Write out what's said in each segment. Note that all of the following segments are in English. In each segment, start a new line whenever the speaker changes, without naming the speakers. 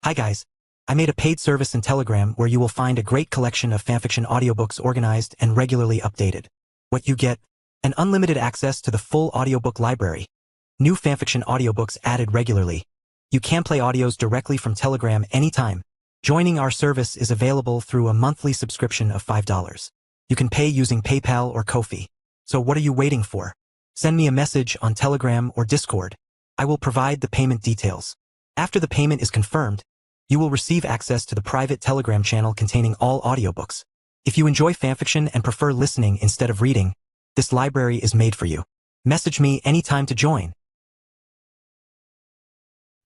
Hi guys. I made a paid service in Telegram where you will find a great collection of fanfiction audiobooks organized and regularly updated. What you get? An unlimited access to the full audiobook library. New fanfiction audiobooks added regularly. You can play audios directly from Telegram anytime. Joining our service is available through a monthly subscription of $5. You can pay using PayPal or Ko-fi. So what are you waiting for? Send me a message on Telegram or Discord. I will provide the payment details. After the payment is confirmed, you will receive access to the private Telegram channel containing all audiobooks. If you enjoy fanfiction and prefer listening instead of reading, this library is made for you. Message me anytime to join.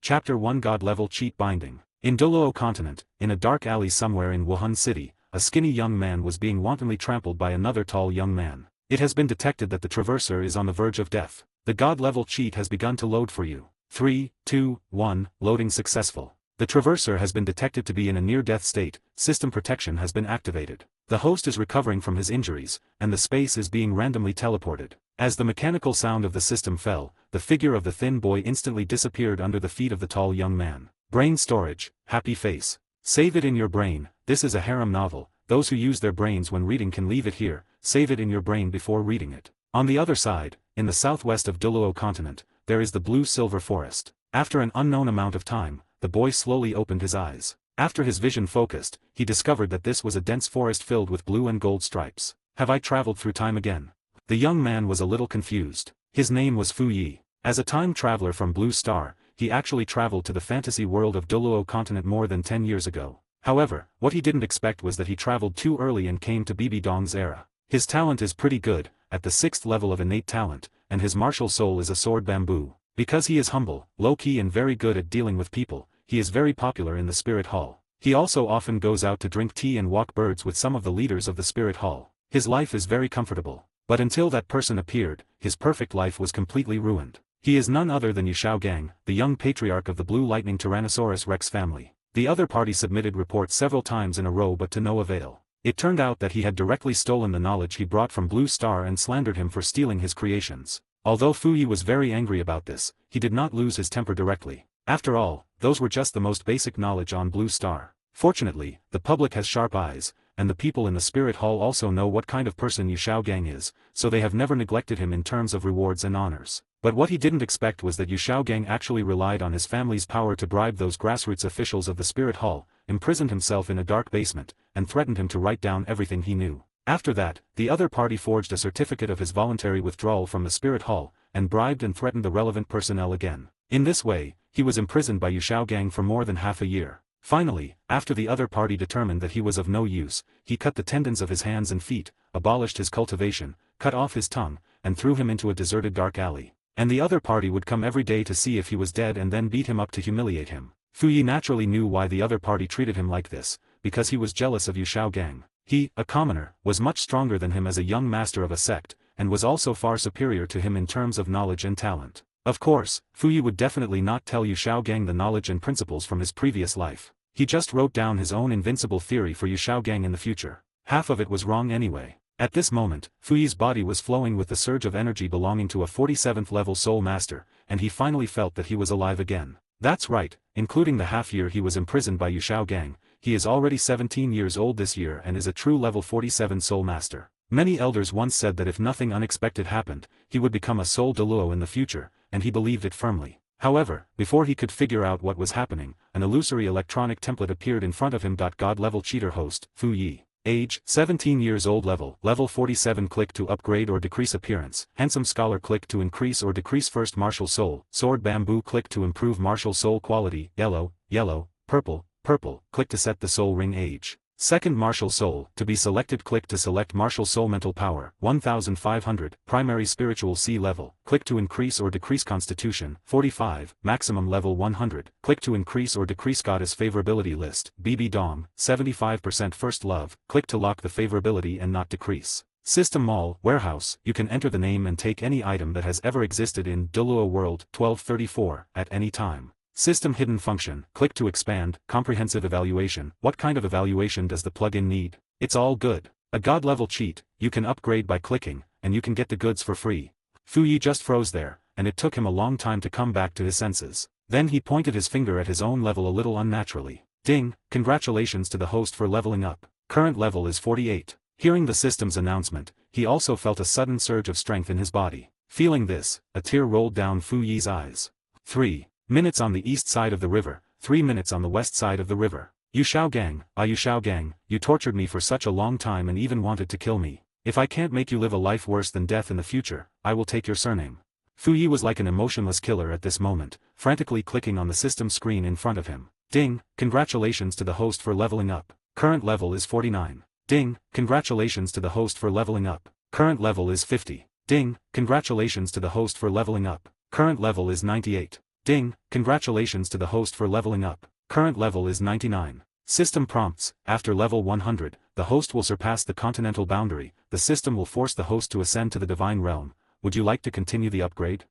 Chapter 1 God-Level Cheat Binding. In Douluo continent, in a dark alley somewhere in Wuhan City, a skinny young man was being wantonly trampled by another tall young man. It has been detected that the traverser is on the verge of death. The God-level cheat has begun to load for you. 3, 2, 1, loading successful. The traverser has been detected to be in a near-death state, system protection has been activated. The host is recovering from his injuries, and the space is being randomly teleported. As the mechanical sound of the system fell, the figure of the thin boy instantly disappeared under the feet of the tall young man. Brain storage, happy face. Save it in your brain. This is a harem novel. Those who use their brains when reading can leave it here. Save it in your brain before reading it. On the other side, in the southwest of Douluo continent, there is the blue-silver forest. After an unknown amount of time, the boy slowly opened his eyes. After his vision focused, he discovered that this was a dense forest filled with blue and gold stripes. Have I traveled through time again? The young man was a little confused. His name was Fu Yi. As a time traveler from Blue Star, he actually traveled to the fantasy world of Douluo continent more than 10 years ago. However, what he didn't expect was that he traveled too early and came to BBDong's era. His talent is pretty good, at the 6th level of innate talent, and his martial soul is a sword bamboo. Because he is humble, low-key and very good at dealing with people, he is very popular in the Spirit Hall. He also often goes out to drink tea and walk birds with some of the leaders of the Spirit Hall. His life is very comfortable. But until that person appeared, his perfect life was completely ruined. He is none other than Xiao Gang, the young patriarch of the Blue Lightning Tyrannosaurus Rex family. The other party submitted reports several times in a row but to no avail. It turned out that he had directly stolen the knowledge he brought from Blue Star and slandered him for stealing his creations. Although Fu Yi was very angry about this, he did not lose his temper directly. After all, those were just the most basic knowledge on Blue Star. Fortunately, the public has sharp eyes, and the people in the Spirit Hall also know what kind of person Xiao Gang is, so they have never neglected him in terms of rewards and honors. But what he didn't expect was that Xiao Gang actually relied on his family's power to bribe those grassroots officials of the Spirit Hall, imprisoned himself in a dark basement, and threatened him to write down everything he knew. After that, the other party forged a certificate of his voluntary withdrawal from the Spirit Hall, and bribed and threatened the relevant personnel again. In this way, he was imprisoned by Xiao Gang for more than half a year. Finally, after the other party determined that he was of no use, he cut the tendons of his hands and feet, abolished his cultivation, cut off his tongue, and threw him into a deserted dark alley. And the other party would come every day to see if he was dead and then beat him up to humiliate him. Fu Yi naturally knew why the other party treated him like this, because he was jealous of Xiao Gang. He, a commoner, was much stronger than him as a young master of a sect, and was also far superior to him in terms of knowledge and talent. Of course, Fu Yi would definitely not tell Xiao Gang the knowledge and principles from his previous life. He just wrote down his own invincible theory for Xiao Gang in the future. Half of it was wrong anyway. At this moment, Fu Yi's body was flowing with the surge of energy belonging to a 47th level soul master, and he finally felt that he was alive again. That's right, including the half year he was imprisoned by Xiao Gang, he is already 17 years old this year and is a true level 47 soul master. Many elders once said that if nothing unexpected happened, he would become a soul Douluo in the future, and he believed it firmly. However, before he could figure out what was happening, an illusory electronic template appeared in front of him. God-level cheater host, Fu Yi. Age, 17 years old. Level 47. Click to upgrade or decrease appearance. Handsome scholar. Click to increase or decrease first martial soul. Sword bamboo. Click to improve martial soul quality. Yellow, yellow, purple, purple. Click to set the soul ring age. Second martial soul, to be selected. Click to select martial soul. Mental power, 1500, primary spiritual C level. Click to increase or decrease constitution, 45, maximum level 100. Click to increase or decrease goddess favorability list, BBDong, 75% first love. Click to lock the favorability and not decrease. System mall, warehouse, you can enter the name and take any item that has ever existed in Douluo World, 1234, at any time. System hidden function, click to expand, comprehensive evaluation. What kind of evaluation does the plugin need? It's all good. A god level cheat, you can upgrade by clicking, and you can get the goods for free. Fu Yi just froze there, and it took him a long time to come back to his senses. Then he pointed his finger at his own level a little unnaturally. Ding, congratulations to the host for leveling up. Current level is 48. Hearing the system's announcement, he also felt a sudden surge of strength in his body. Feeling this, a tear rolled down Fu Yi's eyes. 3 minutes on the east side of the river, 3 minutes on the west side of the river. You Xiao Gang, you Xiao Gang, you tortured me for such a long time and even wanted to kill me. If I can't make you live a life worse than death in the future, I will take your surname. Fu Yi was like an emotionless killer at this moment, frantically clicking on the system screen in front of him. Ding, congratulations to the host for leveling up. Current level is 49. Ding, congratulations to the host for leveling up. Current level is 50. Ding, congratulations to the host for leveling up. Current level is 98. Ding, congratulations to the host for leveling up. Current level is 99. System prompts, after level 100, the host will surpass the continental boundary, the system will force the host to ascend to the divine realm. Would you like to continue the upgrade?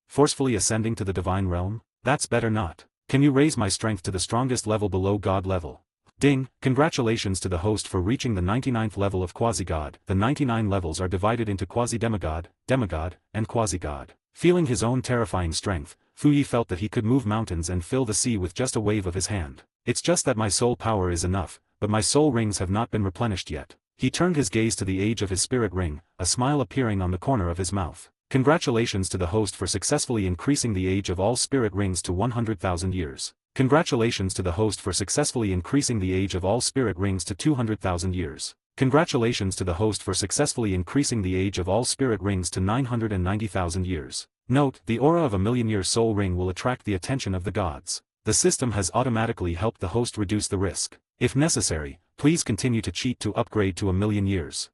Forcefully ascending to the divine realm? That's better not. Can you raise my strength to the strongest level below God level? Ding, congratulations to the host for reaching the 99th level of quasi-god. The 99 levels are divided into quasi-demigod, demigod, and quasi-god. Feeling his own terrifying strength, Fu Yi felt that he could move mountains and fill the sea with just a wave of his hand. It's just that my soul power is enough, but my soul rings have not been replenished yet. He turned his gaze to the age of his spirit ring, a smile appearing on the corner of his mouth. Congratulations to the host for successfully increasing the age of all spirit rings to 100,000 years. Congratulations to the host for successfully increasing the age of all spirit rings to 200,000 years. Congratulations to the host for successfully increasing the age of all spirit rings to 990,000 years. Note, the aura of a million-year soul ring will attract the attention of the gods. The system has automatically helped the host reduce the risk. If necessary, please continue to cheat to upgrade to a million years.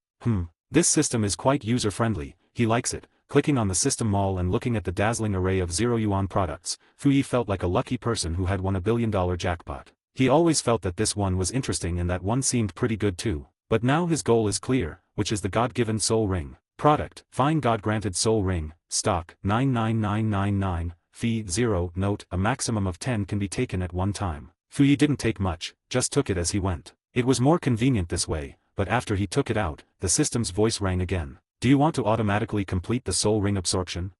This system is quite user-friendly, he likes it. Clicking on the system mall and looking at the dazzling array of zero-yuan products, Fu Yi felt like a lucky person who had won a billion-dollar jackpot. He always felt that this one was interesting and that one seemed pretty good too. But now his goal is clear, which is the God-given soul ring. Product, fine God-granted soul ring, stock, 99999, fee 0, note, a maximum of 10 can be taken at one time. Fu Yi didn't take much, just took it as he went. It was more convenient this way, but after he took it out, the system's voice rang again. Do you want to automatically complete the soul ring absorption?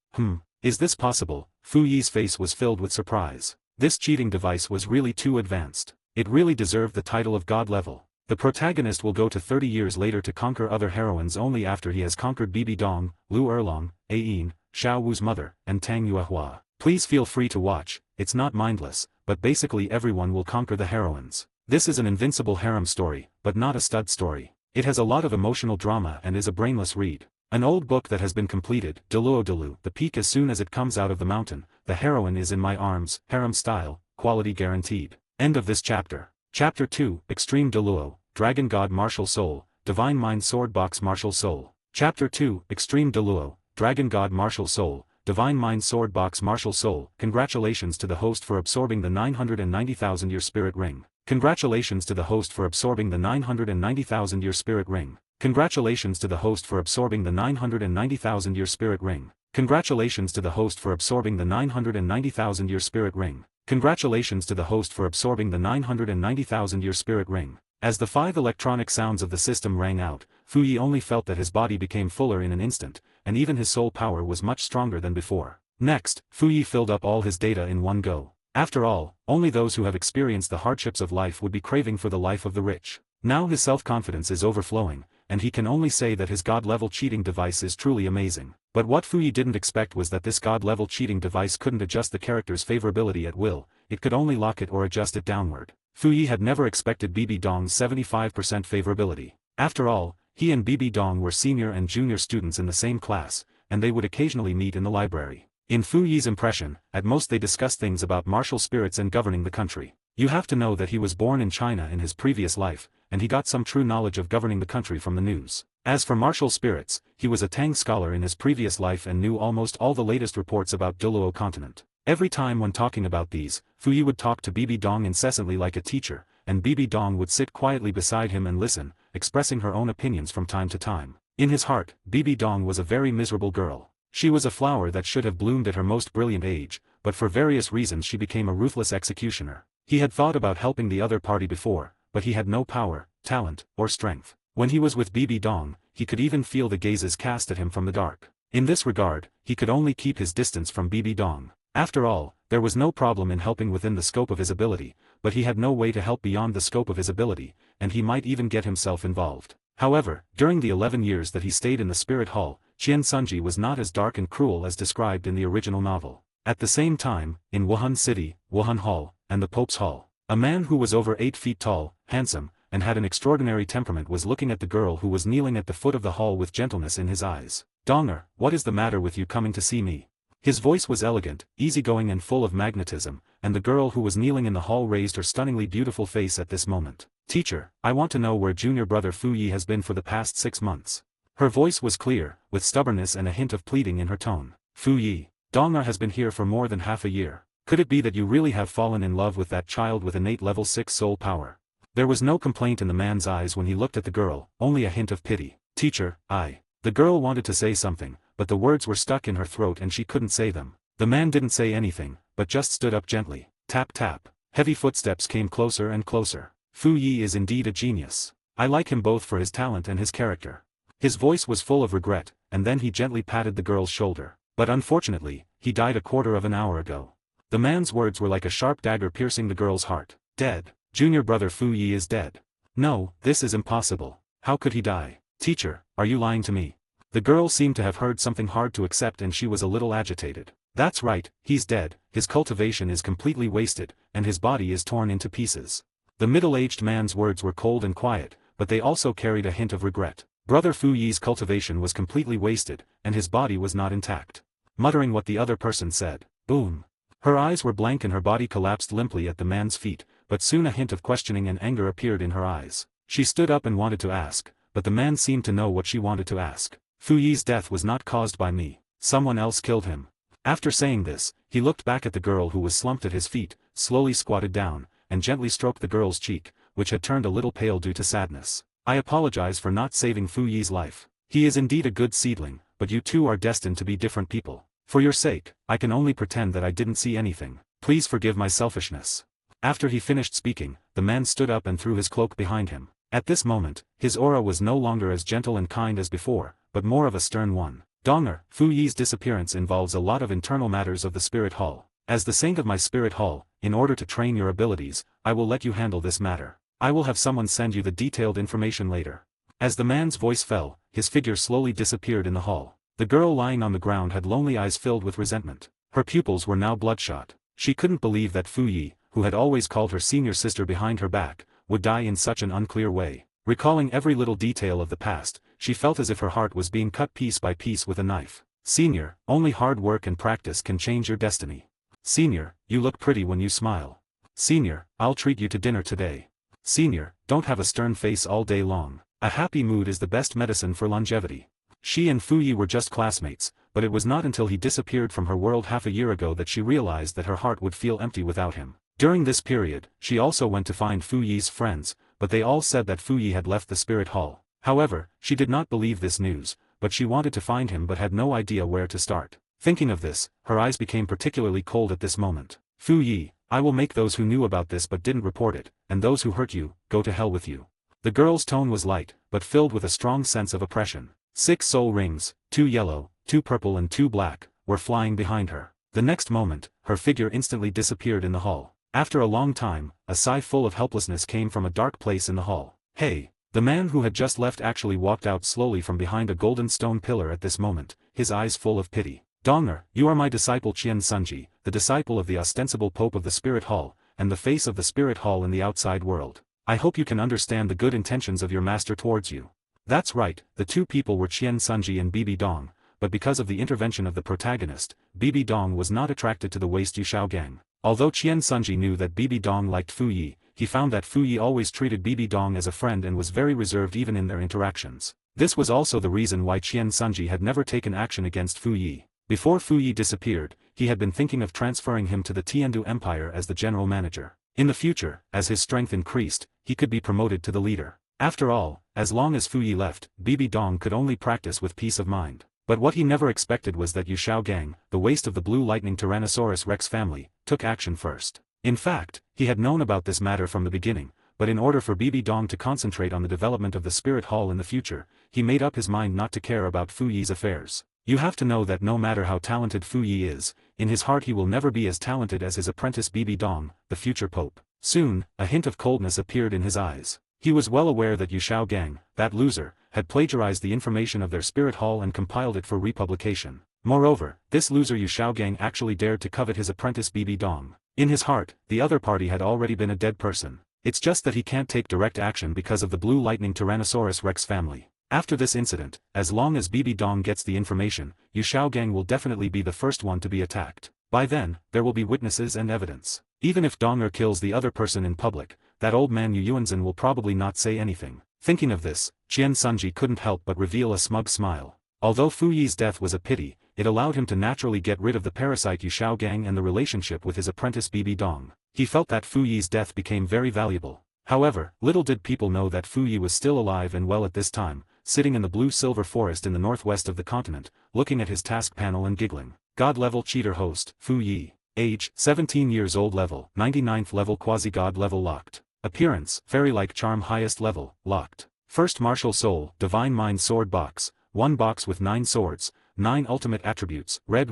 Is this possible? Fu Yi's face was filled with surprise. This cheating device was really too advanced. It really deserved the title of God level. The protagonist will go to 30 years later to conquer other heroines only after he has conquered BBDong, Lu Erlong, Ain, Xiao Wu's mother, and Tang Yua. Please feel free to watch, it's not mindless, but basically everyone will conquer the heroines. This is an invincible harem story, but not a stud story. It has a lot of emotional drama and is a brainless read. An old book that has been completed, Douluo, the peak as soon as it comes out of the mountain, the heroine is in my arms, harem style, quality guaranteed. End of this chapter. Chapter 2, Extreme Douluo, Dragon God Martial Soul, Divine Mind Sword Box Martial Soul. Chapter 2, Extreme Douluo, Dragon God Martial Soul, Divine Mind Sword Box Martial Soul. Congratulations to the host for absorbing the 990,000-year spirit ring. Congratulations to the host for absorbing the 990,000-year spirit ring. Congratulations to the host for absorbing the 990,000-year spirit ring. Congratulations to the host for absorbing the 990,000-year spirit ring. Congratulations to the host for absorbing the 990,000-year spirit ring. As the 5 electronic sounds of the system rang out, Fu Yi only felt that his body became fuller in an instant, and even his soul power was much stronger than before. Next, Fu Yi filled up all his data in one go. After all, only those who have experienced the hardships of life would be craving for the life of the rich. Now his self-confidence is overflowing, and he can only say that his God-level cheating device is truly amazing. But what Fu Yi didn't expect was that this God-level cheating device couldn't adjust the character's favorability at will, it could only lock it or adjust it downward. Fu Yi had never expected BBDong's 75% favorability. After all, he and BBDong were senior and junior students in the same class, and they would occasionally meet in the library. In Fu Yi's impression, at most they discussed things about martial spirits and governing the country. You have to know that he was born in China in his previous life, and he got some true knowledge of governing the country from the news. As for martial spirits, he was a Tang scholar in his previous life and knew almost all the latest reports about Douluo continent. Every time when talking about these, Fu Yi would talk to BBDong incessantly like a teacher, and BBDong would sit quietly beside him and listen, expressing her own opinions from time to time. In his heart, BBDong was a very miserable girl. She was a flower that should have bloomed at her most brilliant age, but for various reasons she became a ruthless executioner. He had thought about helping the other party before, but he had no power, talent, or strength. When he was with BBDong, he could even feel the gazes cast at him from the dark. In this regard, he could only keep his distance from BBDong. After all, there was no problem in helping within the scope of his ability, but he had no way to help beyond the scope of his ability, and he might even get himself involved. However, during the 11 years that he stayed in the Spirit Hall, Qian Sunji was not as dark and cruel as described in the original novel. At the same time, in Wuhan City, Wuhan Hall, and the Pope's Hall, a man who was over 8 feet tall, handsome, and had an extraordinary temperament was looking at the girl who was kneeling at the foot of the hall with gentleness in his eyes. "Donger, what is the matter with you coming to see me?" His voice was elegant, easygoing and full of magnetism, and the girl who was kneeling in the hall raised her stunningly beautiful face at this moment. "Teacher, I want to know where junior brother Fu Yi has been for the past 6 months. Her voice was clear, with stubbornness and a hint of pleading in her tone. "Fu Yi, Donger has been here for more than half a year. Could it be that you really have fallen in love with that child with innate level 6 soul power?" There was no complaint in the man's eyes when he looked at the girl, only a hint of pity. "Teacher, I..." The girl wanted to say something, but the words were stuck in her throat and she couldn't say them. The man didn't say anything, but just stood up gently. Tap tap. Heavy footsteps came closer and closer. "Fu Yi is indeed a genius. I like him both for his talent and his character." His voice was full of regret, and then he gently patted the girl's shoulder. "But unfortunately, he died a quarter of an hour ago." The man's words were like a sharp dagger piercing the girl's heart. "Dead? Junior brother Fu Yi is dead? No, this is impossible. How could he die? Teacher, are you lying to me?" The girl seemed to have heard something hard to accept and she was a little agitated. "That's right, he's dead, his cultivation is completely wasted, and his body is torn into pieces." The middle-aged man's words were cold and quiet, but they also carried a hint of regret. Brother Fu Yi's cultivation was completely wasted, and his body was not intact. Muttering what the other person said, boom. Her eyes were blank and her body collapsed limply at the man's feet, but soon a hint of questioning and anger appeared in her eyes. She stood up and wanted to ask, but the man seemed to know what she wanted to ask. "Fu Yi's death was not caused by me. Someone else killed him." After saying this, he looked back at the girl who was slumped at his feet, slowly squatted down, and gently stroked the girl's cheek, which had turned a little pale due to sadness. "I apologize for not saving Fu Yi's life. He is indeed a good seedling, but you two are destined to be different people. For your sake, I can only pretend that I didn't see anything. Please forgive my selfishness." After he finished speaking, the man stood up and threw his cloak behind him. At this moment, his aura was no longer as gentle and kind as before, but more of a stern one. "Donger, Fu Yi's disappearance involves a lot of internal matters of the Spirit Hall. As the saint of my Spirit Hall, in order to train your abilities, I will let you handle this matter. I will have someone send you the detailed information later." As the man's voice fell, his figure slowly disappeared in the hall. The girl lying on the ground had lonely eyes filled with resentment. Her pupils were now bloodshot. She couldn't believe that Fu Yi, who had always called her senior sister behind her back, would die in such an unclear way. Recalling every little detail of the past, she felt as if her heart was being cut piece by piece with a knife. "Senior, only hard work and practice can change your destiny. Senior, you look pretty when you smile. Senior, I'll treat you to dinner today. Senior, don't have a stern face all day long. A happy mood is the best medicine for longevity." She and Fu Yi were just classmates, but it was not until he disappeared from her world half a year ago that she realized that her heart would feel empty without him. During this period, she also went to find Fu Yi's friends, but they all said that Fu Yi had left the Spirit Hall. However, she did not believe this news, but she wanted to find him but had no idea where to start. Thinking of this, her eyes became particularly cold at this moment. "Fu Yi, I will make those who knew about this but didn't report it, and those who hurt you, go to hell with you." The girl's tone was light, but filled with a strong sense of oppression. 6 soul rings, 2 yellow, 2 purple and 2 black, were flying behind her. The next moment, her figure instantly disappeared in the hall. After a long time, a sigh full of helplessness came from a dark place in the hall. "Hey!" The man who had just left actually walked out slowly from behind a golden stone pillar at this moment, his eyes full of pity. "Donger, you are my disciple Qian Sunji, the disciple of the ostensible Pope of the Spirit Hall, and the face of the Spirit Hall in the outside world. I hope you can understand the good intentions of your master towards you." That's right, the two people were Qian Sunji and BBDong, but because of the intervention of the protagonist, BBDong was not attracted to the waste Xiao Gang. Although Qian Sunji knew that BBDong liked Fu Yi, he found that Fu Yi always treated BBDong as a friend and was very reserved even in their interactions. This was also the reason why Qian Sunji had never taken action against Fu Yi. Before Fu Yi disappeared, he had been thinking of transferring him to the Tiandu Empire as the general manager. In the future, as his strength increased, he could be promoted to the leader. After all, as long as Fu Yi left, BBDong could only practice with peace of mind. But what he never expected was that Xiao Gang, the waste of the Blue Lightning Tyrannosaurus Rex family, took action first. In fact, he had known about this matter from the beginning, but in order for BBDong to concentrate on the development of the Spirit Hall in the future, he made up his mind not to care about Fu Yi's affairs. You have to know that no matter how talented Fu Yi is, in his heart he will never be as talented as his apprentice BBDong, the future pope. Soon, a hint of coldness appeared in his eyes. He was well aware that Xiao Gang, that loser, had plagiarized the information of their spirit hall and compiled it for republication. Moreover, this loser Xiao Gang actually dared to covet his apprentice BBDong. In his heart, the other party had already been a dead person. It's just that he can't take direct action because of the Blue Lightning Tyrannosaurus Rex family. After this incident, as long as BBDong gets the information, Xiao Gang will definitely be the first one to be attacked. By then, there will be witnesses and evidence. Even if Donger kills the other person in public, that old man Yu Yuanzhen will probably not say anything. Thinking of this, Qian Sunji couldn't help but reveal a smug smile. Although Fu Yi's death was a pity, it allowed him to naturally get rid of the parasite Xiao Gang and the relationship with his apprentice BBDong. He felt that Fu Yi's death became very valuable. However, little did people know that Fu Yi was still alive and well at this time, sitting in the blue-silver forest in the northwest of the continent, looking at his task panel and giggling. God-level cheater host, Fu Yi. Age, 17 years old level, 99th level quasi-god level locked. Appearance, fairy-like charm highest level, locked. First martial soul, divine mind sword box, 1 box with 9 swords, 9 ultimate attributes, red.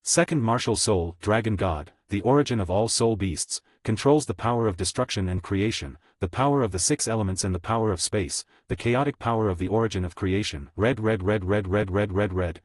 Second martial soul, dragon god, the origin of all soul beasts, controls the power of destruction and creation, the power of the 6 elements and the power of space, the chaotic power of the origin of creation, red.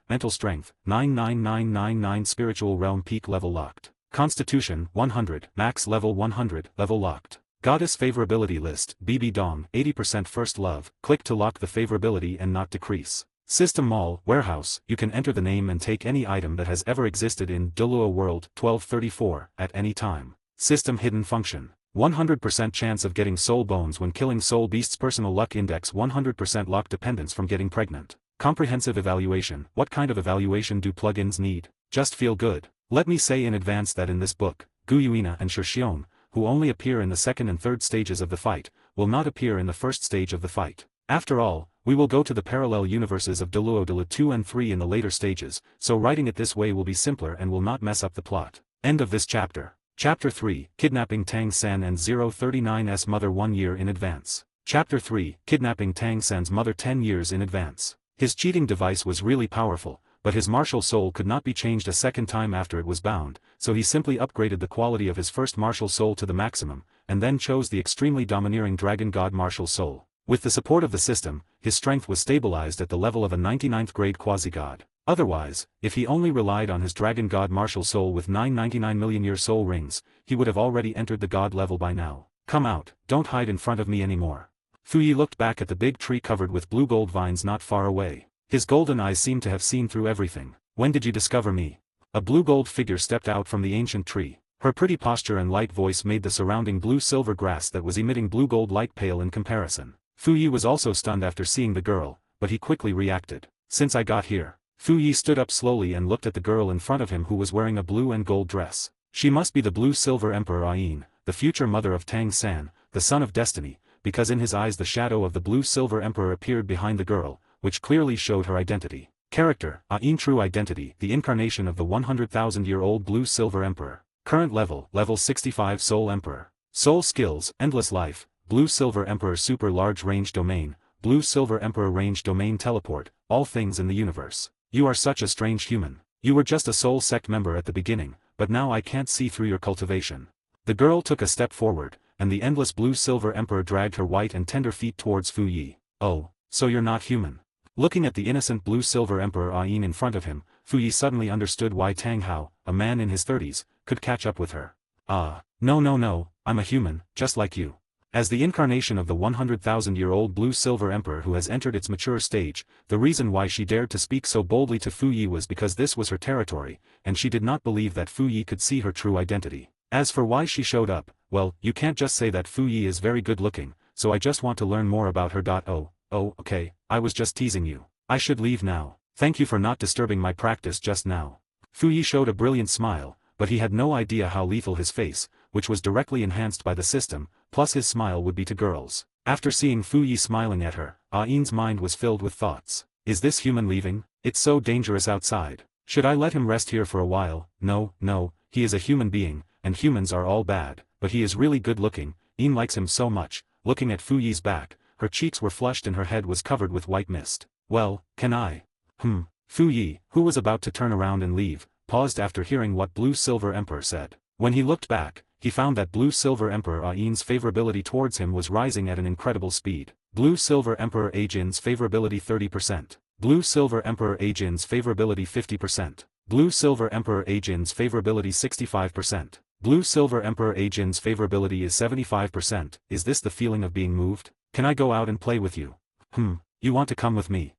Mental strength, 99999 spiritual realm peak level locked. Constitution, 100, max level 100, level locked. Goddess favorability list, BBDong, 80% first love, click to lock the favorability and not decrease. System mall, warehouse, you can enter the name and take any item that has ever existed in Douluo world, 1234, at any time. System hidden function. 100% chance of getting soul bones when killing soul beasts. Personal luck index 100% lock dependence from getting pregnant. Comprehensive evaluation. What kind of evaluation do plugins need? Just feel good. Let me say in advance that in this book, Gu Yuina and Shixiong, who only appear in the second and third stages of the fight, will not appear in the first stage of the fight. After all, we will go to the parallel universes of Douluo 2 and 3 in the later stages, so writing it this way will be simpler and will not mess up the plot. End of this chapter. Chapter 3, Kidnapping Tang San and 039's mother 1 year in advance. Chapter 3, Kidnapping Tang San's mother 10 years in advance. His cheating device was really powerful, but his martial soul could not be changed a second time after it was bound, so he simply upgraded the quality of his first martial soul to the maximum, and then chose the extremely domineering Dragon God martial soul. With the support of the system, his strength was stabilized at the level of a 99th grade quasi-god. Otherwise, if he only relied on his Dragon God martial soul with 999 million year soul rings, he would have already entered the god level by now. Come out, don't hide in front of me anymore. Fu Yi looked back at the big tree covered with blue gold vines not far away. His golden eyes seemed to have seen through everything. When did you discover me? A blue gold figure stepped out from the ancient tree. Her pretty posture and light voice made the surrounding blue-silver grass that was emitting blue-gold light pale in comparison. Fu Yi was also stunned after seeing the girl, but he quickly reacted. Since I got here. Fu Yi stood up slowly and looked at the girl in front of him who was wearing a blue and gold dress. She must be the blue-silver Emperor Ain, the future mother of Tang San, the son of destiny, because in his eyes the shadow of the blue-silver Emperor appeared behind the girl, which clearly showed her identity. Character, Ain true identity, the incarnation of the 100,000-year-old blue-silver Emperor. Current level, level 65 Soul Emperor. Soul skills, endless life, blue-silver Emperor super large range domain, blue-silver Emperor range domain teleport, all things in the universe. You are such a strange human. You were just a soul sect member at the beginning, but now I can't see through your cultivation. The girl took a step forward, and the endless blue-silver Emperor dragged her white and tender feet towards Fu Yi. Oh, so you're not human. Looking at the innocent blue-silver Emperor Ain in front of him, Fu Yi suddenly understood why Tanghao, a man in his 30s, could catch up with her. No, I'm a human, just like you. As the incarnation of the 100,000-year-old blue-silver Emperor who has entered its mature stage, the reason why she dared to speak so boldly to Fu Yi was because this was her territory, and she did not believe that Fu Yi could see her true identity. As for why she showed up, well, you can't just say that Fu Yi is very good-looking, so I just want to learn more about her. Oh, okay, I was just teasing you. I should leave now. Thank you for not disturbing my practice just now. Fu Yi showed a brilliant smile, but he had no idea how lethal his face, which was directly enhanced by the system, plus his smile would be to girls. After seeing Fu Yi smiling at her, Ain's mind was filled with thoughts. Is this human leaving? It's so dangerous outside. Should I let him rest here for a while? No, he is a human being, and humans are all bad, but he is really good looking. Ain likes him so much. Looking at Fu Yi's back, her cheeks were flushed and her head was covered with white mist. Well, can I? Fu Yi, who was about to turn around and leave, paused after hearing what Blue Silver Emperor said. When he looked back, he found that Blue Silver Emperor Ain's favorability towards him was rising at an incredible speed. Blue Silver Emperor Ajin's favorability 30%. Blue Silver Emperor Ajin's favorability 50%. Blue Silver Emperor Ajin's favorability 65%. Blue Silver Emperor Ajin's favorability is 75%. Is this the feeling of being moved? Can I go out and play with you? You want to come with me?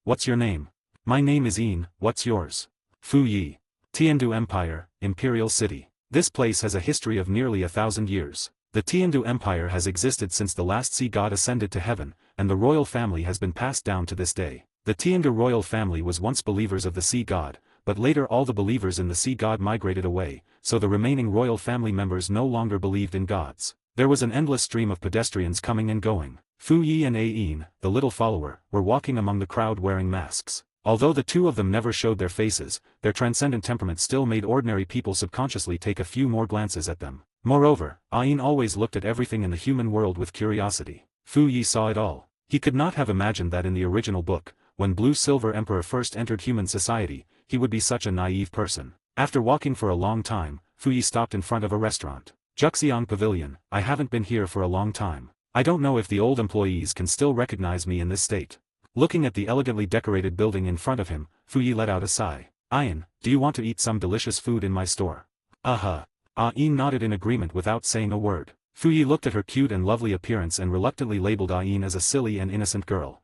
What's your name? My name is Ain, what's yours? Fu Yi. Tiandu Empire, Imperial City. This place has a history of nearly 1,000 years. The Tiandu Empire has existed since the last sea god ascended to heaven, and the royal family has been passed down to this day. The Tiandu royal family was once believers of the sea god, but later all the believers in the sea god migrated away, so the remaining royal family members no longer believed in gods. There was an endless stream of pedestrians coming and going. Fu Yi and Ain, the little follower, were walking among the crowd wearing masks. Although the two of them never showed their faces, their transcendent temperament still made ordinary people subconsciously take a few more glances at them. Moreover, Ain always looked at everything in the human world with curiosity. Fu Yi saw it all. He could not have imagined that in the original book, when Blue Silver Emperor first entered human society, he would be such a naive person. After walking for a long time, Fu Yi stopped in front of a restaurant. Jian Pavilion, I haven't been here for a long time. I don't know if the old employees can still recognize me in this state. Looking at the elegantly decorated building in front of him, Fu Yi let out a sigh. Ain, do you want to eat some delicious food in my store? Ain nodded in agreement without saying a word. Fu Yi looked at her cute and lovely appearance and reluctantly labeled Ain as a silly and innocent girl.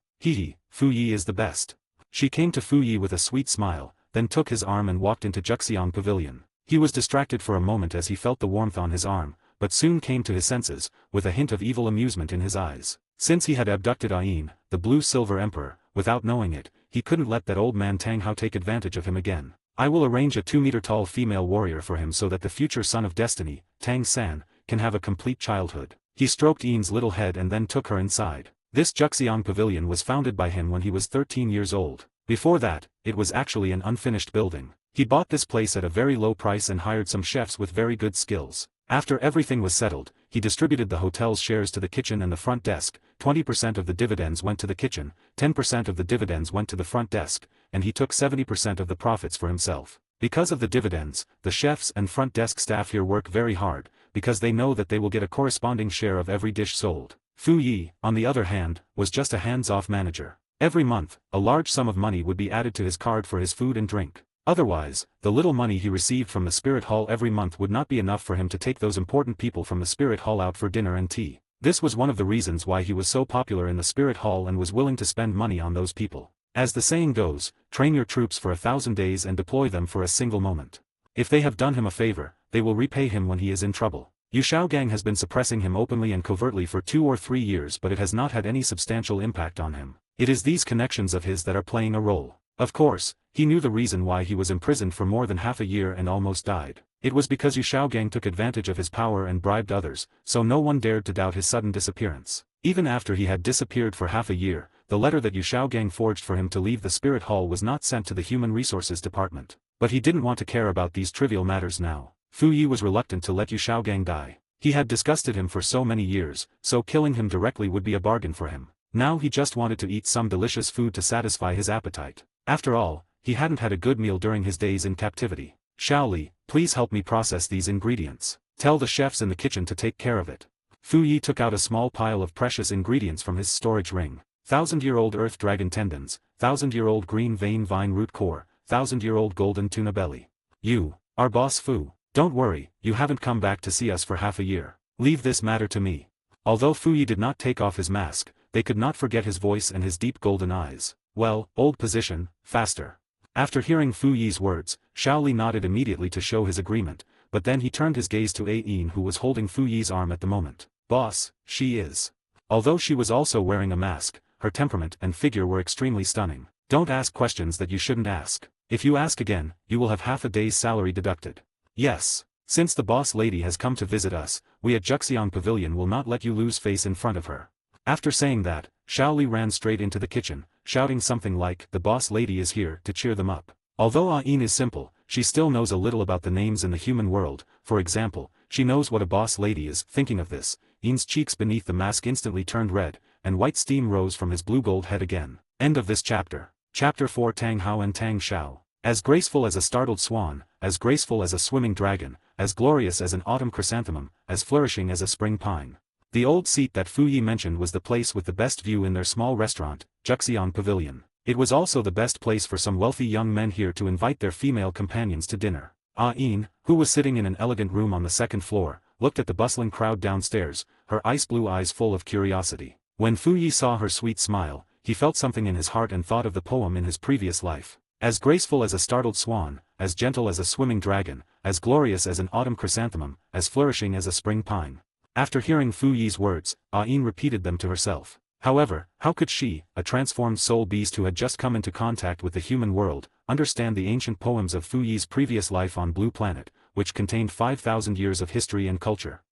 Fu Yi is the best. She came to Fu Yi with a sweet smile, then took his arm and walked into Jian Pavilion. He was distracted for a moment as he felt the warmth on his arm, but soon came to his senses, with a hint of evil amusement in his eyes. Since he had abducted Ain, the Blue Silver Emperor, without knowing it, he couldn't let that old man Tanghao take advantage of him again. I will arrange a 2-meter-tall female warrior for him so that the future son of destiny, Tang-san, can have a complete childhood. He stroked Ain's little head and then took her inside. This Jian Pavilion was founded by him when he was 13 years old. Before that, it was actually an unfinished building. He bought this place at a very low price and hired some chefs with very good skills. After everything was settled, he distributed the hotel's shares to the kitchen and the front desk. 20% of the dividends went to the kitchen, 10% of the dividends went to the front desk, and he took 70% of the profits for himself. Because of the dividends, the chefs and front desk staff here work very hard, because they know that they will get a corresponding share of every dish sold. Fu Yi, on the other hand, was just a hands-off manager. Every month, a large sum of money would be added to his card for his food and drink. Otherwise, the little money he received from the Spirit Hall every month would not be enough for him to take those important people from the Spirit Hall out for dinner and tea. This was one of the reasons why he was so popular in the Spirit Hall and was willing to spend money on those people. As the saying goes, train your troops for 1,000 days and deploy them for a single moment. If they have done him a favor, they will repay him when he is in trouble. Xiao Gang has been suppressing him openly and covertly for 2 or 3 years, but it has not had any substantial impact on him. It is these connections of his that are playing a role. Of course, he knew the reason why he was imprisoned for more than half a year and almost died. It was because Xiao Gang took advantage of his power and bribed others, so no one dared to doubt his sudden disappearance. Even after he had disappeared for half a year, the letter that Xiao Gang forged for him to leave the Spirit Hall was not sent to the Human Resources Department. But he didn't want to care about these trivial matters now. Fu Yi was reluctant to let Xiao Gang die. He had disgusted him for so many years, so killing him directly would be a bargain for him. Now he just wanted to eat some delicious food to satisfy his appetite. After all, he hadn't had a good meal during his days in captivity. Xiaoli, please help me process these ingredients. Tell the chefs in the kitchen to take care of it. Fu Yi took out a small pile of precious ingredients from his storage ring. 1,000-year-old earth dragon tendons, 1,000-year-old green vein vine root core, 1,000-year-old golden tuna belly. You, our boss Fu. Don't worry, you haven't come back to see us for half a year. Leave this matter to me. Although Fu Yi did not take off his mask, they could not forget his voice and his deep golden eyes. Well, old position, faster. After hearing Fu Yi's words, Xiaoli nodded immediately to show his agreement, but then he turned his gaze to Ain, who was holding Fu Yi's arm at the moment. Boss, she is. Although she was also wearing a mask, her temperament and figure were extremely stunning. Don't ask questions that you shouldn't ask. If you ask again, you will have half a day's salary deducted. Yes. Since the boss lady has come to visit us, we at Jian Pavilion will not let you lose face in front of her. After saying that, Xiaoli ran straight into the kitchen, shouting something like, "The boss lady is here," to cheer them up. Although Ain is simple, she still knows a little about the names in the human world. For example, she knows what a boss lady is. Thinking of this, Ain's cheeks beneath the mask instantly turned red, and white steam rose from his blue gold head again. End of this chapter. Chapter 4 Tanghao and Tang Xiao. As graceful as a startled swan, as graceful as a swimming dragon, as glorious as an autumn chrysanthemum, as flourishing as a spring pine. The old seat that Fu Yi mentioned was the place with the best view in their small restaurant, Jian Pavilion. It was also the best place for some wealthy young men here to invite their female companions to dinner. Ain, who was sitting in an elegant room on the second floor, looked at the bustling crowd downstairs, her ice-blue eyes full of curiosity. When Fu Yi saw her sweet smile, he felt something in his heart and thought of the poem in his previous life. As graceful as a startled swan, as gentle as a swimming dragon, as glorious as an autumn chrysanthemum, as flourishing as a spring pine. After hearing Fu Yi's words, Ain repeated them to herself. However, how could she, a transformed soul beast who had just come into contact with the human world, understand the ancient poems of Fu Yi's previous life on Blue Planet, which contained 5,000 years of history and culture?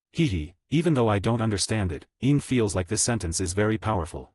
Even though I don't understand it, Ain feels like this sentence is very powerful.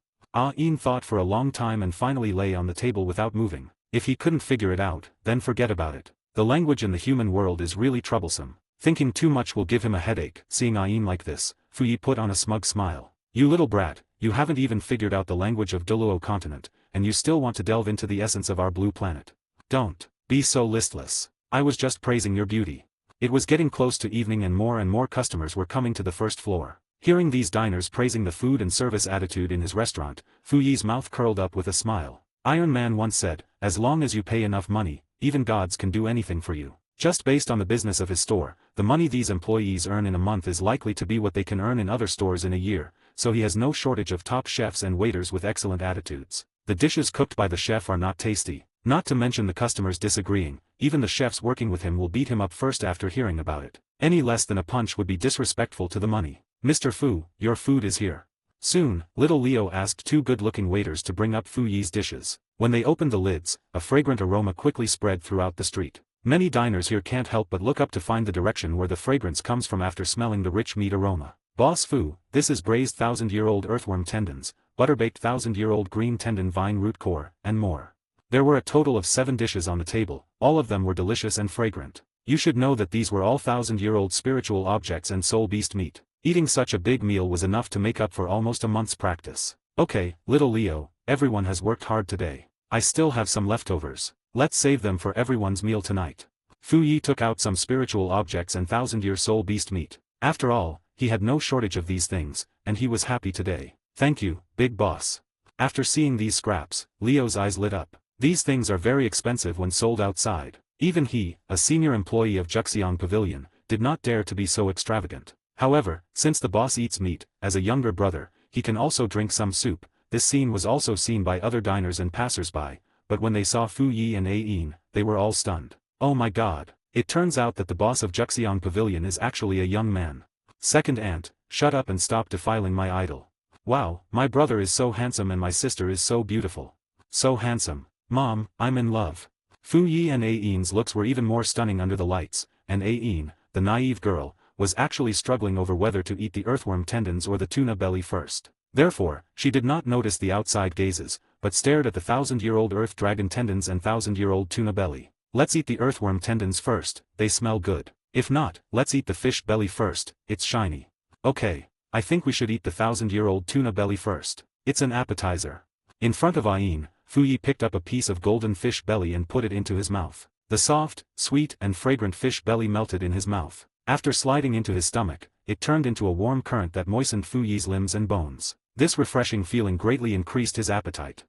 Ain thought for a long time and finally lay on the table without moving. If he couldn't figure it out, then forget about it. The language in the human world is really troublesome. Thinking too much will give him a headache. Seeing Ain like this, Fu Yi put on a smug smile. You little brat, you haven't even figured out the language of Douluo continent, and you still want to delve into the essence of our blue planet. Don't be so listless. I was just praising your beauty. It was getting close to evening and more customers were coming to the first floor. Hearing these diners praising the food and service attitude in his restaurant, Fu Yi's mouth curled up with a smile. Iron Man once said, as long as you pay enough money, even gods can do anything for you. Just based on the business of his store, the money these employees earn in a month is likely to be what they can earn in other stores in a year, so he has no shortage of top chefs and waiters with excellent attitudes. The dishes cooked by the chef are not tasty, not to mention the customers disagreeing. Even the chefs working with him will beat him up first after hearing about it. Any less than a punch would be disrespectful to the money. Mr. Fu, your food is here. Soon, little Leo asked two good-looking waiters to bring up Fu Yi's dishes. When they opened the lids, a fragrant aroma quickly spread throughout the street. Many diners here can't help but look up to find the direction where the fragrance comes from after smelling the rich meat aroma. Boss Fu, this is braised 1,000-year-old earthworm tendons, butter-baked 1,000-year-old green tendon vine root core, and more. There were a total of 7 dishes on the table, all of them were delicious and fragrant. You should know that these were all 1,000-year-old spiritual objects and soul beast meat. Eating such a big meal was enough to make up for almost a month's practice. Okay, little Leo, everyone has worked hard today. I still have some leftovers. Let's save them for everyone's meal tonight. Fu Yi took out some spiritual objects and 1,000-year soul beast meat. After all, he had no shortage of these things, and he was happy today. Thank you, big boss. After seeing these scraps, Leo's eyes lit up. These things are very expensive when sold outside. Even he, a senior employee of Jian Pavilion, did not dare to be so extravagant. However, since the boss eats meat, as a younger brother, he can also drink some soup. This scene was also seen by other diners and passers-by, but when they saw Fu Yi and Ain, they were all stunned. Oh my god. It turns out that the boss of Jian Pavilion is actually a young man. Second aunt, shut up and stop defiling my idol. Wow, my brother is so handsome and my sister is so beautiful. So handsome. Mom, I'm in love. Fu Yi and Ain's looks were even more stunning under the lights, and Ain, the naive girl, was actually struggling over whether to eat the earthworm tendons or the tuna belly first. Therefore, she did not notice the outside gazes, but stared at the 1,000-year-old earth dragon tendons and 1,000-year-old tuna belly. Let's eat the earthworm tendons first, they smell good. If not, let's eat the fish belly first, it's shiny. Okay, I think we should eat the 1,000-year-old tuna belly first. It's an appetizer. In front of Ain, Fu Yi picked up a piece of golden fish belly and put it into his mouth. The soft, sweet and fragrant fish belly melted in his mouth. After sliding into his stomach, it turned into a warm current that moistened Fu Yi's limbs and bones. This refreshing feeling greatly increased his appetite.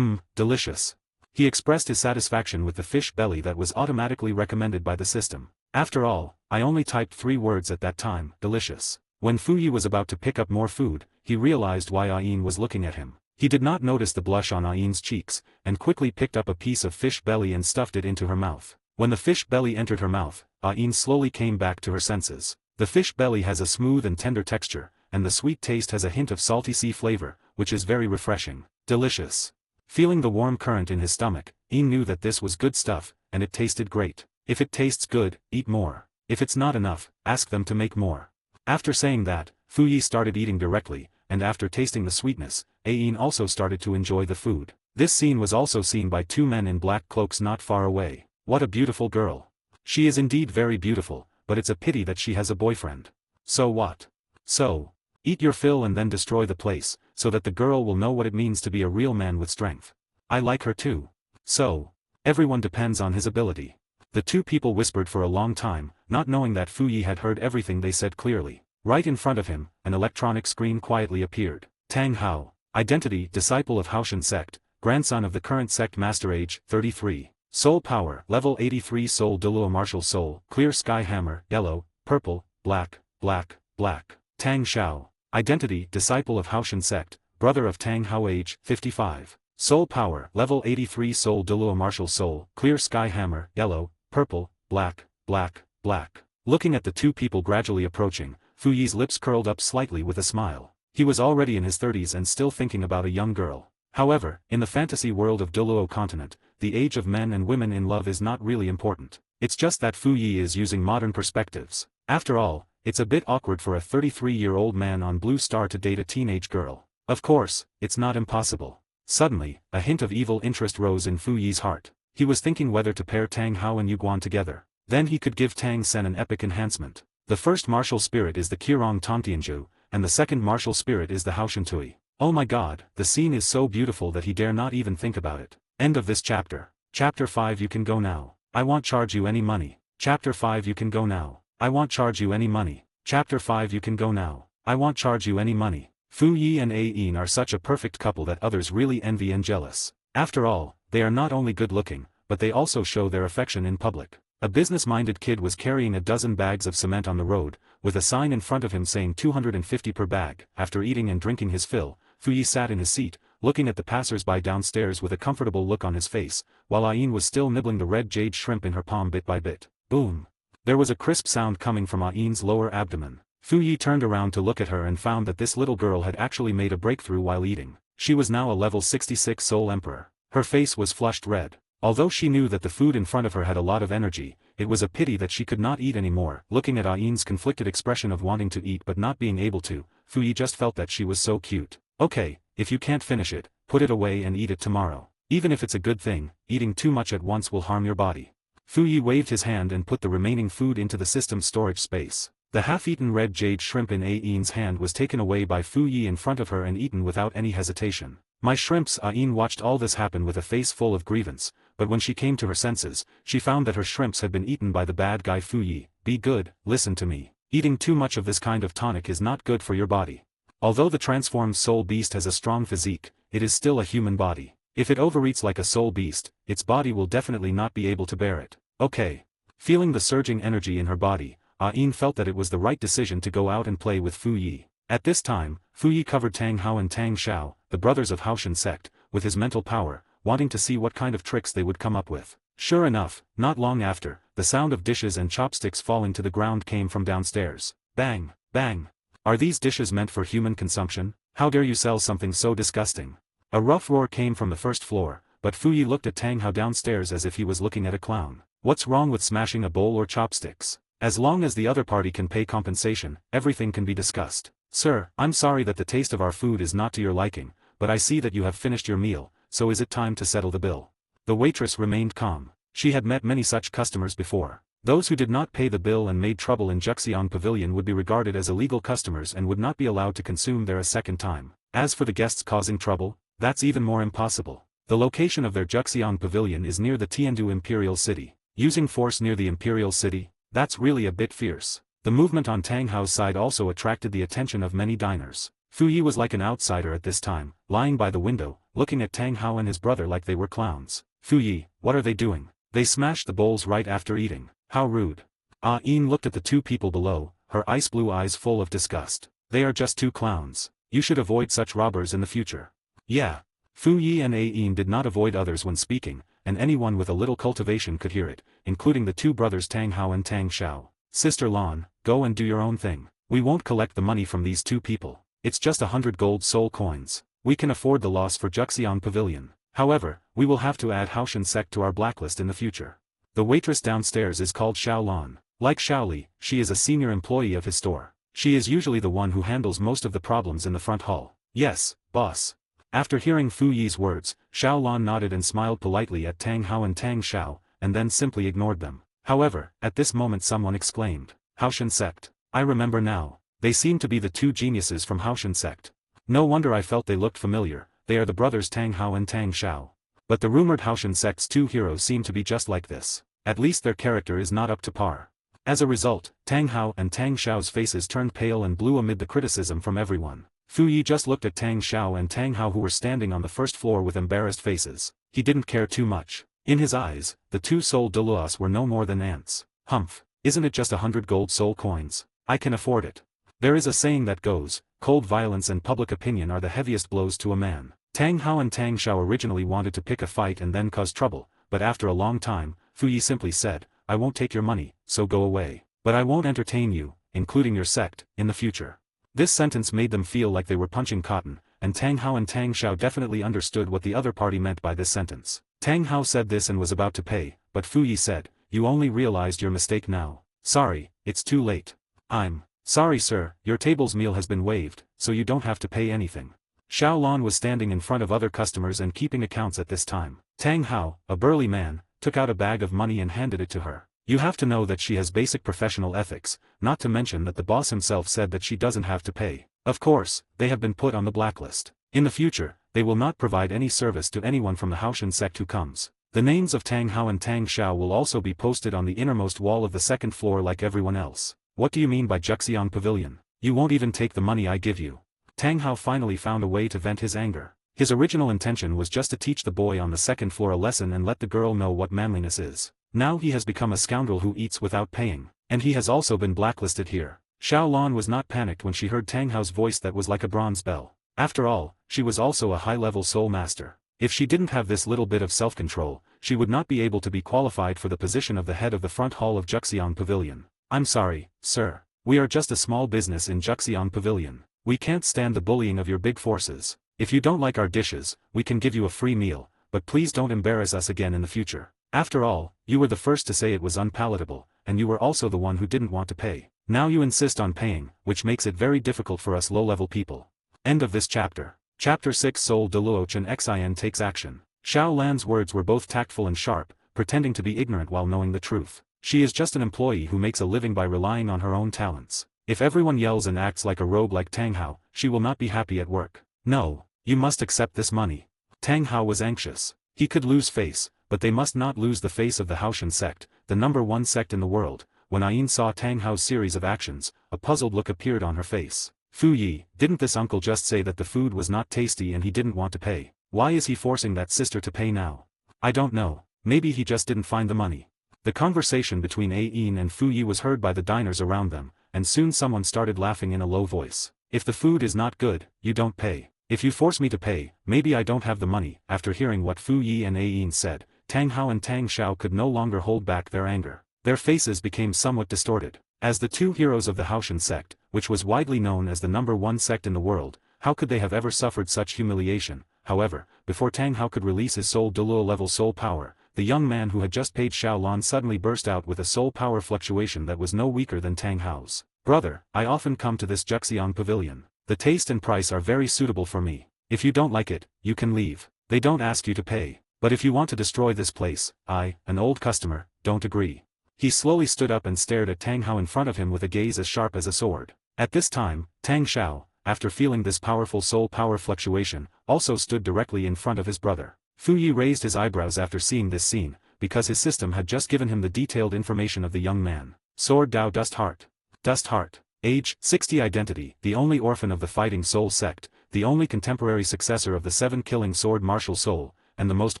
Delicious. He expressed his satisfaction with the fish belly that was automatically recommended by the system. After all, I only typed 3 words at that time, delicious. When Fu Yi was about to pick up more food, he realized why Ain was looking at him. He did not notice the blush on Ain's cheeks, and quickly picked up a piece of fish belly and stuffed it into her mouth. When the fish belly entered her mouth, Ain slowly came back to her senses. The fish belly has a smooth and tender texture, and the sweet taste has a hint of salty sea flavor, which is very refreshing. Delicious. Feeling the warm current in his stomach, Ain knew that this was good stuff, and it tasted great. If it tastes good, eat more. If it's not enough, ask them to make more. After saying that, Fu Yi started eating directly, and after tasting the sweetness, Ain also started to enjoy the food. This scene was also seen by 2 men in black cloaks not far away. What a beautiful girl. She is indeed very beautiful, but it's a pity that she has a boyfriend. So what? So, eat your fill and then destroy the place, so that the girl will know what it means to be a real man with strength. I like her too. So, everyone depends on his ability. The two people whispered for a long time, not knowing that Fu Yi had heard everything they said clearly. Right in front of him, an electronic screen quietly appeared. Tanghao. Identity, disciple of Yuashian Sect, grandson of the current Sect Master, age 33. Soul power, level 83. Soul Douluo, martial soul, clear sky hammer, yellow, purple, black, black, black. Tang Xiao. Identity, disciple of Yuashian Sect, brother of Tanghao, age 55. Soul power, level 83. Soul Douluo, martial soul, clear sky hammer, yellow, purple, black, black, black. Looking at the two people gradually approaching, Fu Yi's lips curled up slightly with a smile. He was already in his 30s and still thinking about a young girl. However, in the fantasy world of Douluo continent, the age of men and women in love is not really important. It's just that Fu Yi is using modern perspectives. After all, it's a bit awkward for a 33-year-old man on Blue Star to date a teenage girl. Of course, it's not impossible. Suddenly, a hint of evil interest rose in Fu Yi's heart. He was thinking whether to pair Tanghao and Yuguan together. Then he could give Tang Sen an epic enhancement. The first martial spirit is the Qirong Tongtianju, and the second martial spirit is the Haoshan Tui. Oh my god, the scene is so beautiful that he dare not even think about it. End of this chapter. Chapter 5. You can go now. I won't charge you any money. Chapter 5. You can go now. I won't charge you any money. Chapter 5. You can go now. I won't charge you any money. Fu Yi and Ain are such a perfect couple that others really envy and jealous. After all, they are not only good looking, but they also show their affection in public. A business-minded kid was carrying a dozen bags of cement on the road, with a sign in front of him saying 250 per bag. After eating and drinking his fill, Fu Yi sat in his seat, looking at the passers-by downstairs with a comfortable look on his face, while Ain was still nibbling the red jade shrimp in her palm bit by bit. Boom! There was a crisp sound coming from Ain's lower abdomen. Fu Yi turned around to look at her and found that this little girl had actually made a breakthrough while eating. She was now a level 66 Soul Emperor. Her face was flushed red. Although she knew that the food in front of her had a lot of energy, it was a pity that she could not eat anymore. Looking at Ain's conflicted expression of wanting to eat but not being able to, Fu Yi just felt that she was so cute. Okay, if you can't finish it, put it away and eat it tomorrow. Even if it's a good thing, eating too much at once will harm your body. Fu Yi waved his hand and put the remaining food into the system's storage space. The half-eaten red jade shrimp in Ain's hand was taken away by Fu Yi in front of her and eaten without any hesitation. My shrimps. Ain watched all this happen with a face full of grievance, but when she came to her senses, she found that her shrimps had been eaten by the bad guy Fu Yi. Be good, listen to me. Eating too much of this kind of tonic is not good for your body. Although the transformed soul beast has a strong physique, it is still a human body. If it overeats like a soul beast, its body will definitely not be able to bear it. Okay. Feeling the surging energy in her body, Ain felt that it was the right decision to go out and play with Fu Yi. At this time, Fu Yi covered Tanghao and Tang Xiao, the brothers of Yuashian Sect, with his mental power, wanting to see what kind of tricks they would come up with. Sure enough, not long after, the sound of dishes and chopsticks falling to the ground came from downstairs. Bang, bang. Are these dishes meant for human consumption? How dare you sell something so disgusting? A rough roar came from the first floor, but Fu Yi looked at Tanghao downstairs as if he was looking at a clown. What's wrong with smashing a bowl or chopsticks? As long as the other party can pay compensation, everything can be discussed. Sir, I'm sorry that the taste of our food is not to your liking, but I see that you have finished your meal, so is it time to settle the bill? The waitress remained calm. She had met many such customers before. Those who did not pay the bill and made trouble in Jian Pavilion would be regarded as illegal customers and would not be allowed to consume there a second time. As for the guests causing trouble, that's even more impossible. The location of their Jian Pavilion is near the Tiandu Imperial City. Using force near the Imperial City? That's really a bit fierce. The movement on Tanghao's side also attracted the attention of many diners. Fu Yi was like an outsider at this time, lying by the window, looking at Tanghao and his brother like they were clowns. Fu Yi, what are they doing? They smashed the bowls right after eating. How rude. Ain looked at the two people below, her ice blue eyes full of disgust. They are just two clowns. You should avoid such robbers in the future. Yeah. Fu Yi and Ain did not avoid others when speaking, and anyone with a little cultivation could hear it, including the two brothers Tanghao and Tang Xiao. Sister Lan, go and do your own thing. We won't collect the money from these two people. It's just 100 gold soul coins. We can afford the loss for Jian Pavilion. However, we will have to add Yuashian Sect to our blacklist in the future. The waitress downstairs is called Xiao Lan. Like Xiaoli, she is a senior employee of his store. She is usually the one who handles most of the problems in the front hall. Yes, boss. After hearing Fu Yi's words, Xiao Lan nodded and smiled politely at Tanghao and Tang Xiao, and then simply ignored them. However, at this moment someone exclaimed, Yuashian Sect. I remember now. They seem to be the two geniuses from Yuashian Sect. No wonder I felt they looked familiar. They are the brothers Tanghao and Tang Xiao. But the rumored Haoshan sect's 2 heroes seem to be just like this. At least their character is not up to par. As a result, Tanghao and Tang Xiao's faces turned pale and blue amid the criticism from everyone. Fu Yi just looked at Tang Xiao and Tanghao, who were standing on the first floor with embarrassed faces. He didn't care too much. In his eyes, the 2 soul Douluos were no more than ants. Humph, isn't it just 100 gold soul coins? I can afford it. There is a saying that goes, cold violence and public opinion are the heaviest blows to a man. Tanghao and Tang Xiao originally wanted to pick a fight and then cause trouble, but after a long time, Fu Yi simply said, I won't take your money, so go away. But I won't entertain you, including your sect, in the future. This sentence made them feel like they were punching cotton, and Tanghao and Tang Xiao definitely understood what the other party meant by this sentence. Tanghao said this and was about to pay, but Fu Yi said, you only realized your mistake now. Sorry, it's too late. I'm sorry sir, your table's meal has been waived, so you don't have to pay anything. Xiao Lan was standing in front of other customers and keeping accounts at this time. Tanghao, a burly man, took out a bag of money and handed it to her. You have to know that she has basic professional ethics, not to mention that the boss himself said that she doesn't have to pay. Of course, they have been put on the blacklist. In the future, they will not provide any service to anyone from the Haoshan sect who comes. The names of Tanghao and Tang Xiao will also be posted on the innermost wall of the second floor like everyone else. What do you mean by Jian Pavilion? You won't even take the money I give you. Tanghao finally found a way to vent his anger. His original intention was just to teach the boy on the second floor a lesson and let the girl know what manliness is. Now he has become a scoundrel who eats without paying, and he has also been blacklisted here. Xiao Lan was not panicked when she heard Tanghao's voice that was like a bronze bell. After all, she was also a high-level soul master. If she didn't have this little bit of self-control, she would not be able to be qualified for the position of the head of the front hall of Jian Pavilion. I'm sorry, sir. We are just a small business in Jian Pavilion. We can't stand the bullying of your big forces. If you don't like our dishes, we can give you a free meal, but please don't embarrass us again in the future. After all, you were the first to say it was unpalatable, and you were also the one who didn't want to pay. Now you insist on paying, which makes it very difficult for us low-level people. End of this chapter. Chapter 6 Soul Douluo Chen Xin takes action. Xiao Lan's words were both tactful and sharp, pretending to be ignorant while knowing the truth. She is just an employee who makes a living by relying on her own talents. If everyone yells and acts like a rogue like Tanghao, she will not be happy at work. No, you must accept this money. Tanghao was anxious. He could lose face, but they must not lose the face of the Haoshan sect, the #1 sect in the world. When Ain saw Tanghao's series of actions, a puzzled look appeared on her face. Fu Yi, didn't this uncle just say that the food was not tasty and he didn't want to pay? Why is he forcing that sister to pay now? I don't know, maybe he just didn't find the money. The conversation between Ain and Fu Yi was heard by the diners around them, and soon someone started laughing in a low voice. If the food is not good, you don't pay. If you force me to pay, maybe I don't have the money. After hearing what Fu Yi and Ain said, Tanghao and Tang Xiao could no longer hold back their anger. Their faces became somewhat distorted. As the 2 heroes of the Haoshan sect, which was widely known as the #1 sect in the world, how could they have ever suffered such humiliation? However, before Tanghao could release his soul Douluo level soul power, the young man who had just paid Xiao Lan suddenly burst out with a soul power fluctuation that was no weaker than Tanghao's. Brother, I often come to this Jian Pavilion. The taste and price are very suitable for me. If you don't like it, you can leave. They don't ask you to pay. But if you want to destroy this place, I, an old customer, don't agree. He slowly stood up and stared at Tanghao in front of him with a gaze as sharp as a sword. At this time, Tang Xiao, after feeling this powerful soul power fluctuation, also stood directly in front of his brother. Fu Yi raised his eyebrows after seeing this scene, because his system had just given him the detailed information of the young man. Sword Dao Dust Heart. Dust Heart. Age, 60. Identity, the only orphan of the Fighting Soul sect, the only contemporary successor of the 7-killing sword Martial Soul, and the most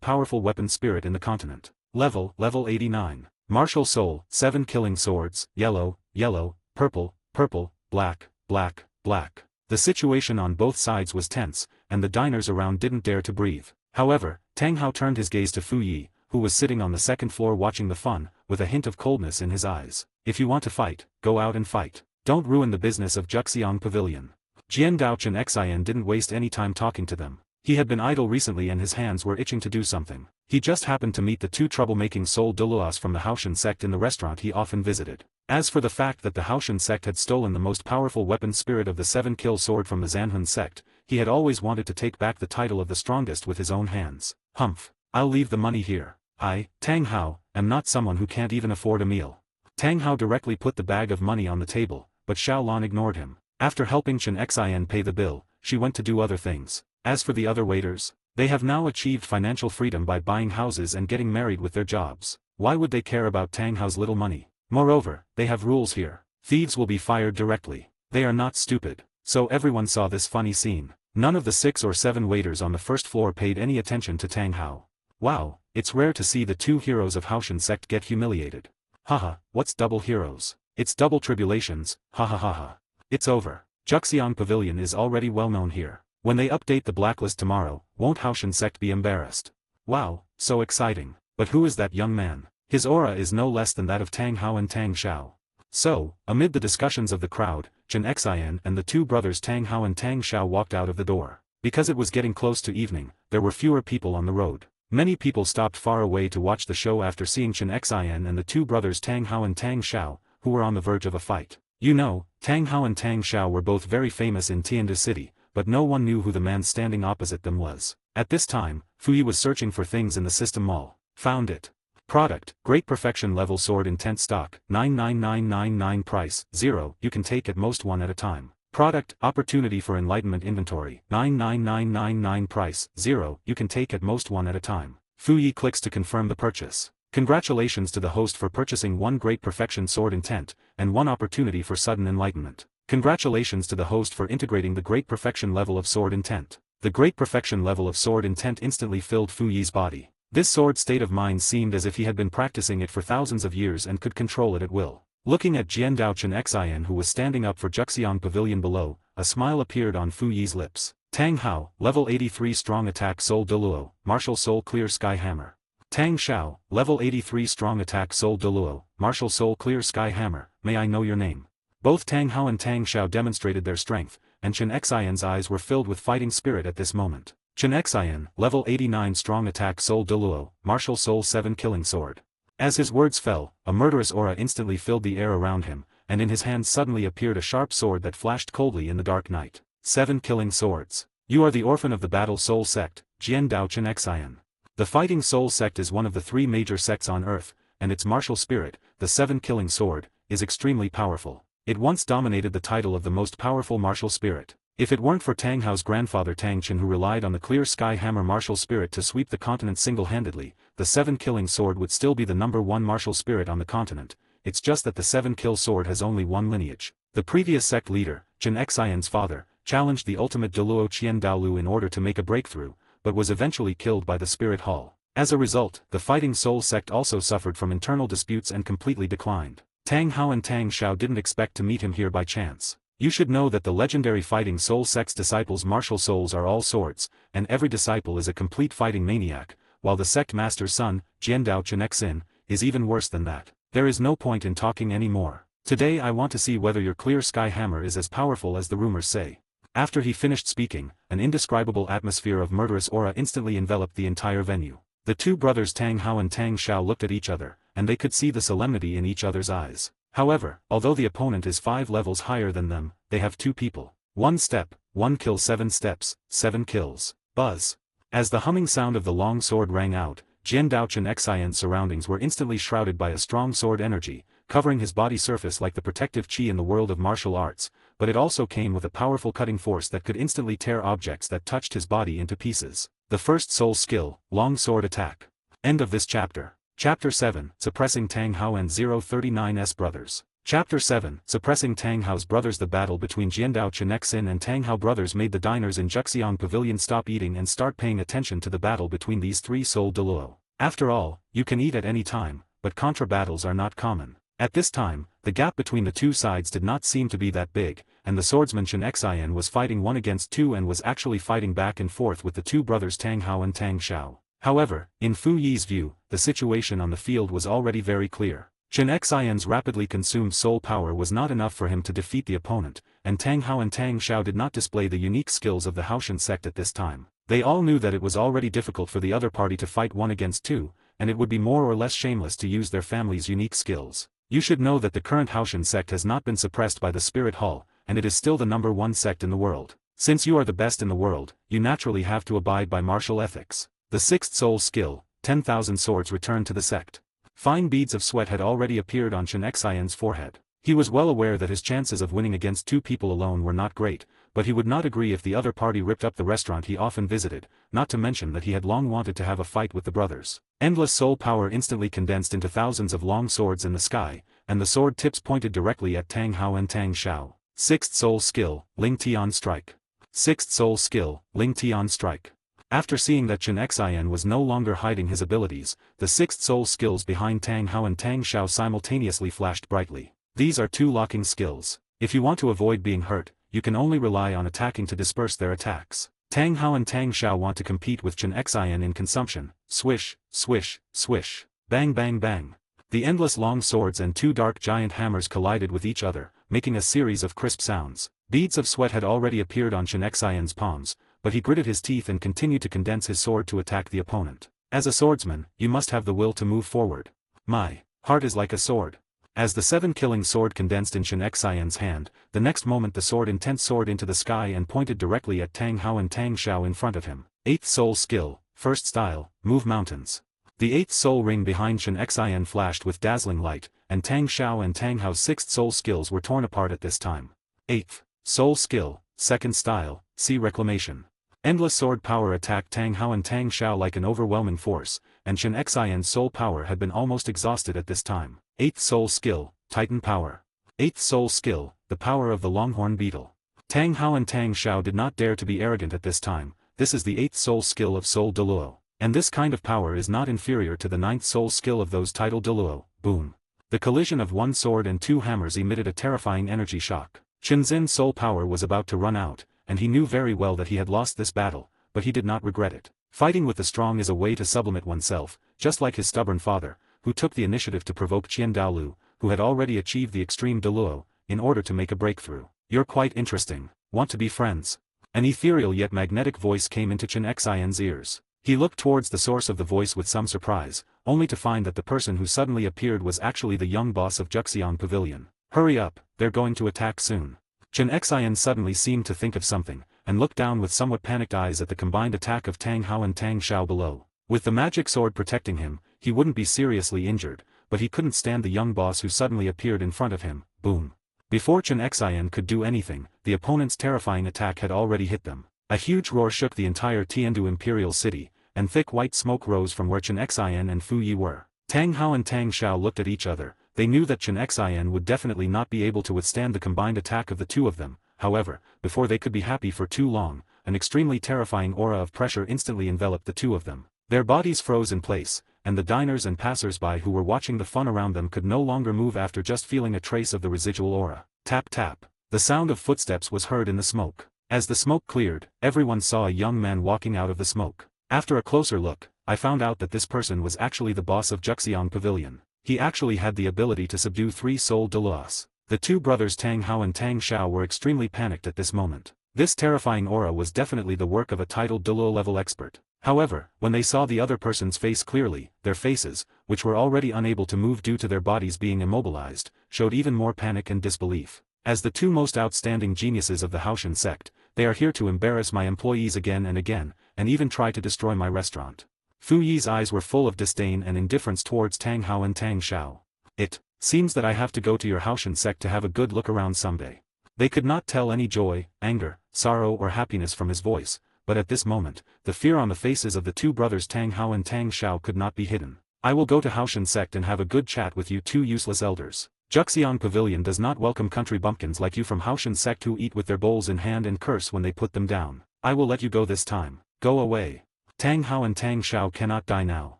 powerful weapon spirit in the continent. Level 89. Martial Soul, 7 killing swords, yellow, yellow, purple, purple, black, black, black. The situation on both sides was tense, and the diners around didn't dare to breathe. However, Tanghao turned his gaze to Fu Yi, who was sitting on the second floor watching the fun, with a hint of coldness in his eyes. If you want to fight, go out and fight. Don't ruin the business of Jian Pavilion. Jian Dulo and Xian didn't waste any time talking to them. He had been idle recently and his hands were itching to do something. He just happened to meet the 2 troublemaking soul Douluos from the Haoshan sect in the restaurant he often visited. As for the fact that the Haoshan sect had stolen the most powerful weapon spirit of the 7-kill sword from the Zanhun sect, he had always wanted to take back the title of the strongest with his own hands. Humph. I'll leave the money here. I, Tanghao, am not someone who can't even afford a meal. Tanghao directly put the bag of money on the table, but Xiao Lan ignored him. After helping Chen Xian pay the bill, she went to do other things. As for the other waiters, They have now achieved financial freedom by buying houses and getting married with their jobs. Why would they care about Tanghao's little money? Moreover, they have rules here. Thieves will be fired directly. They are not stupid. So everyone saw this funny scene. None of the 6 or 7 waiters on the first floor paid any attention to Tanghao. Wow, it's rare to see the 2 heroes of Haoshan sect get humiliated. Haha, what's double heroes? It's double tribulations, ha ha ha ha. It's over. Jian Pavilion is already well known here. When they update the blacklist tomorrow, won't Haoshan sect be embarrassed? Wow, so exciting. But who is that young man? His aura is no less than that of Tanghao and Tang Xiao. So, amid the discussions of the crowd, Jian Dulo and the 2 brothers Tanghao and Tang Xiao walked out of the door. Because it was getting close to evening, there were fewer people on the road. Many people stopped far away to watch the show after seeing Jian Dulo and the 2 brothers Tanghao and Tang Xiao, who were on the verge of a fight. You know, Tanghao and Tang Xiao were both very famous in Tianda City, but no one knew who the man standing opposite them was. At this time, Fuyi was searching for things in the system mall. Found it. Product, Great Perfection Level Sword Intent Stock, 99999 Price, 0, you can take at most 1 at a time. Product, Opportunity for Enlightenment Inventory, 99999 Price, 0, you can take at most 1 at a time. Fuyi clicks to confirm the purchase. Congratulations to the host for purchasing 1 Great Perfection Sword Intent, and 1 Opportunity for Sudden Enlightenment. Congratulations to the host for integrating the Great Perfection level of Sword Intent. The Great Perfection level of Sword Intent instantly filled Fuyi's body. This sword state of mind seemed as if he had been practicing it for thousands of years and could control it at will. Looking at Jian Dulo who was standing up for Jian Pavilion below, a smile appeared on Fuyi's lips. Tanghao, level 83 strong attack Soul Douluo, martial soul clear sky hammer. Tang Xiao, level 83 strong attack Soul Douluo, martial soul clear sky hammer, may I know your name? Both Tanghao and Tang Xiao demonstrated their strength, and Jian Dulo's eyes were filled with fighting spirit at this moment. Jian Dulo, level 89 strong attack Soul Douluo, martial soul 7 killing sword. As his words fell, a murderous aura instantly filled the air around him, and in his hand suddenly appeared a sharp sword that flashed coldly in the dark night. 7 killing swords. You are the orphan of the battle soul sect, Jian Dulo. The fighting soul sect is one of the 3 major sects on earth, and its martial spirit, the 7 killing sword, is extremely powerful. It once dominated the title of the most powerful martial spirit. If it weren't for Tanghao's grandfather Tangchen who relied on the clear sky hammer martial spirit to sweep the continent single-handedly, the 7 killing sword would still be the #1 martial spirit on the continent. It's just that the 7 kill sword has only one lineage. The previous sect leader, Jian Dulo's father, challenged the ultimate Douluo Qian Daolu in order to make a breakthrough, but was eventually killed by the Spirit Hall. As a result, the Fighting Soul sect also suffered from internal disputes and completely declined. Tanghao and Tang Xiao didn't expect to meet him here by chance. You should know that the legendary Fighting Soul sect's disciples' martial souls are all swords, and every disciple is a complete fighting maniac, while the sect master's son, Jian Dulo, is even worse than that. There is no point in talking anymore. Today I want to see whether your clear sky hammer is as powerful as the rumors say. After he finished speaking, an indescribable atmosphere of murderous aura instantly enveloped the entire venue. The 2 brothers Tanghao and Tang Xiao looked at each other, and they could see the solemnity in each other's eyes. However, although the opponent is 5 levels higher than them, they have 2 people. 1 step, 1 kill 7 steps, 7 kills. Buzz. As the humming sound of the long sword rang out, Jian Dulo's surroundings were instantly shrouded by a strong sword energy, covering his body surface like the protective chi in the world of martial arts, but it also came with a powerful cutting force that could instantly tear objects that touched his body into pieces. The first soul skill, long sword attack. End of this chapter. Chapter 7, Suppressing Tanghao and 039's Brothers. Chapter 7, Suppressing Tanghao's Brothers. The battle between Jian Dulo and Tanghao brothers made the diners in Jian Pavilion stop eating and start paying attention to the battle between these 3 Soul Douluo. After all, you can eat at any time, but contra battles are not common. At this time, the gap between the 2 sides did not seem to be that big, and the swordsman Jian Dulo was fighting 1 against 2 and was actually fighting back and forth with the 2 brothers Tanghao and Tang Xiao. However, in Fu Yi's view, the situation on the field was already very clear. Jian Dulo's rapidly consumed soul power was not enough for him to defeat the opponent, and Tanghao and Tang Xiao did not display the unique skills of the Haoshan sect at this time. They all knew that it was already difficult for the other party to fight 1 against 2, and it would be more or less shameless to use their family's unique skills. You should know that the current Haoshan sect has not been suppressed by the Spirit Hall, and it is still the #1 sect in the world. Since you are the best in the world, you naturally have to abide by martial ethics. The 6th soul skill, 10,000 swords returned to the sect. Fine beads of sweat had already appeared on Jian Dulo's forehead. He was well aware that his chances of winning against 2 people alone were not great, but he would not agree if the other party ripped up the restaurant he often visited, not to mention that he had long wanted to have a fight with the brothers. Endless soul power instantly condensed into thousands of long swords in the sky, and the sword tips pointed directly at Tanghao and Tang Xiao. Sixth Soul Skill, Ling Tian Strike. Sixth Soul Skill, Ling Tian Strike. After seeing that Xian was no longer hiding his abilities, the sixth soul skills behind Tanghao and Tang Xiao simultaneously flashed brightly. These are two locking skills. If you want to avoid being hurt, you can only rely on attacking to disperse their attacks. Tanghao and Tang Xiao want to compete with Xian in consumption. Swish, swish, swish. Bang bang bang. The endless long swords and two dark giant hammers collided with each other, making a series of crisp sounds. Beads of sweat had already appeared on Xian's palms, but he gritted his teeth and continued to condense his sword to attack the opponent. As a swordsman, you must have the will to move forward. My heart is like a sword. As the seven-killing sword condensed in Xian's hand, the next moment the sword intense soared into the sky and pointed directly at Tanghao and Tang Xiao in front of him. Eighth Soul Skill, First Style, Move Mountains. The eighth soul ring behind Xian flashed with dazzling light, and Tang Xiao and Tanghao's sixth soul skills were torn apart at this time. Eighth Soul Skill, Second Style, See Reclamation. Endless sword power attacked Tanghao and Tang Xiao like an overwhelming force, and Xian's soul power had been almost exhausted at this time. Eighth Soul Skill, Titan Power. Eighth Soul Skill, The Power of the Longhorn Beetle. Tanghao and Tang Xiao did not dare to be arrogant at this time. This is the eighth soul skill of Soul Douluo, and this kind of power is not inferior to the ninth soul skill of those titled Douluo. Boom. The collision of one sword and two hammers emitted a terrifying energy shock. Shenzhen's soul power was about to run out, and he knew very well that he had lost this battle, but he did not regret it. Fighting with the strong is a way to sublimate oneself, just like his stubborn father, who took the initiative to provoke Jian Dulo, who had already achieved the extreme Douluo, in order to make a breakthrough. You're quite interesting. Want to be friends? An ethereal yet magnetic voice came into Xian's ears. He looked towards the source of the voice with some surprise, only to find that the person who suddenly appeared was actually the young boss of Jian Pavilion. Hurry up, they're going to attack soon. Xian suddenly seemed to think of something, and looked down with somewhat panicked eyes at the combined attack of Tanghao and Tang Xiao below. With the magic sword protecting him, he wouldn't be seriously injured, but he couldn't stand the young boss who suddenly appeared in front of him. Boom. Before Xian could do anything, the opponent's terrifying attack had already hit them. A huge roar shook the entire Tiandu Imperial City, and thick white smoke rose from where Xian and Fu Yi were. Tanghao and Tang Xiao looked at each other. They knew that Xian would definitely not be able to withstand the combined attack of the two of them. However, before they could be happy for too long, an extremely terrifying aura of pressure instantly enveloped the two of them. Their bodies froze in place, and the diners and passers-by who were watching the fun around them could no longer move after just feeling a trace of the residual aura. Tap tap. The sound of footsteps was heard in the smoke. As the smoke cleared, everyone saw a young man walking out of the smoke. After a closer look, I found out that this person was actually the boss of Jian Pavilion. He actually had the ability to subdue three soul Doulos. The two brothers Tanghao and Tang Xiao were extremely panicked at this moment. This terrifying aura was definitely the work of a titled Douluo level expert. However, when they saw the other person's face clearly, their faces, which were already unable to move due to their bodies being immobilized, showed even more panic and disbelief. As the two most outstanding geniuses of the Haoshan sect, they are here to embarrass my employees again, and even try to destroy my restaurant. Fu Yi's eyes were full of disdain and indifference towards Tanghao and Tang Xiao. It seems that I have to go to your Haoshan sect to have a good look around someday. They could not tell any joy, anger, sorrow or happiness from his voice, but at this moment, the fear on the faces of the two brothers Tanghao and Tang Xiao could not be hidden. I will go to Haoshan sect and have a good chat with you two useless elders. Jian Pavilion does not welcome country bumpkins like you from Haoshan sect who eat with their bowls in hand and curse when they put them down. I will let you go this time. Go away. Tanghao and Tang Xiao cannot die now.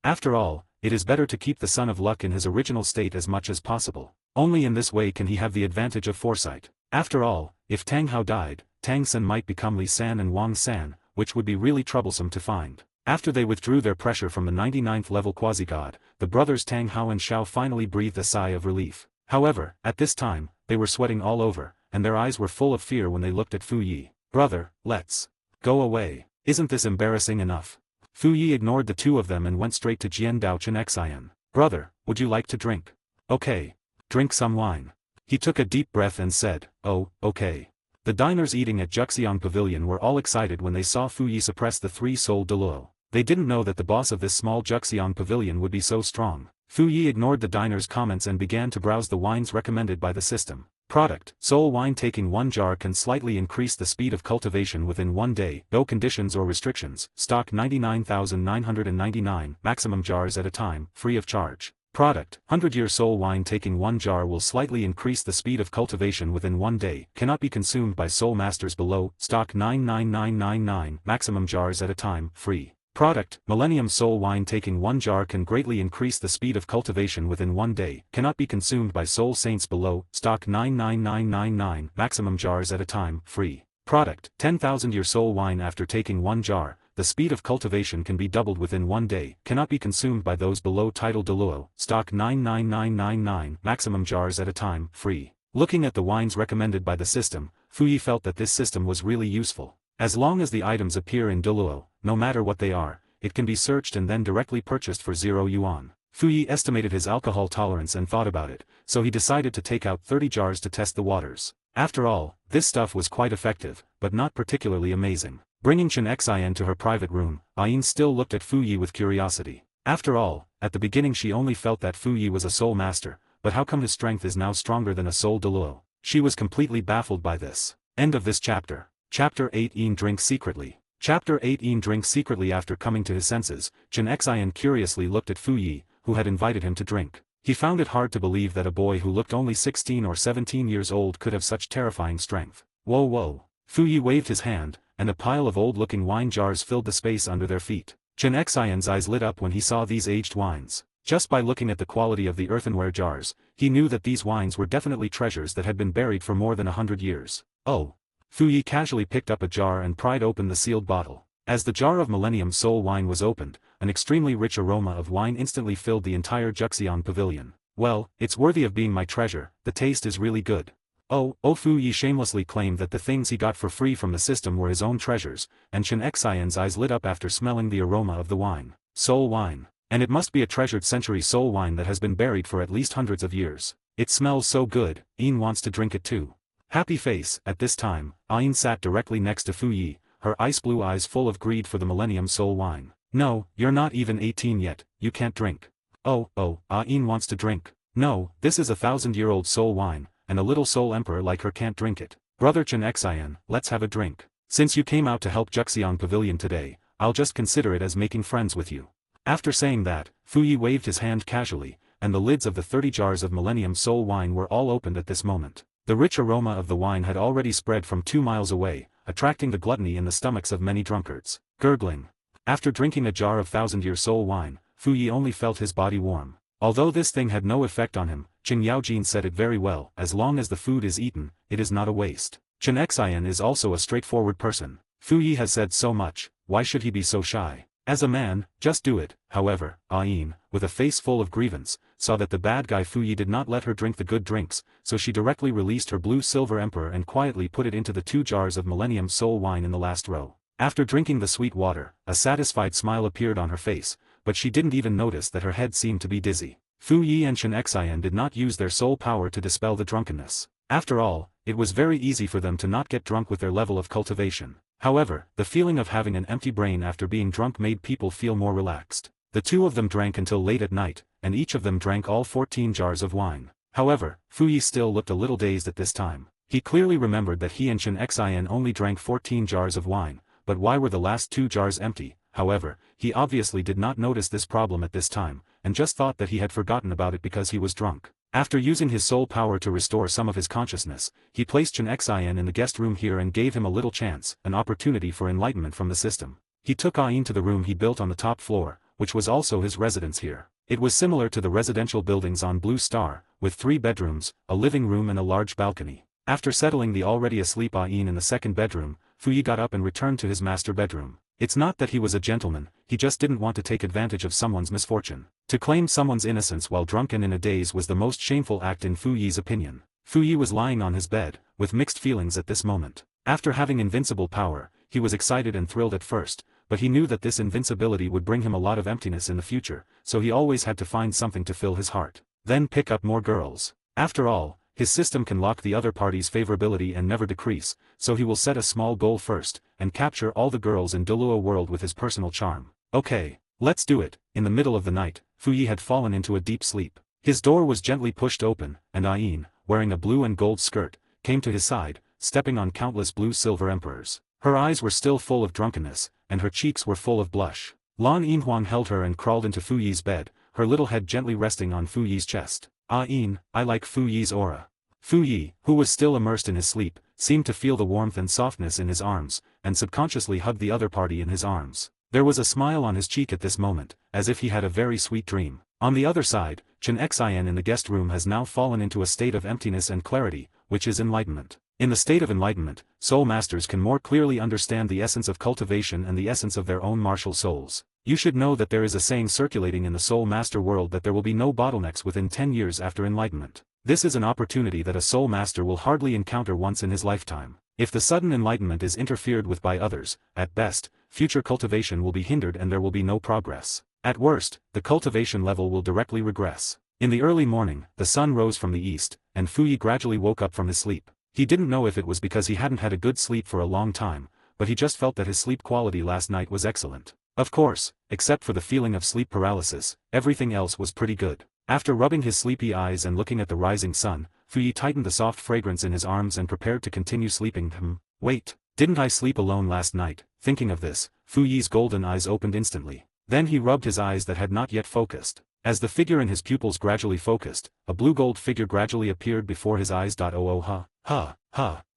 After all, it is better to keep the Son of Luck in his original state as much as possible. Only in this way can he have the advantage of foresight. After all, if Tanghao died, Tang San might become Li San and Wang San, which would be really troublesome to find. After they withdrew their pressure from the 99th level quasi-god, the brothers Tanghao and Xiao finally breathed a sigh of relief. However, at this time, they were sweating all over, and their eyes were full of fear when they looked at Fu Yi. Brother, let's go away. Isn't this embarrassing enough? Fu Yi ignored the two of them and went straight to Jian Dulo Xian. Brother, would you like to drink? Okay. Drink some wine. He took a deep breath and said, oh, okay. The diners eating at Jian Pavilion were all excited when they saw Fu Yi suppress the three soul Douluo. They didn't know that the boss of this small Jian Pavilion would be so strong. Fu Yi ignored the diners' comments and began to browse the wines recommended by the system. Product: soul wine. Taking 1 jar can slightly increase the speed of cultivation within 1 day. No conditions or restrictions. Stock 99,999 maximum jars at a time, free of charge. Product: 100-year soul wine. Taking 1 jar will slightly increase the speed of cultivation within 1 day. Cannot be consumed by soul masters below. Stock 99999 maximum jars at a time, free. Product: Millennium Soul Wine. Taking 1 jar can greatly increase the speed of cultivation within 1 day. Cannot be consumed by soul saints below. Stock 99999 maximum jars at a time, free. Product: 10,000-year soul wine. After taking 1 jar, the speed of cultivation can be doubled within 1 day. Cannot be consumed by those below. Title Douluo. Stock 99999 maximum jars at a time, free. Looking at the wines recommended by the system, Fuyi felt that this system was really useful. As long as the items appear in Douluo, no matter what they are, it can be searched and then directly purchased for 0 yuan. Fuyi estimated his alcohol tolerance and thought about it, so he decided to take out 30 jars to test the waters. After all, this stuff was quite effective, but not particularly amazing. Bringing Chen Xian to her private room, Ain still looked at Fuyi with curiosity. After all, at the beginning she only felt that Fuyi was a soul master, but how come his strength is now stronger than a soul Douluo? She was completely baffled by this. End of this chapter. Chapter 8. Ain drinks secretly. Chapter 8. Ain drinks secretly. After coming to his senses, Chen Xian curiously looked at Fuyi, who had invited him to drink. He found it hard to believe that a boy who looked only 16 or 17 years old could have such terrifying strength. Whoa whoa. Fuyi waved his hand, and a pile of old-looking wine jars filled the space under their feet. Chen Xian's eyes lit up when he saw these aged wines. Just by looking at the quality of the earthenware jars, he knew that these wines were definitely treasures that had been buried for more than 100 years. Oh. Fuyi casually picked up a jar and pried open the sealed bottle. As the jar of Millennium Soul Wine was opened, an extremely rich aroma of wine instantly filled the entire Jian pavilion. Well, it's worthy of being my treasure, the taste is really good. Oh, Fuyi shamelessly claimed that the things he got for free from the system were his own treasures, and Chen Xian's eyes lit up after smelling the aroma of the wine. Soul wine. And it must be a treasured century soul wine that has been buried for at least hundreds of years. It smells so good, Ain wants to drink it too. Happy face. At this time, Ain sat directly next to Fuyi, her ice blue eyes full of greed for the Millennium Soul Wine. No, you're not even 18 yet, you can't drink. Oh, Ain wants to drink. No, this is 1,000-year-old soul wine, and a little soul emperor like her can't drink it. Brother Chen Xian, let's have a drink. Since you came out to help Jian Pavilion today, I'll just consider it as making friends with you. After saying that, Fuyi waved his hand casually, and the lids of the 30 jars of Millennium Soul Wine were all opened at this moment. The rich aroma of the wine had already spread from 2 miles away, attracting the gluttony in the stomachs of many drunkards. Gurgling. After drinking a jar of 1,000-year soul wine, Fuyi only felt his body warm. Although this thing had no effect on him, Qin Yaojin said it very well. As long as the food is eaten, it is not a waste. Chen Xian is also a straightforward person. Fuyi has said so much, why should he be so shy? As a man, just do it. However, Ain, with a face full of grievance, saw that the bad guy Fuyi did not let her drink the good drinks, so she directly released her blue silver emperor and quietly put it into the 2 jars of Millennium Soul Wine in the last row. After drinking the sweet water, a satisfied smile appeared on her face, but she didn't even notice that her head seemed to be dizzy. Fuyi and Chen Xian did not use their soul power to dispel the drunkenness. After all, it was very easy for them to not get drunk with their level of cultivation. However, the feeling of having an empty brain after being drunk made people feel more relaxed. The 2 of them drank until late at night, and each of them drank all 14 jars of wine. However, Fuyi still looked a little dazed at this time. He clearly remembered that he and Chen Xian only drank 14 jars of wine, but why were the last 2 jars empty? However, he obviously did not notice this problem at this time, and just thought that he had forgotten about it because he was drunk. After using his soul power to restore some of his consciousness, he placed Chen Xian in the guest room here and gave him a little chance, an opportunity for enlightenment from the system. He took Ain to the room he built on the top floor, which was also his residence here. It was similar to the residential buildings on Blue Star, with 3 bedrooms, a living room and a large balcony. After settling the already asleep Ain in the second bedroom, Fuyi got up and returned to his master bedroom. It's not that he was a gentleman, he just didn't want to take advantage of someone's misfortune. To claim someone's innocence while drunk and in a daze was the most shameful act in Fuyi's opinion. Fuyi was lying on his bed, with mixed feelings at this moment. After having invincible power, he was excited and thrilled at first, but he knew that this invincibility would bring him a lot of emptiness in the future, so he always had to find something to fill his heart. Then pick up more girls. After all, his system can lock the other party's favorability and never decrease, so he will set a small goal first, and capture all the girls in Douluo world with his personal charm. Okay, let's do it. In the middle of the night, Fuyi had fallen into a deep sleep. His door was gently pushed open, and Ain, wearing a blue and gold skirt, came to his side, stepping on countless blue-silver emperors. Her eyes were still full of drunkenness, and her cheeks were full of blush. Lan Yinhuang held her and crawled into Fu Yi's bed, her little head gently resting on Fu Yi's chest. Yin, I like Fu Yi's aura. Fu Yi, who was still immersed in his sleep, seemed to feel the warmth and softness in his arms, and subconsciously hugged the other party in his arms. There was a smile on his cheek at this moment, as if he had a very sweet dream. On the other side, Chen Xian in the guest room has now fallen into a state of emptiness and clarity, which is enlightenment. In the state of enlightenment, soul masters can more clearly understand the essence of cultivation and the essence of their own martial souls. You should know that there is a saying circulating in the soul master world that there will be no bottlenecks within 10 years after enlightenment. This is an opportunity that a soul master will hardly encounter once in his lifetime. If the sudden enlightenment is interfered with by others, at best, future cultivation will be hindered and there will be no progress. At worst, the cultivation level will directly regress. In the early morning, the sun rose from the east, and Fu Yi gradually woke up from his sleep. He didn't know if it was because he hadn't had a good sleep for a long time, but he just felt that his sleep quality last night was excellent. Of course, except for the feeling of sleep paralysis, everything else was pretty good. After rubbing his sleepy eyes and looking at the rising sun, Fu Yi tightened the soft fragrance in his arms and prepared to continue sleeping. Wait, didn't I sleep alone last night? Thinking of this, Fu Yi's golden eyes opened instantly. Then he rubbed his eyes that had not yet focused. As the figure in his pupils gradually focused, a blue-gold figure gradually appeared before his eyes.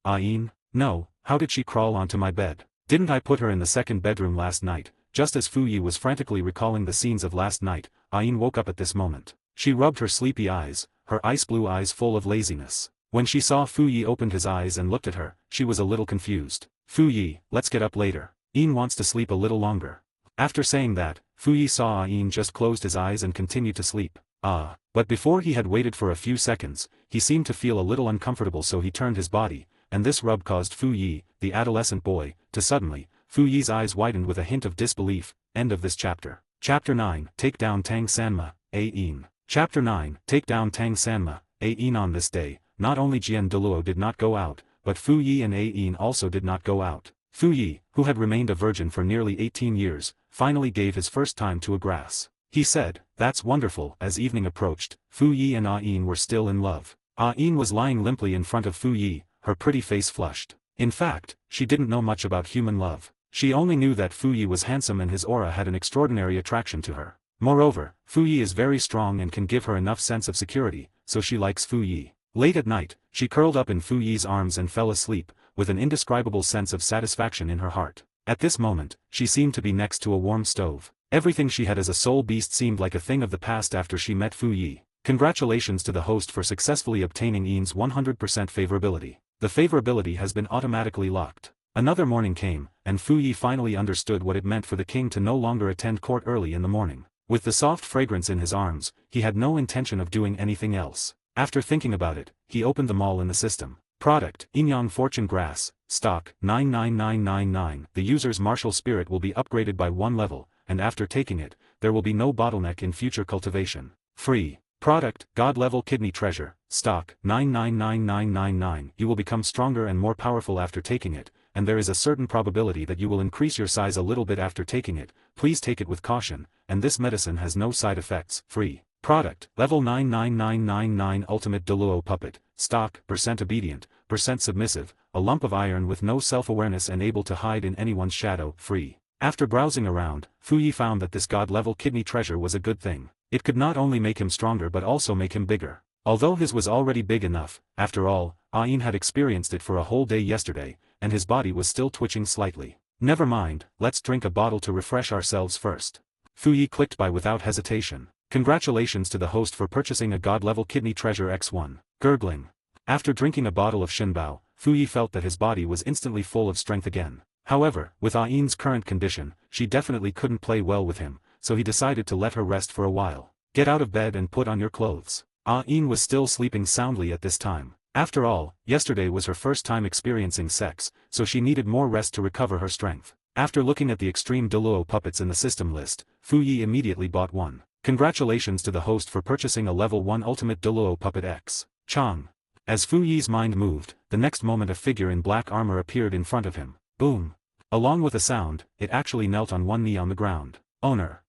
Yin? No, how did she crawl onto my bed? Didn't I put her in the second bedroom last night? Just as Fu Yi was frantically recalling the scenes of last night, Yin woke up at this moment. She rubbed her sleepy eyes, her ice-blue eyes full of laziness. When she saw Fu Yi opened his eyes and looked at her, she was a little confused. Fu Yi, let's get up later. Yin wants to sleep a little longer. After saying that, Fu Yi saw Yin just closed his eyes and continued to sleep. But before he had waited for a few seconds, he seemed to feel a little uncomfortable, so he turned his body, and this rub caused Fu Yi, the adolescent boy, to suddenly. Fu Yi's eyes widened with a hint of disbelief. End of this chapter. Chapter 9, Take Down Tang Sanma, Ain. Chapter 9, Take Down Tang Sanma, Ain. On this day, not only Jian Dulo did not go out, but Fu Yi and Ain also did not go out. Fu Yi, who had remained a virgin for nearly 18 years, finally gave his first time to a grass. He said, "That's wonderful." As evening approached, Fu Yi and Ain were still in love. Ain was lying limply in front of Fu Yi, her pretty face flushed. In fact, she didn't know much about human love. She only knew that Fu Yi was handsome and his aura had an extraordinary attraction to her. Moreover, Fu Yi is very strong and can give her enough sense of security, so she likes Fu Yi. Late at night, she curled up in Fu Yi's arms and fell asleep, with an indescribable sense of satisfaction in her heart. At this moment, she seemed to be next to a warm stove. Everything she had as a soul beast seemed like a thing of the past after she met Fu Yi. Congratulations to the host for successfully obtaining Yin's 100% favorability. The favorability has been automatically locked. Another morning came, and Fu Yi finally understood what it meant for the king to no longer attend court early in the morning. With the soft fragrance in his arms, he had no intention of doing anything else. After thinking about it, he opened them all in the system. Product, Inyang Fortune Grass, Stock, 99999. The user's martial spirit will be upgraded by 1 level, and after taking it, there will be no bottleneck in future cultivation. Free. Product, God Level Kidney Treasure, Stock, 999999. You will become stronger and more powerful after taking it, and there is a certain probability that you will increase your size a little bit after taking it. Please take it with caution, and this medicine has no side effects. Free. Product, Level 99999 Ultimate Douluo Puppet, Stock, % obedient, % submissive, a lump of iron with no self-awareness and able to hide in anyone's shadow. Free. After browsing around, Fu Yi found that this God-level kidney treasure was a good thing. It could not only make him stronger but also make him bigger. Although his was already big enough, after all, Ain had experienced it for a whole day yesterday, and his body was still twitching slightly. Never mind, let's drink a bottle to refresh ourselves first. Fu Yi clicked by without hesitation. Congratulations to the host for purchasing a God-level kidney treasure X1. Gurgling. After drinking a bottle of Shinbao, Fu Yi felt that his body was instantly full of strength again. However, with Ain's current condition, she definitely couldn't play well with him, so he decided to let her rest for a while. Get out of bed and put on your clothes. Ain was still sleeping soundly at this time. After all, yesterday was her first time experiencing sex, so she needed more rest to recover her strength. After looking at the extreme Douluo puppets in the system list, Fu Yi immediately bought one. Congratulations to the host for purchasing a level 1 ultimate Douluo puppet X. Chang. As Fu Yi's mind moved, the next moment a figure in black armor appeared in front of him. Boom. Along with a sound, it actually knelt on one knee on the ground. Owner.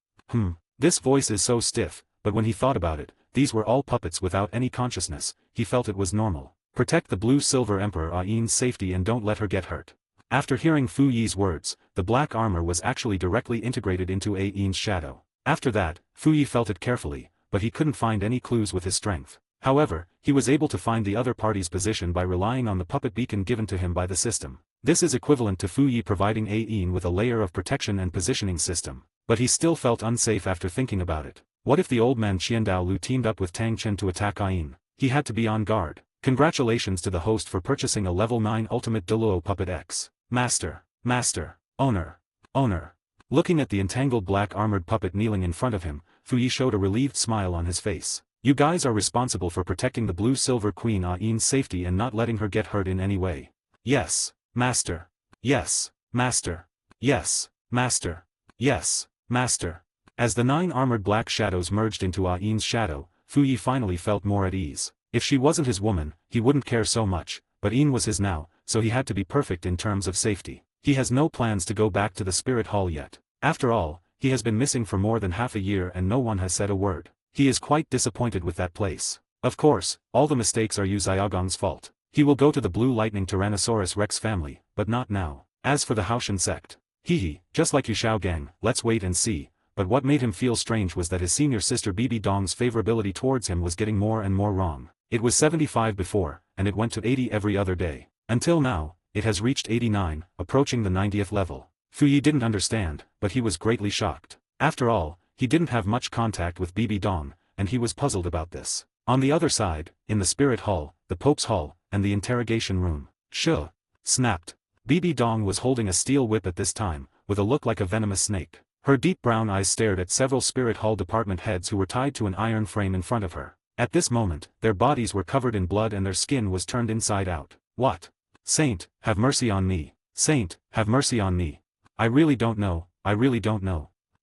This voice is so stiff, but when he thought about it, these were all puppets without any consciousness. he felt it was normal. Protect the blue-silver Emperor Ain's safety and don't let her get hurt. After hearing Fu Yi's words, the black armor was actually directly integrated into Ain's shadow. After that, Fu Yi felt it carefully, but he couldn't find any clues with his strength. However, he was able to find the other party's position by relying on the puppet beacon given to him by the system. This is equivalent to Fu Yi providing Ain with a layer of protection and positioning system. But he still felt unsafe after thinking about it. What if the old man Lu teamed up with Tang Chen to attack Ain? He had to be on guard. Congratulations to the host for purchasing a level 9 ultimate Douluo puppet X. Master, owner. Looking at the entangled black armored puppet kneeling in front of him, Fu Yi showed a relieved smile on his face. You guys are responsible for protecting the blue-silver queen Ain's safety and not letting her get hurt in any way. Yes, master. Yes, master. Yes, master. Yes, master. As the 9 armored black shadows merged into Ain's shadow, Fu Yi finally felt more at ease. If she wasn't his woman, he wouldn't care so much, but Ain was his now, so he had to be perfect in terms of safety. He has no plans to go back to the spirit hall yet. After all, he has been missing for more than half a year and no one has said a word. He is quite disappointed with that place. Of course, all the mistakes are Xiao Gang's fault. He will go to the Blue Lightning Tyrannosaurus Rex family, but not now. As for the Haoshan sect, just like Xiao Gang, let's wait and see. But what made him feel strange was that his senior sister BBDong's favorability towards him was getting more and more wrong. It was 75 before, and it went to 80 every other day. Until now, it has reached 89, approaching the 90th level. Fu Yi didn't understand, but he was greatly shocked. After all, he didn't have much contact with BBDong, and he was puzzled about this. On the other side, in the spirit hall, the Pope's hall, and the interrogation room, snapped. BBDong was holding a steel whip at this time, with a look like a venomous snake. Her deep brown eyes stared at several spirit hall department heads who were tied to an iron frame in front of her. At this moment, their bodies were covered in blood and their skin was turned inside out. What? Saint, have mercy on me. Saint, have mercy on me. I really don't know.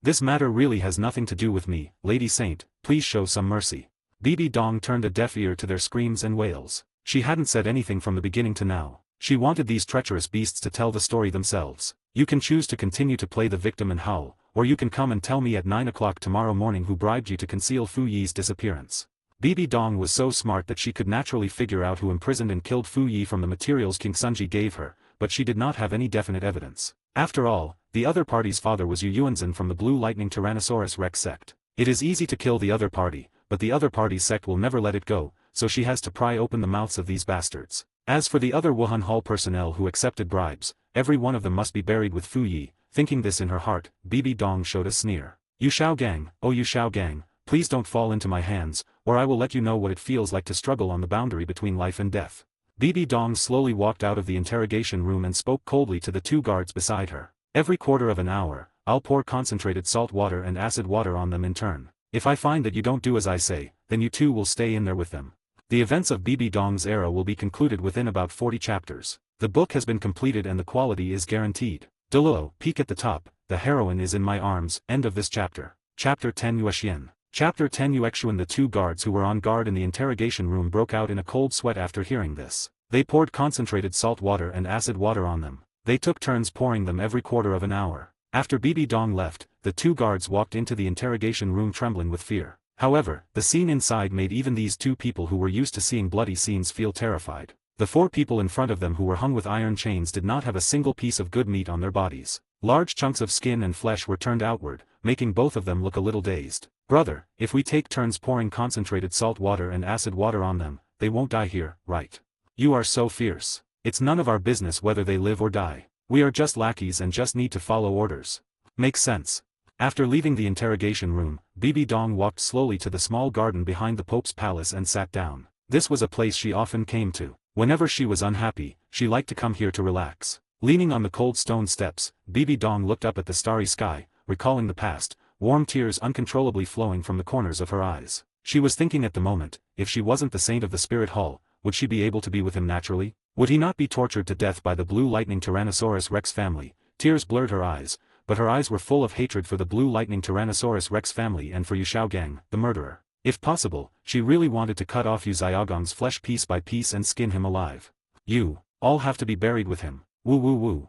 This matter really has nothing to do with me, Lady Saint, please show some mercy. BBDong turned a deaf ear to their screams and wails. She hadn't said anything from the beginning to now. She wanted these treacherous beasts to tell the story themselves. You can choose to continue to play the victim and howl, or you can come and tell me at 9 o'clock tomorrow morning who bribed you to conceal Fu Yi's disappearance. BBDong was so smart that she could naturally figure out who imprisoned and killed Fu Yi from the materials King Sunji gave her, but she did not have any definite evidence. After all, the other party's father was Yuanzhen from the Blue Lightning Tyrannosaurus Rex sect. It is easy to kill the other party, but the other party's sect will never let it go, so she has to pry open the mouths of these bastards. As for the other Wuhan Hall personnel who accepted bribes, every one of them must be buried with Fu Yi. Thinking this in her heart, BBDong showed a sneer. Xiao Gang, oh Xiao Gang, please don't fall into my hands, or I will let you know what it feels like to struggle on the boundary between life and death. BBDong slowly walked out of the interrogation room and spoke coldly to the 2 guards beside her. Every quarter of an hour, I'll pour concentrated salt water and acid water on them in turn. If I find that you don't do as I say, then you too will stay in there with them. The events of BBDong's era will be concluded within about 40 chapters. The book has been completed and the quality is guaranteed. Douluo, peek at the top, the heroine is in my arms, end of this chapter. Chapter 10 Yuashian. Chapter 10 Yuashian. The 2 guards who were on guard in the interrogation room broke out in a cold sweat after hearing this. They poured concentrated salt water and acid water on them. They took turns pouring them every quarter of an hour. After BBDong left, the 2 guards walked into the interrogation room trembling with fear. However, the scene inside made even these 2 people who were used to seeing bloody scenes feel terrified. The 4 people in front of them who were hung with iron chains did not have a single piece of good meat on their bodies. Large chunks of skin and flesh were turned outward, making both of them look a little dazed. Brother, if we take turns pouring concentrated salt water and acid water on them, they won't die here, right? You are so fierce. It's none of our business whether they live or die. We are just lackeys and just need to follow orders. Makes sense. After leaving the interrogation room, BBDong walked slowly to the small garden behind the Pope's palace and sat down. This was a place she often came to. Whenever she was unhappy, she liked to come here to relax. Leaning on the cold stone steps, BBDong looked up at the starry sky, recalling the past, warm tears uncontrollably flowing from the corners of her eyes. She was thinking at the moment, if she wasn't the saint of the spirit hall, would she be able to be with him naturally? Would he not be tortured to death by the Blue Lightning Tyrannosaurus Rex family? Tears blurred her eyes, but her eyes were full of hatred for the Blue Lightning Tyrannosaurus Rex family and for Xiao Gang, the murderer. If possible, she really wanted to cut off Xiao Gang's flesh piece by piece and skin him alive. You all have to be buried with him. Woo woo woo.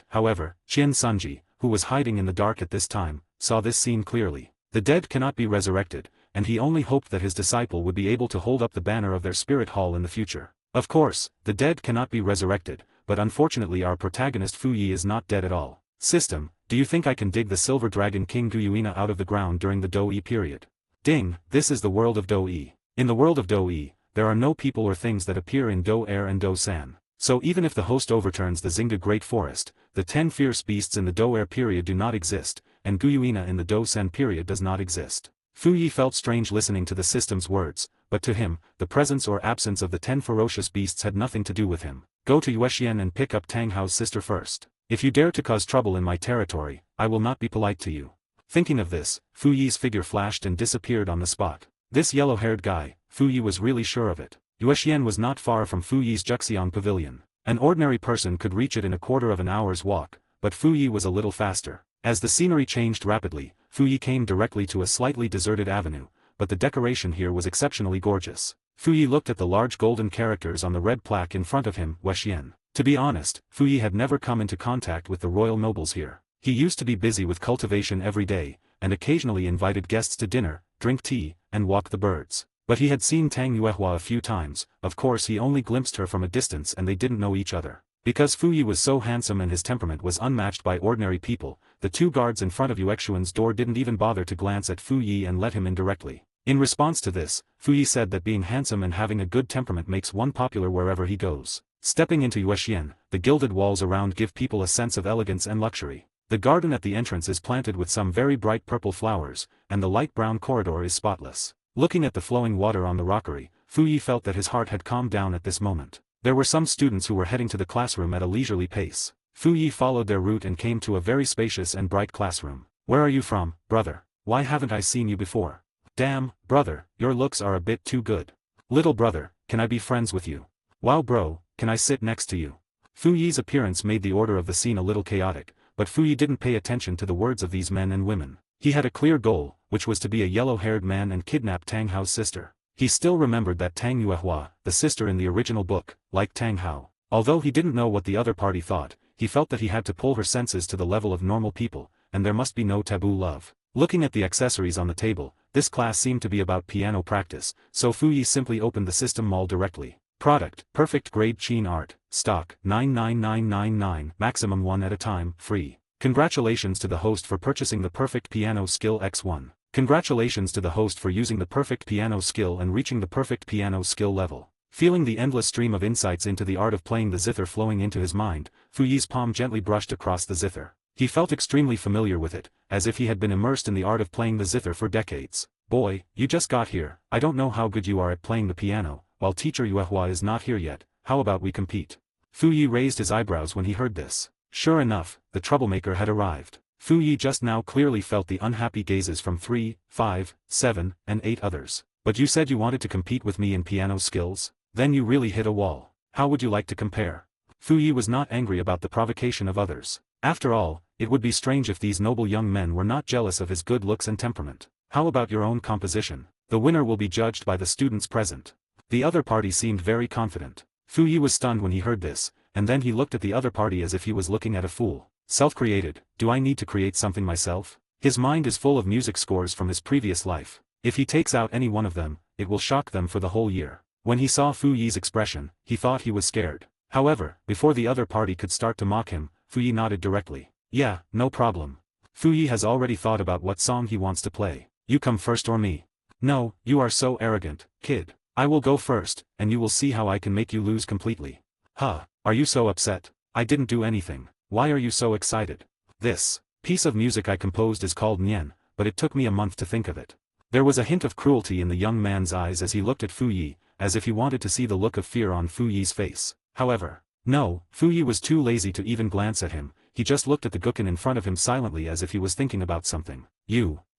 However, Qian Sunji, who was hiding in the dark at this time, saw this scene clearly. The dead cannot be resurrected, and he only hoped that his disciple would be able to hold up the banner of their spirit hall in the future. Of course, the dead cannot be resurrected, but unfortunately our protagonist Fu Yi is not dead at all. System, do you think I can dig the Silver Dragon King Guyuina out of the ground during the Dou-Yi period? Ding, this is the world of Dou-Yi. In the world of Dou-Yi, there are no people or things that appear in Do-Air and Do-San. So even if the host overturns the Xingda Great Forest, the 10 fierce beasts in the Do-Air period do not exist, and Guyuina in the Do-San period does not exist. Fu Yi felt strange listening to the system's words, but to him, the presence or absence of the 10 ferocious beasts had nothing to do with him. Go to Yuashian and pick up Tanghao's sister first. If you dare to cause trouble in my territory, I will not be polite to you. Thinking of this, Fu Yi's figure flashed and disappeared on the spot. This yellow-haired guy, Fu Yi was really sure of it. Yuashian was not far from Fu Yi's Juxiang pavilion. An ordinary person could reach it in a quarter of an hour's walk, but Fu Yi was a little faster. As the scenery changed rapidly, Fu Yi came directly to a slightly deserted avenue, but the decoration here was exceptionally gorgeous. Fu Yi looked at the large golden characters on the red plaque in front of him, Yuashian. To be honest, Fu Yi had never come into contact with the royal nobles here. He used to be busy with cultivation every day, and occasionally invited guests to dinner, drink tea, and walk the birds. But he had seen Tang Yua a few times. Of course he only glimpsed her from a distance and they didn't know each other. Because Fu Yi was so handsome and his temperament was unmatched by ordinary people, the two guards in front of Yuexuan's door didn't even bother to glance at Fu Yi and let him in directly. In response to this, Fu Yi said that being handsome and having a good temperament makes one popular wherever he goes. Stepping into Yuashian, the gilded walls around give people a sense of elegance and luxury. The garden at the entrance is planted with some very bright purple flowers, and the light brown corridor is spotless. Looking at the flowing water on the rockery, Fu Yi felt that his heart had calmed down at this moment. There were some students who were heading to the classroom at a leisurely pace. Fu Yi followed their route and came to a very spacious and bright classroom. Where are you from, brother? Why haven't I seen you before? Damn, brother, your looks are a bit too good. Little brother, can I be friends with you? Wow bro, can I sit next to you? Fu Yi's appearance made the order of the scene a little chaotic, but Fu Yi didn't pay attention to the words of these men and women. He had a clear goal, which was to be a yellow-haired man and kidnap Tanghao's sister. He still remembered that Tang Yua, the sister in the original book, liked Tanghao. Although he didn't know what the other party thought, he felt that he had to pull her senses to the level of normal people, and there must be no taboo love. Looking at the accessories on the table, this class seemed to be about piano practice, so Fu Yi simply opened the system mall directly. Product, perfect grade Qin art, stock, 99999, maximum 1 at a time, free. Congratulations to the host for purchasing the perfect piano skill X1. Congratulations to the host for using the perfect piano skill and reaching the perfect piano skill level. Feeling the endless stream of insights into the art of playing the zither flowing into his mind, Fu Yi's palm gently brushed across the zither. He felt extremely familiar with it, as if he had been immersed in the art of playing the zither for decades. Boy, you just got here. I don't know how good you are at playing the piano, while teacher Yuehua is not here yet. How about we compete? Fu Yi raised his eyebrows when he heard this. Sure enough, the troublemaker had arrived. Fu Yi just now clearly felt the unhappy gazes from 3, 5, 7, and 8 others. But you said you wanted to compete with me in piano skills? Then you really hit a wall. How would you like to compare? Fu Yi was not angry about the provocation of others. After all, it would be strange if these noble young men were not jealous of his good looks and temperament. How about your own composition? The winner will be judged by the students present. The other party seemed very confident. Fu Yi was stunned when he heard this, and then he looked at the other party as if he was looking at a fool. Self-created, do I need to create something myself? His mind is full of music scores from his previous life. If he takes out any one of them, it will shock them for the whole year. When he saw Fu Yi's expression, he thought he was scared. However, before the other party could start to mock him, Fu Yi nodded directly. Yeah, no problem. Fu Yi has already thought about what song he wants to play. You come first or me? No, you are so arrogant, kid. I will go first, and you will see how I can make you lose completely. Huh, are you so upset? I didn't do anything. Why are you so excited? This piece of music I composed is called Nian, but it took me a month to think of it. There was a hint of cruelty in the young man's eyes as he looked at Fu Yi, as if he wanted to see the look of fear on Fu Yi's face. However, no, Fu Yi was too lazy to even glance at him. He just looked at the Gukin in front of him silently as if he was thinking about something.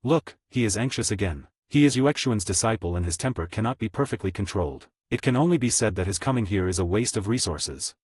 Look, he is anxious again. He is Yuexuan's disciple and his temper cannot be perfectly controlled. It can only be said that his coming here is a waste of resources.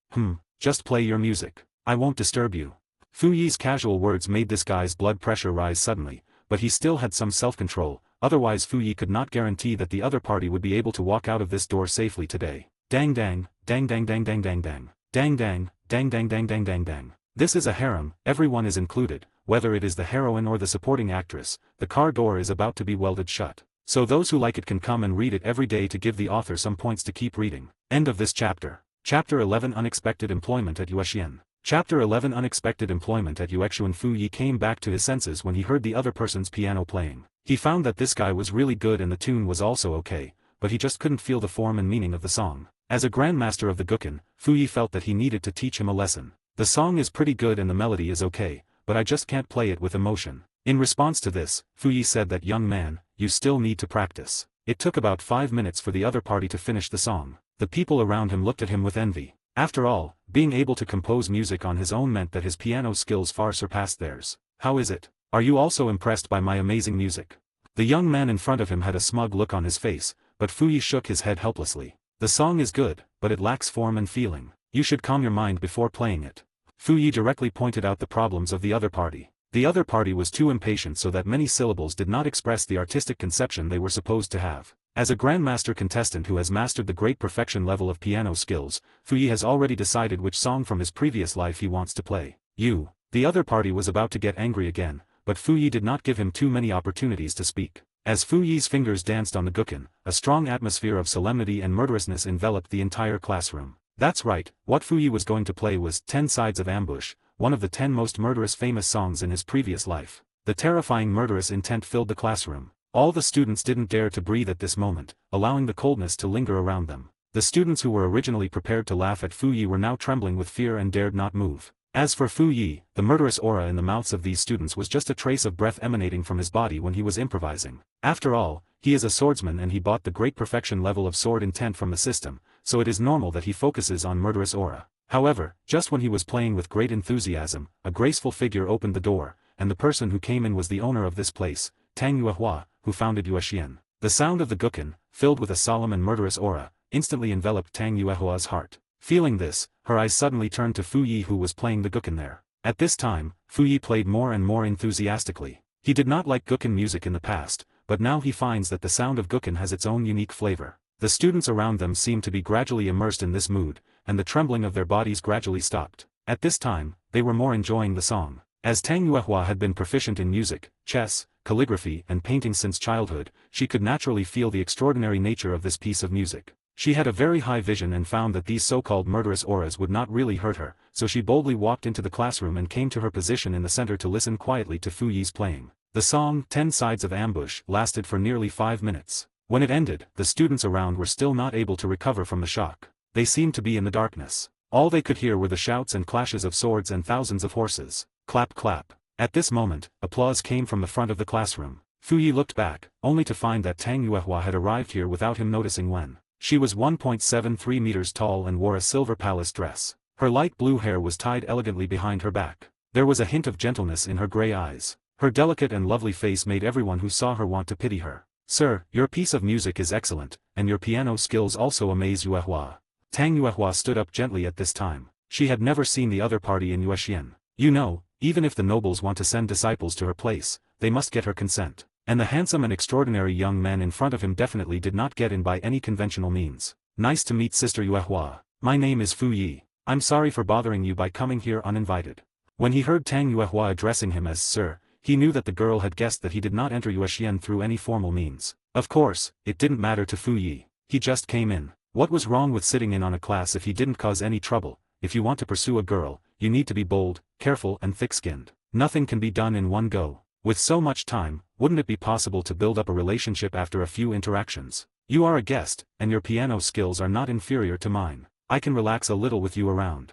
Just play your music. I won't disturb you. Fu Yi's casual words made this guy's blood pressure rise suddenly, but he still had some self-control, otherwise Fu Yi could not guarantee that the other party would be able to walk out of this door safely today. Dang dang, dang dang dang dang dang dang. Dang dang, dang dang dang dang dang dang. This is a harem, everyone is included, whether it is the heroine or the supporting actress, the car door is about to be welded shut. so those who like it can come and read it every day to give the author some points to keep reading. End of this chapter. Chapter 11 Unexpected Employment at Yuashian. Chapter 11 Unexpected Employment at Yuashian. Fu Yi came back to his senses when he heard the other person's piano playing. He found that this guy was really good and the tune was also okay, but he just couldn't feel the form and meaning of the song. As a grandmaster of the Gukin, Fu Yi felt that he needed to teach him a lesson. The song is pretty good and the melody is okay, but I just can't play it with emotion. In response to this, Fu Yi said that young man, you still need to practice. It took about 5 minutes for the other party to finish the song. The people around him looked at him with envy. After all, being able to compose music on his own meant that his piano skills far surpassed theirs. How is it? Are you also impressed by my amazing music? The young man in front of him had a smug look on his face, but Fu Yi shook his head helplessly. The song is good, but it lacks form and feeling. You should calm your mind before playing it. Fu Yi directly pointed out the problems of the other party. The other party was too impatient so that many syllables did not express the artistic conception they were supposed to have. As a grandmaster contestant who has mastered the great perfection level of piano skills, Fu Yi has already decided which song from his previous life he wants to play. The other party was about to get angry again, but Fu Yi did not give him too many opportunities to speak. As Fu Yi's fingers danced on the gukin, a strong atmosphere of solemnity and murderousness enveloped the entire classroom. That's right, what Fu Yi was going to play was 10 Sides of Ambush, one of the 10 most murderous famous songs in his previous life. The terrifying murderous intent filled the classroom. All the students didn't dare to breathe at this moment, allowing the coldness to linger around them. The students who were originally prepared to laugh at Fu Yi were now trembling with fear and dared not move. As for Fu Yi, the murderous aura in the mouths of these students was just a trace of breath emanating from his body when he was improvising. After all, he is a swordsman and he bought the great perfection level of sword intent from the system, so it is normal that he focuses on murderous aura. However, just when he was playing with great enthusiasm, a graceful figure opened the door, and the person who came in was the owner of this place, Tang Yua, who founded Yuashian. The sound of the gukin, filled with a solemn and murderous aura, instantly enveloped Tang Yua's heart. Feeling this, her eyes suddenly turned to Fu Yi who was playing the gukin there. At this time, Fu Yi played more and more enthusiastically. He did not like gukin music in the past, but now he finds that the sound of gukin has its own unique flavor. The students around them seemed to be gradually immersed in this mood, and the trembling of their bodies gradually stopped. At this time, they were more enjoying the song. As Tang Yua had been proficient in music, chess, calligraphy and painting since childhood, she could naturally feel the extraordinary nature of this piece of music. She had a very high vision and found that these so-called murderous auras would not really hurt her, so she boldly walked into the classroom and came to her position in the center to listen quietly to Fu Yi's playing. The song, 10 Sides of Ambush, lasted for nearly 5 minutes. When it ended, the students around were still not able to recover from the shock. They seemed to be in the darkness. All they could hear were the shouts and clashes of swords and thousands of horses. Clap clap. At this moment, applause came from the front of the classroom. Fu Yi looked back, only to find that Tang Yua had arrived here without him noticing when. She was 1.73 meters tall and wore a silver palace dress. Her light blue hair was tied elegantly behind her back. There was a hint of gentleness in her gray eyes. Her delicate and lovely face made everyone who saw her want to pity her. Sir, your piece of music is excellent, and your piano skills also amaze Yua. Tang Yua stood up gently at this time. She had never seen the other party in Yuashian. You know, even if the nobles want to send disciples to her place, they must get her consent. And the handsome and extraordinary young man in front of him definitely did not get in by any conventional means. Nice to meet Sister Yua. My name is Fu Yi. I'm sorry for bothering you by coming here uninvited. When he heard Tang Yua addressing him as Sir, he knew that the girl had guessed that he did not enter Yuashian through any formal means. Of course, it didn't matter to Fu Yi. He just came in. What was wrong with sitting in on a class if he didn't cause any trouble? If you want to pursue a girl, you need to be bold, careful and thick-skinned. Nothing can be done in one go. With so much time, wouldn't it be possible to build up a relationship after a few interactions? You are a guest, and your piano skills are not inferior to mine. I can relax a little with you around.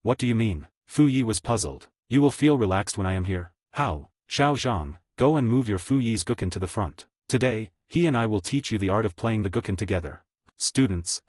What do you mean? Fu Yi was puzzled. You will feel relaxed when I am here. How? Xiao Gang, go and move your Fu Yi's gukin to the front. Today, he and I will teach you the art of playing the gukin together. Students,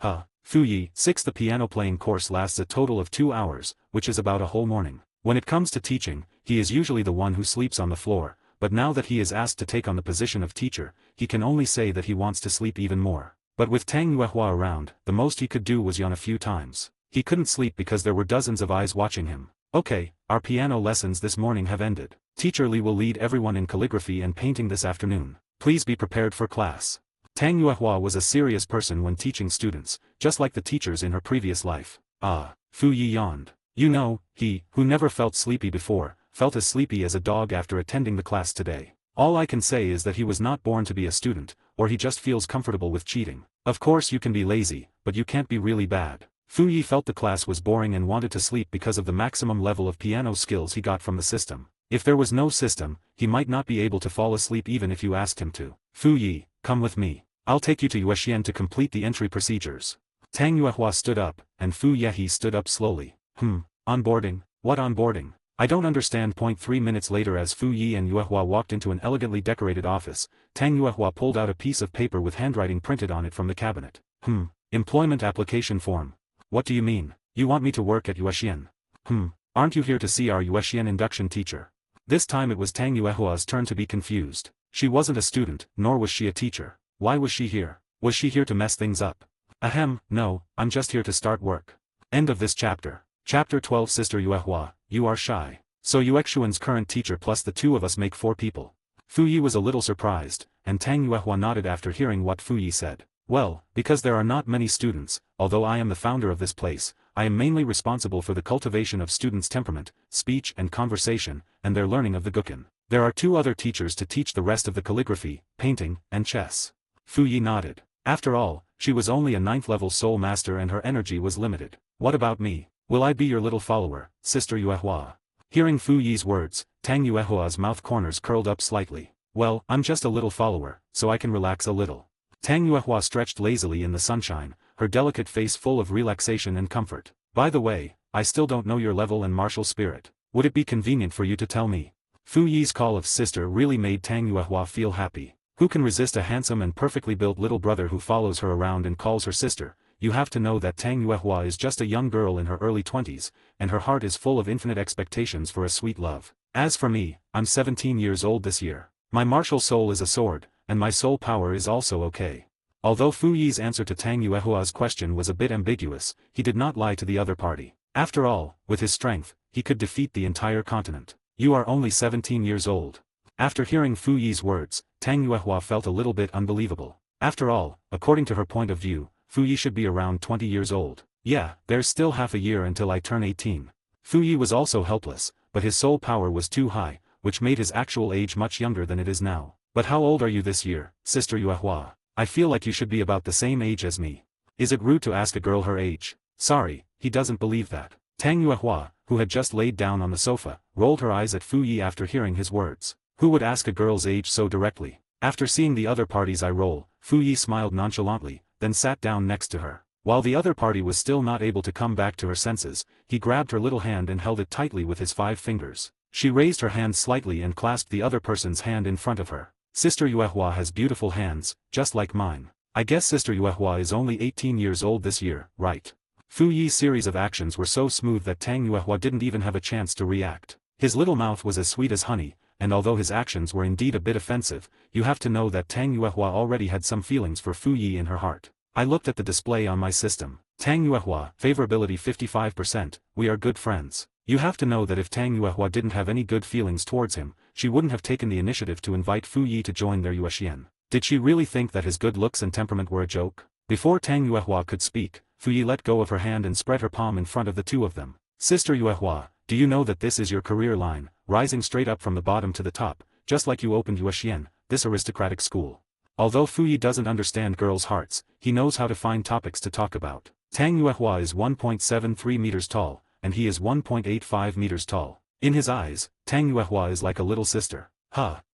Fu Yi, 6. The piano playing course lasts a total of 2 hours, which is about a whole morning. When it comes to teaching, he is usually the one who sleeps on the floor, but now that he is asked to take on the position of teacher, he can only say that he wants to sleep even more. But with Tang Yua around, the most he could do was yawn a few times. He couldn't sleep because there were dozens of eyes watching him. Okay, our piano lessons this morning have ended. Teacher Li will lead everyone in calligraphy and painting this afternoon. Please be prepared for class. Tang Yua was a serious person when teaching students, just like the teachers in her previous life. Fu Yi yawned. You know, he, who never felt sleepy before, felt as sleepy as a dog after attending the class today. All I can say is that he was not born to be a student, or he just feels comfortable with cheating. Of course you can be lazy, but you can't be really bad. Fu Yi felt the class was boring and wanted to sleep because of the maximum level of piano skills he got from the system. If there was no system, he might not be able to fall asleep even if you asked him to. Fu Yi, come with me. I'll take you to Yuashian to complete the entry procedures. Tang Yua stood up, and Fu Yehi stood up slowly. Onboarding? What onboarding? I don't understand. 3 minutes later, as Fu Yi and Yuehua walked into an elegantly decorated office, Tang Yuehua pulled out a piece of paper with handwriting printed on it from the cabinet. Employment application form. What do you mean? You want me to work at Yuashian? Aren't you here to see our Yuashian induction teacher? This time it was Tang Yuehua's turn to be confused. She wasn't a student, nor was she a teacher. Why was she here? Was she here to mess things up? No, I'm just here to start work. End of this chapter. Chapter 12. Sister Yuehua, you are shy. So Yuexuan's current teacher plus the two of us make 4 people. Fu Yi was a little surprised, and Tang Yuehua nodded after hearing what Fu Yi said. Well, because there are not many students, although I am the founder of this place, I am mainly responsible for the cultivation of students' temperament, speech and conversation, and their learning of the Guqin. There are 2 other teachers to teach the rest of the calligraphy, painting, and chess. Fu Yi nodded. After all, she was only a 9th level soul master and her energy was limited. What about me? Will I be your little follower, Sister Yuehua? Hearing Fu Yi's words, Tang Yuehua's mouth corners curled up slightly. Well, I'm just a little follower, so I can relax a little. Tang Yuehua stretched lazily in the sunshine, her delicate face full of relaxation and comfort. By the way, I still don't know your level and martial spirit. Would it be convenient for you to tell me? Fu Yi's call of sister really made Tang Yuehua feel happy. Who can resist a handsome and perfectly built little brother who follows her around and calls her sister? You have to know that Tang Yuehua is just a young girl in her early 20s, and her heart is full of infinite expectations for a sweet love. As for me, I'm 17 years old this year. My martial soul is a sword, and my soul power is also okay. Although Fu Yi's answer to Tang Yuehua's question was a bit ambiguous, he did not lie to the other party. After all, with his strength, he could defeat the entire continent. You are only 17 years old. After hearing Fu Yi's words, Tang Yuehua felt a little bit unbelievable. After all, according to her point of view, Fu Yi should be around 20 years old. Yeah, there's still half a year until I turn 18. Fu Yi was also helpless, but his soul power was too high, which made his actual age much younger than it is now. But how old are you this year, Sister Yuehua? I feel like you should be about the same age as me. Is it rude to ask a girl her age? Sorry, he doesn't believe that. Tang Yuehua, who had just laid down on the sofa, rolled her eyes at Fu Yi after hearing his words. Who would ask a girl's age so directly? After seeing the other party's eye roll, Fu Yi smiled nonchalantly, then sat down next to her. While the other party was still not able to come back to her senses, he grabbed her little hand and held it tightly with his 5 fingers. She raised her hand slightly and clasped the other person's hand in front of her. Sister Yuehua has beautiful hands, just like mine. I guess Sister Yuehua is only 18 years old this year, right? Fu Yi's series of actions were so smooth that Tang Yuehua didn't even have a chance to react. His little mouth was as sweet as honey, and although his actions were indeed a bit offensive, you have to know that Tang Yuehua already had some feelings for Fu Yi in her heart. I looked at the display on my system. Tang Yuehua, favorability 55%, we are good friends. You have to know that if Tang Yuehua didn't have any good feelings towards him, she wouldn't have taken the initiative to invite Fu Yi to join their Yuashian. Did she really think that his good looks and temperament were a joke? Before Tang Yuehua could speak, Fu Yi let go of her hand and spread her palm in front of the two of them. Sister Yuehua, do you know that this is your career line, rising straight up from the bottom to the top, just like you opened Yuashian, this aristocratic school? Although Fu Yi doesn't understand girls' hearts, he knows how to find topics to talk about. Tang Yuehua is 1.73 meters tall, and he is 1.85 meters tall. In his eyes, Tang Yuehua is like a little sister.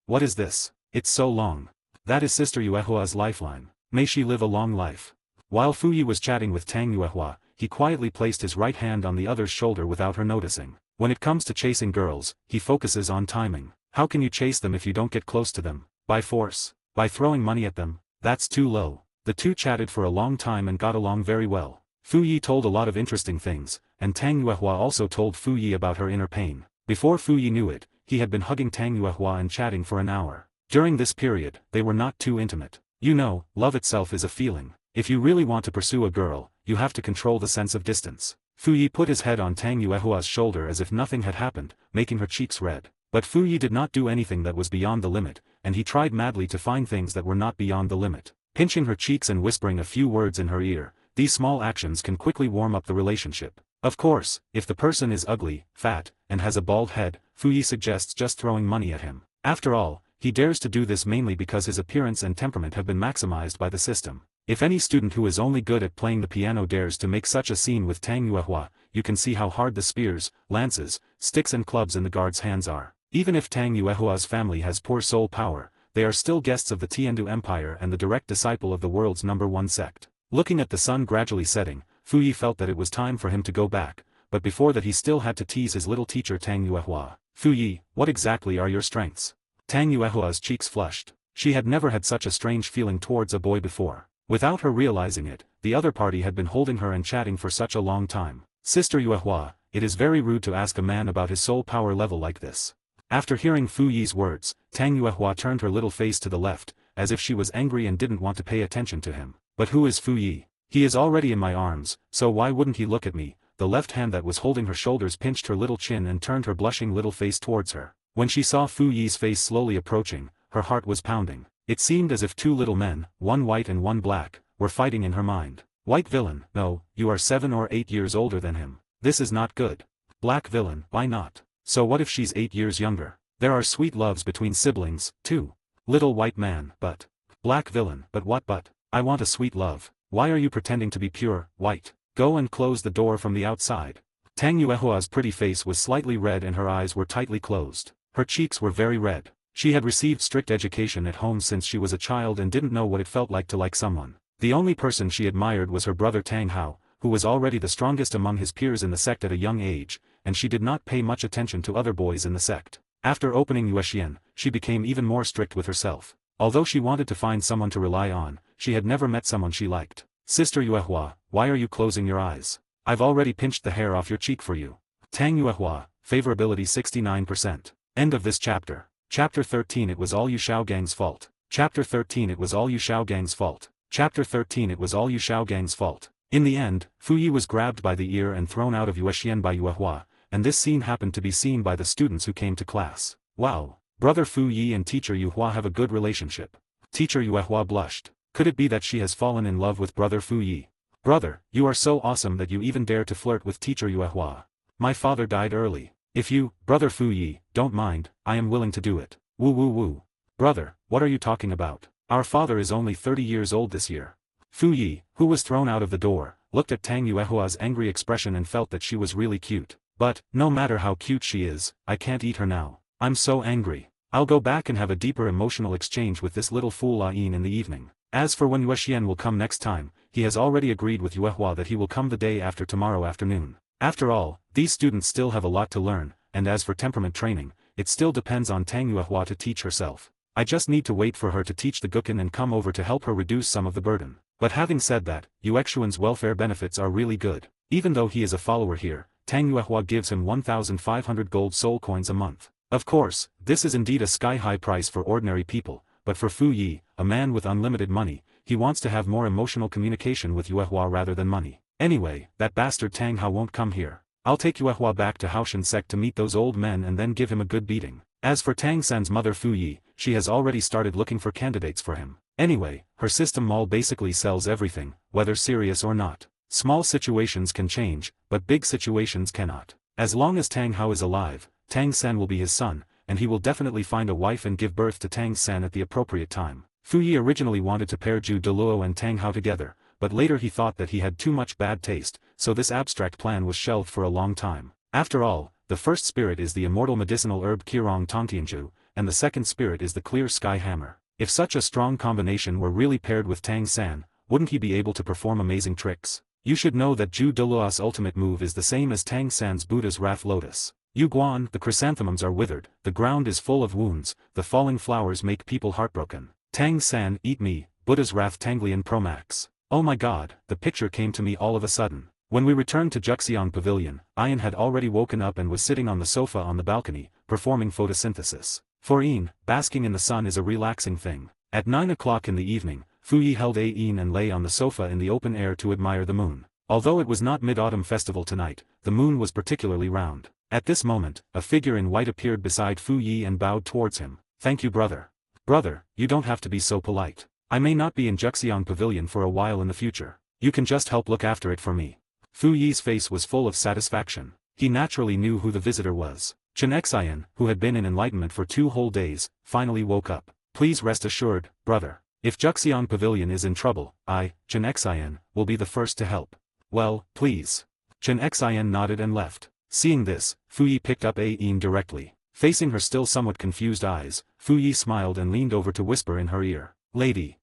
What is this? It's so long. That is Sister Yuehua's lifeline. May she live a long life. While Fu Yi was chatting with Tang Yuehua, he quietly placed his right hand on the other's shoulder without her noticing. When it comes to chasing girls, he focuses on timing. How can you chase them if you don't get close to them? By force? By throwing money at them? That's too low. The two chatted for a long time and got along very well. Fu Yi told a lot of interesting things, and Tang Yuehua also told Fu Yi about her inner pain. Before Fu Yi knew it, he had been hugging Tang Yuehua and chatting for an hour. During this period, they were not too intimate. You know, love itself is a feeling. If you really want to pursue a girl, you have to control the sense of distance. Fu Yi put his head on Tang Yuehua's shoulder as if nothing had happened, making her cheeks red. But Fu Yi did not do anything that was beyond the limit, and he tried madly to find things that were not beyond the limit. Pinching her cheeks and whispering a few words in her ear, these small actions can quickly warm up the relationship. Of course, if the person is ugly, fat, and has a bald head, Fu Yi suggests just throwing money at him. After all, he dares to do this mainly because his appearance and temperament have been maximized by the system. If any student who is only good at playing the piano dares to make such a scene with Tang Yua, you can see how hard the spears, lances, sticks and clubs in the guards' hands are. Even if Tang Yuehua's family has poor soul power, they are still guests of the Tiandu Empire and the direct disciple of the world's #1 sect. Looking at the sun gradually setting, Fu Yi felt that it was time for him to go back, but before that he still had to tease his little teacher Tang Yuehua. Fu Yi, what exactly are your strengths? Tang Yuehua's cheeks flushed. She had never had such a strange feeling towards a boy before. Without her realizing it, the other party had been holding her and chatting for such a long time. Sister Yuehua, it is very rude to ask a man about his soul power level like this. After hearing Fu Yi's words, Tang Yuehua turned her little face to the left, as if she was angry and didn't want to pay attention to him. But who is Fu Yi? He is already in my arms, so why wouldn't he look at me? The left hand that was holding her shoulders pinched her little chin and turned her blushing little face towards her. When she saw Fu Yi's face slowly approaching, her heart was pounding. It seemed as if two little men, one white and one black, were fighting in her mind. White villain, no, you are 7 or 8 years older than him. This is not good. Black villain, why not? So what if she's 8 years younger? There are sweet loves between siblings, too. Little white man, but. Black villain, but what but? I want a sweet love. Why are you pretending to be pure, white? Go and close the door from the outside. Tang Yuehua's pretty face was slightly red and her eyes were tightly closed. Her cheeks were very red. She had received strict education at home since she was a child and didn't know what it felt like to like someone. The only person she admired was her brother Tanghao, who was already the strongest among his peers in the sect at a young age, and she did not pay much attention to other boys in the sect. After opening Yuashian, she became even more strict with herself. Although she wanted to find someone to rely on, she had never met someone she liked. Sister Yuehua, why are you closing your eyes? I've already pinched the hair off your cheek for you. Tang Yuehua, favorability 69%. End of this chapter. Chapter 13 It was all Xiao Gang's fault. Chapter 13 It was all Xiao Gang's fault. Chapter 13 It was all Xiao Gang's fault. In the end, Fu Yi was grabbed by the ear and thrown out of Yuashian by Yuehua, and this scene happened to be seen by the students who came to class. Wow. Brother Fu Yi and teacher Yuehua have a good relationship. Teacher Yuehua blushed. Could it be that she has fallen in love with brother Fu Yi? Brother, you are so awesome that you even dare to flirt with teacher Yuehua. My father died early. If you, brother Fu Yi, don't mind, I am willing to do it. Woo woo woo. Brother, what are you talking about? Our father is only 30 years old this year. Fu Yi, who was thrown out of the door, looked at Tang Yuehua's angry expression and felt that she was really cute. But, no matter how cute she is, I can't eat her now. I'm so angry. I'll go back and have a deeper emotional exchange with this little fool Ain in the evening. As for when Yuashian will come next time, he has already agreed with Yuehua that he will come the day after tomorrow afternoon. After all, these students still have a lot to learn, and as for temperament training, it still depends on Tang Yuehua to teach herself. I just need to wait for her to teach the Gukin and come over to help her reduce some of the burden. But having said that, Yuexuan's welfare benefits are really good. Even though he is a follower here, Tang Yuehua gives him 1,500 gold soul coins a month. Of course, this is indeed a sky-high price for ordinary people, but for Fu Yi, a man with unlimited money, he wants to have more emotional communication with Yuehua rather than money. Anyway, that bastard Tanghao won't come here. I'll take Yuehua back to Haoshan Sect to meet those old men and then give him a good beating. As for Tang San's mother Fu Yi, she has already started looking for candidates for him. Anyway, her system mall basically sells everything, whether serious or not. Small situations can change, but big situations cannot. As long as Tanghao is alive, Tang San will be his son, and he will definitely find a wife and give birth to Tang San at the appropriate time. Fu Yi originally wanted to pair Jian Dulo and Tanghao together, but later he thought that he had too much bad taste, so this abstract plan was shelved for a long time. After all, the first spirit is the immortal medicinal herb Qirong Tongtianju, and the second spirit is the clear sky hammer. If such a strong combination were really paired with Tang San, wouldn't he be able to perform amazing tricks? You should know that Jian Dulo's ultimate move is the same as Tang San's Buddha's Wrath Lotus. Yu Guan, the chrysanthemums are withered, the ground is full of wounds, the falling flowers make people heartbroken. Tang San, eat me, Buddha's Wrath Tanglian Pro Max. Oh my god, the picture came to me all of a sudden. When we returned to Juxiang Pavilion, Ain had already woken up and was sitting on the sofa on the balcony, performing photosynthesis. For Ain, basking in the sun is a relaxing thing. At 9 o'clock in the evening, Fu Yi held Ain and lay on the sofa in the open air to admire the moon. Although it was not Mid-Autumn Festival tonight, the moon was particularly round. At this moment, a figure in white appeared beside Fu Yi and bowed towards him. Thank you brother. Brother, you don't have to be so polite. I may not be in Juxiang Pavilion for a while in the future. You can just help look after it for me. Fu Yi's face was full of satisfaction. He naturally knew who the visitor was. Chen Xian, who had been in enlightenment for 2 whole days, finally woke up. Please rest assured, brother. If Juxiang Pavilion is in trouble, I, Chen Xian, will be the first to help. Well, please. Chen Xian nodded and left. Seeing this, Fu Yi picked up Ain directly. Facing her still somewhat confused eyes, Fu Yi smiled and leaned over to whisper in her ear. Lady.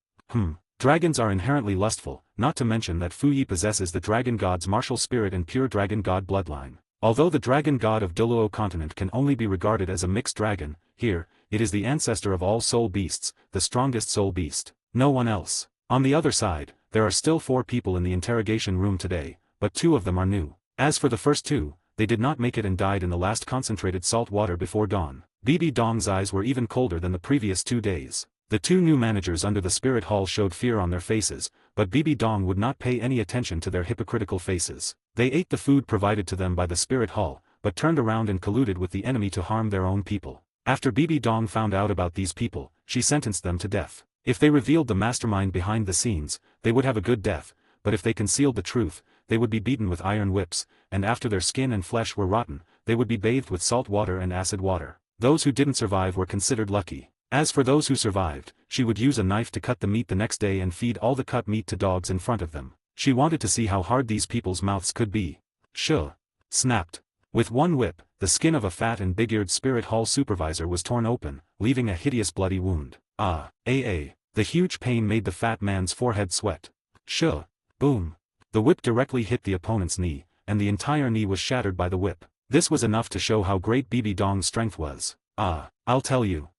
Dragons are inherently lustful, not to mention that Fu Yi possesses the dragon god's martial spirit and pure dragon god bloodline. Although the dragon god of Douluo continent can only be regarded as a mixed dragon, here, it is the ancestor of all soul beasts, the strongest soul beast. No one else. On the other side, there are still 4 people in the interrogation room today, but 2 of them are new. As for the first 2, they did not make it and died in the last concentrated salt water before dawn. BBDong's eyes were even colder than the previous 2 days. The 2 new managers under the spirit hall showed fear on their faces, but BBDong would not pay any attention to their hypocritical faces. They ate the food provided to them by the spirit hall, but turned around and colluded with the enemy to harm their own people. After BBDong found out about these people, she sentenced them to death. If they revealed the mastermind behind the scenes, they would have a good death, but if they concealed the truth, they would be beaten with iron whips, and after their skin and flesh were rotten, they would be bathed with salt water and acid water. Those who didn't survive were considered lucky. As for those who survived, she would use a knife to cut the meat the next day and feed all the cut meat to dogs in front of them. She wanted to see how hard these people's mouths could be. Shia snapped. With one whip, the skin of a fat and big-eared spirit hall supervisor was torn open, leaving a hideous bloody wound. The huge pain made the fat man's forehead sweat. Shia. Boom. The whip directly hit the opponent's knee, and the entire knee was shattered by the whip. This was enough to show how great BBDong's strength was. I'll tell you.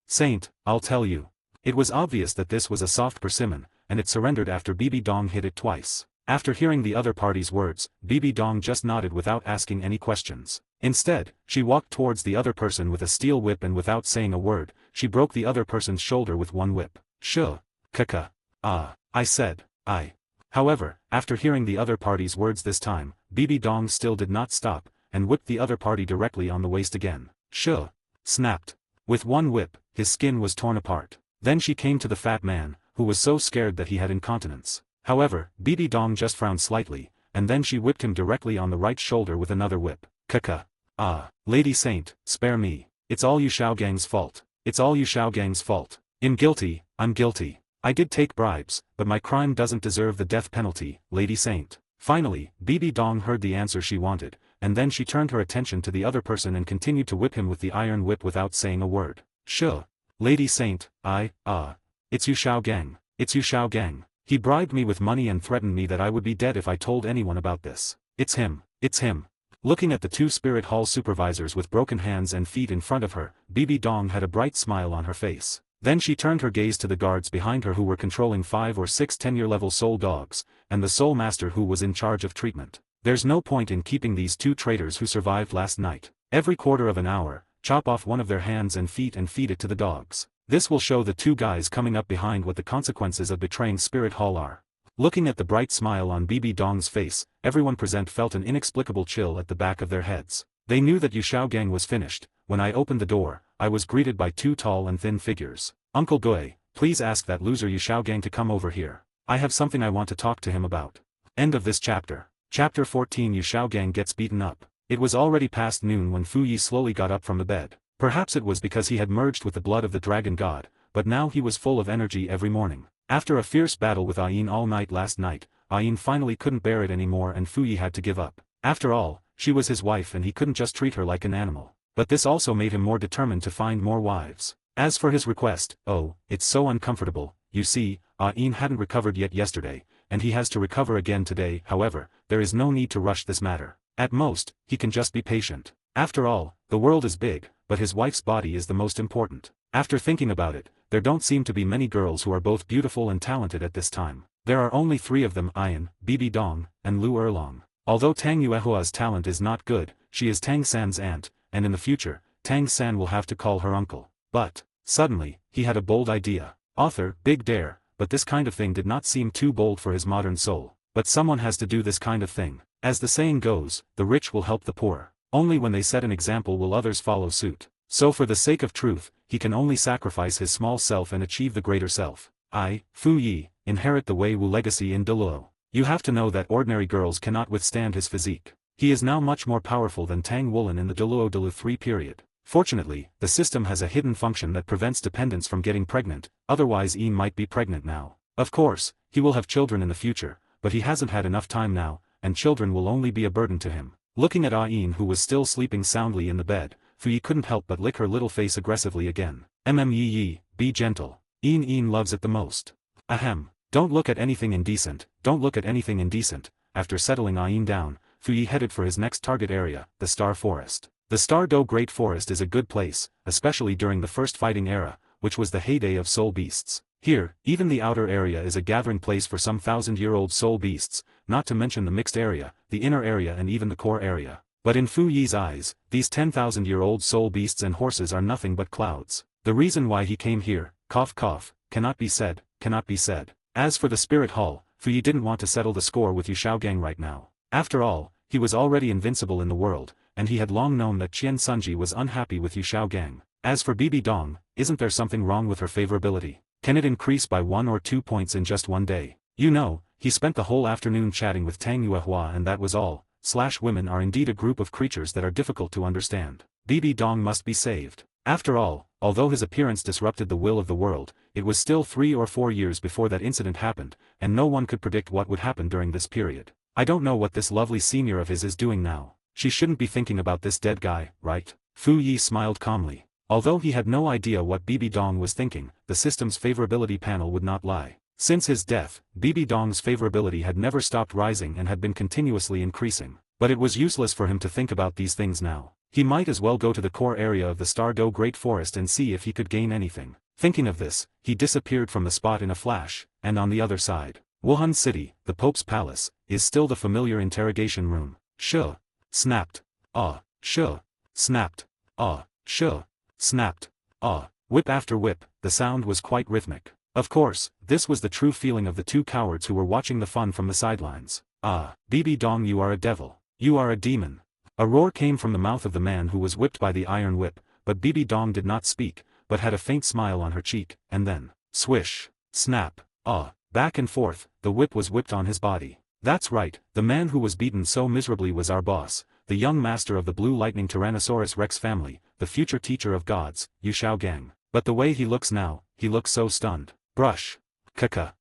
Saint, I'll tell you. It was obvious that this was a soft persimmon, and it surrendered after BBDong hit it twice. After hearing the other party's words, BBDong just nodded without asking any questions. Instead, she walked towards the other person with a steel whip and without saying a word, she broke the other person's shoulder with one whip. Shia. Kaka. I said, I. However, after hearing the other party's words this time, BBDong still did not stop, and whipped the other party directly on the waist again. Shia. Snapped. With one whip, his skin was torn apart. Then she came to the fat man, who was so scared that he had incontinence. However, BBDong just frowned slightly, and then she whipped him directly on the right shoulder with another whip. Kaka. Lady Saint, spare me. It's all Xiao Gang's fault. It's all Xiao Gang's fault. I'm guilty. I did take bribes, but my crime doesn't deserve the death penalty, Lady Saint. Finally, BBDong heard the answer she wanted, and then she turned her attention to the other person and continued to whip him with the iron whip without saying a word. Shia. Lady Saint, it's Xiao Gang. It's Xiao Gang. He bribed me with money and threatened me that I would be dead if I told anyone about this. It's him. Looking at the 2 spirit hall supervisors with broken hands and feet in front of her, BBDong had a bright smile on her face. Then she turned her gaze to the guards behind her who were controlling 5 or 6 tenure-level soul dogs, and the soul master who was in charge of treatment. There's no point in keeping these 2 traitors who survived last night. Every quarter of an hour, chop off one of their hands and feet and feed it to the dogs. This will show the 2 guys coming up behind what the consequences of betraying Spirit Hall are. Looking at the bright smile on BBDong's face, everyone present felt an inexplicable chill at the back of their heads. They knew that Xiao Gang was finished. When I opened the door, I was greeted by 2 tall and thin figures. Uncle Gui, please ask that loser Xiao Gang to come over here. I have something I want to talk to him about. End of this chapter. Chapter 14. Xiao Gang gets beaten up. It was already past noon when Fu Yi slowly got up from the bed. Perhaps it was because he had merged with the blood of the dragon god, but now he was full of energy every morning. After a fierce battle with Ain all night last night, Ain finally couldn't bear it anymore and Fu Yi had to give up. After all, she was his wife and he couldn't just treat her like an animal. But this also made him more determined to find more wives. As for his request, it's so uncomfortable. You see, Ain hadn't recovered yet yesterday, and he has to recover again today. However, there is no need to rush this matter. At most, he can just be patient. After all, the world is big, but his wife's body is the most important. After thinking about it, there don't seem to be many girls who are both beautiful and talented at this time. There are only 3 of them: Ain, BBDong, and Lu Erlong. Although Tang Yua's talent is not good, she is Tang San's aunt, and in the future, Tang San will have to call her uncle. But, suddenly, he had a bold idea. Author, big dare, but this kind of thing did not seem too bold for his modern soul. But someone has to do this kind of thing. As the saying goes, the rich will help the poor. Only when they set an example will others follow suit. So for the sake of truth, he can only sacrifice his small self and achieve the greater self. I, Fu Yi, inherit the Wei Wu legacy in Douluo. You have to know that ordinary girls cannot withstand his physique. He is now much more powerful than Tang Woolen in the Douluo 3 period. Fortunately, the system has a hidden function that prevents dependents from getting pregnant, otherwise Ain might be pregnant now. Of course, he will have children in the future, but he hasn't had enough time now, and children will only be a burden to him. Looking at Ain who was still sleeping soundly in the bed, Fu Yi couldn't help but lick her little face aggressively again. Yi, be gentle. Ain loves it the most. Ahem. Don't look at anything indecent, don't look at anything indecent. After settling Ain down, Fu Yi headed for his next target area, the Star Forest. The Star Do Great Forest is a good place, especially during the first fighting era, which was the heyday of soul beasts. Here, even the outer area is a gathering place for some thousand-year-old soul beasts, not to mention the mixed area, the inner area and even the core area. But in Fu Yi's eyes, these 10,000-year-old soul beasts and horses are nothing but clouds. The reason why he came here, cough cough, cannot be said, cannot be said. As for the Spirit Hall, Fu Yi didn't want to settle the score with Xiao Gang right now. After all, he was already invincible in the world, and he had long known that Qian Sunji was unhappy with Xiao Gang. As for BBDong, isn't there something wrong with her favorability? Can it increase by 1 or 2 points in just one day? You know, he spent the whole afternoon chatting with Tang Yua and that was all. Women are indeed a group of creatures that are difficult to understand. BBDong must be saved. After all, although his appearance disrupted the will of the world, it was still 3 or 4 years before that incident happened, and no one could predict what would happen during this period. I don't know what this lovely senior of his is doing now. She shouldn't be thinking about this dead guy, right? Fu Yi smiled calmly. Although he had no idea what BBDong was thinking, the system's favorability panel would not lie. Since his death, BBDong's favorability had never stopped rising and had been continuously increasing. But it was useless for him to think about these things now. He might as well go to the core area of the Star Do Great Forest and see if he could gain anything. Thinking of this, he disappeared from the spot in a flash, and on the other side, Wuhan City, the Pope's Palace, is still the familiar interrogation room. Shia. Snapped. Shia. Snapped. Shia. Snapped. Whip after whip, the sound was quite rhythmic. Of course, this was the true feeling of the two cowards who were watching the fun from the sidelines. BBDong, you are a devil. You are a demon. A roar came from the mouth of the man who was whipped by the iron whip, but BBDong did not speak, but had a faint smile on her cheek, and then, swish, snap, back and forth, the whip was whipped on his body. That's right, the man who was beaten so miserably was our boss, the young master of the Blue Lightning Tyrannosaurus Rex family, the future teacher of gods, Xiao Gang. But the way he looks now, he looks so stunned. Brush. Kaka.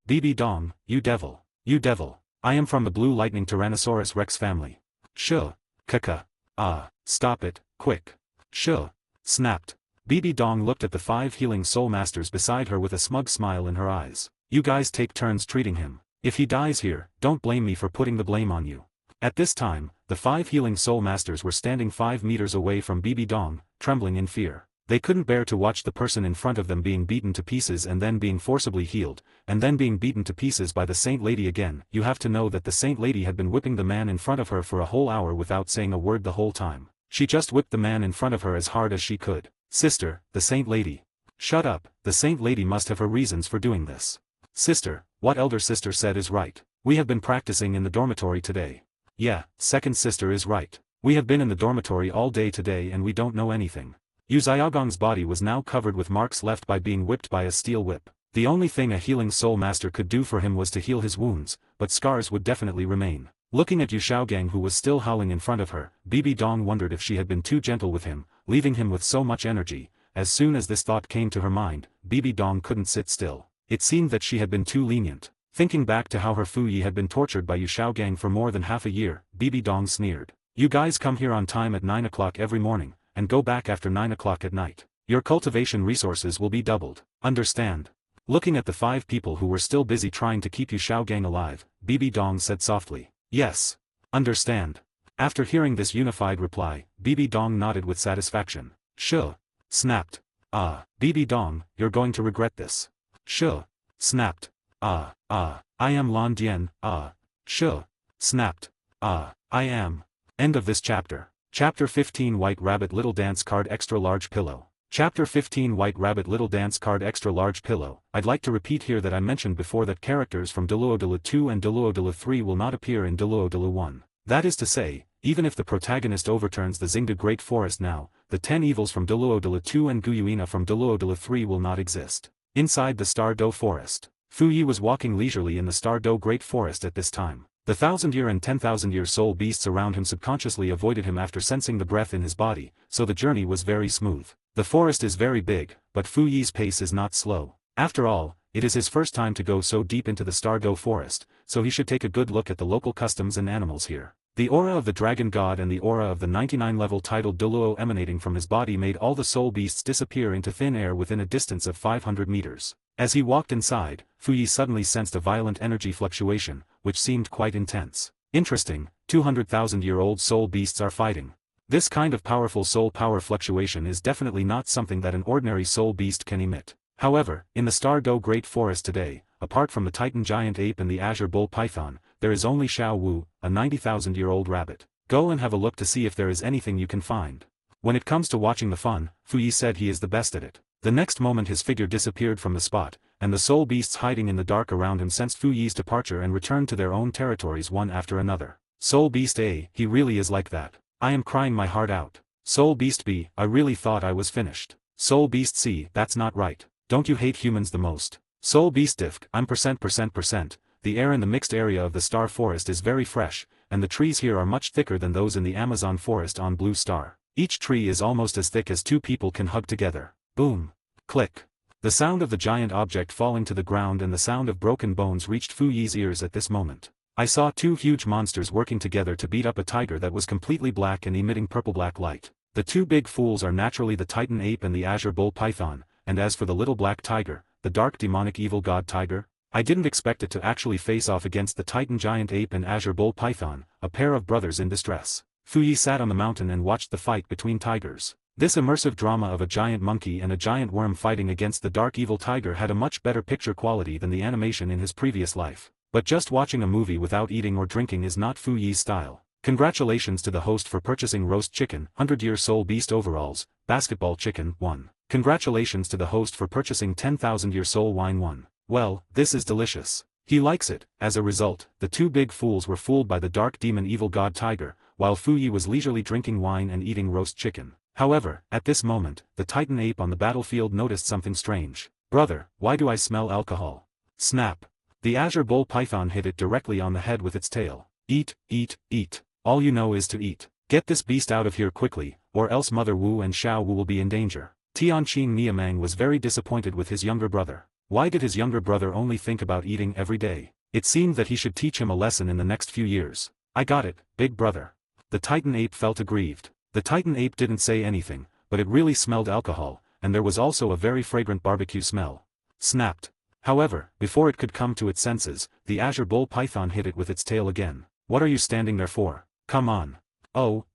BBDong, you devil. You devil. I am from the Blue Lightning Tyrannosaurus Rex family. Shia. Kaka. Stop it, quick. Shia. Snapped. BBDong looked at the 5 healing soul masters beside her with a smug smile in her eyes. You guys take turns treating him. If he dies here, don't blame me for putting the blame on you. At this time, the 5 healing soul masters were standing 5 meters away from BBDong, trembling in fear. They couldn't bear to watch the person in front of them being beaten to pieces and then being forcibly healed, and then being beaten to pieces by the Saint Lady again. You have to know that the Saint Lady had been whipping the man in front of her for a whole hour without saying a word the whole time. She just whipped the man in front of her as hard as she could. Sister, the Saint Lady. Shut up, the Saint Lady must have her reasons for doing this. Sister, what elder sister said is right. We have been practicing in the dormitory today. Yeah, second sister is right. We have been in the dormitory all day today and we don't know anything. Yu Xiaogang's body was now covered with marks left by being whipped by a steel whip. The only thing a healing soul master could do for him was to heal his wounds, but scars would definitely remain. Looking at Xiao Gang who was still howling in front of her, BBDong wondered if she had been too gentle with him, leaving him with so much energy. As soon as this thought came to her mind, BBDong couldn't sit still. It seemed that she had been too lenient. Thinking back to how her Fu Yi had been tortured by Xiao Gang for more than half a year, BBDong sneered. You guys come here on time at 9 o'clock every morning, and go back after 9 o'clock at night. Your cultivation resources will be doubled. Understand? Looking at the 5 people who were still busy trying to keep Xiao Gang alive, BBDong said softly. Yes. Understand. After hearing this unified reply, BBDong nodded with satisfaction. Shia. Snapped. BBDong, you're going to regret this. Shia. Snapped. I am Lan Dian. Shia. Snapped. I am. End of this chapter. Chapter 15 White Rabbit Little Dance Card Extra Large Pillow. Chapter 15 White Rabbit Little Dance Card Extra Large Pillow. I'd like to repeat here that I mentioned before that characters from Douluo 2 and Douluo 3 will not appear in Douluo 1. That is to say, even if the protagonist overturns the Xingda Great Forest now, the 10 evils from Douluo 2 and Guyuina from Douluo 3 will not exist. Inside the Star Do Forest, Fu Yi was walking leisurely in the Star Do Great Forest at this time. The 1,000-year and 10,000-year soul beasts around him subconsciously avoided him after sensing the breath in his body, so the journey was very smooth. The forest is very big, but Fu Yi's pace is not slow. After all, it is his first time to go so deep into the Stargo forest, so he should take a good look at the local customs and animals here. The aura of the dragon god and the aura of the 99-level titled Douluo emanating from his body made all the soul beasts disappear into thin air within a distance of 500 meters. As he walked inside, Fu Yi suddenly sensed a violent energy fluctuation, which seemed quite intense. Interesting, 200,000-year-old soul beasts are fighting. This kind of powerful soul power fluctuation is definitely not something that an ordinary soul beast can emit. However, in the Stargo Great Forest today, apart from the Titan Giant Ape and the Azure Bull Python, there is only Xiao Wu, a 90,000-year-old rabbit. Go and have a look to see if there is anything you can find. When it comes to watching the fun, Fu Yi said he is the best at it. The next moment his figure disappeared from the spot, and the soul beasts hiding in the dark around him sensed Fu Yi's departure and returned to their own territories one after another. Soul Beast A, he really is like that. I am crying my heart out. Soul Beast B, I really thought I was finished. Soul Beast C, that's not right. Don't you hate humans the most? Soul Beast Difk, I'm %%%. The air in the mixed area of the Star Forest is very fresh, and the trees here are much thicker than those in the Amazon forest on Blue Star. Each tree is almost as thick as two people can hug together. Boom. Click. The sound of the giant object falling to the ground and the sound of broken bones reached Fu Yi's ears at this moment. I saw two huge monsters working together to beat up a tiger that was completely black and emitting purple-black light. The two big fools are naturally the Titan Ape and the Azure Bull Python, and as for the little black tiger, the dark demonic evil god tiger, I didn't expect it to actually face off against the Titan Giant Ape and Azure Bull Python, a pair of brothers in distress. Fu Yi sat on the mountain and watched the fight between tigers. This immersive drama of a giant monkey and a giant worm fighting against the dark evil tiger had a much better picture quality than the animation in his previous life. But just watching a movie without eating or drinking is not Fu Yi's style. Congratulations to the host for purchasing roast chicken, 100-year soul beast overalls, basketball chicken, 1. Congratulations to the host for purchasing 10,000-year soul wine, 1. Well, this is delicious. He likes it. As a result, the two big fools were fooled by the dark demon evil god tiger, while Fu Yi was leisurely drinking wine and eating roast chicken. However, at this moment, the Titan Ape on the battlefield noticed something strange. Brother, why do I smell alcohol? Snap. The Azure Bull Python hit it directly on the head with its tail. Eat, eat, eat. All you know is to eat. Get this beast out of here quickly, or else Mother Wu and Xiao Wu will be in danger. Tianqing Niamang was very disappointed with his younger brother. Why did his younger brother only think about eating every day? It seemed that he should teach him a lesson in the next few years. I got it, big brother. The Titan Ape felt aggrieved. The Titan Ape didn't say anything, but it really smelled alcohol, and there was also a very fragrant barbecue smell. Snapped. However, before it could come to its senses, the Azure Bull Python hit it with its tail again. What are you standing there for? Come on. Oh.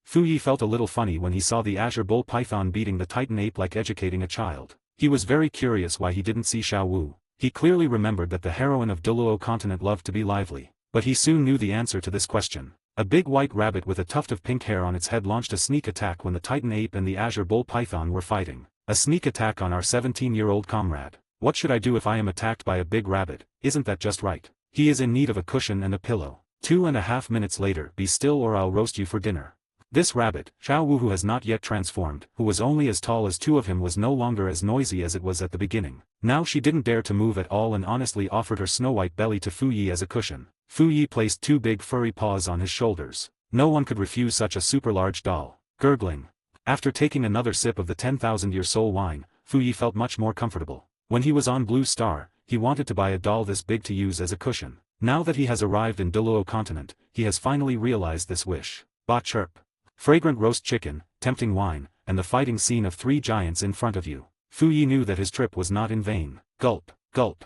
Fu Yi felt a little funny when he saw the Azure Bull Python beating the Titan Ape like educating a child. He was very curious why he didn't see Xiao Wu. He clearly remembered that the heroine of Douluo continent loved to be lively. But he soon knew the answer to this question. A big white rabbit with a tuft of pink hair on its head launched a sneak attack when the Titan Ape and the Azure Bull Python were fighting. A sneak attack on our 17-year-old comrade. What should I do if I am attacked by a big rabbit? Isn't that just right? He is in need of a cushion and a pillow. 2.5 minutes later, be still or I'll roast you for dinner. This rabbit, Xiao Wu, who has not yet transformed, who was only as tall as two of him, was no longer as noisy as it was at the beginning. Now she didn't dare to move at all and honestly offered her snow-white belly to Fu Yi as a cushion. Fu Yi placed two big furry paws on his shoulders. No one could refuse such a super-large doll. Gurgling. After taking another sip of the 10,000-year soul wine, Fu Yi felt much more comfortable. When he was on Blue Star, he wanted to buy a doll this big to use as a cushion. Now that he has arrived in Douluo continent, he has finally realized this wish. Ba chirp. Fragrant roast chicken, tempting wine, and the fighting scene of three giants in front of you. Fu Yi knew that his trip was not in vain. Gulp, gulp.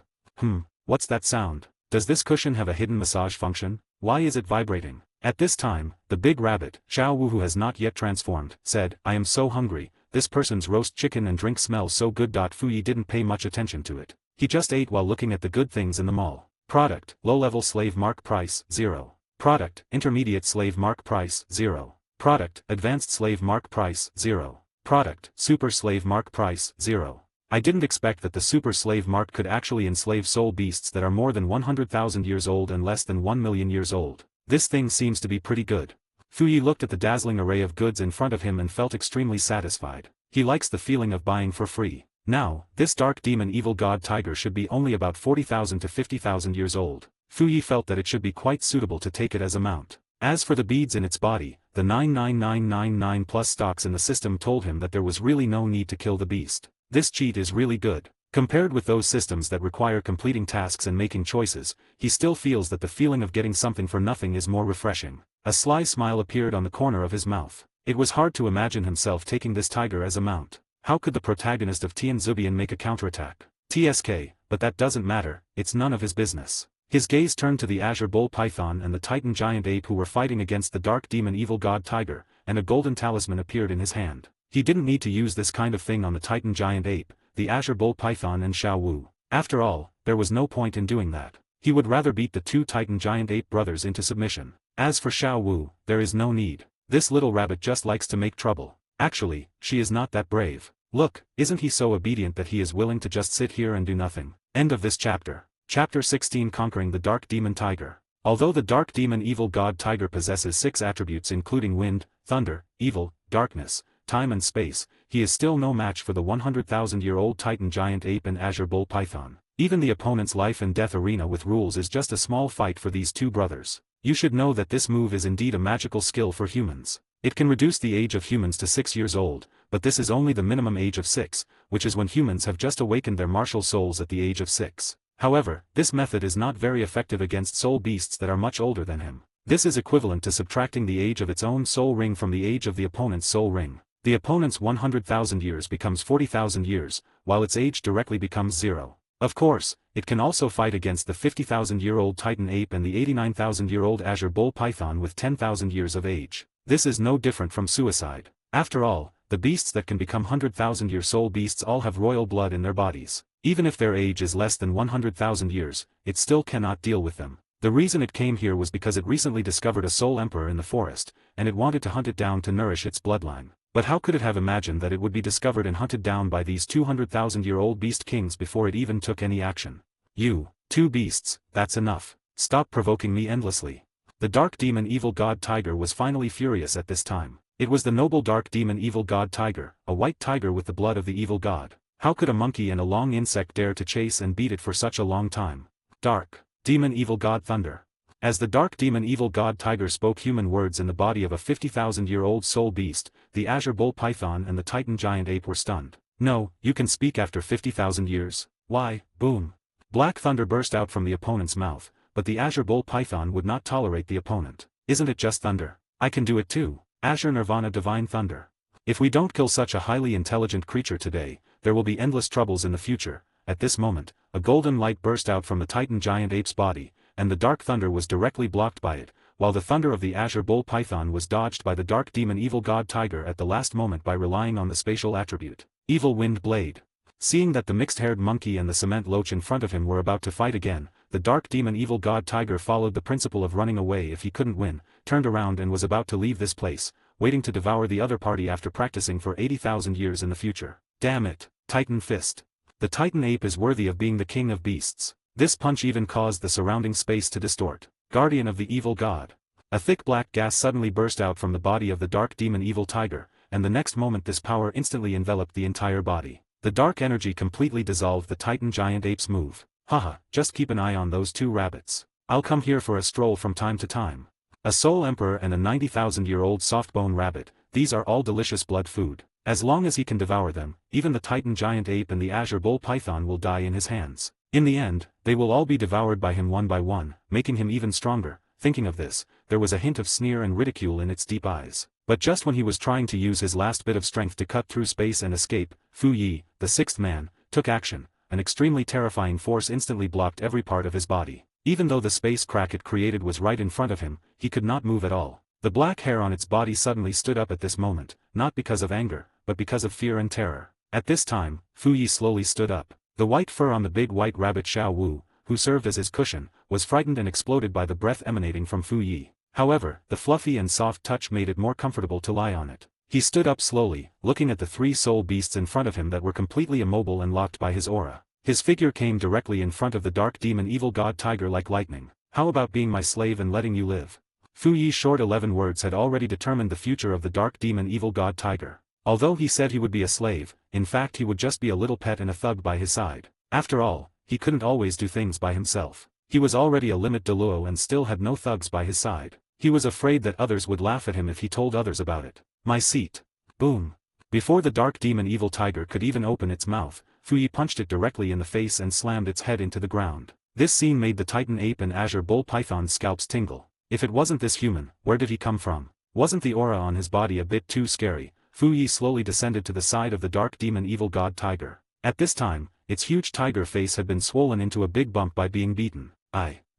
What's that sound? Does this cushion have a hidden massage function? Why is it vibrating? At this time, the big rabbit, Xiao Wu, who has not yet transformed, said, I am so hungry, this person's roast chicken and drink smells so good. Fu Yi didn't pay much attention to it. He just ate while looking at the good things in the mall. Product, low-level slave mark price, 0. Product, intermediate slave mark price, 0. Product, advanced slave mark price, 0. Product, super slave mark price, 0. I didn't expect that the super slave mark could actually enslave soul beasts that are more than 100,000 years old and less than 1 million years old. This thing seems to be pretty good. Fu Yi looked at the dazzling array of goods in front of him and felt extremely satisfied. He likes the feeling of buying for free. Now, this dark demon evil god tiger should be only about 40,000 to 50,000 years old. Fu Yi felt that it should be quite suitable to take it as a mount. As for the beads in its body, the 99999 plus stocks in the system told him that there was really no need to kill the beast. This cheat is really good. Compared with those systems that require completing tasks and making choices, he still feels that the feeling of getting something for nothing is more refreshing. A sly smile appeared on the corner of his mouth. It was hard to imagine himself taking this tiger as a mount. How could the protagonist of Tian Zubian make a counterattack? TSK, but that doesn't matter, it's none of his business. His gaze turned to the Azure Bull Python and the Titan Giant Ape who were fighting against the Dark Demon Evil God Tiger, and a golden talisman appeared in his hand. He didn't need to use this kind of thing on the Titan Giant Ape, the Azure Bull Python and Xiao Wu. After all, there was no point in doing that. He would rather beat the two Titan Giant Ape brothers into submission. As for Xiao Wu, there is no need. This little rabbit just likes to make trouble. Actually, she is not that brave. Look, isn't he so obedient that he is willing to just sit here and do nothing? End of this chapter. Chapter 16 Conquering the Dark Demon Tiger. Although the Dark Demon Evil God Tiger possesses 6 attributes including wind, thunder, evil, darkness, time and space, he is still no match for the 100,000-year-old Titan Giant Ape and Azure Bull Python. Even the opponent's life and death arena with rules is just a small fight for these two brothers. You should know that this move is indeed a magical skill for humans. It can reduce the age of humans to 6 years old, but this is only the minimum age of 6, which is when humans have just awakened their martial souls at the age of 6. However, this method is not very effective against soul beasts that are much older than him. This is equivalent to subtracting the age of its own soul ring from the age of the opponent's soul ring. The opponent's 100,000 years becomes 40,000 years, while its age directly becomes 0. Of course, it can also fight against the 50,000-year-old Titan Ape and the 89,000-year-old Azure Bull Python with 10,000 years of age. This is no different from suicide. After all, the beasts that can become 100,000-year soul beasts all have royal blood in their bodies. Even if their age is less than 100,000 years, it still cannot deal with them. The reason it came here was because it recently discovered a soul emperor in the forest, and it wanted to hunt it down to nourish its bloodline. But how could it have imagined that it would be discovered and hunted down by these 200,000-year-old beast kings before it even took any action? You, two beasts, that's enough. Stop provoking me endlessly. The Dark Demon Evil God Tiger was finally furious at this time. It was the noble Dark Demon Evil God Tiger, a white tiger with the blood of the evil god. How could a monkey and a long insect dare to chase and beat it for such a long time? Dark Demon Evil God Thunder. As the Dark Demon Evil God Tiger spoke human words in the body of a 50,000-year-old soul beast, the Azure Bull Python and the Titan Giant Ape were stunned. No, you can speak after 50,000 years? Why, boom. Black thunder burst out from the opponent's mouth, but the Azure Bull Python would not tolerate the opponent. Isn't it just thunder? I can do it too. Azure Nirvana Divine Thunder. If we don't kill such a highly intelligent creature today, there will be endless troubles in the future. At this moment, a golden light burst out from the Titan Giant Ape's body, and the dark thunder was directly blocked by it, while the thunder of the Azure Bull Python was dodged by the Dark Demon Evil God Tiger at the last moment by relying on the spatial attribute, Evil Wind Blade. Seeing that the mixed-haired monkey and the cement loach in front of him were about to fight again, the Dark Demon Evil God Tiger followed the principle of running away if he couldn't win, turned around and was about to leave this place, waiting to devour the other party after practicing for 80,000 years in the future. Damn it, Titan Fist. The Titan Ape is worthy of being the king of beasts. This punch even caused the surrounding space to distort. Guardian of the Evil God. A thick black gas suddenly burst out from the body of the Dark Demon Evil Tiger, and the next moment this power instantly enveloped the entire body. The dark energy completely dissolved the Titan Giant Ape's move. Haha, just keep an eye on those two rabbits. I'll come here for a stroll from time to time. A Soul Emperor and a 90,000-year-old soft-bone rabbit, these are all delicious blood food. As long as he can devour them, even the Titan Giant Ape and the Azure Bull Python will die in his hands. In the end, they will all be devoured by him one by one, making him even stronger. Thinking of this, there was a hint of sneer and ridicule in its deep eyes. But just when he was trying to use his last bit of strength to cut through space and escape, Fu Yi, the sixth man, took action. An extremely terrifying force instantly blocked every part of his body. Even though the space crack it created was right in front of him, he could not move at all. The black hair on its body suddenly stood up at this moment, not because of anger, but because of fear and terror. At this time, Fu Yi slowly stood up. The white fur on the big white rabbit Xiao Wu, who served as his cushion, was frightened and exploded by the breath emanating from Fu Yi. However, the fluffy and soft touch made it more comfortable to lie on it. He stood up slowly, looking at the three soul beasts in front of him that were completely immobile and locked by his aura. His figure came directly in front of the Dark Demon Evil God Tiger like lightning. How about being my slave and letting you live? Fu Yi's short 11 words had already determined the future of the Dark Demon Evil God Tiger. Although he said he would be a slave, in fact he would just be a little pet and a thug by his side. After all, he couldn't always do things by himself. He was already a limit Douluo and still had no thugs by his side. He was afraid that others would laugh at him if he told others about it. My seat. Boom. Before the dark demon evil tiger could even open its mouth, Fu Yi punched it directly in the face and slammed its head into the ground. This scene made the Titan ape and Azure bull python's scalps tingle. If it wasn't this human, where did he come from? Wasn't the aura on his body a bit too scary? Fu Yi slowly descended to the side of the dark demon evil god tiger. At this time, its huge tiger face had been swollen into a big bump by being beaten.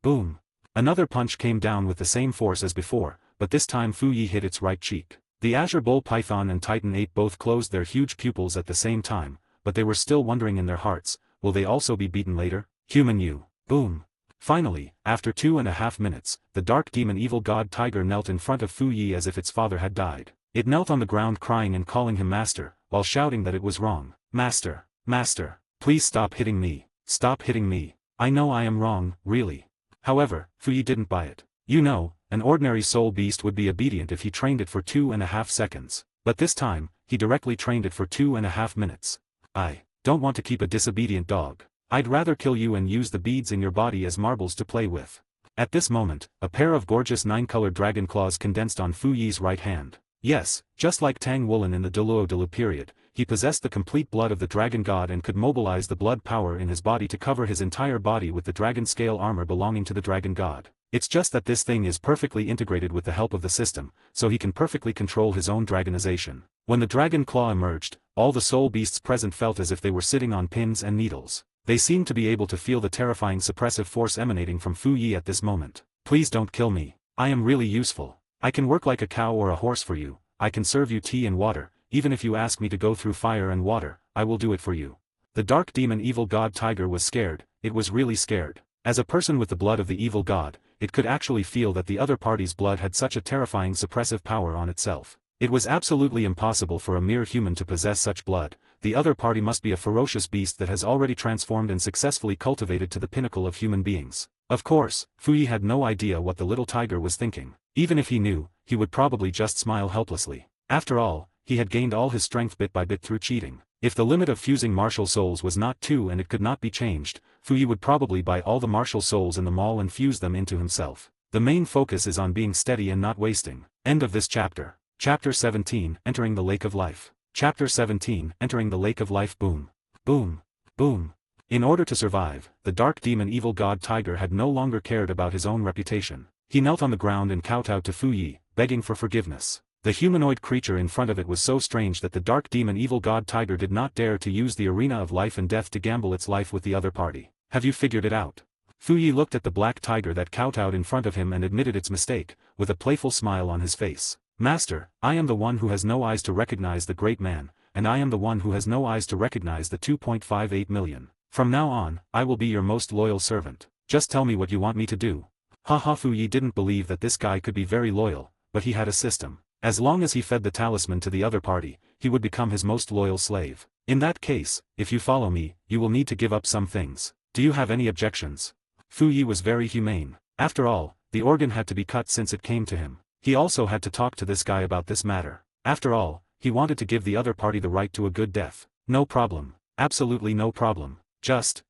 Boom. Another punch came down with the same force as before, but this time Fu Yi hit its right cheek. The Azure bull python and Titan ape both closed their huge pupils at the same time, but they were still wondering in their hearts, will they also be beaten later? Human you. Boom. Finally, after 2.5 minutes, the dark demon evil god tiger knelt in front of Fu Yi as if its father had died. It knelt on the ground crying and calling him master, while shouting that it was wrong. Master, master, please stop hitting me, stop hitting me. I know I am wrong, really. However, Fu Yi didn't buy it. You know, an ordinary soul beast would be obedient if he trained it for 2.5 seconds. But this time, he directly trained it for 2.5 minutes. I don't want to keep a disobedient dog. I'd rather kill you and use the beads in your body as marbles to play with. At this moment, a pair of gorgeous 9-colored dragon claws condensed on Fu Yi's right hand. Yes, just like Tang Woolen in the Douluo period, he possessed the complete blood of the dragon god and could mobilize the blood power in his body to cover his entire body with the dragon scale armor belonging to the dragon god. It's just that this thing is perfectly integrated with the help of the system, so he can perfectly control his own dragonization. When the dragon claw emerged, all the soul beasts present felt as if they were sitting on pins and needles. They seemed to be able to feel the terrifying suppressive force emanating from Fu Yi at this moment. Please don't kill me. I am really useful. I can work like a cow or a horse for you. I can serve you tea and water. Even if you ask me to go through fire and water, I will do it for you. The dark demon evil god tiger was scared. It was really scared. As a person with the blood of the evil god, it could actually feel that the other party's blood had such a terrifying suppressive power on itself. It was absolutely impossible for a mere human to possess such blood. The other party must be a ferocious beast that has already transformed and successfully cultivated to the pinnacle of human beings. Of course, Fu Yi had no idea what the little tiger was thinking. Even if he knew, he would probably just smile helplessly. After all, he had gained all his strength bit by bit through cheating. If the limit of fusing martial souls was not 2 and it could not be changed, Fu Yi would probably buy all the martial souls in the mall and fuse them into himself. The main focus is on being steady and not wasting. End of this chapter. Chapter 17, Entering the Lake of Life. Chapter 17, Entering the Lake of Life. Boom. Boom. Boom. In order to survive, the dark demon evil god tiger had no longer cared about his own reputation. He knelt on the ground and kowtowed to Fu Yi, begging for forgiveness. The humanoid creature in front of it was so strange that the dark demon evil god tiger did not dare to use the arena of life and death to gamble its life with the other party. Have you figured it out? Fu Yi looked at the black tiger that kowtowed in front of him and admitted its mistake, with a playful smile on his face. Master, I am the one who has no eyes to recognize the great man, and I am the one who has no eyes to recognize the 2.58 million. From now on, I will be your most loyal servant. Just tell me what you want me to do. Haha. Fu Yi didn't believe that this guy could be very loyal, but he had a system. As long as he fed the talisman to the other party, he would become his most loyal slave. In that case, if you follow me, you will need to give up some things. Do you have any objections? Fu Yi was very humane. After all, the organ had to be cut since it came to him. He also had to talk to this guy about this matter. After all, he wanted to give the other party the right to a good death. No problem. Absolutely no problem. Just,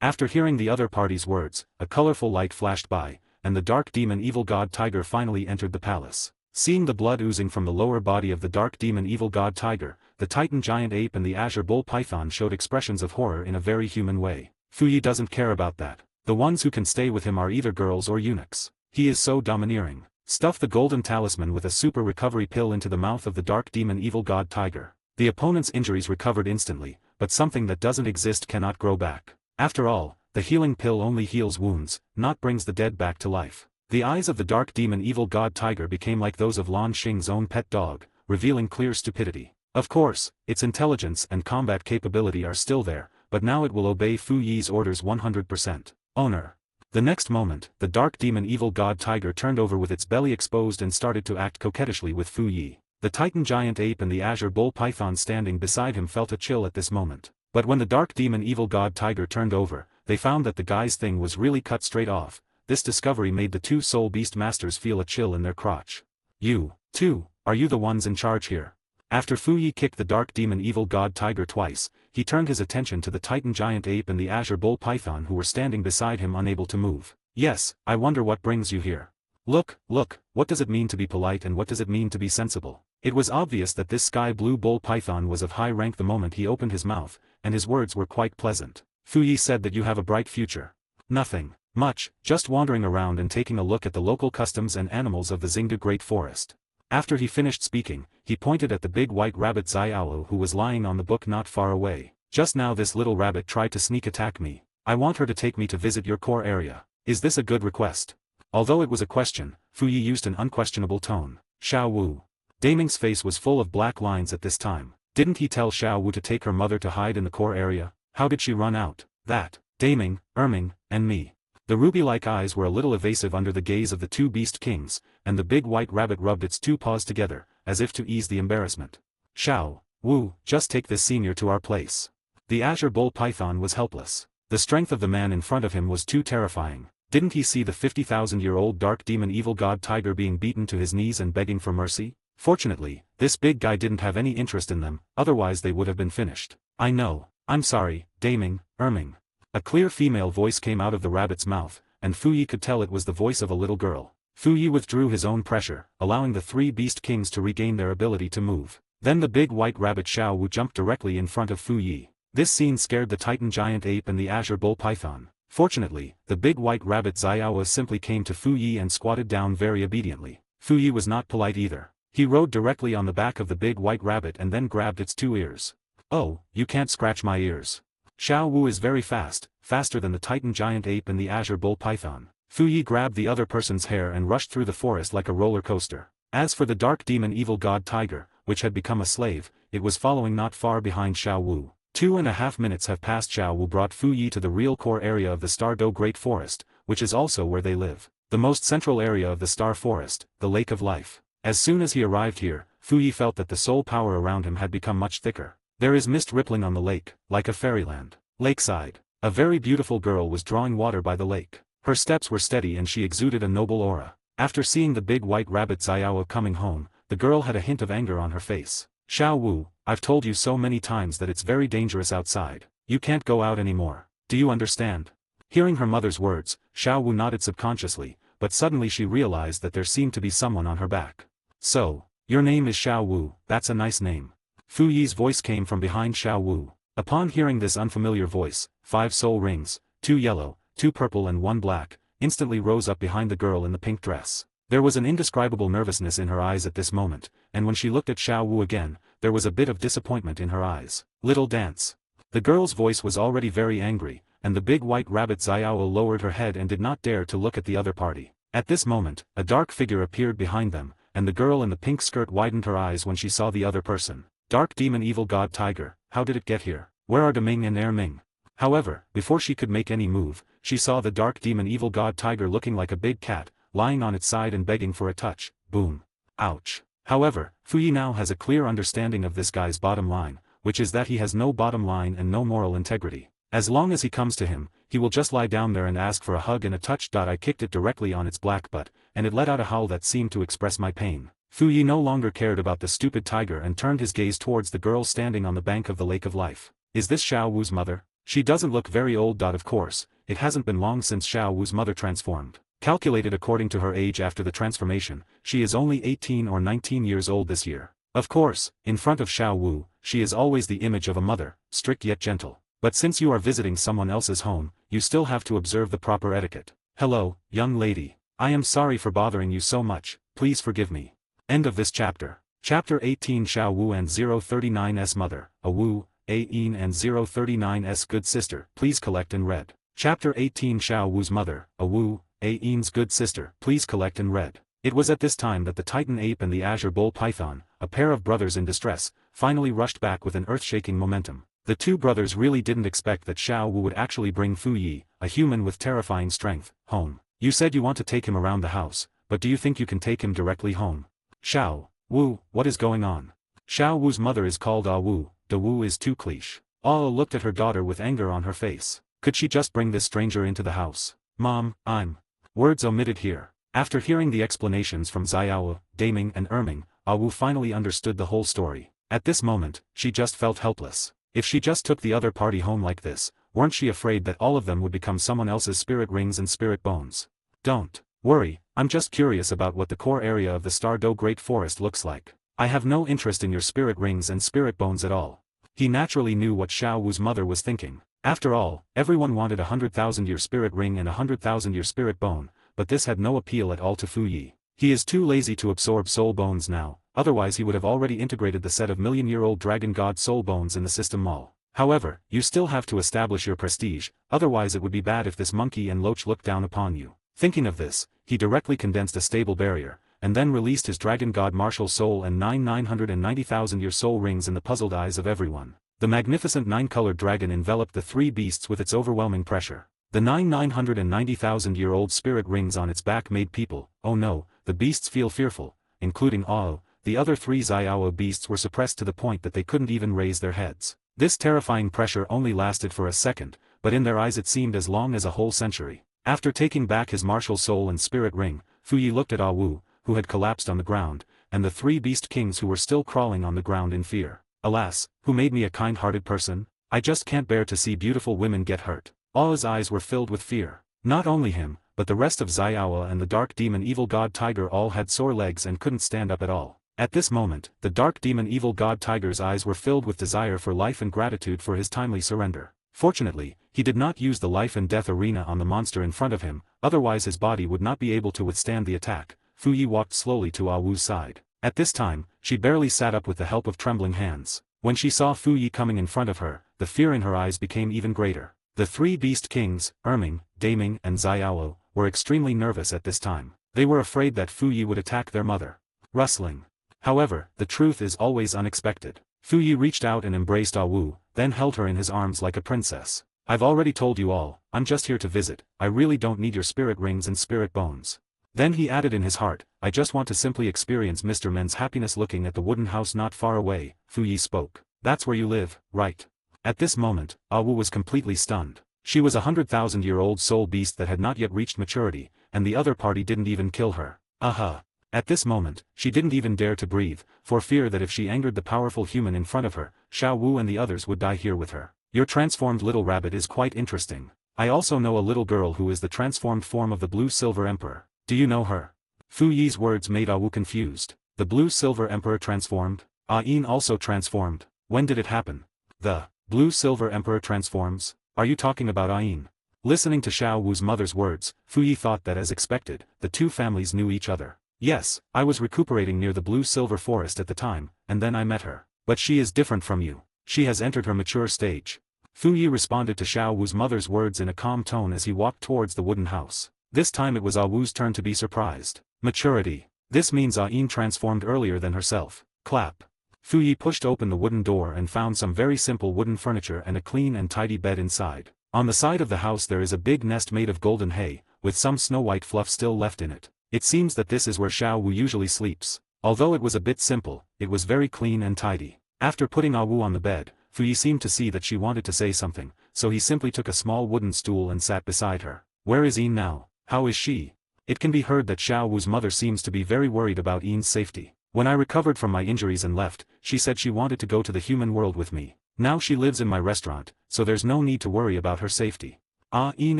After hearing the other party's words, a colorful light flashed by, and the dark demon evil god tiger finally entered the palace. Seeing the blood oozing from the lower body of the dark demon evil god tiger, the titan giant ape and the azure bull python showed expressions of horror in a very human way. Fu Yi doesn't care about that. The ones who can stay with him are either girls or eunuchs. He is so domineering. Stuff the golden talisman with a super recovery pill into the mouth of the dark demon evil god tiger. The opponent's injuries recovered instantly, but something that doesn't exist cannot grow back. After all, the healing pill only heals wounds, not brings the dead back to life. The eyes of the dark demon evil god tiger became like those of Lan Xing's own pet dog, revealing clear stupidity. Of course, its intelligence and combat capability are still there, but now it will obey Fu Yi's orders 100%. Owner. The next moment, the dark demon evil god tiger turned over with its belly exposed and started to act coquettishly with Fu Yi. The titan giant ape and the azure bull python standing beside him felt a chill at this moment. But when the dark demon evil god tiger turned over, they found that the guy's thing was really cut straight off. This discovery made the two soul beast masters feel a chill in their crotch. You, too, are you the ones in charge here? After Fu Yi kicked the dark demon evil god tiger twice, he turned his attention to the titan giant ape and the azure bull python who were standing beside him unable to move. Yes, I wonder what brings you here. Look, what does it mean to be polite and what does it mean to be sensible? It was obvious that this sky blue bull python was of high rank the moment he opened his mouth, and his words were quite pleasant. Fu Yi said that you have a bright future. Nothing much, just wandering around and taking a look at the local customs and animals of the Xingde Great Forest. After he finished speaking, he pointed at the big white rabbit Xiao Wu who was lying on the book not far away. Just now this little rabbit tried to sneak attack me. I want her to take me to visit your core area. Is this a good request? Although it was a question, Fu Yi used an unquestionable tone. Xiao Wu. Daming's face was full of black lines at this time. Didn't he tell Xiao Wu to take her mother to hide in the core area? How did she run out? That. Daming, Erming, and me. The ruby-like eyes were a little evasive under the gaze of the two beast kings, and the big white rabbit rubbed its two paws together, as if to ease the embarrassment. Xiao Wu, just take this senior to our place. The azure bull python was helpless. The strength of the man in front of him was too terrifying. Didn't he see the 50,000-year-old dark demon evil god tiger being beaten to his knees and begging for mercy? Fortunately, this big guy didn't have any interest in them, otherwise they would have been finished. I know. I'm sorry, Daming, Erming. A clear female voice came out of the rabbit's mouth, and Fu Yi could tell it was the voice of a little girl. Fu Yi withdrew his own pressure, allowing the three beast kings to regain their ability to move. Then the big white rabbit Xiao Wu jumped directly in front of Fu Yi. This scene scared the titan giant ape and the azure bull python. Fortunately, the big white rabbit Xiao Wu simply came to Fu Yi and squatted down very obediently. Fu Yi was not polite either. He rode directly on the back of the big white rabbit and then grabbed its two ears. Oh, you can't scratch my ears. Xiao Wu is very fast, faster than the titan giant ape and the azure bull python. Fu Yi grabbed the other person's hair and rushed through the forest like a roller coaster. As for the dark demon evil god tiger, which had become a slave, it was following not far behind Xiao Wu. 2.5 minutes have passed. Xiao Wu brought Fu Yi to the real core area of the Stardo Great Forest, which is also where they live. The most central area of the Star Forest, the Lake of Life. As soon as he arrived here, Fu Yi felt that the soul power around him had become much thicker. There is mist rippling on the lake, like a fairyland. Lakeside. A very beautiful girl was drawing water by the lake. Her steps were steady and she exuded a noble aura. After seeing the big white rabbit Xiao coming home, the girl had a hint of anger on her face. Xiao Wu, I've told you so many times that it's very dangerous outside. You can't go out anymore. Do you understand? Hearing her mother's words, Xiao Wu nodded subconsciously, but suddenly she realized that there seemed to be someone on her back. So, your name is Xiao Wu, that's a nice name. Fu Yi's voice came from behind Xiao Wu. Upon hearing this unfamiliar voice, 5 soul rings, 2 yellow, 2 purple and 1 black, instantly rose up behind the girl in the pink dress. There was an indescribable nervousness in her eyes at this moment, and when she looked at Xiao Wu again, there was a bit of disappointment in her eyes. Little dance. The girl's voice was already very angry, and the big white rabbit Xiao lowered her head and did not dare to look at the other party. At this moment, a dark figure appeared behind them, and the girl in the pink skirt widened her eyes when she saw the other person. Dark demon evil god tiger, how did it get here? Where are Deming and Erming? However, before she could make any move, she saw the dark demon evil god tiger looking like a big cat, lying on its side and begging for a touch. Boom. Ouch. However, Fu Yi now has a clear understanding of this guy's bottom line, which is that he has no bottom line and no moral integrity. As long as he comes to him, he will just lie down there and ask for a hug and a touch. I kicked it directly on its black butt, and it let out a howl that seemed to express my pain. Fu Yi no longer cared about the stupid tiger and turned his gaze towards the girl standing on the bank of the Lake of Life. Is this Xiao Wu's mother? She doesn't look very old. Of course, it hasn't been long since Xiao Wu's mother transformed. Calculated according to her age after the transformation, she is only 18 or 19 years old this year. Of course, in front of Xiao Wu, she is always the image of a mother, strict yet gentle. But since you are visiting someone else's home, you still have to observe the proper etiquette. Hello, young lady. I am sorry for bothering you so much, please forgive me. End of this chapter. Chapter 18 Xiao Wu and 039's mother, a Wu, Ain and 039's good sister, please collect and read. Chapter 18 Xiao Wu's mother, a Wu, Ain's good sister, please collect and read. It was at this time that the Titan Ape and the Azure Bull Python, a pair of brothers in distress, finally rushed back with an earth-shaking momentum. The two brothers really didn't expect that Xiao Wu would actually bring Fu Yi, a human with terrifying strength, home. You said you want to take him around the house, but do you think you can take him directly home? Xiao Wu, what is going on? Xiao Wu's mother is called Ah Wu, the Wu is too cliché. Ah looked at her daughter with anger on her face. Could she just bring this stranger into the house? Mom, I'm... Words omitted here. After hearing the explanations from Xiao, Daming and Erming, Ah Wu finally understood the whole story. At this moment, she just felt helpless. If she just took the other party home like this, weren't she afraid that all of them would become someone else's spirit rings and spirit bones? Don't worry, I'm just curious about what the core area of the Stardo Great Forest looks like. I have no interest in your spirit rings and spirit bones at all. He naturally knew what Xiao Wu's mother was thinking. After all, everyone wanted 100,000-year spirit ring and 100,000-year spirit bone, but this had no appeal at all to Fu Yi. He is too lazy to absorb soul bones now, otherwise he would have already integrated the set of million-year-old dragon god soul bones in the system mall. However, you still have to establish your prestige, otherwise it would be bad if this monkey and loach looked down upon you. Thinking of this, he directly condensed a stable barrier, and then released his dragon god martial soul and 990,000-year soul rings in the puzzled eyes of everyone. The magnificent 9-colored dragon enveloped the 3 beasts with its overwhelming pressure. The 990,000-year-old spirit rings on its back made people, oh no, the beasts feel fearful, including Ao. The other 3 Xiao beasts were suppressed to the point that they couldn't even raise their heads. This terrifying pressure only lasted for a second, but in their eyes it seemed as long as a whole century. After taking back his martial soul and spirit ring, Fu Yi looked at Ah Wu, who had collapsed on the ground, and the 3 beast kings who were still crawling on the ground in fear. Alas, who made me a kind-hearted person? I just can't bear to see beautiful women get hurt. A's eyes were filled with fear. Not only him, but the rest of Xiao and the dark demon evil god tiger all had sore legs and couldn't stand up at all. At this moment, the dark demon evil god tiger's eyes were filled with desire for life and gratitude for his timely surrender. Fortunately, he did not use the life and death arena on the monster in front of him, otherwise his body would not be able to withstand the attack. Fu Yi walked slowly to Ah Wu's side. At this time, she barely sat up with the help of trembling hands. When she saw Fu Yi coming in front of her, the fear in her eyes became even greater. The 3 beast kings, Erming, Daming and Xiao, were extremely nervous at this time. They were afraid that Fu Yi would attack their mother. Rustling. However, the truth is always unexpected. Fu Yi reached out and embraced Ah Wu, then held her in his arms like a princess. I've already told you all, I'm just here to visit, I really don't need your spirit rings and spirit bones. Then he added in his heart, I just want to simply experience Mr. Men's happiness looking at the wooden house not far away. Fu Yi spoke. That's where you live, right? At this moment, Ah Wu was completely stunned. She was a 100,000-year-old soul beast that had not yet reached maturity, and the other party didn't even kill her. Aha! At this moment, she didn't even dare to breathe, for fear that if she angered the powerful human in front of her, Xiao Wu and the others would die here with her. Your transformed little rabbit is quite interesting. I also know a little girl who is the transformed form of the Blue Silver Emperor. Do you know her? Fu Yi's words made Ah Wu confused. The Blue Silver Emperor transformed? Ain also transformed. When did it happen? The Blue Silver Emperor transforms? Are you talking about Ain? Listening to Xiao Wu's mother's words, Fu Yi thought that as expected, the two families knew each other. Yes, I was recuperating near the Blue Silver Forest at the time, and then I met her. But she is different from you. She has entered her mature stage. Fu Yi responded to Xiao Wu's mother's words in a calm tone as he walked towards the wooden house. This time it was Ah Wu's turn to be surprised. Maturity. This means Ain transformed earlier than herself. Clap. Fu Yi pushed open the wooden door and found some very simple wooden furniture and a clean and tidy bed inside. On the side of the house there is a big nest made of golden hay, with some snow-white fluff still left in it. It seems that this is where Xiao Wu usually sleeps. Although it was a bit simple, it was very clean and tidy. After putting Ah Wu on the bed, Fu Yi seemed to see that she wanted to say something, so he simply took a small wooden stool and sat beside her. Where is Ain now? How is she? It can be heard that Xiao Wu's mother seems to be very worried about Ain's safety. When I recovered from my injuries and left, she said she wanted to go to the human world with me. Now she lives in my restaurant, so there's no need to worry about her safety. Ain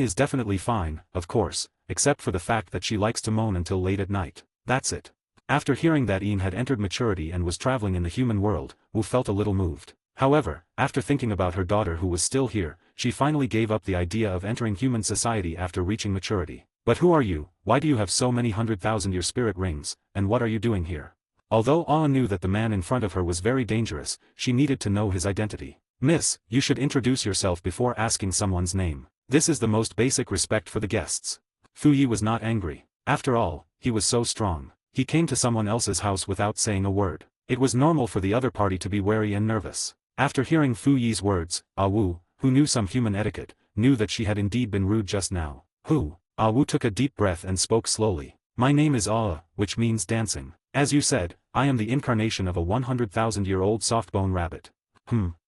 is definitely fine, of course, except for the fact that she likes to moan until late at night. That's it. After hearing that Ain had entered maturity and was traveling in the human world, Wu felt a little moved. However, after thinking about her daughter who was still here, she finally gave up the idea of entering human society after reaching maturity. But who are you? Why do you have so many 100,000-year spirit rings, and what are you doing here? Although Ah knew that the man in front of her was very dangerous, she needed to know his identity. Miss, you should introduce yourself before asking someone's name. This is the most basic respect for the guests. Fu Yi was not angry. After all, he was so strong. He came to someone else's house without saying a word. It was normal for the other party to be wary and nervous. After hearing Fu Yi's words, Ah Wu, who knew some human etiquette, knew that she had indeed been rude just now. Who? Ah Wu took a deep breath and spoke slowly. My name is Ah, which means dancing. As you said, I am the incarnation of a 100,000-year-old soft-bone rabbit.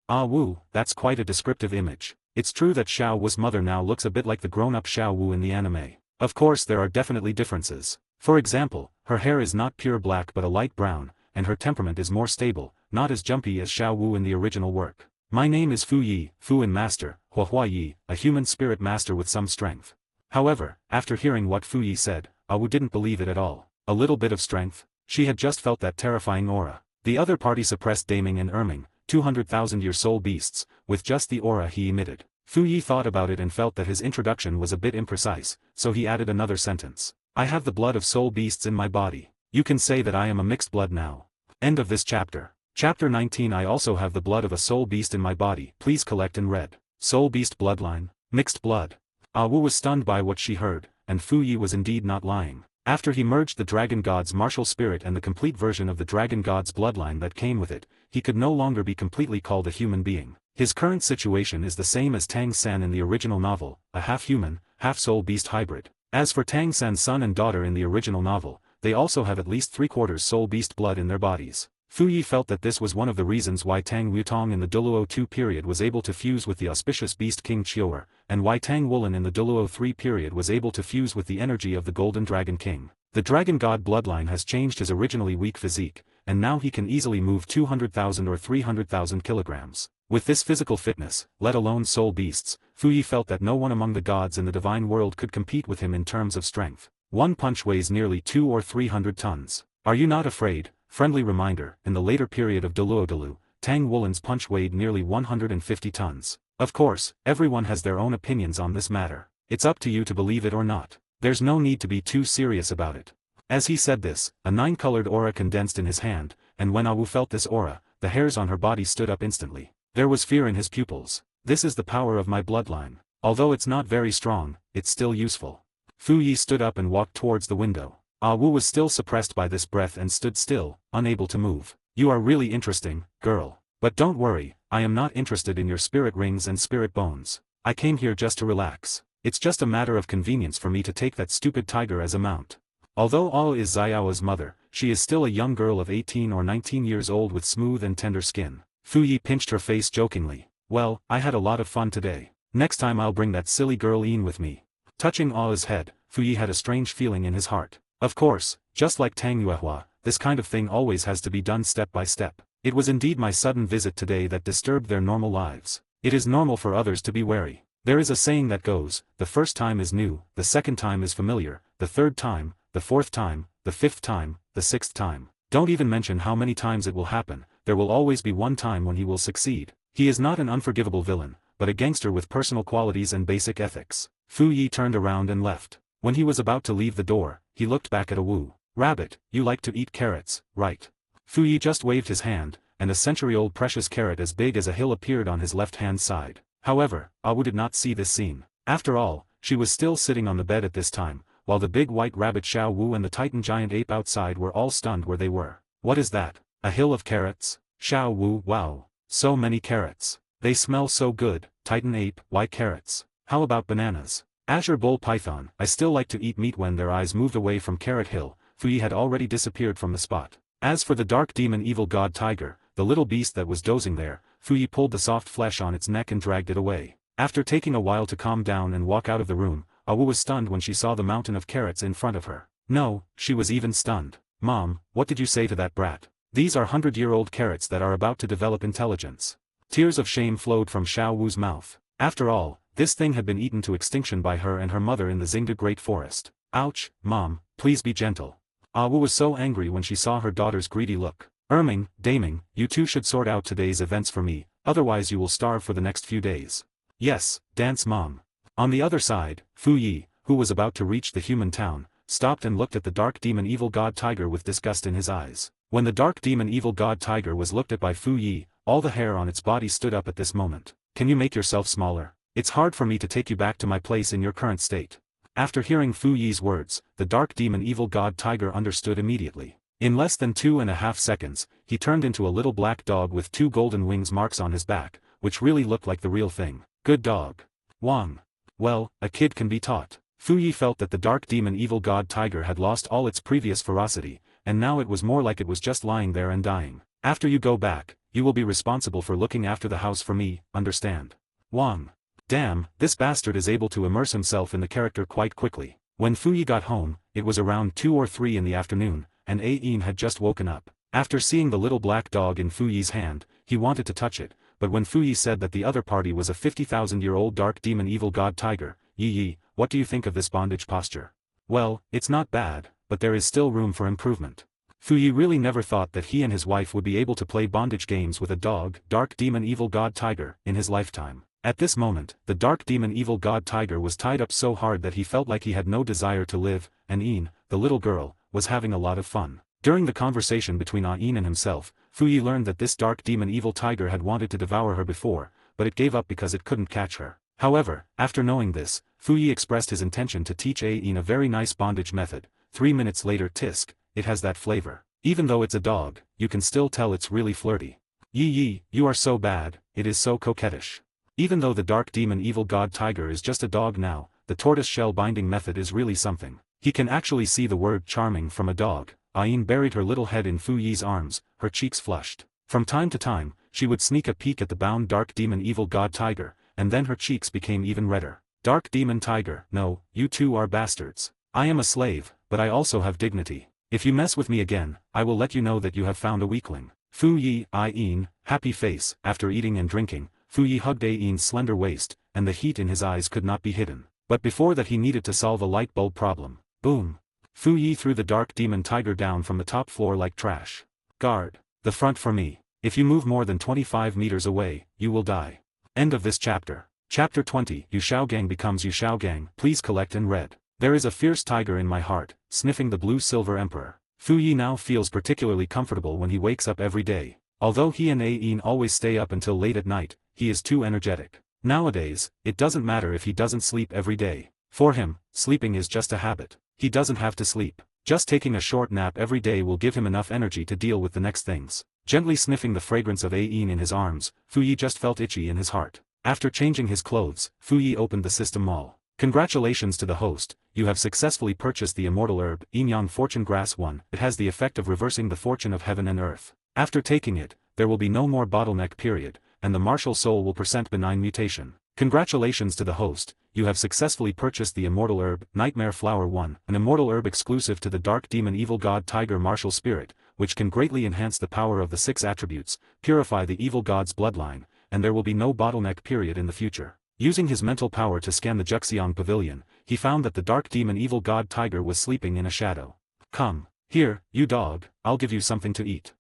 Ah Wu, that's quite a descriptive image. It's true that Xiao Wu's mother now looks a bit like the grown-up Xiao Wu in the anime. Of course there are definitely differences. For example, her hair is not pure black but a light brown, and her temperament is more stable, not as jumpy as Xiao Wu in the original work. My name is Fu Yi, Fu in Master, Hua Hua Yi, a human spirit master with some strength. However, after hearing what Fu Yi said, Wu didn't believe it at all. A little bit of strength? She had just felt that terrifying aura. The other party suppressed Daming and Erming, 200,000-year soul beasts, with just the aura he emitted. Fu Yi thought about it and felt that his introduction was a bit imprecise, so he added another sentence. I have the blood of soul beasts in my body. You can say that I am a mixed blood now. End of this chapter. Chapter 19. I also have the blood of a soul beast in my body. Please collect and read. Soul beast bloodline. Mixed blood. Wu was stunned by what she heard, and Fu Yi was indeed not lying. After he merged the Dragon God's martial spirit and the complete version of the Dragon God's bloodline that came with it, he could no longer be completely called a human being. His current situation is the same as Tang San in the original novel, a half-human, half-soul beast hybrid. As for Tang San's son and daughter in the original novel, they also have at least 3/4 soul beast blood in their bodies. Fu Yi felt that this was one of the reasons why Tang Yutong in the Douluo II period was able to fuse with the auspicious beast King Chiuer, and why Tang Wulin in the Douluo III period was able to fuse with the energy of the Golden Dragon King. The Dragon God bloodline has changed his originally weak physique, and now he can easily move 200,000 or 300,000 kilograms. With this physical fitness, let alone soul beasts, Fu Yi felt that no one among the gods in the divine world could compete with him in terms of strength. One punch weighs nearly 200 or 300 tons. Are you not afraid? Friendly reminder, in the later period of Douluo, Tang Wulin's punch weighed nearly 150 tons. Of course, everyone has their own opinions on this matter. It's up to you to believe it or not. There's no need to be too serious about it. As he said this, a 9-colored aura condensed in his hand, and when Wu felt this aura, the hairs on her body stood up instantly. There was fear in his pupils. This is the power of my bloodline. Although it's not very strong, it's still useful. Fu Yi stood up and walked towards the window. Wu was still suppressed by this breath and stood still, unable to move. You are really interesting, girl. But don't worry, I am not interested in your spirit rings and spirit bones. I came here just to relax. It's just a matter of convenience for me to take that stupid tiger as a mount. Although is Xiao's mother, she is still a young girl of 18 or 19 years old with smooth and tender skin. Fu Yi pinched her face jokingly. Well, I had a lot of fun today. Next time I'll bring that silly girl Ain with me. Touching A's head, Fu Yi had a strange feeling in his heart. Of course, just like Tang Yua, this kind of thing always has to be done step by step. It was indeed my sudden visit today that disturbed their normal lives. It is normal for others to be wary. There is a saying that goes, the first time is new, the second time is familiar, the third time, the fourth time, the fifth time, the sixth time. Don't even mention how many times it will happen, there will always be one time when he will succeed. He is not an unforgivable villain, but a gangster with personal qualities and basic ethics. Fu Yi turned around and left. When he was about to leave the door, he looked back at Wu. Rabbit, you like to eat carrots, right? Fu Yi just waved his hand, and a century-old precious carrot as big as a hill appeared on his left-hand side. However, Wu did not see this scene. After all, she was still sitting on the bed at this time, while the big white rabbit Xiao Wu and the Titan giant ape outside were all stunned where they were. What is that? A hill of carrots? Xiao Wu, wow. So many carrots. They smell so good. Titan ape, why carrots? How about bananas? Azure Bull Python, I still like to eat meat. When their eyes moved away from Carrot Hill, Fu Yi had already disappeared from the spot. As for the dark demon evil god tiger, the little beast that was dozing there, Fu Yi pulled the soft flesh on its neck and dragged it away. After taking a while to calm down and walk out of the room, Wu was stunned when she saw the mountain of carrots in front of her. No, she was even stunned. Mom, what did you say to that brat? These are 100-year-old carrots that are about to develop intelligence. Tears of shame flowed from Xiao Wu's mouth. After all, this thing had been eaten to extinction by her and her mother in the Xingda Great Forest. Ouch, Mom, please be gentle. Wu was so angry when she saw her daughter's greedy look. Erming, Daming, you two should sort out today's events for me, otherwise you will starve for the next few days. Yes, dance Mom. On the other side, Fu Yi, who was about to reach the human town, stopped and looked at the dark demon evil god tiger with disgust in his eyes. When the dark demon evil god tiger was looked at by Fu Yi, all the hair on its body stood up at this moment. Can you make yourself smaller? It's hard for me to take you back to my place in your current state. After hearing Fu Yi's words, the dark demon evil god tiger understood immediately. In less than 2.5 seconds, he turned into a little black dog with 2 golden wings marks on his back, which really looked like the real thing. Good dog. Wang. Well, a kid can be taught. Fu Yi felt that the dark demon evil god tiger had lost all its previous ferocity, and now it was more like it was just lying there and dying. After you go back, you will be responsible for looking after the house for me, understand? Wang. Damn, this bastard is able to immerse himself in the character quite quickly. When Fu Yi got home, it was around 2 or 3 in the afternoon, and Ain had just woken up. After seeing the little black dog in Fu Yi's hand, he wanted to touch it, but when Fu Yi said that the other party was a 50,000-year-old dark demon evil god tiger, Yi, what do you think of this bondage posture? Well, it's not bad, but there is still room for improvement. Fu Yi really never thought that he and his wife would be able to play bondage games with a dog, dark demon evil god tiger, in his lifetime. At this moment, the dark demon evil god tiger was tied up so hard that he felt like he had no desire to live, and Ain, the little girl, was having a lot of fun. During the conversation between Ain and himself, Fu Yi learned that this dark demon evil tiger had wanted to devour her before, but it gave up because it couldn't catch her. However, after knowing this, Fu Yi expressed his intention to teach Ain a very nice bondage method. 3 minutes later, tisk, it has that flavor. Even though it's a dog, you can still tell it's really flirty. Yi, you are so bad, it is so coquettish. Even though the dark demon evil god tiger is just a dog now, the tortoise shell binding method is really something. He can actually see the word charming from a dog. Ain buried her little head in Fu Yi's arms, her cheeks flushed. From time to time, she would sneak a peek at the bound dark demon evil god tiger, and then her cheeks became even redder. Dark demon tiger, no, you two are bastards. I am a slave, but I also have dignity. If you mess with me again, I will let you know that you have found a weakling. Fu Yi, Ain, happy face. After eating and drinking, Fu Yi hugged Ain's slender waist, and the heat in his eyes could not be hidden. But before that he needed to solve a light bulb problem. Boom. Fu Yi threw the dark demon tiger down from the top floor like trash. Guard the front for me. If you move more than 25 meters away, you will die. End of this chapter. Chapter 20. Xiao Gang becomes Xiao Gang. Please collect and read. There is a fierce tiger in my heart, sniffing the blue silver emperor. Fu Yi now feels particularly comfortable when he wakes up every day. Although he and Ain always stay up until late at night, he is too energetic. Nowadays, it doesn't matter if he doesn't sleep every day. For him, sleeping is just a habit. He doesn't have to sleep. Just taking a short nap every day will give him enough energy to deal with the next things. Gently sniffing the fragrance of Ain in his arms, Fu Yi just felt itchy in his heart. After changing his clothes, Fu Yi opened the system mall. Congratulations to the host, you have successfully purchased the immortal herb, Yin Fortune Grass 1. It has the effect of reversing the fortune of heaven and earth. After taking it, there will be no more bottleneck period, and the martial soul will present benign mutation. Congratulations to the host, you have successfully purchased the immortal herb, Nightmare Flower 1, an immortal herb exclusive to the dark demon evil god tiger martial spirit, which can greatly enhance the power of the 6 attributes, purify the evil god's bloodline, and there will be no bottleneck period in the future. Using his mental power to scan the Juxiang pavilion, he found that the dark demon evil god tiger was sleeping in a shadow. Come, here, you dog, I'll give you something to eat.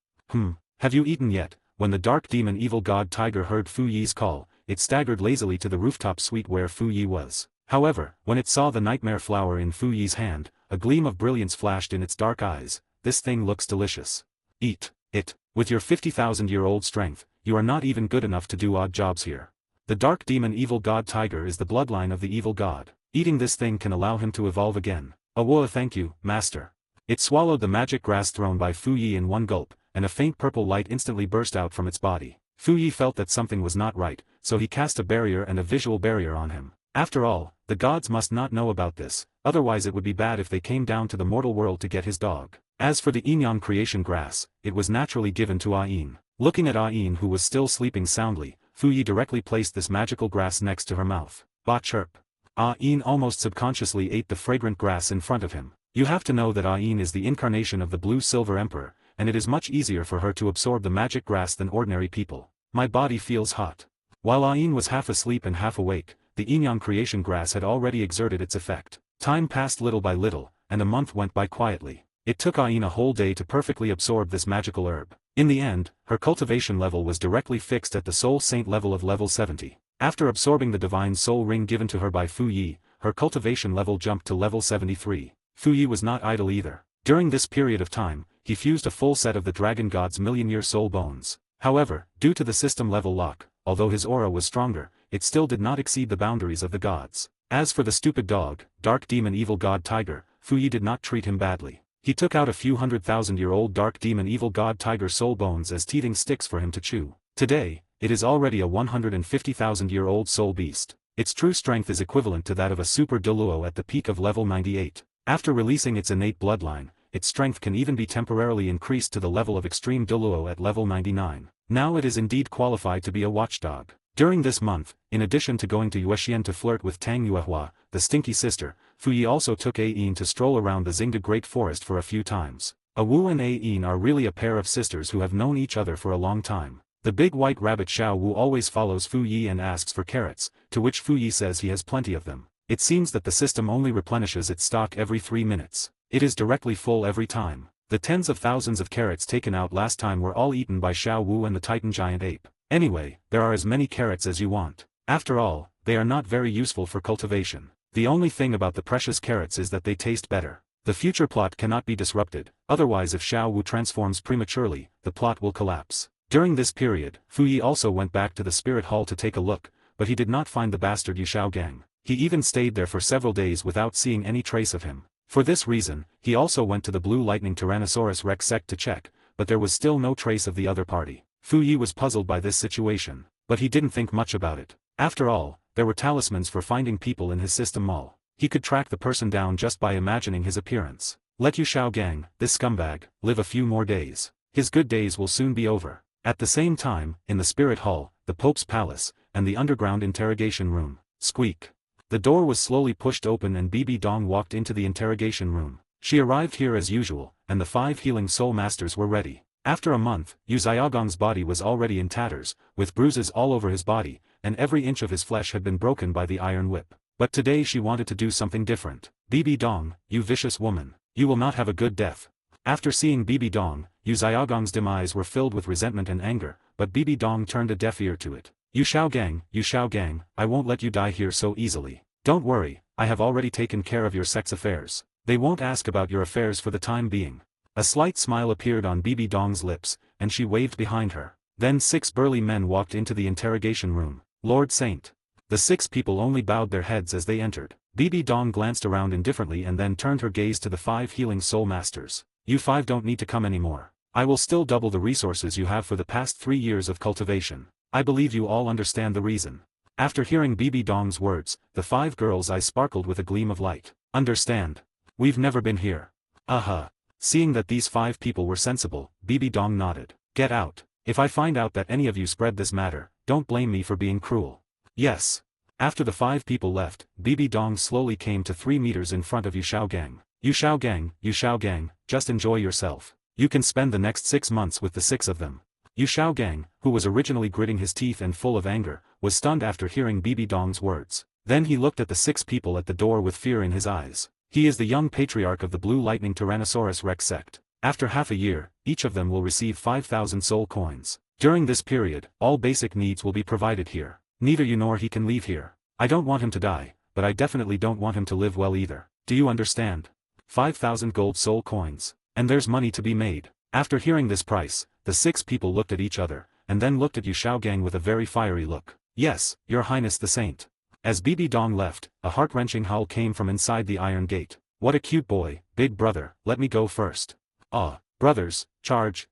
Have you eaten yet? When the dark demon evil god tiger heard Fu Yi's call, it staggered lazily to the rooftop suite where Fu Yi was. However, when it saw the nightmare flower in Fu Yi's hand, a gleam of brilliance flashed in its dark eyes. This thing looks delicious. Eat it. With your 50,000-year-old strength, you are not even good enough to do odd jobs here. The dark demon evil god tiger is the bloodline of the evil god. Eating this thing can allow him to evolve again. Awua, thank you, master. It swallowed the magic grass thrown by Fu Yi in one gulp, and a faint purple light instantly burst out from its body. Fu Yi felt that something was not right, so he cast a barrier and a visual barrier on him. After all, the gods must not know about this, otherwise it would be bad if they came down to the mortal world to get his dog. As for the Inyan creation grass, it was naturally given to Ain. Looking at Ain who was still sleeping soundly, Fu Yi directly placed this magical grass next to her mouth. Ba chirp. Ain almost subconsciously ate the fragrant grass in front of him. You have to know that Ain is the incarnation of the blue silver emperor, and it is much easier for her to absorb the magic grass than ordinary people. My body feels hot. While Ain was half asleep and half awake, the Inyan creation grass had already exerted its effect. Time passed little by little, and a month went by quietly. It took Ain a whole day to perfectly absorb this magical herb. In the end, her cultivation level was directly fixed at the Soul Saint level of level 70. After absorbing the divine soul ring given to her by Fu Yi, her cultivation level jumped to level 73. Fu Yi was not idle either. During this period of time, he fused a full set of the dragon god's million-year soul bones. However, due to the system level lock, although his aura was stronger, it still did not exceed the boundaries of the gods. As for the stupid dog, dark demon evil god tiger, Fu Yi did not treat him badly. He took out a few 100,000-year-old dark demon evil god tiger soul bones as teething sticks for him to chew. Today, it is already a 150,000-year-old soul beast. Its true strength is equivalent to that of a super Douluo at the peak of level 98. After releasing its innate bloodline, its strength can even be temporarily increased to the level of extreme Douluo at level 99. Now it is indeed qualified to be a watchdog. During this month, in addition to going to Yuashian to flirt with Tang Yua, the stinky sister, Fu Yi also took Ain to stroll around the Xingda Great Forest for a few times. Wu and Ain are really a pair of sisters who have known each other for a long time. The big white rabbit Xiao Wu always follows Fu Yi and asks for carrots, to which Fu Yi says he has plenty of them. It seems that the system only replenishes its stock every 3 minutes. It is directly full every time. The tens of thousands of carrots taken out last time were all eaten by Xiao Wu and the Titan giant ape. Anyway, there are as many carrots as you want. After all, they are not very useful for cultivation. The only thing about the precious carrots is that they taste better. The future plot cannot be disrupted, otherwise if Xiao Wu transforms prematurely, the plot will collapse. During this period, Fu Yi also went back to the spirit hall to take a look, but he did not find the bastard Xiao Gang. He even stayed there for several days without seeing any trace of him. For this reason, he also went to the Blue Lightning Tyrannosaurus Rex Sect to check, but there was still no trace of the other party. Fu Yi was puzzled by this situation, but he didn't think much about it. After all, there were talismans for finding people in his system mall. He could track the person down just by imagining his appearance. Let Xiao Gang, this scumbag, live a few more days. His good days will soon be over. At the same time, in the spirit hall, the Pope's palace, and the underground interrogation room, squeak. The door was slowly pushed open and BBDong walked into the interrogation room. She arrived here as usual, and the 5 healing soul masters were ready. After a month, Xiao Gang's body was already in tatters, with bruises all over his body, and every inch of his flesh had been broken by the iron whip. But today she wanted to do something different. BBDong, you vicious woman, you will not have a good death. After seeing BBDong, Xiao Gang's demise were filled with resentment and anger, but BBDong turned a deaf ear to it. Xiao Gang, I won't let you die here so easily. Don't worry, I have already taken care of your Sect's affairs. They won't ask about your affairs for the time being. A slight smile appeared on BBDong's lips, and she waved behind her. Then 6 burly men walked into the interrogation room. Lord Saint. The 6 people only bowed their heads as they entered. BBDong glanced around indifferently and then turned her gaze to the 5 healing soul masters. You 5 don't need to come anymore. I will still double the resources you have for the past 3 years of cultivation. I believe you all understand the reason. After hearing BBDong's words, the 5 girls' eyes sparkled with a gleam of light. Understand? We've never been here. Seeing that these 5 people were sensible, BBDong nodded. Get out. If I find out that any of you spread this matter, don't blame me for being cruel. Yes. After the 5 people left, BBDong slowly came to 3 meters in front of Xiao Gang. Xiao Gang, just enjoy yourself. You can spend the next 6 months with the 6 of them. Xiao Gang, who was originally gritting his teeth and full of anger, was stunned after hearing BBDong's words. Then he looked at the 6 people at the door with fear in his eyes. He is the young patriarch of the Blue Lightning Tyrannosaurus Rex Sect. After half a year, each of them will receive 5,000 soul coins. During this period, all basic needs will be provided here. Neither you nor he can leave here. I don't want him to die, but I definitely don't want him to live well either. Do you understand? 5,000 gold soul coins. And there's money to be made. After hearing this price, the 6 people looked at each other, and then looked at Xiao Gang with a very fiery look. Yes, Your Highness the Saint. As BBDong left, a heart-wrenching howl came from inside the iron gate. What a cute boy, big brother, let me go first. Brothers, charge.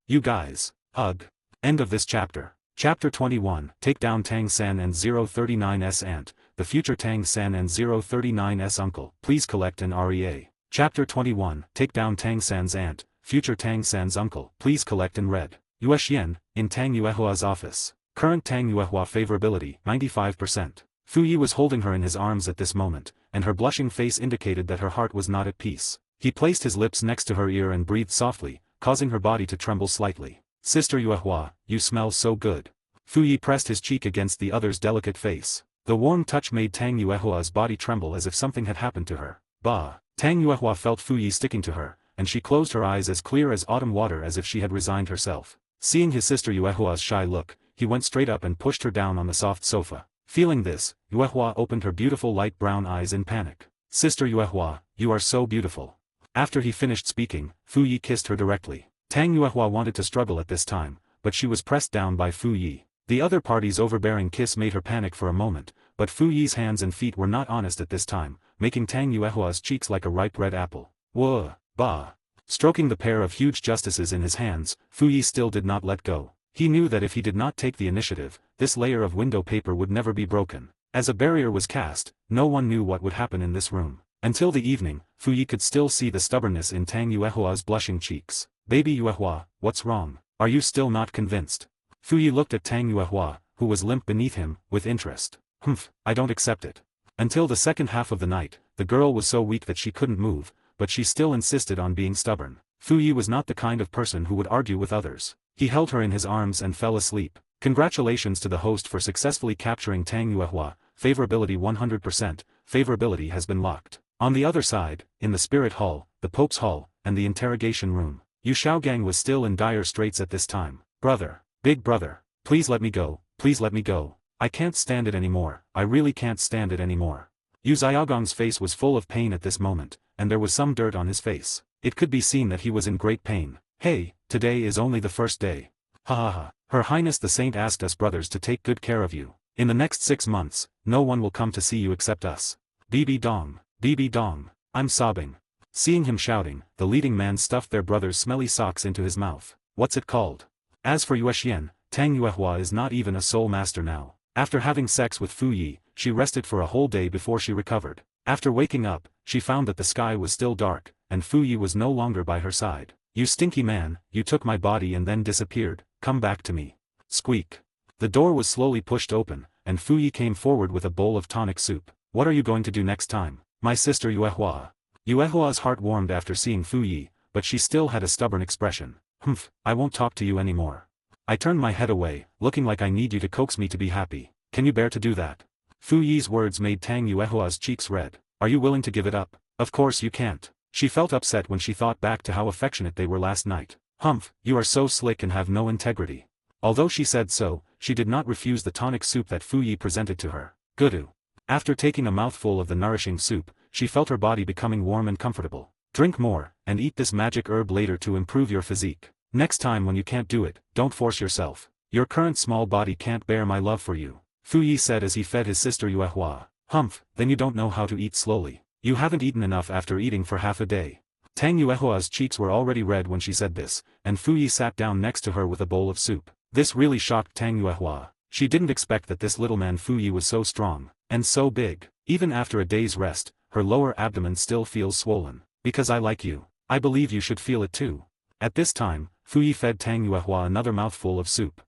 You guys. Ugh. End of this chapter. Chapter 21, Take down Tang San and 039's aunt, the future Tang San and 039's uncle, please collect an REA. Chapter 21, Take down Tang San's aunt, future Tang San's uncle, please collect in red. Yuashian, in Tang Yuehua's office. Current Tang Yuehua favorability, 95%. Fu Yi was holding her in his arms at this moment, and her blushing face indicated that her heart was not at peace. He placed his lips next to her ear and breathed softly, causing her body to tremble slightly. Sister Yuehua, you smell so good. Fu Yi pressed his cheek against the other's delicate face. The warm touch made Tang Yuehua's body tremble as if something had happened to her. Bah! Tang Yuehua felt Fu Yi sticking to her, and she closed her eyes as clear as autumn water as if she had resigned herself. Seeing his sister Yuehua's shy look, he went straight up and pushed her down on the soft sofa. Feeling this, Yuehua opened her beautiful light brown eyes in panic. Sister Yuehua, you are so beautiful. After he finished speaking, Fu Yi kissed her directly. Tang Yuehua wanted to struggle at this time, but she was pressed down by Fu Yi. The other party's overbearing kiss made her panic for a moment, but Fu Yi's hands and feet were not honest at this time, making Tang Yuehua's cheeks like a ripe red apple. Whoa, bah. Stroking the pair of huge justices in his hands, Fu Yi still did not let go. He knew that if he did not take the initiative, this layer of window paper would never be broken. As a barrier was cast, no one knew what would happen in this room. Until the evening, Fu Yi could still see the stubbornness in Tang Yuehua's blushing cheeks. Baby Yuehua, what's wrong? Are you still not convinced? Fu Yi looked at Tang Yuehua, who was limp beneath him, with interest. I don't accept it. Until the second half of the night, the girl was so weak that she couldn't move, but she still insisted on being stubborn. Fu Yi was not the kind of person who would argue with others. He held her in his arms and fell asleep. Congratulations to the host for successfully capturing Tang Yua. Favorability 100%, favorability has been locked. On the other side, in the Spirit Hall, the Pope's Hall, and the interrogation room, Xiao Gang was still in dire straits at this time. Brother, big brother, please let me go, please let me go. I can't stand it anymore, I really can't stand it anymore. Xiao Gang's face was full of pain at this moment, and there was some dirt on his face. It could be seen that he was in great pain. Hey, today is only the first day. Ha ha ha. Her Highness the Saint asked us brothers to take good care of you. In the next 6 months, no one will come to see you except us. BBDong, BBDong. I'm sobbing. Seeing him shouting, the leading man stuffed their brother's smelly socks into his mouth. What's it called? As for Yuashian, Tang Yua is not even a soul master now. After having sex with Fu Yi, she rested for a whole day before she recovered. After waking up, she found that the sky was still dark, and Fu Yi was no longer by her side. You stinky man, you took my body and then disappeared, come back to me. Squeak. The door was slowly pushed open, and Fu Yi came forward with a bowl of tonic soup. What are you going to do next time, my sister Yuehua? Yuehua's heart warmed after seeing Fu Yi, but she still had a stubborn expression. Humph, I won't talk to you anymore. I turned my head away, looking like I need you to coax me to be happy. Can you bear to do that? Fu Yi's words made Tang Yuehua's cheeks red. Are you willing to give it up? Of course you can't. She felt upset when she thought back to how affectionate they were last night. Humph, you are so slick and have no integrity. Although she said so, she did not refuse the tonic soup that Fu Yi presented to her. Gudu. After taking a mouthful of the nourishing soup, she felt her body becoming warm and comfortable. Drink more, and eat this magic herb later to improve your physique. Next time when you can't do it, don't force yourself. Your current small body can't bear my love for you. Fu Yi said as he fed his sister Yuehua. Humph, then you don't know how to eat slowly. You haven't eaten enough after eating for half a day. Tang Yuehua's cheeks were already red when she said this, and Fu Yi sat down next to her with a bowl of soup. This really shocked Tang Yuehua. She didn't expect that this little man Fu Yi was so strong, and so big. Even after a day's rest, her lower abdomen still feels swollen. Because I like you. I believe you should feel it too. At this time, Fu Yi fed Tang Yuehua another mouthful of soup.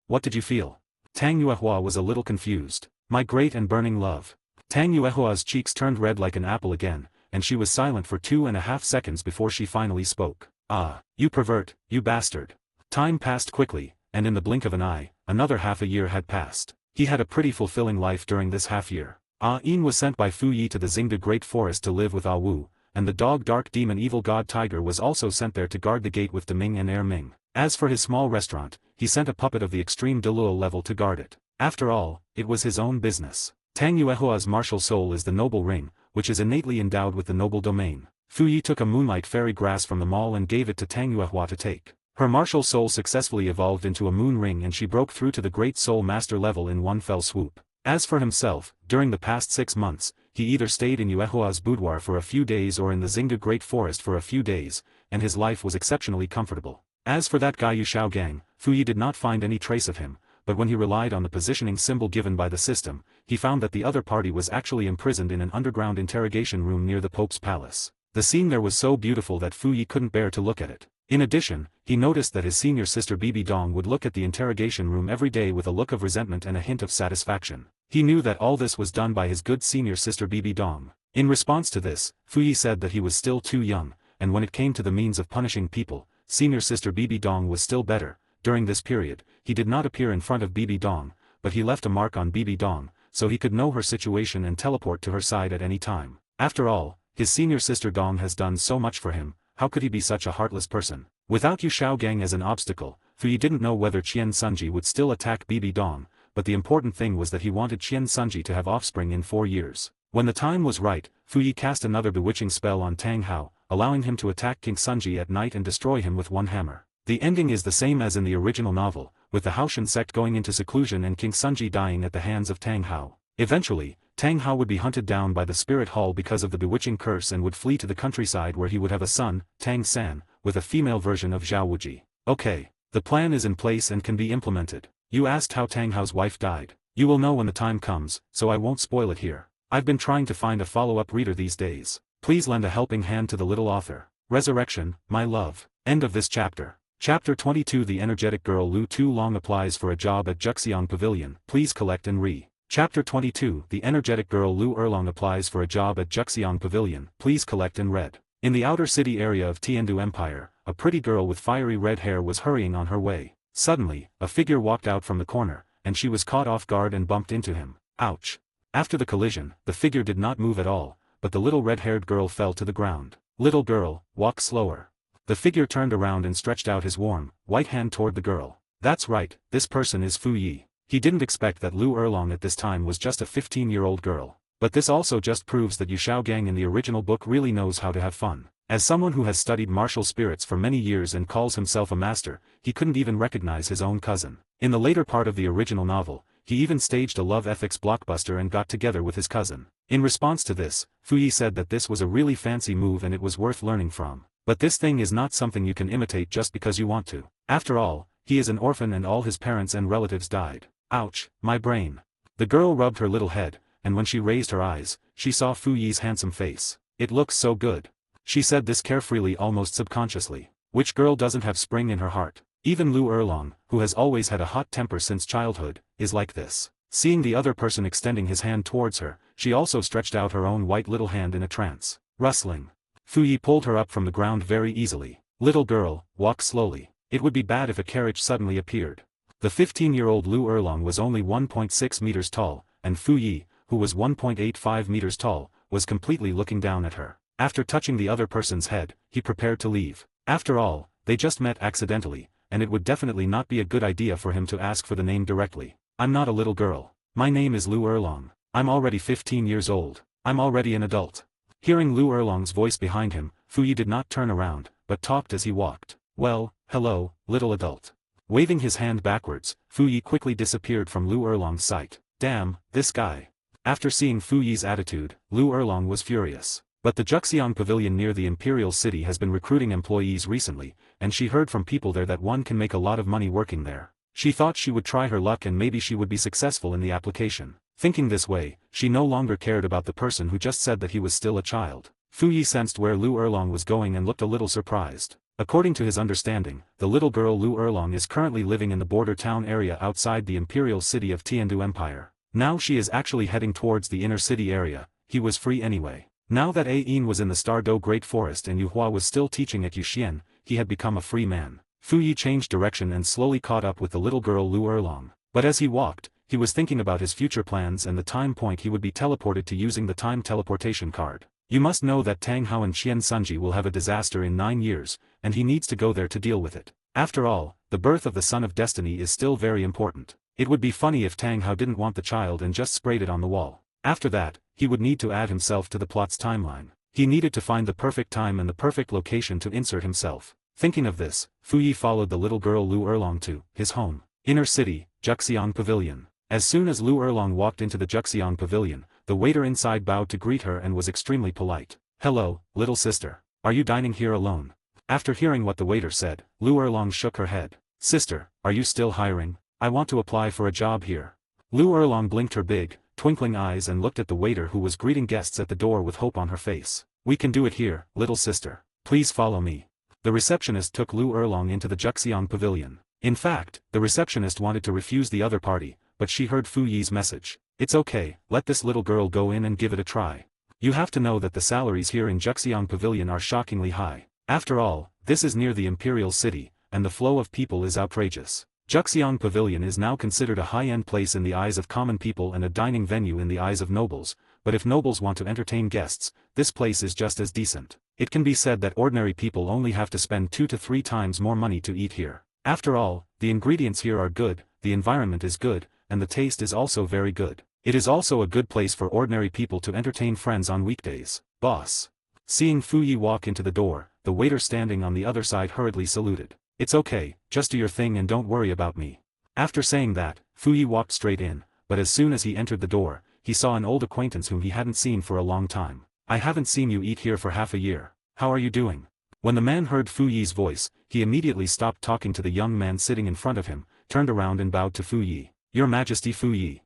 What did you feel? Tang Yuehua was a little confused. My great and burning love. Tang Yuehua's cheeks turned red like an apple again, and she was silent for 2.5 seconds before she finally spoke. Ah, you pervert, you bastard. Time passed quickly, and in the blink of an eye, another half a year had passed. He had a pretty fulfilling life during this half year. Ain was sent by Fu Yi to the Xingde Great Forest to live with Wu, and the dog Dark Demon Evil God Tiger was also sent there to guard the gate with Deming and Ming. As for his small restaurant, he sent a puppet of the extreme Douluo level to guard it. After all, it was his own business. Tang Yuehua's martial soul is the noble ring, which is innately endowed with the noble domain. Fu Yi took a moonlight fairy grass from the mall and gave it to Tang Yuehua to take. Her martial soul successfully evolved into a moon ring and she broke through to the great soul master level in one fell swoop. As for himself, during the past 6 months, he either stayed in Yuehua's boudoir for a few days or in the Xingde Great Forest for a few days, and his life was exceptionally comfortable. As for that guy Xiao Gang, Fu Yi did not find any trace of him, but when he relied on the positioning symbol given by the system, he found that the other party was actually imprisoned in an underground interrogation room near the Pope's palace. The scene there was so beautiful that Fu Yi couldn't bear to look at it. In addition, he noticed that his senior sister BBDong would look at the interrogation room every day with a look of resentment and a hint of satisfaction. He knew that all this was done by his good senior sister BBDong. In response to this, Fu Yi said that he was still too young, and when it came to the means of punishing people, senior sister BBDong was still better. During this period, he did not appear in front of BBDong, but he left a mark on BBDong, so he could know her situation and teleport to her side at any time. After all, his senior sister Dong has done so much for him, how could he be such a heartless person? Without Xiao Gang as an obstacle, Fu Yi didn't know whether Qian Sunji would still attack BBDong, but the important thing was that he wanted Qian Sunji to have offspring in 4 years. When the time was right, Fu Yi cast another bewitching spell on Tanghao, allowing him to attack King Sunji at night and destroy him with one hammer. The ending is the same as in the original novel, with the Haoshan sect going into seclusion and King Sunji dying at the hands of Tanghao. Eventually, Tanghao would be hunted down by the Spirit Hall because of the bewitching curse and would flee to the countryside where he would have a son, Tang San, with a female version of Xiao Wuji. Okay, the plan is in place and can be implemented. You asked how Tanghao's wife died. You will know when the time comes, so I won't spoil it here. I've been trying to find a follow-up reader these days. Please lend a helping hand to the little author. Resurrection, my love. End of this chapter. Chapter 22 The energetic girl Lu Erlong applies for a job at Yuashian Pavilion. Please collect and re. Chapter 22 The energetic girl Lu Erlong applies for a job at Yuashian Pavilion. Please collect and read. In the outer city area of Tiandu Empire, a pretty girl with fiery red hair was hurrying on her way. Suddenly, a figure walked out from the corner, and she was caught off guard and bumped into him. Ouch! After the collision, the figure did not move at all, but the little red-haired girl fell to the ground. Little girl, walk slower. The figure turned around and stretched out his warm, white hand toward the girl. That's right, this person is Fu Yi. He didn't expect that Lu Erlong at this time was just a 15-year-old girl. But this also just proves that Xiao Gang in the original book really knows how to have fun. As someone who has studied martial spirits for many years and calls himself a master, he couldn't even recognize his own cousin. In the later part of the original novel, he even staged a love ethics blockbuster and got together with his cousin. In response to this, Fu Yi said that this was a really fancy move and it was worth learning from. But this thing is not something you can imitate just because you want to. After all, he is an orphan and all his parents and relatives died. Ouch, my brain. The girl rubbed her little head, and when she raised her eyes, she saw Fu Yi's handsome face. It looks so good. She said this carefreely, almost subconsciously. Which girl doesn't have spring in her heart? Even Lu Erlong, who has always had a hot temper since childhood, is like this. Seeing the other person extending his hand towards her, she also stretched out her own white little hand in a trance. Rustling. Fu Yi pulled her up from the ground very easily. Little girl, walk slowly. It would be bad if a carriage suddenly appeared. The 15-year-old Lu Erlong was only 1.6 meters tall, and Fu Yi, who was 1.85 meters tall, was completely looking down at her. After touching the other person's head, he prepared to leave. After all, they just met accidentally, and it would definitely not be a good idea for him to ask for the name directly. I'm not a little girl. My name is Lu Erlong. I'm already 15 years old. I'm already an adult. Hearing Lu Erlong's voice behind him, Fu Yi did not turn around, but talked as he walked. Well, hello, little adult. Waving his hand backwards, Fu Yi quickly disappeared from Lu Erlong's sight. Damn, this guy. After seeing Fu Yi's attitude, Lu Erlong was furious. But the Jixiang Pavilion near the Imperial City has been recruiting employees recently, and she heard from people there that one can make a lot of money working there. She thought she would try her luck and maybe she would be successful in the application. Thinking this way, she no longer cared about the person who just said that he was still a child. Fu Yi sensed where Lu Erlong was going and looked a little surprised. According to his understanding, the little girl Lu Erlong is currently living in the border town area outside the Imperial City of Tiandu Empire. Now she is actually heading towards the inner city area. He was free anyway. Now that Ain was in the Stardo Great Forest and Yu Hua was still teaching at Yuashian, he had become a free man. Fu Yi changed direction and slowly caught up with the little girl Lu Erlong. But as he walked, he was thinking about his future plans and the time point he would be teleported to using the time teleportation card. You must know that Tanghao and Qian Sunji will have a disaster in 9 years, and he needs to go there to deal with it. After all, the birth of the Son of Destiny is still very important. It would be funny if Tanghao didn't want the child and just sprayed it on the wall. After that, he would need to add himself to the plot's timeline. He needed to find the perfect time and the perfect location to insert himself. Thinking of this, Fu Yi followed the little girl Lu Erlong to his home. Inner city, Jixiang Pavilion. As soon as Lu Erlong walked into the Jixiang Pavilion, the waiter inside bowed to greet her and was extremely polite. Hello, little sister. Are you dining here alone? After hearing what the waiter said, Lu Erlong shook her head. Sister, are you still hiring? I want to apply for a job here. Lu Erlong blinked her big, twinkling eyes and looked at the waiter who was greeting guests at the door with hope on her face. We can do it here, little sister. Please follow me. The receptionist took Lu Erlong into the Jixiang Pavilion. In fact, the receptionist wanted to refuse the other party, but she heard Fu Yi's message. It's okay, let this little girl go in and give it a try. You have to know that the salaries here in Jixiang Pavilion are shockingly high. After all, this is near the Imperial City, and the flow of people is outrageous. Jixiang Pavilion is now considered a high-end place in the eyes of common people and a dining venue in the eyes of nobles, but if nobles want to entertain guests, this place is just as decent. It can be said that ordinary people only have to spend 2 to 3 times more money to eat here. After all, the ingredients here are good, the environment is good, and the taste is also very good. It is also a good place for ordinary people to entertain friends on weekdays. Boss. Seeing Fu Yi walk into the door, the waiter standing on the other side hurriedly saluted. It's okay, just do your thing and don't worry about me. After saying that, Fu Yi walked straight in, but as soon as he entered the door, he saw an old acquaintance whom he hadn't seen for a long time. I haven't seen you eat here for half a year. How are you doing? When the man heard Fu Yi's voice, he immediately stopped talking to the young man sitting in front of him, turned around and bowed to Fu Yi. Your Majesty Fu Yi.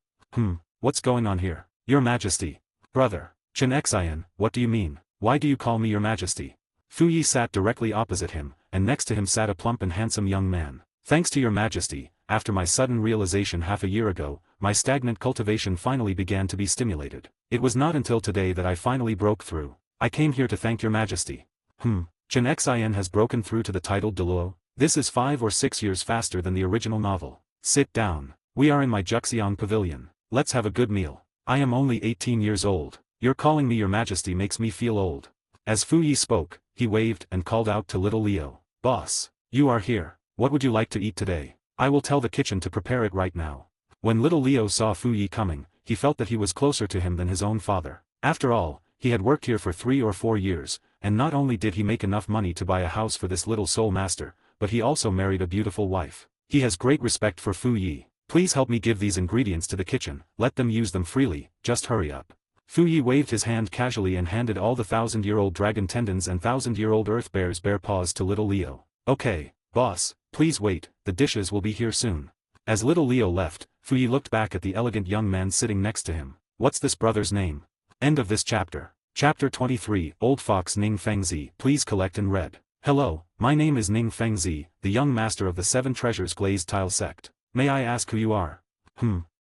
What's going on here? Your Majesty. Brother. Chen Xian, what do you mean? Why do you call me Your Majesty? Fu Yi sat directly opposite him, and next to him sat a plump and handsome young man. Thanks to Your Majesty, after my sudden realization half a year ago, my stagnant cultivation finally began to be stimulated. It was not until today that I finally broke through. I came here to thank Your Majesty. Jian Xian has broken through to the titled Douluo. This is 5 or 6 years faster than the original novel. Sit down. We are in my Jiang pavilion. Let's have a good meal. I am only 18 years old. Your calling me your majesty makes me feel old. As Fu Yi spoke, he waved and called out to little Leo. Boss, you are here. What would you like to eat today? I will tell the kitchen to prepare it right now. When little Leo saw Fu Yi coming, he felt that he was closer to him than his own father. After all, he had worked here for 3 or 4 years, and not only did he make enough money to buy a house for this little soul master, but he also married a beautiful wife. He has great respect for Fu Yi. Please help me give these ingredients to the kitchen, let them use them freely, just hurry up. Fu Yi waved his hand casually and handed all the 1,000-year-old dragon tendons and 1,000-year-old earth bear's bare paws to little Leo. Okay, boss, please wait, the dishes will be here soon. As little Leo left, Fu Yi looked back at the elegant young man sitting next to him. What's this brother's name? End of this chapter. Chapter 23, Old Fox Ning Fengzi. Please collect and read. Hello, my name is Ning Fengzi, the young master of the 7 Treasures Glazed Tile Sect. May I ask who you are?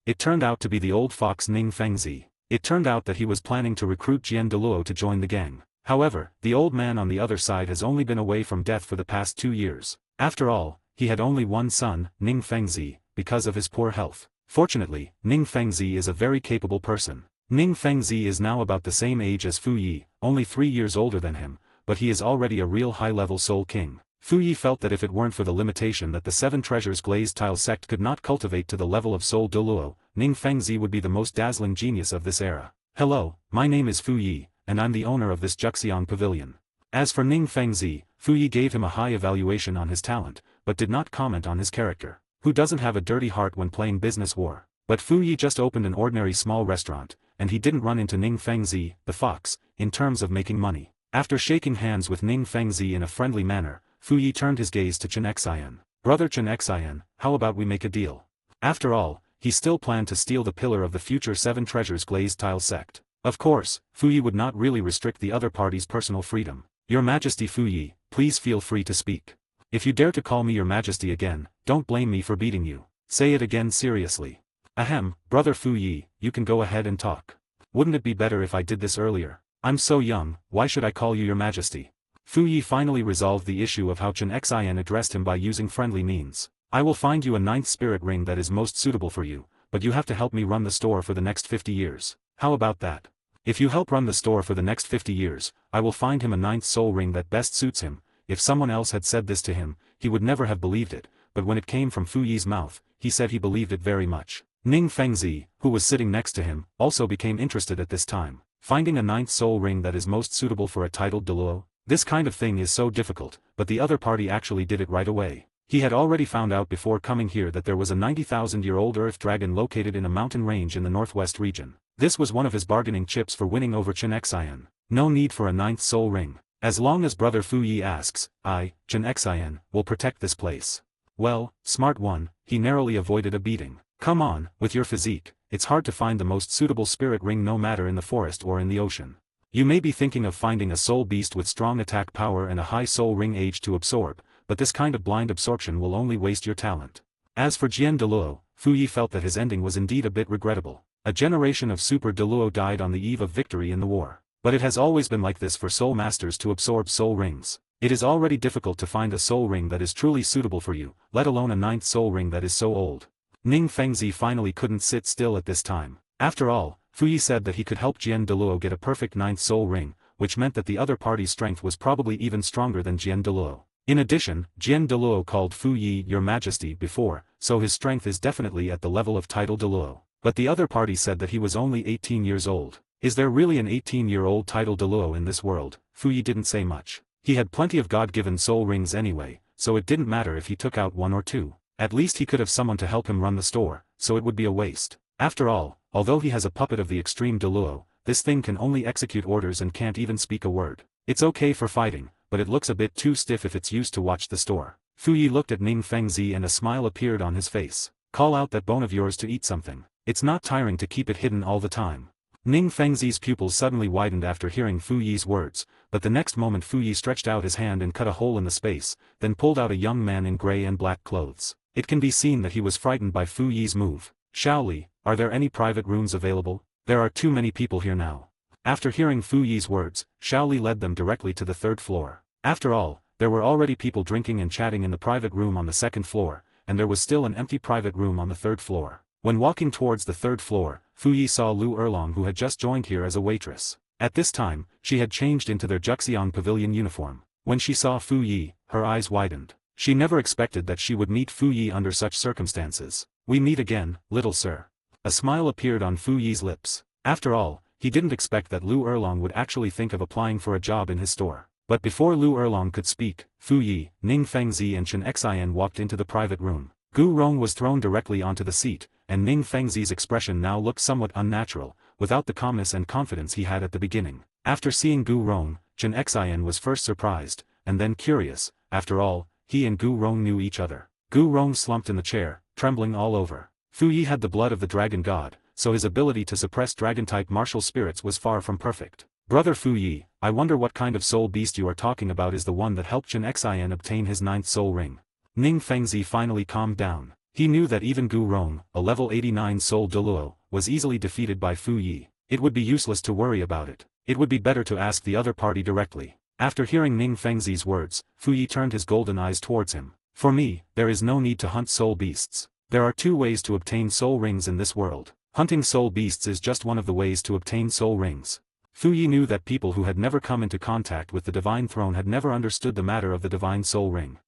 It turned out to be the old fox Ning Fengzi. It turned out that he was planning to recruit Jian Dulo to join the gang. However, the old man on the other side has only been away from death for the past 2 years. After all, he had only one son, Ning Fengzi, because of his poor health. Fortunately, Ning Fengzi is a very capable person. Ning Fengzi is now about the same age as Fu Yi, only 3 years older than him, but he is already a real high-level soul king. Fu Yi felt that if it weren't for the limitation that the 7 Treasures Glazed Tile Sect could not cultivate to the level of Soul Douluo, Ning Fengzi would be the most dazzling genius of this era. Hello, my name is Fu Yi, and I'm the owner of this Jiang pavilion. As for Ning Fengzi, Fu Yi gave him a high evaluation on his talent, but did not comment on his character. Who doesn't have a dirty heart when playing business war? But Fu Yi just opened an ordinary small restaurant, and he didn't run into Ning Fengzi, the fox, in terms of making money. After shaking hands with Ning Fengzi in a friendly manner, Fu Yi turned his gaze to Jian Xian. Brother Jian Xian, how about we make a deal? After all, he still planned to steal the pillar of the future 7 Treasures Glazed Tile Sect. Of course, Fu Yi would not really restrict the other party's personal freedom. Your Majesty Fu Yi, please feel free to speak. If you dare to call me your Majesty again, don't blame me for beating you. Say it again seriously. Ahem, Brother Fu Yi, you can go ahead and talk. Wouldn't it be better if I did this earlier? I'm so young, why should I call you your Majesty? Fu Yi finally resolved the issue of how Jian Xian addressed him by using friendly means. I will find you a 9th spirit ring that is most suitable for you, but you have to help me run the store for the next 50 years. How about that? If you help run the store for the next 50 years, I will find him a 9th soul ring that best suits him. If someone else had said this to him, he would never have believed it, but when it came from Fu Yi's mouth, he said he believed it very much. Ning Fengzi, who was sitting next to him, also became interested at this time. Finding a 9th soul ring that is most suitable for a titled Douluo? This kind of thing is so difficult, but the other party actually did it right away. He had already found out before coming here that there was a 90,000-year-old earth dragon located in a mountain range in the northwest region. This was one of his bargaining chips for winning over Jian Xian. No need for a 9th soul ring. As long as Brother Fu Yi asks, I, Jian Xian, will protect this place. Well, smart one, he narrowly avoided a beating. Come on, with your physique, it's hard to find the most suitable spirit ring no matter in the forest or in the ocean. You may be thinking of finding a soul beast with strong attack power and a high soul ring age to absorb, but this kind of blind absorption will only waste your talent. As for Jian Dulo, Fu Yi felt that his ending was indeed a bit regrettable. A generation of Super Douluo died on the eve of victory in the war. But it has always been like this for soul masters to absorb soul rings. It is already difficult to find a soul ring that is truly suitable for you, let alone a 9th soul ring that is so old. Ning Fengzi finally couldn't sit still at this time. After all, Fu Yi said that he could help Jian Dulo get a perfect 9th soul ring, which meant that the other party's strength was probably even stronger than Jian Dulo. In addition, Jian Dulo called Fu Yi your Majesty before, so his strength is definitely at the level of title Douluo. But the other party said that he was only 18 years old. Is there really an 18-year-old title Douluo in this world? Fu Yi didn't say much. He had plenty of God-given soul rings anyway, so it didn't matter if he took out 1 or 2. At least he could have someone to help him run the store, so it would be a waste. After all, although he has a puppet of the extreme Douluo, this thing can only execute orders and can't even speak a word. It's okay for fighting, but it looks a bit too stiff if it's used to watch the store. Fu Yi looked at Ning Fengzi and a smile appeared on his face. Call out that bone of yours to eat something. It's not tiring to keep it hidden all the time. Ning Fengzi's pupils suddenly widened after hearing Fu Yi's words, but the next moment Fu Yi stretched out his hand and cut a hole in the space, then pulled out a young man in gray and black clothes. It can be seen that he was frightened by Fu Yi's move. Shaoli, are there any private rooms available? There are too many people here now. After hearing Fu Yi's words, Shaoli led them directly to the 3rd floor. After all, there were already people drinking and chatting in the private room on the second floor, and there was still an empty private room on the third floor. When walking towards the third floor, Fu Yi saw Lu Erlong, who had just joined here as a waitress. At this time, she had changed into their Juxiang pavilion uniform. When she saw Fu Yi, her eyes widened. She never expected that she would meet Fu Yi under such circumstances. "We meet again, little sir." A smile appeared on Fu Yi's lips. After all, he didn't expect that Lu Erlong would actually think of applying for a job in his store. But before Lu Erlong could speak, Fu Yi, Ning Fengzi and Chen Xian walked into the private room. Gu Rong was thrown directly onto the seat, and Ning Fengzi's expression now looked somewhat unnatural, without the calmness and confidence he had at the beginning. After seeing Gu Rong, Chen Xian was first surprised, and then curious. After all, he and Gu Rong knew each other. Gu Rong slumped in the chair, trembling all over. Fu Yi had the blood of the dragon god, so his ability to suppress dragon-type martial spirits was far from perfect. "Brother Fu Yi, I wonder what kind of soul beast you are talking about is the one that helped Chen Xian obtain his 9th soul ring." Ning Fengzi finally calmed down. He knew that even Gu Rong, a level 89 soul Douluo, was easily defeated by Fu Yi. It would be useless to worry about it. It would be better to ask the other party directly. After hearing Ning Fengzi's words, Fu Yi turned his golden eyes towards him. "For me, there is no need to hunt soul beasts. There are 2 ways to obtain soul rings in this world. Hunting soul beasts is just one of the ways to obtain soul rings." Fu Yi knew that people who had never come into contact with the Divine Throne had never understood the matter of the Divine Soul Ring.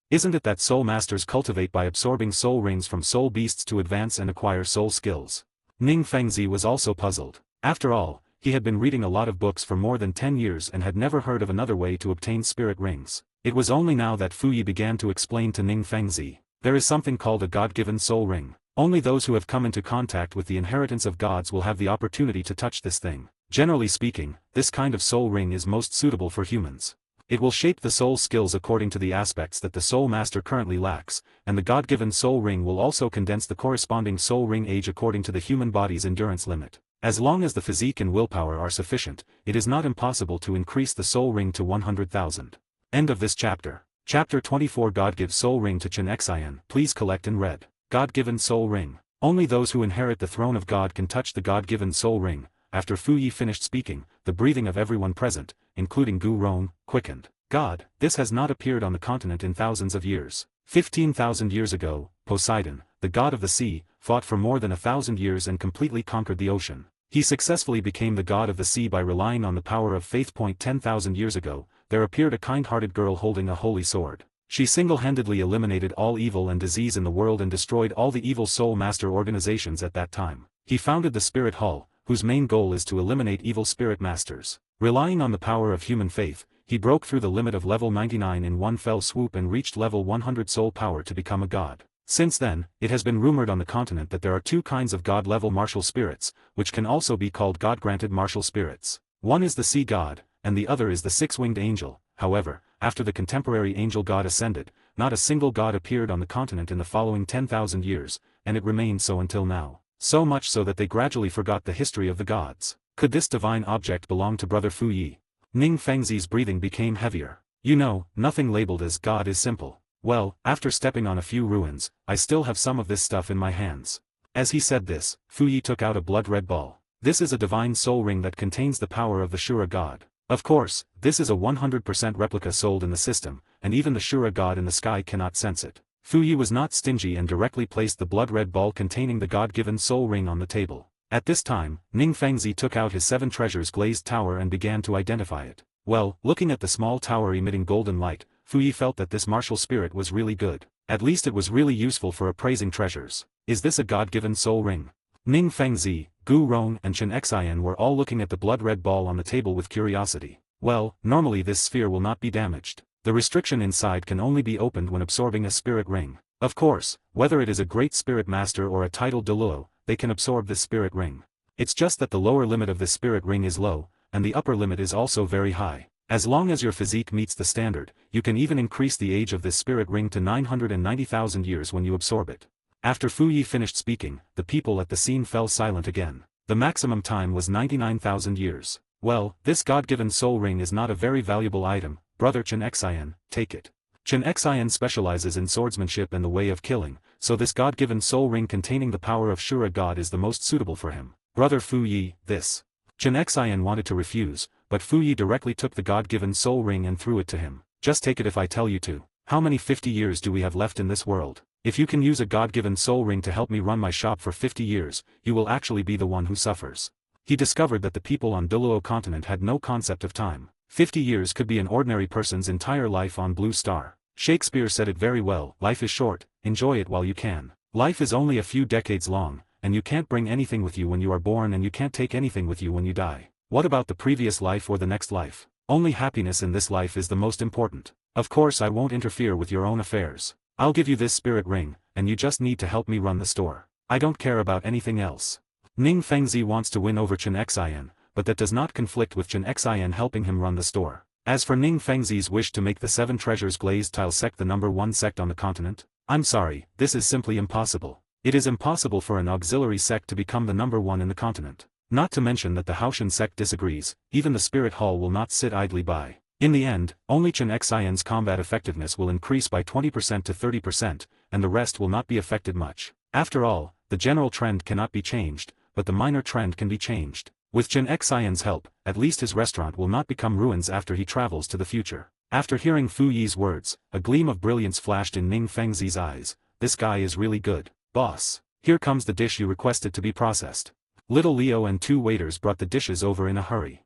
Isn't it that soul masters cultivate by absorbing soul rings from soul beasts to advance and acquire soul skills? Ning Fengzi was also puzzled. After all, he had been reading a lot of books for more than 10 years and had never heard of another way to obtain spirit rings. It was only now that Fu Yi began to explain to Ning Fengzi. "There is something called a God-given soul ring. Only those who have come into contact with the inheritance of gods will have the opportunity to touch this thing. Generally speaking, this kind of soul ring is most suitable for humans. It will shape the soul skills according to the aspects that the soul master currently lacks, and the God-given soul ring will also condense the corresponding soul ring age according to the human body's endurance limit. As long as the physique and willpower are sufficient, it is not impossible to increase the soul ring to 100,000. End of this chapter. Chapter 24 God gives soul ring to Chen Xian. Please collect and read. God-given soul ring. Only those who inherit the throne of God can touch the God-given soul ring. After Fu Yi finished speaking, the breathing of everyone present, including Gu Rong, quickened. God, this has not appeared on the continent in thousands of years. 15,000 years ago, Poseidon, the god of the sea, fought for more than 1,000 years and completely conquered the ocean. He successfully became the god of the sea by relying on the power of faith. 10,000 years ago, there appeared a kind-hearted girl holding a holy sword. She single-handedly eliminated all evil and disease in the world and destroyed all the evil soul master organizations at that time. He founded the Spirit Hall, whose main goal is to eliminate evil spirit masters. Relying on the power of human faith, he broke through the limit of level 99 in one fell swoop and reached level 100 soul power to become a god. Since then, it has been rumored on the continent that there are 2 kinds of god-level martial spirits, which can also be called god-granted martial spirits. One is the sea god, and the other is the 6-winged angel. However, after the contemporary angel god ascended, not a single god appeared on the continent in the following 10,000 years, and it remained so until now. So much so that they gradually forgot the history of the gods. Could this divine object belong to Brother Fu Yi? Ning Fengzi's breathing became heavier. You know, nothing labeled as God is simple. Well, after stepping on a few ruins, I still have some of this stuff in my hands. As he said this, Fu Yi took out a blood-red ball. This is a divine soul ring that contains the power of the Shura god. Of course, this is a 100% replica sold in the system, and even the Shura god in the sky cannot sense it. Fu Yi was not stingy and directly placed the blood-red ball containing the god-given soul ring on the table. At this time, Ning Fengzi took out his 7 treasures glazed tower and began to identify it. Well, looking at the small tower emitting golden light, Fu Yi felt that this martial spirit was really good. At least it was really useful for appraising treasures. Is this a god-given soul ring? Ning Fengzi, Gu Rong and Chen Xian were all looking at the blood-red ball on the table with curiosity. Well, normally this sphere will not be damaged. The restriction inside can only be opened when absorbing a spirit ring. Of course, whether it is a great spirit master or a titled Douluo, they can absorb this spirit ring. It's just that the lower limit of this spirit ring is low, and the upper limit is also very high. As long as your physique meets the standard, you can even increase the age of this spirit ring to 990,000 years when you absorb it. After Fu Yi finished speaking, the people at the scene fell silent again. The maximum time was 99,000 years. Well, this god-given soul ring is not a very valuable item. Brother Chen Xian, take it. Chen Xian specializes in swordsmanship and the way of killing, so this god-given soul ring containing the power of Shura god is the most suitable for him. Brother Fu Yi, this. Chen Xian wanted to refuse, but Fu Yi directly took the God-given soul ring and threw it to him. Just take it if I tell you to. How many 50 years do we have left in this world? If you can use a God-given soul ring to help me run my shop for 50 years, you will actually be the one who suffers. He discovered that the people on Douluo continent had no concept of time. 50 years could be an ordinary person's entire life on Blue Star. Shakespeare said it very well, life is short, enjoy it while you can. Life is only a few decades long, and you can't bring anything with you when you are born and you can't take anything with you when you die. What about the previous life or the next life? Only happiness in this life is the most important. Of course I won't interfere with your own affairs. I'll give you this spirit ring, and you just need to help me run the store. I don't care about anything else. Ning Fengzi wants to win over Chen Xian, but that does not conflict with Chen Xian helping him run the store. As for Ning Fengzi's wish to make the Seven Treasures Glazed Tile Sect the #1 sect on the continent, I'm sorry, this is simply impossible. It is impossible for an auxiliary sect to become the #1 in the continent. Not to mention that the Haoshan sect disagrees, even the Spirit Hall will not sit idly by. In the end, only Chen Xian's combat effectiveness will increase by 20% to 30%, and the rest will not be affected much. After all, the general trend cannot be changed, but the minor trend can be changed. With Chen Xian's help, at least his restaurant will not become ruins after he travels to the future. After hearing Fu Yi's words, a gleam of brilliance flashed in Ning Fengzi's eyes. This guy is really good, boss. Here comes the dish you requested to be processed. Little Leo and 2 waiters brought the dishes over in a hurry.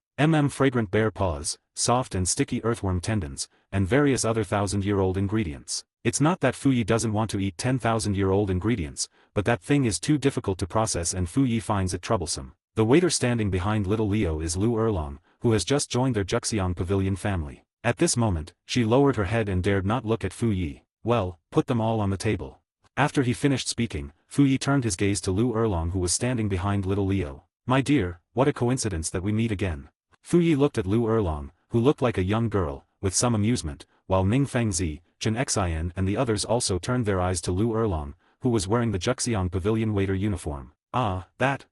Fragrant bear paws, soft and sticky earthworm tendons, and various other 1,000-year-old ingredients. It's not that Fu Yi doesn't want to eat 10,000-year-old ingredients, but that thing is too difficult to process and Fu Yi finds it troublesome. The waiter standing behind little Leo is Lu Erlong, who has just joined their Jian Pavilion family. At this moment, she lowered her head and dared not look at Fu Yi. Well, put them all on the table. After he finished speaking, Fu Yi turned his gaze to Lu Erlong who was standing behind little Leo. My dear, what a coincidence that we meet again. Fu Yi looked at Lu Erlong, who looked like a young girl, with some amusement, while Ning Fengzi, Chen Xian and the others also turned their eyes to Lu Erlong, who was wearing the Jian Pavilion waiter uniform. Ah,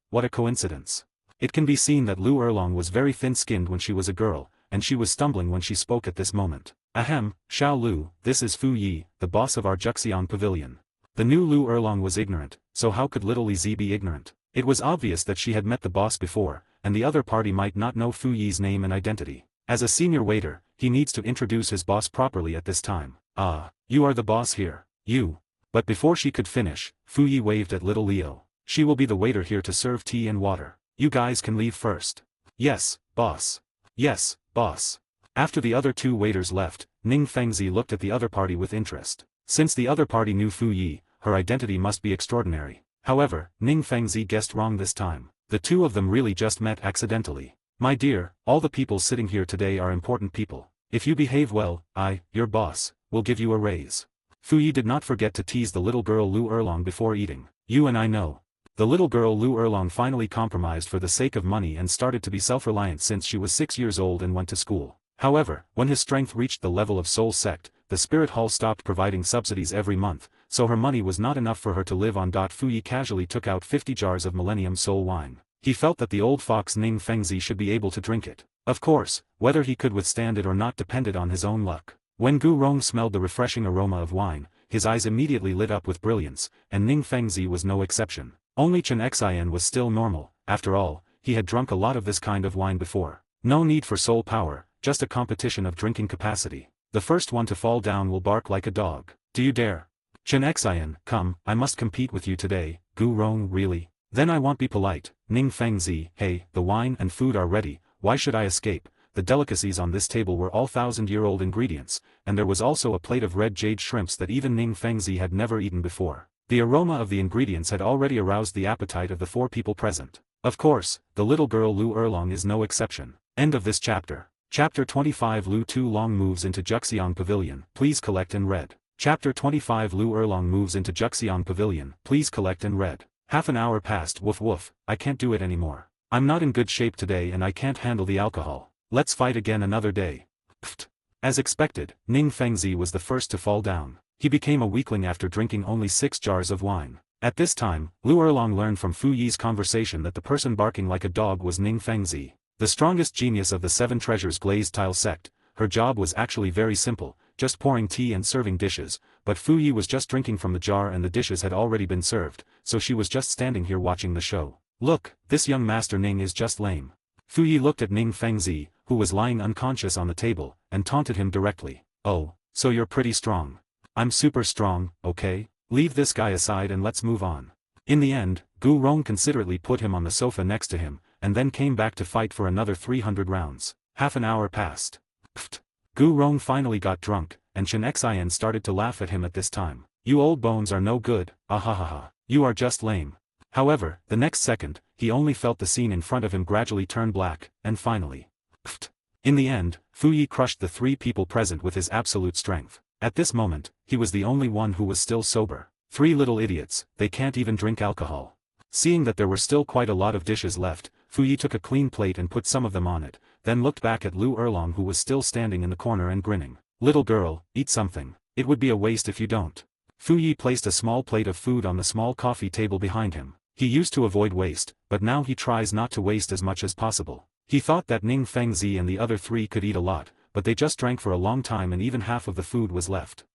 what a coincidence. It can be seen that Lu Erlong was very thin-skinned when she was a girl, and she was stumbling when she spoke at this moment. Ahem, Xiao Lu, this is Fu Yi, the boss of our Jian Pavilion. The new Lu Erlong was ignorant, so how could little Li Zi be ignorant? It was obvious that she had met the boss before, and the other party might not know Fu Yi's name and identity. As a senior waiter, he needs to introduce his boss properly at this time. Ah, you are the boss here, you. But before she could finish, Fu Yi waved at little Leo. She will be the waiter here to serve tea and water. You guys can leave first. Yes, boss. Yes, boss. After the other 2 waiters left, Ning Fengzi looked at the other party with interest. Since the other party knew Fu Yi, her identity must be extraordinary. However, Ning Fengzi guessed wrong this time. The 2 of them really just met accidentally. My dear, all the people sitting here today are important people. If you behave well, your boss, will give you a raise. Fu Yi did not forget to tease the little girl Lu Erlong before eating. You and I know. The little girl Lu Erlong finally compromised for the sake of money and started to be self-reliant since she was 6 years old and went to school. However, when his strength reached the level of Soul Sect, the Spirit Hall stopped providing subsidies every month, so her money was not enough for her to live on. Fu Yi casually took out 50 jars of Millennium Soul Wine. He felt that the old fox Ning Fengzi should be able to drink it. Of course, whether he could withstand it or not depended on his own luck. When Gu Rong smelled the refreshing aroma of wine, his eyes immediately lit up with brilliance, and Ning Fengzi was no exception. Only Chen Xian was still normal. After all, he had drunk a lot of this kind of wine before. No need for soul power, just a competition of drinking capacity. The first one to fall down will bark like a dog. Do you dare? Chen Xian, come, I must compete with you today. Gu Rong, really? Then I won't be polite. Ning Fengzi, hey, the wine and food are ready, why should I escape? The delicacies on this table were all 1,000-year-old ingredients, and there was also a plate of red jade shrimps that even Ning Fengzi had never eaten before. The aroma of the ingredients had already aroused the appetite of the 4 people present. Of course, the little girl Lu Erlong is no exception. End of this chapter. Chapter 25 Lu Tulong moves into Jian Pavilion, please collect and read. Chapter 25 Lu Erlong moves into Jian Pavilion, please collect and read. Half an hour passed. Woof woof, I can't do it anymore. I'm not in good shape today and I can't handle the alcohol. Let's fight again another day. Pfft. As expected, Ning Fengzi was the first to fall down. He became a weakling after drinking only 6 jars of wine. At this time, Lu Erlong learned from Fu Yi's conversation that the person barking like a dog was Ning Fengzi. The strongest genius of the 7 Treasures Glazed Tile Sect. Her job was actually very simple, just pouring tea and serving dishes, but Fu Yi was just drinking from the jar and the dishes had already been served, so she was just standing here watching the show. Look, this young Master Ning is just lame. Fu Yi looked at Ning Fengzi, who was lying unconscious on the table, and taunted him directly. Oh, so you're pretty strong. I'm super strong, okay? Leave this guy aside and let's move on. In the end, Gu Rong considerately put him on the sofa next to him, and then came back to fight for another 300 rounds. Half an hour passed. Pfft. Gu Rong finally got drunk, and Chen Xian started to laugh at him at this time. You old bones are no good, ahahaha. You are just lame. However, the next second, he only felt the scene in front of him gradually turn black, and finally. Pfft. In the end, Fu Yi crushed the 3 people present with his absolute strength. At this moment, he was the only one who was still sober. 3 little idiots, they can't even drink alcohol. Seeing that there were still quite a lot of dishes left, Fu Yi took a clean plate and put some of them on it, then looked back at Lu Erlong, who was still standing in the corner and grinning. Little girl, eat something. It would be a waste if you don't. Fu Yi placed a small plate of food on the small coffee table behind him. He used to avoid waste, but now he tries not to waste as much as possible. He thought that Ning Fengzi and the other 3 could eat a lot, but they just drank for a long time and even half of the food was left.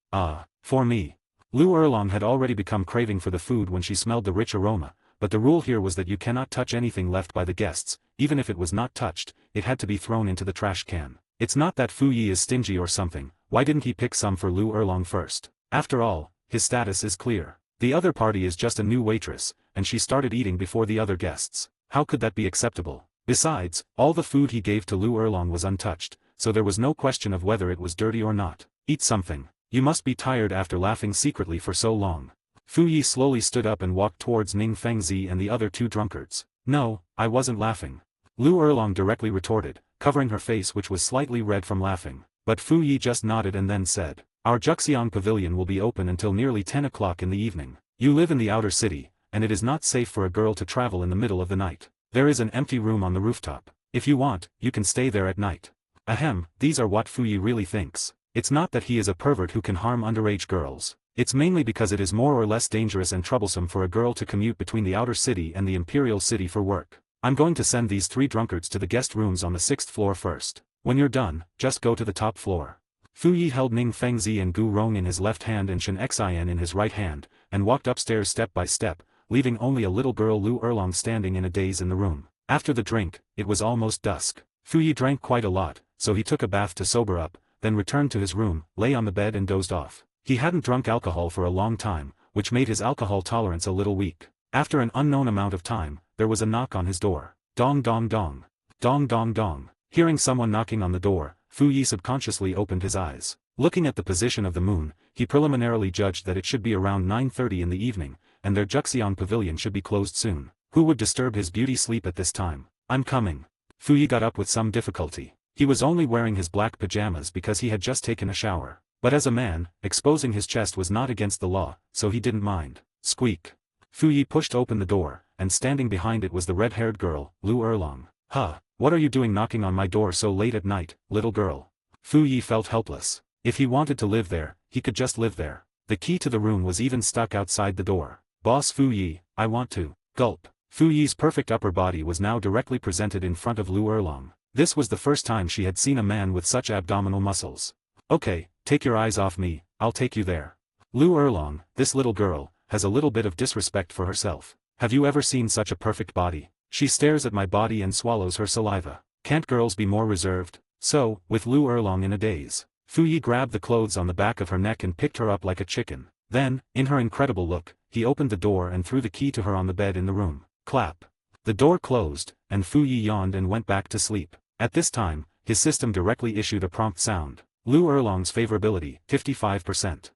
For me. Lu Erlong had already become craving for the food when she smelled the rich aroma, but the rule here was that you cannot touch anything left by the guests. Even if it was not touched, it had to be thrown into the trash can. It's not that Fu Yi is stingy or something. Why didn't he pick some for Lu Erlong first? After all, his status is clear. The other party is just a new waitress, and she started eating before the other guests. How could that be acceptable? Besides, all the food he gave to Lu Erlong was untouched, so there was no question of whether it was dirty or not. Eat something. You must be tired after laughing secretly for so long. Fu Yi slowly stood up and walked towards Ning Fengzi and the other 2 drunkards. No, I wasn't laughing. Lu Erlong directly retorted, covering her face, which was slightly red from laughing. But Fu Yi just nodded and then said, Our Juxiang pavilion will be open until nearly 10 o'clock in the evening. You live in the outer city, and it is not safe for a girl to travel in the middle of the night. There is an empty room on the rooftop. If you want, you can stay there at night. Ahem, these are what Fu Yi really thinks. It's not that he is a pervert who can harm underage girls. It's mainly because it is more or less dangerous and troublesome for a girl to commute between the outer city and the imperial city for work. I'm going to send these 3 drunkards to the guest rooms on the 6th floor first. When you're done, just go to the top floor. Fu Yi held Ning Fengzi and Gu Rong in his left hand and Chen Xian in his right hand, and walked upstairs step by step, leaving only a little girl Lu Erlong standing in a daze in the room. After the drink, it was almost dusk. Fu Yi drank quite a lot, so he took a bath to sober up, then returned to his room, lay on the bed and dozed off. He hadn't drunk alcohol for a long time, which made his alcohol tolerance a little weak. After an unknown amount of time, there was a knock on his door. Dong dong dong. Dong dong dong. Hearing someone knocking on the door, Fu Yi subconsciously opened his eyes. Looking at the position of the moon, he preliminarily judged that it should be around 9:30 in the evening, and their Juxiang pavilion should be closed soon. Who would disturb his beauty sleep at this time? I'm coming. Fu Yi got up with some difficulty. He was only wearing his black pajamas because he had just taken a shower. But as a man, exposing his chest was not against the law, so he didn't mind. Squeak. Fu Yi pushed open the door, and standing behind it was the red-haired girl, Lu Erlong. Huh, what are you doing knocking on my door so late at night, little girl? Fu Yi felt helpless. If he wanted to live there, he could just live there. The key to the room was even stuck outside the door. Boss Fu Yi, I want to. Gulp. Fu Yi's perfect upper body was now directly presented in front of Lu Erlong. This was the first time she had seen a man with such abdominal muscles. Okay, take your eyes off me, I'll take you there. Lu Erlong, this little girl, has a little bit of disrespect for herself. Have you ever seen such a perfect body? She stares at my body and swallows her saliva. Can't girls be more reserved? So, with Lu Erlong in a daze, Fu Yi grabbed the clothes on the back of her neck and picked her up like a chicken. Then, in her incredible look, he opened the door and threw the key to her on the bed in the room. Clap. The door closed, and Fu Yi yawned and went back to sleep. At this time, his system directly issued a prompt sound. Lu Erlong's favorability, 55%.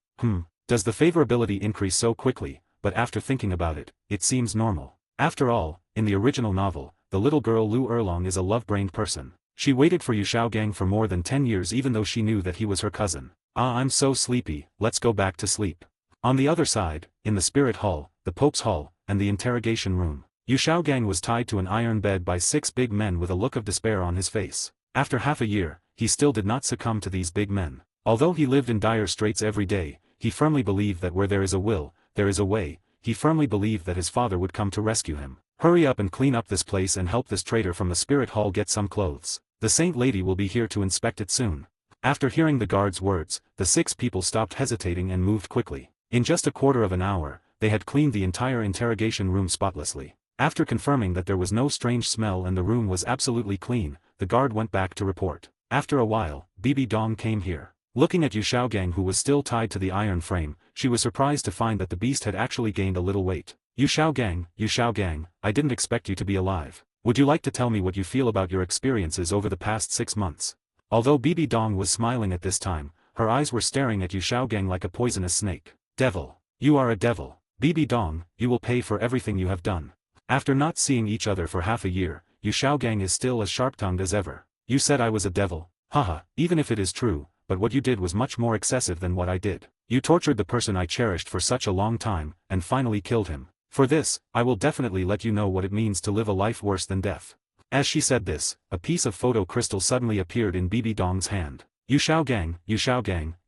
Does the favorability increase so quickly? But after thinking about it, it seems normal. After all, in the original novel, the little girl Lu Erlong is a love-brained person. She waited for Xiao Gang for more than 10 years even though she knew that he was her cousin. I'm so sleepy, let's go back to sleep. On the other side, in the spirit hall, the Pope's hall, and the interrogation room, Xiao Gang was tied to an iron bed by 6 big men with a look of despair on his face. After half a year, he still did not succumb to these big men. Although he lived in dire straits every day, he firmly believed that where there is a will, there is a way. He firmly believed that his father would come to rescue him. Hurry up and clean up this place and help this traitor from the spirit hall get some clothes. The saint lady will be here to inspect it soon. After hearing the guard's words, the 6 people stopped hesitating and moved quickly. In just a quarter of an hour, they had cleaned the entire interrogation room spotlessly. After confirming that there was no strange smell and the room was absolutely clean, the guard went back to report. After a while, BBDong came here. Looking at Xiao Gang, who was still tied to the iron frame, she was surprised to find that the beast had actually gained a little weight. Xiao Gang, I didn't expect you to be alive. Would you like to tell me what you feel about your experiences over the past 6 months? Although BBDong was smiling at this time, her eyes were staring at Xiao Gang like a poisonous snake. Devil. You are a devil. BBDong, you will pay for everything you have done. After not seeing each other for half a year, Xiao Gang is still as sharp-tongued as ever. You said I was a devil. Haha, even if it is true, but what you did was much more excessive than what I did. You tortured the person I cherished for such a long time, and finally killed him. For this, I will definitely let you know what it means to live a life worse than death. As she said this, a piece of photo crystal suddenly appeared in BBDong's hand. Xiao Gang,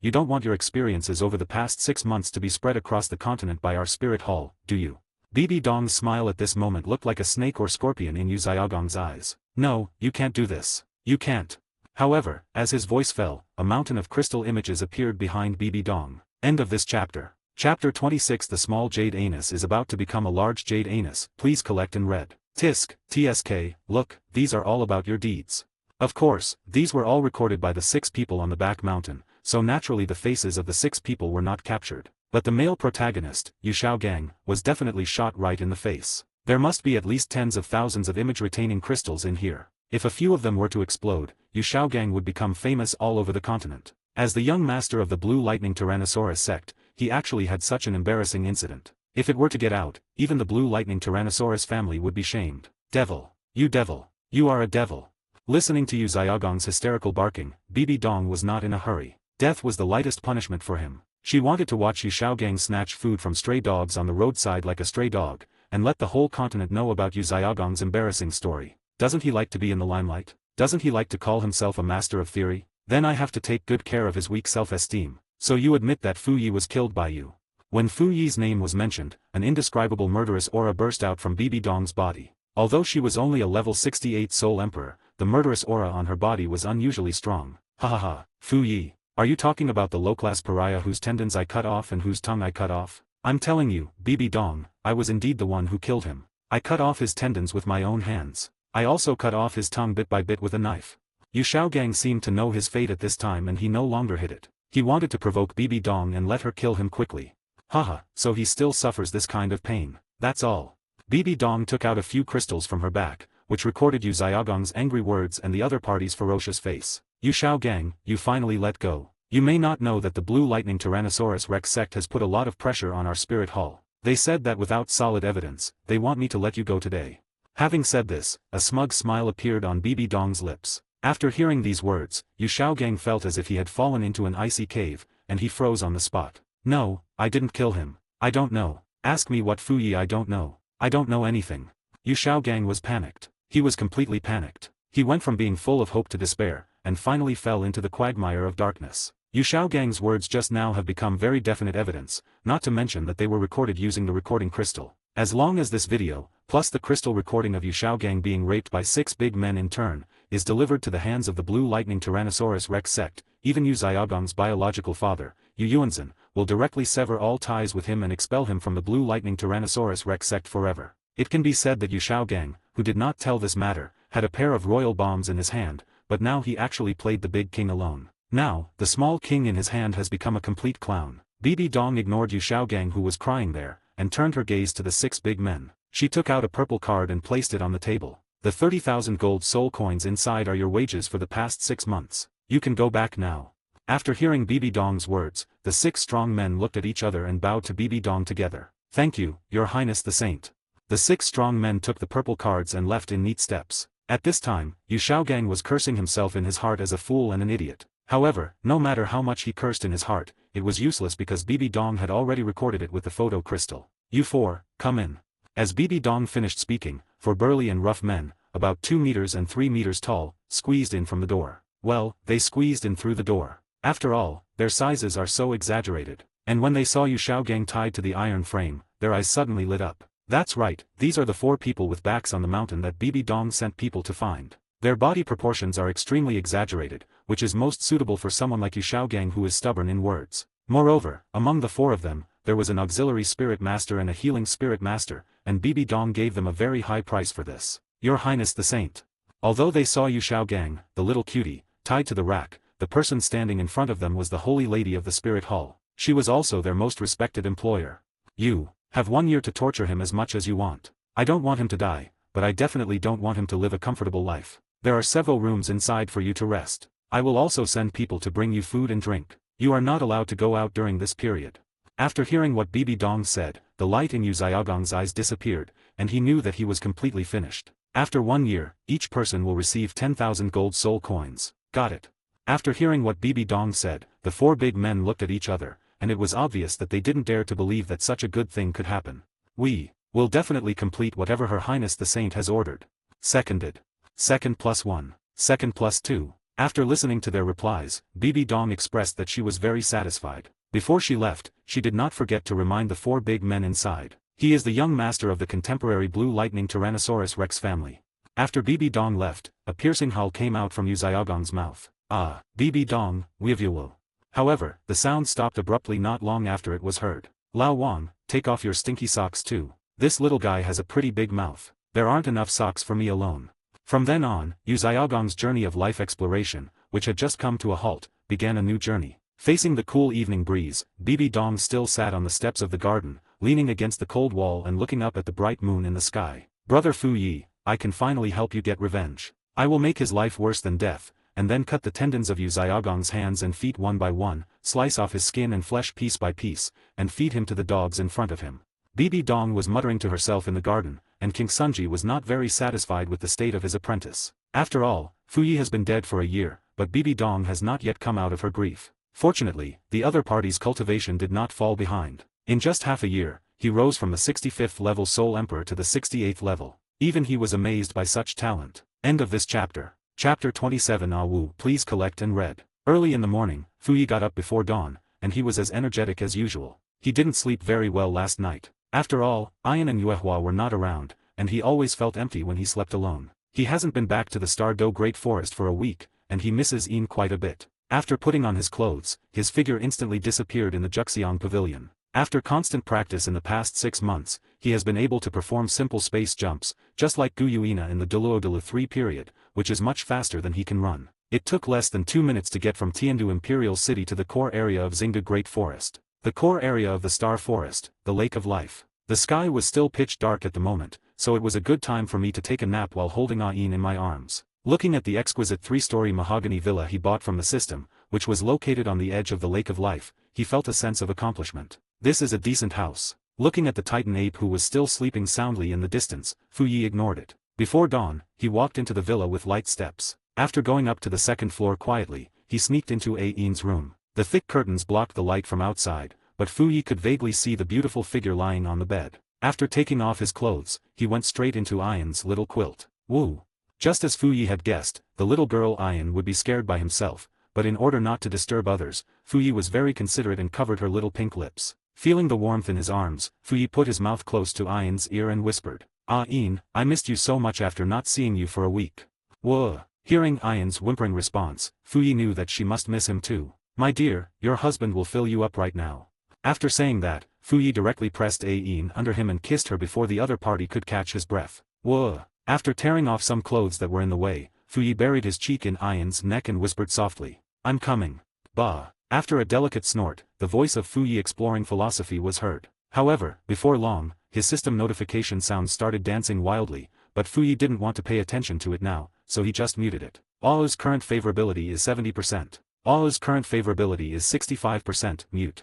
you don't want your experiences over the past 6 months to be spread across the continent by our spirit hall, do you? BBDong's smile at this moment looked like a snake or scorpion in Xiao Gang's eyes. No, you can't do this. You can't. However, as his voice fell, a mountain of crystal images appeared behind BBDong. End of this chapter. Chapter 26. The small jade anus is about to become a large jade anus. Please collect and read. TSK, look, these are all about your deeds. Of course, these were all recorded by the 6 people on the back mountain, so naturally the faces of the 6 people were not captured. But the male protagonist, Xiao Gang, was definitely shot right in the face. There must be at least tens of thousands of image-retaining crystals in here. If a few of them were to explode, Xiao Gang would become famous all over the continent. As the young master of the Blue Lightning Tyrannosaurus sect, he actually had such an embarrassing incident. If it were to get out, even the Blue Lightning Tyrannosaurus family would be shamed. Devil, you are a devil. Listening to Xiao Gang's hysterical barking, BBDong was not in a hurry. Death was the lightest punishment for him. She wanted to watch Xiao Gang snatch food from stray dogs on the roadside like a stray dog, and let the whole continent know about Xiao Gang's embarrassing story. Doesn't he like to be in the limelight? Doesn't he like to call himself a master of theory? Then I have to take good care of his weak self-esteem. So you admit that Fu Yi was killed by you. When Fu Yi's name was mentioned, an indescribable murderous aura burst out from BBDong's body. Although she was only a level 68 Soul Emperor, the murderous aura on her body was unusually strong. Ha, Fu Yi. Are you talking about the low-class pariah whose tendons I cut off and whose tongue I cut off? I'm telling you, BBDong, I was indeed the one who killed him. I cut off his tendons with my own hands. I also cut off his tongue bit by bit with a knife. Xiao Gang seemed to know his fate at this time and he no longer hid it. He wanted to provoke BBDong and let her kill him quickly. Haha, so he still suffers this kind of pain. That's all. BBDong took out a few crystals from her back, which recorded Xiao Gang's angry words and the other party's ferocious face. Xiao Gang, you finally let go. You may not know that the Blue Lightning Tyrannosaurus Rex sect has put a lot of pressure on our spirit hall. They said that without solid evidence, they want me to let you go today. Having said this, a smug smile appeared on BBDong's lips. After hearing these words, Xiao Gang felt as if he had fallen into an icy cave, and he froze on the spot. No, I didn't kill him. I don't know. Ask me what Fu Yi I don't know. I don't know anything. Xiao Gang was panicked. He was completely panicked. He went from being full of hope to despair, and finally fell into the quagmire of darkness. Xiao Gang's words just now have become very definite evidence, not to mention that they were recorded using the recording crystal. As long as this video, plus the crystal recording of Xiao Gang being raped by 6 big men in turn, is delivered to the hands of the Blue Lightning Tyrannosaurus Rex sect, even Xiao Gang's biological father, Yuanzhen, will directly sever all ties with him and expel him from the Blue Lightning Tyrannosaurus Rex sect forever. It can be said that Xiao Gang, who did not tell this matter, had a pair of royal bombs in his hand, but now he actually played the big king alone. Now, the small king in his hand has become a complete clown. BBDong ignored Xiao Gang, who was crying there, and turned her gaze to the 6 big men. She took out a purple card and placed it on the table. The 30,000 gold soul coins inside are your wages for the past 6 months. You can go back now. After hearing BBDong's words, the 6 strong men looked at each other and bowed to BBDong together. Thank you, Your Highness the Saint. The 6 strong men took the purple cards and left in neat steps. At this time, Xiao Gang was cursing himself in his heart as a fool and an idiot. However, no matter how much he cursed in his heart, it was useless because BBDong had already recorded it with the photo crystal. You 4, come in. As BBDong finished speaking, 4 burly and rough men, about 2 meters and 3 meters tall, squeezed in from the door. Well, they squeezed in through the door. After all, their sizes are so exaggerated. And when they saw Xiao Gang tied to the iron frame, their eyes suddenly lit up. That's right, these are the 4 people with backs on the mountain that BBDong sent people to find. Their body proportions are extremely exaggerated, which is most suitable for someone like Xiao Gang who is stubborn in words. Moreover, among the 4 of them, there was an auxiliary spirit master and a healing spirit master, and BBDong gave them a very high price for this. Your Highness the Saint. Although they saw Xiao Gang, the little cutie, tied to the rack, the person standing in front of them was the Holy Lady of the Spirit Hall. She was also their most respected employer. You have 1 year to torture him as much as you want. I don't want him to die, but I definitely don't want him to live a comfortable life. There are several rooms inside for you to rest. I will also send people to bring you food and drink. You are not allowed to go out during this period. After hearing what BBDong said, the light in Xiao Gang's eyes disappeared, and he knew that he was completely finished. After 1 year, each person will receive 10,000 gold soul coins. Got it. After hearing what BBDong said, the 4 big men looked at each other, and it was obvious that they didn't dare to believe that such a good thing could happen. We will definitely complete whatever Her Highness the Saint has ordered. Seconded. Second +1. Second +2. After listening to their replies, BBDong expressed that she was very satisfied. Before she left, she did not forget to remind the 4 big men inside. He is the young master of the contemporary Blue Lightning Tyrannosaurus Rex family. After BBDong left, a piercing howl came out from Xiao Gang's mouth. Ah, BBDong, Weavuo. However, the sound stopped abruptly not long after it was heard. Lao Wang, take off your stinky socks too. This little guy has a pretty big mouth. There aren't enough socks for me alone. From then on, Xiao Gang's journey of life exploration, which had just come to a halt, began a new journey. Facing the cool evening breeze, BBDong still sat on the steps of the garden, leaning against the cold wall and looking up at the bright moon in the sky. Brother Fu Yi, I can finally help you get revenge. I will make his life worse than death, and then cut the tendons of Xiao Gang's hands and feet one by one, slice off his skin and flesh piece by piece, and feed him to the dogs in front of him. BBDong was muttering to herself in the garden, and King Sunji was not very satisfied with the state of his apprentice. After all, Fu Yi has been dead for a year, but BBDong has not yet come out of her grief. Fortunately, the other party's cultivation did not fall behind. In just half a year, he rose from the 65th level Soul Emperor to the 68th level. Even he was amazed by such talent. End of this chapter. Chapter 27. Wu, please collect and read. Early in the morning, Fu Yi got up before dawn, and he was as energetic as usual. He didn't sleep very well last night. After all, Ain and Yuehua were not around, and he always felt empty when he slept alone. He hasn't been back to the Star Do Great Forest for a week, and he misses Ain quite a bit. After putting on his clothes, his figure instantly disappeared in the Juxiang Pavilion. After constant practice in the past 6 months, he has been able to perform simple space jumps, just like Gu Yuina in the Douluo 3 period, which is much faster than he can run. It took less than 2 minutes to get from Tiandu Imperial City to the core area of Xingda Great Forest. The core area of the Star Forest, the Lake of Life. The sky was still pitch dark at the moment, so it was a good time for me to take a nap while holding Ain in my arms. Looking at the exquisite 3-story mahogany villa he bought from the system, which was located on the edge of the Lake of Life, he felt a sense of accomplishment. This is a decent house. Looking at the Titan ape who was still sleeping soundly in the distance, Fu Yi ignored it. Before dawn, he walked into the villa with light steps. After going up to the 2nd floor quietly, he sneaked into Ain's room. The thick curtains blocked the light from outside, but Fu Yi could vaguely see the beautiful figure lying on the bed. After taking off his clothes, he went straight into Ain's little quilt. Woo! Just as Fu Yi had guessed, the little girl Ain would be scared by himself, but in order not to disturb others, Fu Yi was very considerate and covered her little pink lips. Feeling the warmth in his arms, Fu Yi put his mouth close to Ain's ear and whispered, Ain, I missed you so much after not seeing you for a week. Whoa! Hearing Ain's whimpering response, Fu Yi knew that she must miss him too. My dear, your husband will fill you up right now. After saying that, Fu Yi directly pressed Ain under him and kissed her before the other party could catch his breath. Whoa! After tearing off some clothes that were in the way, Fu Yi buried his cheek in Ain's neck and whispered softly, I'm coming. Bah! After a delicate snort, the voice of Fu Yi exploring philosophy was heard. However, before long, his system notification sound started dancing wildly, but Fu Yi didn't want to pay attention to it now, so he just muted it. Ao's current favorability is 70%. Ao's current favorability is 65%, mute.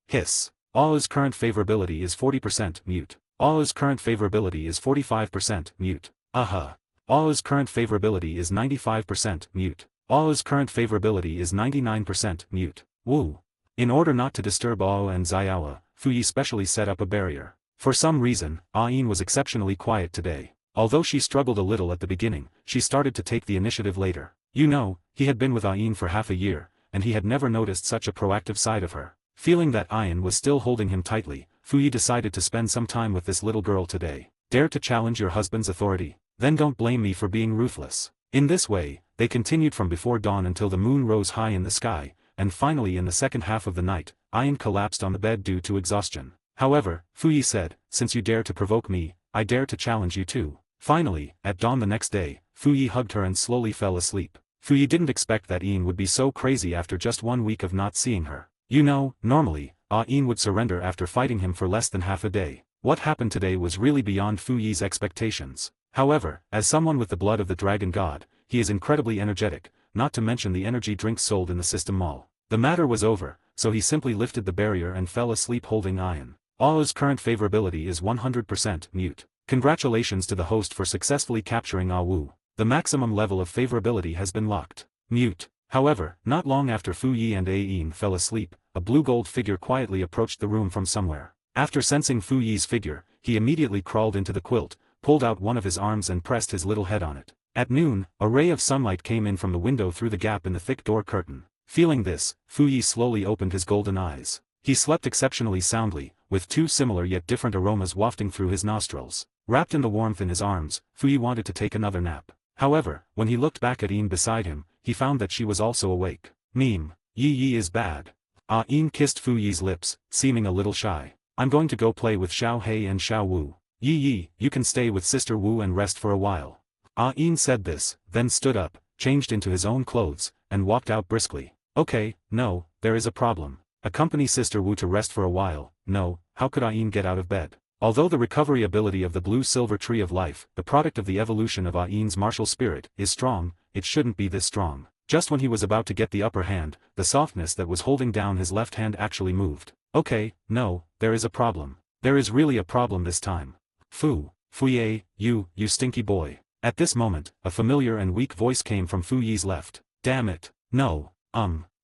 Hiss. Ao's current favorability is 40%, mute. Ao's current favorability is 45%, mute. Ao's current favorability is 95%, mute. Ao's current favorability is 99%, mute. Woo. In order not to disturb Ao and Xiaowa, Fu Yi specially set up a barrier. For some reason, Ain was exceptionally quiet today. Although she struggled a little at the beginning, she started to take the initiative later. You know, he had been with Ain for half a year, and he had never noticed such a proactive side of her. Feeling that Ain was still holding him tightly, Fu Yi decided to spend some time with this little girl today. Dare to challenge your husband's authority? Then don't blame me for being ruthless. In this way, they continued from before dawn until the moon rose high in the sky, and finally in the second half of the night, Ain collapsed on the bed due to exhaustion. However, Fu Yi said, since you dare to provoke me, I dare to challenge you too. Finally, at dawn the next day, Fu Yi hugged her and slowly fell asleep. Fu Yi didn't expect that Ain would be so crazy after just 1 week of not seeing her. You know, normally, Ain would surrender after fighting him for less than half a day. What happened today was really beyond Fu Yi's expectations. However, as someone with the blood of the dragon god, he is incredibly energetic, not to mention the energy drinks sold in the system mall. The matter was over, so he simply lifted the barrier and fell asleep holding Ain. Ao's current favorability is 100% mute. Congratulations to the host for successfully capturing Wu. The maximum level of favorability has been locked. Mute. However, not long after Fu Yi and Ain fell asleep, a blue-gold figure quietly approached the room from somewhere. After sensing Fu Yi's figure, he immediately crawled into the quilt, pulled out one of his arms and pressed his little head on it. At noon, a ray of sunlight came in from the window through the gap in the thick door curtain. Feeling this, Fu Yi slowly opened his golden eyes. He slept exceptionally soundly, with 2 similar yet different aromas wafting through his nostrils. Wrapped in the warmth in his arms, Fu Yi wanted to take another nap. However, when he looked back at Ain beside him, he found that she was also awake. Meme. Yi is bad. Ain kissed Fu Yi's lips, seeming a little shy. I'm going to go play with Xiao He and Xiao Wu. Yi, you can stay with Sister Wu and rest for a while. Ain said this, then stood up, changed into his own clothes, and walked out briskly. Okay, no, there is a problem. Accompany Sister Wu to rest for a while. No, how could Ain get out of bed? Although the recovery ability of the blue-silver tree of life, the product of the evolution of Ain's martial spirit, is strong, it shouldn't be this strong. Just when he was about to get the upper hand, the softness that was holding down his left hand actually moved. Okay, no, there is a problem. There is really a problem this time. Fu Yi, you stinky boy. At this moment, a familiar and weak voice came from Fu Yi's left. Damn it. No.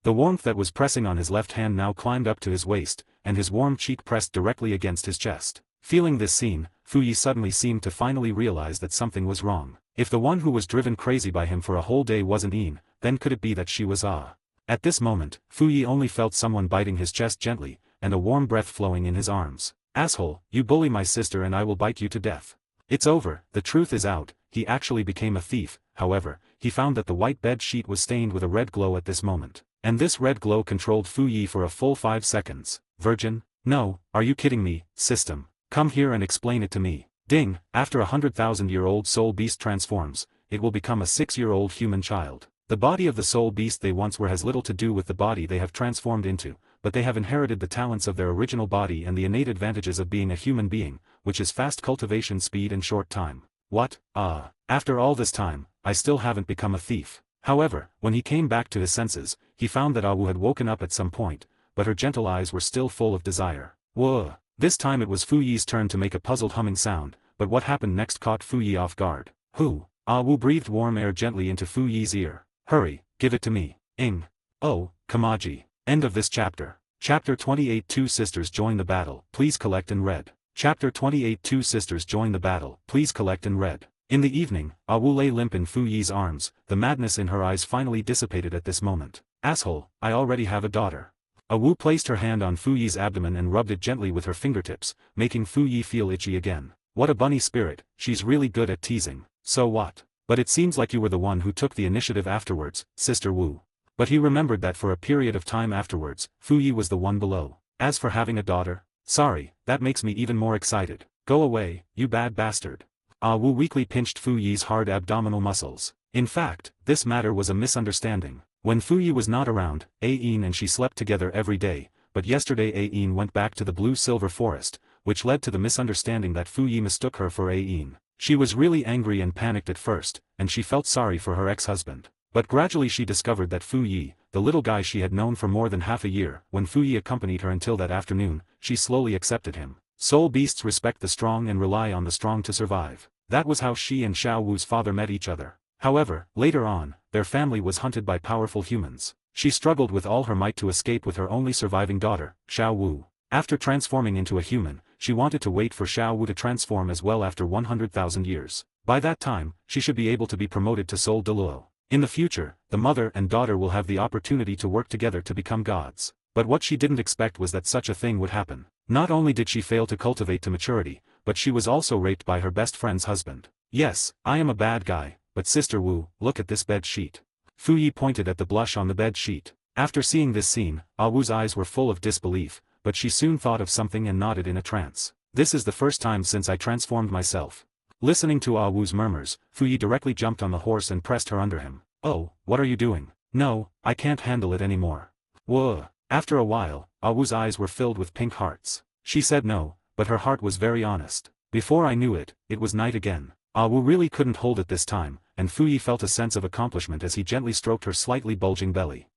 The warmth that was pressing on his left hand now climbed up to his waist, and his warm cheek pressed directly against his chest. Feeling this scene, Fu Yi suddenly seemed to finally realize that something was wrong. If the one who was driven crazy by him for a whole day wasn't Ain, then could it be that she was At this moment, Fu Yi only felt someone biting his chest gently, and a warm breath flowing in his arms. Asshole, you bully my sister and I will bite you to death. It's over, the truth is out, he actually became a thief. However, he found that the white bed sheet was stained with a red glow at this moment. And this red glow controlled Fu Yi for a full 5 seconds. Virgin? No, are you kidding me, system? Come here and explain it to me. Ding, after 100,000-year-old soul beast transforms, it will become a 6-year-old human child. The body of the soul beast they once were has little to do with the body they have transformed into, but they have inherited the talents of their original body and the innate advantages of being a human being, which is fast cultivation speed and short time. What? After all this time, I still haven't become a thief. However, when he came back to his senses, he found that Wu had woken up at some point, but her gentle eyes were still full of desire. Whoa! This time it was Fu Yi's turn to make a puzzled humming sound, but what happened next caught Fu Yi off guard. Who? Wu breathed warm air gently into Fu Yi's ear. Hurry, give it to me. Ing. Oh, Kamaji. End of this chapter. Chapter 28 Two sisters join the battle, please collect and read. Chapter 28 Two sisters join the battle, please collect and read. In the evening, Wu lay limp in Fu Yi's arms, the madness in her eyes finally dissipated at this moment. Asshole, I already have a daughter. Wu placed her hand on Fu Yi's abdomen and rubbed it gently with her fingertips, making Fu Yi feel itchy again. What a bunny spirit, she's really good at teasing. So what? But it seems like you were the one who took the initiative afterwards, Sister Wu. But he remembered that for a period of time afterwards, Fu Yi was the one below. As for having a daughter? Sorry, that makes me even more excited. Go away, you bad bastard. Wu weakly pinched Fu Yi's hard abdominal muscles. In fact, this matter was a misunderstanding. When Fu Yi was not around, Ain and she slept together every day, but yesterday Ain went back to the blue-silver forest, which led to the misunderstanding that Fu Yi mistook her for Ain. She was really angry and panicked at first, and she felt sorry for her ex-husband. But gradually she discovered that Fu Yi, the little guy she had known for more than half a year, when Fu Yi accompanied her until that afternoon, she slowly accepted him. Soul beasts respect the strong and rely on the strong to survive. That was how she and Xiao Wu's father met each other. However, later on, their family was hunted by powerful humans. She struggled with all her might to escape with her only surviving daughter, Xiao Wu. After transforming into a human, she wanted to wait for Xiao Wu to transform as well after 100,000 years. By that time, she should be able to be promoted to Soul Douluo. In the future, the mother and daughter will have the opportunity to work together to become gods. But what she didn't expect was that such a thing would happen. Not only did she fail to cultivate to maturity, but she was also raped by her best friend's husband. Yes, I am a bad guy, but Sister Wu, look at this bed sheet. Fu Yi pointed at the blush on the bed sheet. After seeing this scene, Ah Wu's eyes were full of disbelief, but she soon thought of something and nodded in a trance. This is the first time since I transformed myself. Listening to Ah Wu's murmurs, Fu Yi directly jumped on the horse and pressed her under him. Oh, what are you doing? No, I can't handle it anymore. Whoa. After a while, Ah Wu's eyes were filled with pink hearts. She said no, but her heart was very honest. Before I knew it, it was night again. Ah Wu really couldn't hold it this time, and Fu Yi felt a sense of accomplishment as he gently stroked her slightly bulging belly.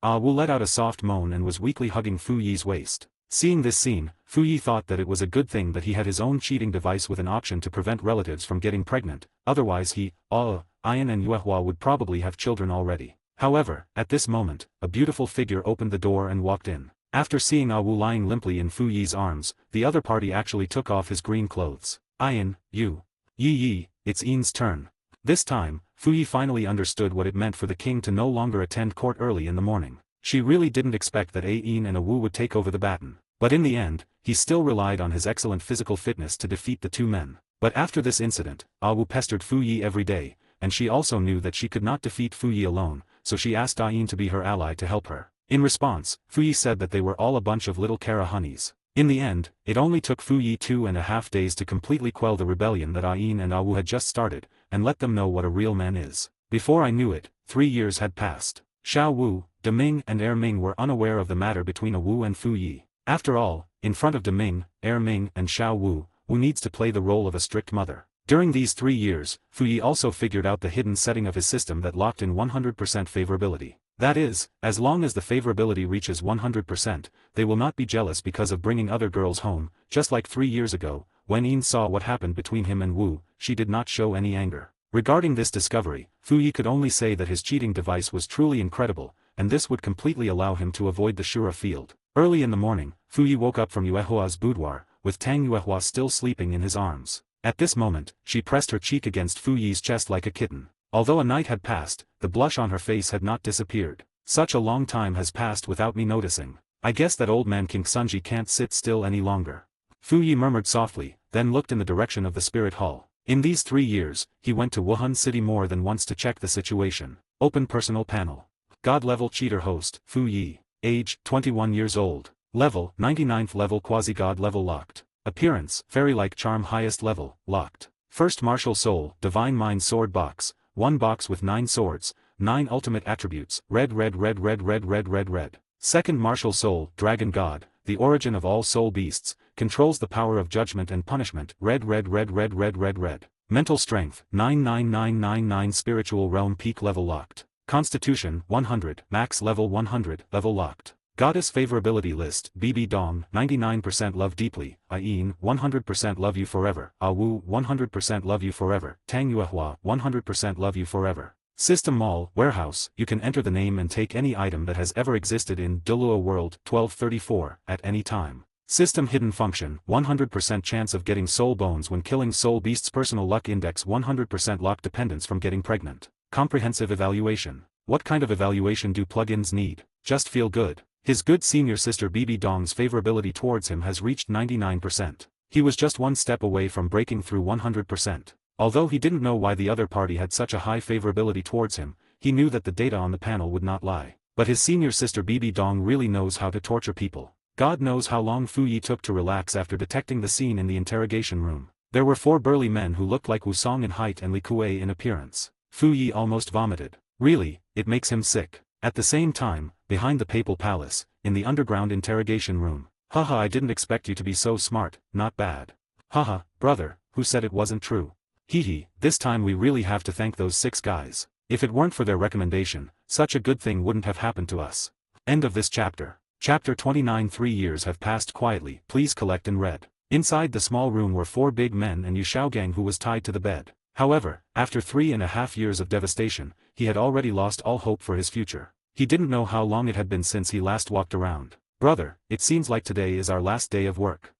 Ah Wu let out a soft moan and was weakly hugging Fu Yi's waist. Seeing this scene, Fu Yi thought that it was a good thing that he had his own cheating device with an option to prevent relatives from getting pregnant, otherwise he, Ain and Yuehua would probably have children already. However, at this moment, a beautiful figure opened the door and walked in. After seeing Ah Wu lying limply in Fu Yi's arms, the other party actually took off his green clothes. Ain, Yi, it's Ain's turn. This time, Fu Yi finally understood what it meant for the king to no longer attend court early in the morning. She really didn't expect that Ain and Ah Wu would take over the baton. But in the end, he still relied on his excellent physical fitness to defeat the two men. But after this incident, Ah Wu pestered Fu Yi every day, and she also knew that she could not defeat Fu Yi alone, so she asked Ain to be her ally to help her. In response, Fu Yi said that they were all a bunch of little Kara honeys. In the end, it only took Fu Yi 2.5 days to completely quell the rebellion that Ain and Ah Wu had just started, and let them know what a real man is. Before I knew it, 3 years had passed. Xiao Wu, De Ming and Ming were unaware of the matter between Ah Wu and Fu Yi. After all, in front of De Ming, Ming and Xiao Wu, Wu needs to play the role of a strict mother. During these 3 years, Fu Yi also figured out the hidden setting of his system that locked in 100% favorability. That is, as long as the favorability reaches 100%, they will not be jealous because of bringing other girls home. Just like 3 years ago, when Ain saw what happened between him and Wu, she did not show any anger. Regarding this discovery, Fu Yi could only say that his cheating device was truly incredible, and this would completely allow him to avoid the Shura field. Early in the morning, Fu Yi woke up from Yuehua's boudoir, with Tang Yuehua still sleeping in his arms. At this moment, she pressed her cheek against Fu Yi's chest like a kitten. Although a night had passed, the blush on her face had not disappeared. Such a long time has passed without me noticing. I guess that old man King Sunji can't sit still any longer. Fu Yi murmured softly, then looked in the direction of the spirit hall. In these 3 years, he went to Wuhan City more than once to check the situation. Open personal panel. God-level cheater host, Fu Yi. Age, 21 years old. Level, 99th level quasi-god level locked. Appearance, fairy-like charm highest level, locked. First martial soul, divine mind sword box. 1 box with 9 swords, 9 ultimate attributes, red. Second martial soul, dragon god, the origin of all soul beasts, controls the power of judgment and punishment, red. Mental strength, 99999 spiritual realm peak level locked. Constitution, 100, max level 100, level locked. Goddess favorability list, BBDong, 99% love deeply, Ain, 100% love you forever, Ah Wu, 100% love you forever, Tang Yuehua, 100% love you forever. System mall, warehouse, you can enter the name and take any item that has ever existed in Douluo world, 1234, at any time. System hidden function, 100% chance of getting soul bones when killing soul beasts. Personal luck index, 100% lock dependence from getting pregnant. Comprehensive evaluation. What kind of evaluation do plugins need? Just feel good. His good senior sister BBDong's favorability towards him has reached 99%. He was just one step away from breaking through 100%. Although he didn't know why the other party had such a high favorability towards him, he knew that the data on the panel would not lie. But his senior sister BBDong really knows how to torture people. God knows how long Fu Yi took to relax after detecting the scene in the interrogation room. There were 4 burly men who looked like Wu Song in height and Li Kuei in appearance. Fu Yi almost vomited. Really, it makes him sick. At the same time, behind the papal palace, in the underground interrogation room. Haha, I didn't expect you to be so smart, not bad. Haha, brother, who said it wasn't true? Hehe, this time we really have to thank those 6 guys. If it weren't for their recommendation, such a good thing wouldn't have happened to us. End of this chapter. Chapter 29. 3 years have passed quietly, please collect and read. Inside the small room were 4 big men and Xiao Gang, who was tied to the bed. However, after 3.5 years of devastation, he had already lost all hope for his future. He didn't know how long it had been since he last walked around. Brother, it seems like today is our last day of work.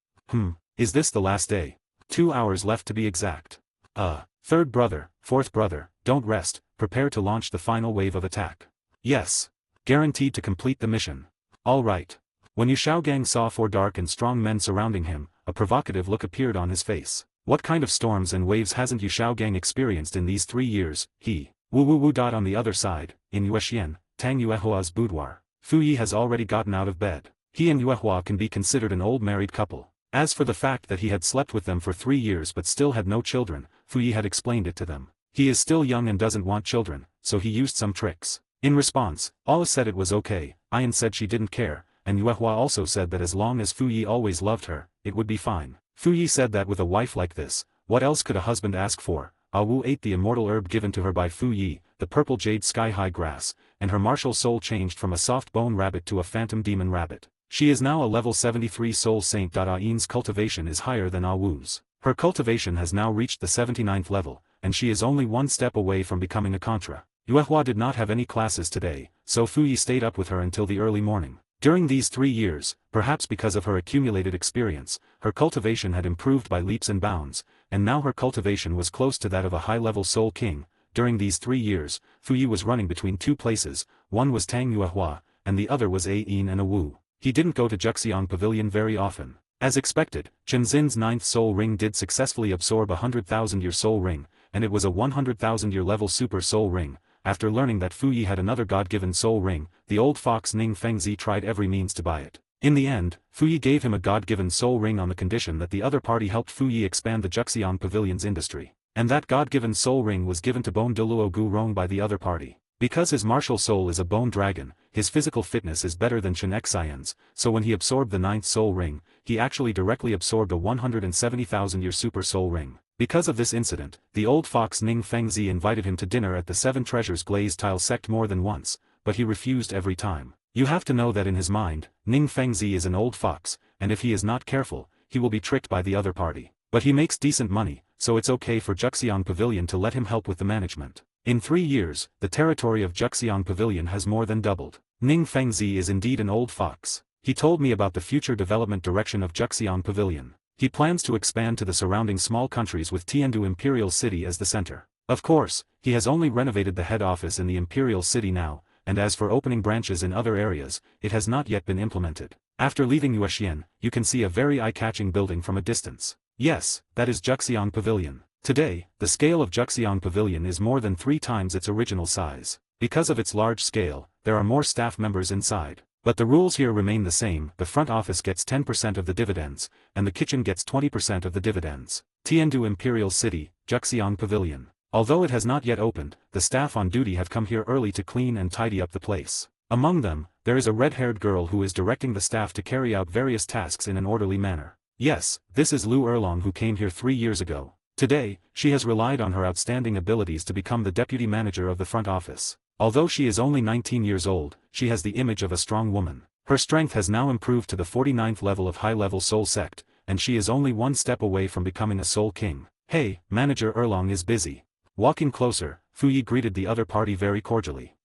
Is this the last day? 2 hours left to be exact. Third brother, fourth brother, don't rest, prepare to launch the final wave of attack. Yes. Guaranteed to complete the mission. All right. When Xiao Gang saw 4 dark and strong men surrounding him, a provocative look appeared on his face. What kind of storms and waves hasn't Xiao Gang experienced in these 3 years? Wu. On the other side, in Yuashian, Tang Yuehua's boudoir. Fu Yi has already gotten out of bed. He and Yuehua can be considered an old married couple. As for the fact that he had slept with them for 3 years but still had no children, Fu Yi had explained it to them. He is still young and doesn't want children, so he used some tricks. In response, Ala said it was okay, Ain said she didn't care, and Yuehua also said that as long as Fu Yi always loved her, it would be fine. Fu Yi said that with a wife like this, what else could a husband ask for? A Wu ate the immortal herb given to her by Fu Yi, the purple jade sky-high grass, and her martial soul changed from a soft bone rabbit to a phantom demon rabbit. She is now a level 73 soul saint. Ain's cultivation is higher than A Wu's. Her cultivation has now reached the 79th level, and she is only one step away from becoming a Contra. Yuehua did not have any classes today, so Fu Yi stayed up with her until the early morning. During these 3 years, perhaps because of her accumulated experience, her cultivation had improved by leaps and bounds, and now her cultivation was close to that of a high-level Soul King. During these 3 years, Fu Yi was running between 2 places, one was Tang Yua, and the other was Ain and A Wu. He didn't go to Jian Pavilion very often. As expected, Chenxin's 9th Soul Ring did successfully absorb a 100,000-year Soul Ring, and it was a 100,000-year level Super Soul Ring. After learning that Fu Yi had another god-given Soul Ring, the old fox Ning Fengzi tried every means to buy it. In the end, Fu Yi gave him a god-given Soul Ring on the condition that the other party helped Fu Yi expand the Jian Pavilion's industry. And that god-given Soul Ring was given to Bone Douluo Gu Rong by the other party. Because his martial soul is a bone dragon, his physical fitness is better than Chen Xian's, so when he absorbed the 9th Soul Ring, he actually directly absorbed a 170,000-year Super Soul Ring. Because of this incident, the old fox Ning Fengzi invited him to dinner at the 7 Treasures Glazed Tile Sect more than once, but he refused every time. You have to know that in his mind, Ning Fengzi is an old fox, and if he is not careful, he will be tricked by the other party. But he makes decent money, so it's okay for Jian Pavilion to let him help with the management. In 3 years, the territory of Jian Pavilion has more than doubled. Ning Fengzi is indeed an old fox. He told me about the future development direction of Jian Pavilion. He plans to expand to the surrounding small countries with Tiandu Imperial City as the center. Of course, he has only renovated the head office in the Imperial City now, and as for opening branches in other areas, it has not yet been implemented. After leaving Yuashian, you can see a very eye-catching building from a distance. Yes, that is Jian Pavilion. Today, the scale of Jian Pavilion is more than 3 times its original size. Because of its large scale, there are more staff members inside. But the rules here remain the same. The front office gets 10% of the dividends, and the kitchen gets 20% of the dividends. Tiandu Imperial City, Jian Pavilion. Although it has not yet opened, the staff on duty have come here early to clean and tidy up the place. Among them, there is a red-haired girl who is directing the staff to carry out various tasks in an orderly manner. Yes, this is Lu Erlong who came here 3 years ago. Today, she has relied on her outstanding abilities to become the deputy manager of the front office. Although she is only 19 years old, she has the image of a strong woman. Her strength has now improved to the 49th level of high-level Soul Sect, and she is only one step away from becoming a Soul King. Hey, Manager Erlong is busy. Walking closer, Fu Yi greeted the other party very cordially.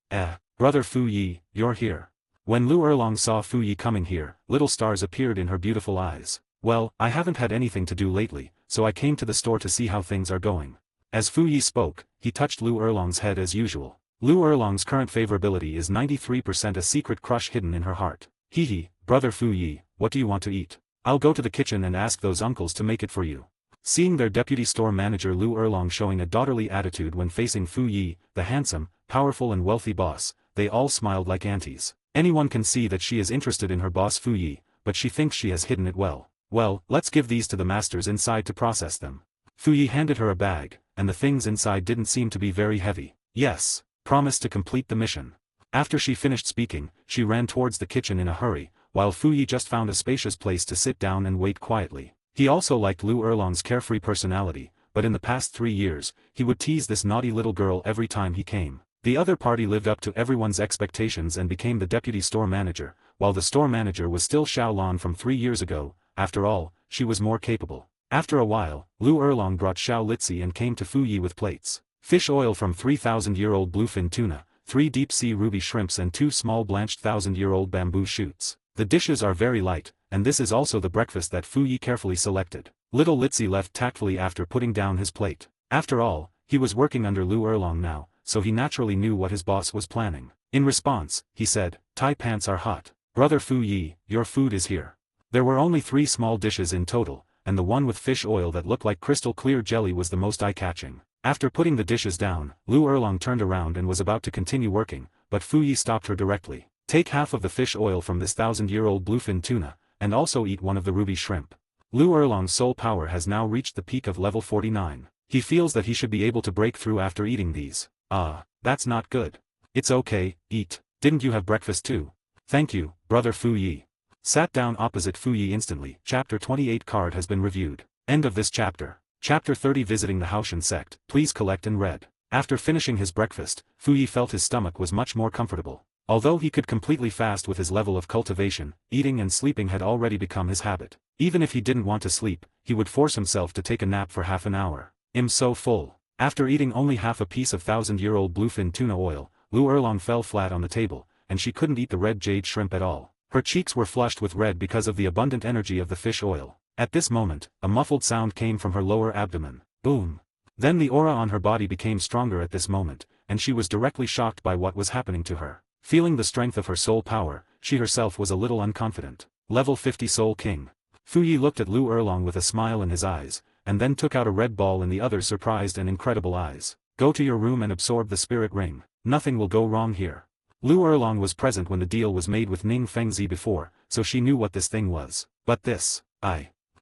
Brother Fu Yi, you're here. When Lu Erlong saw Fu Yi coming here, little stars appeared in her beautiful eyes. Well, I haven't had anything to do lately, so I came to the store to see how things are going. As Fu Yi spoke, he touched Lu Erlong's head as usual. Lu Erlong's current favorability is 93%, a secret crush hidden in her heart. Hee, brother Fu Yi, what do you want to eat? I'll go to the kitchen and ask those uncles to make it for you. Seeing their deputy store manager Lu Erlong showing a daughterly attitude when facing Fu Yi, the handsome, powerful and wealthy boss, they all smiled like aunties. Anyone can see that she is interested in her boss Fu Yi, but she thinks she has hidden it well. Well, let's give these to the masters inside to process them. Fu Yi handed her a bag, and the things inside didn't seem to be very heavy. Yes, promise to complete the mission. After she finished speaking, she ran towards the kitchen in a hurry, while Fu Yi just found a spacious place to sit down and wait quietly. He also liked Lu Erlong's carefree personality, but in the past 3 years, he would tease this naughty little girl every time he came. The other party lived up to everyone's expectations and became the deputy store manager, while the store manager was still Xiao Lan from 3 years ago. After all, she was more capable. After a while, Lu Erlong brought Xiao Litzi and came to Fu Yi with plates. Fish oil from 3,000-year-old bluefin tuna, 3 deep-sea ruby shrimps and 2 small blanched 1,000-year-old bamboo shoots. The dishes are very light, and this is also the breakfast that Fu Yi carefully selected. Little Litzi left tactfully after putting down his plate. After all, he was working under Lu Erlong now, so he naturally knew what his boss was planning. In response, he said, "Thai pants are hot. Brother Fu Yi, your food is here." There were only 3 small dishes in total, and the one with fish oil that looked like crystal clear jelly was the most eye-catching. After putting the dishes down, Lu Erlong turned around and was about to continue working, but Fu Yi stopped her directly. Take half of the fish oil from this 1,000-year-old bluefin tuna, and also eat one of the ruby shrimp. Lu Erlong's soul power has now reached the peak of level 49. He feels that he should be able to break through after eating these. That's not good. It's okay, eat. Didn't you have breakfast too? Thank you, brother Fu Yi. Sat down opposite Fu Yi instantly. Chapter 28 card has been reviewed. End of this chapter. Chapter 30 Visiting the Xiao Gang Sect. Please collect and read. After finishing his breakfast, Fu Yi felt his stomach was much more comfortable. Although he could completely fast with his level of cultivation, eating and sleeping had already become his habit. Even if he didn't want to sleep, he would force himself to take a nap for half an hour. I'm so full. After eating only half a piece of 1,000-year-old bluefin tuna oil, Lu Erlong fell flat on the table, and she couldn't eat the red jade shrimp at all. Her cheeks were flushed with red because of the abundant energy of the fish oil. At this moment, a muffled sound came from her lower abdomen. Boom. Then the aura on her body became stronger at this moment, and she was directly shocked by what was happening to her. Feeling the strength of her soul power, she herself was a little unconfident. Level 50 Soul King. Fu Yi looked at Lu Erlong with a smile in his eyes, and then took out a red ball in the other's surprised and incredible eyes. Go to your room and absorb the spirit ring. Nothing will go wrong here. Lu Erlong was present when the deal was made with Ning Fengzi before, so she knew what this thing was. But this,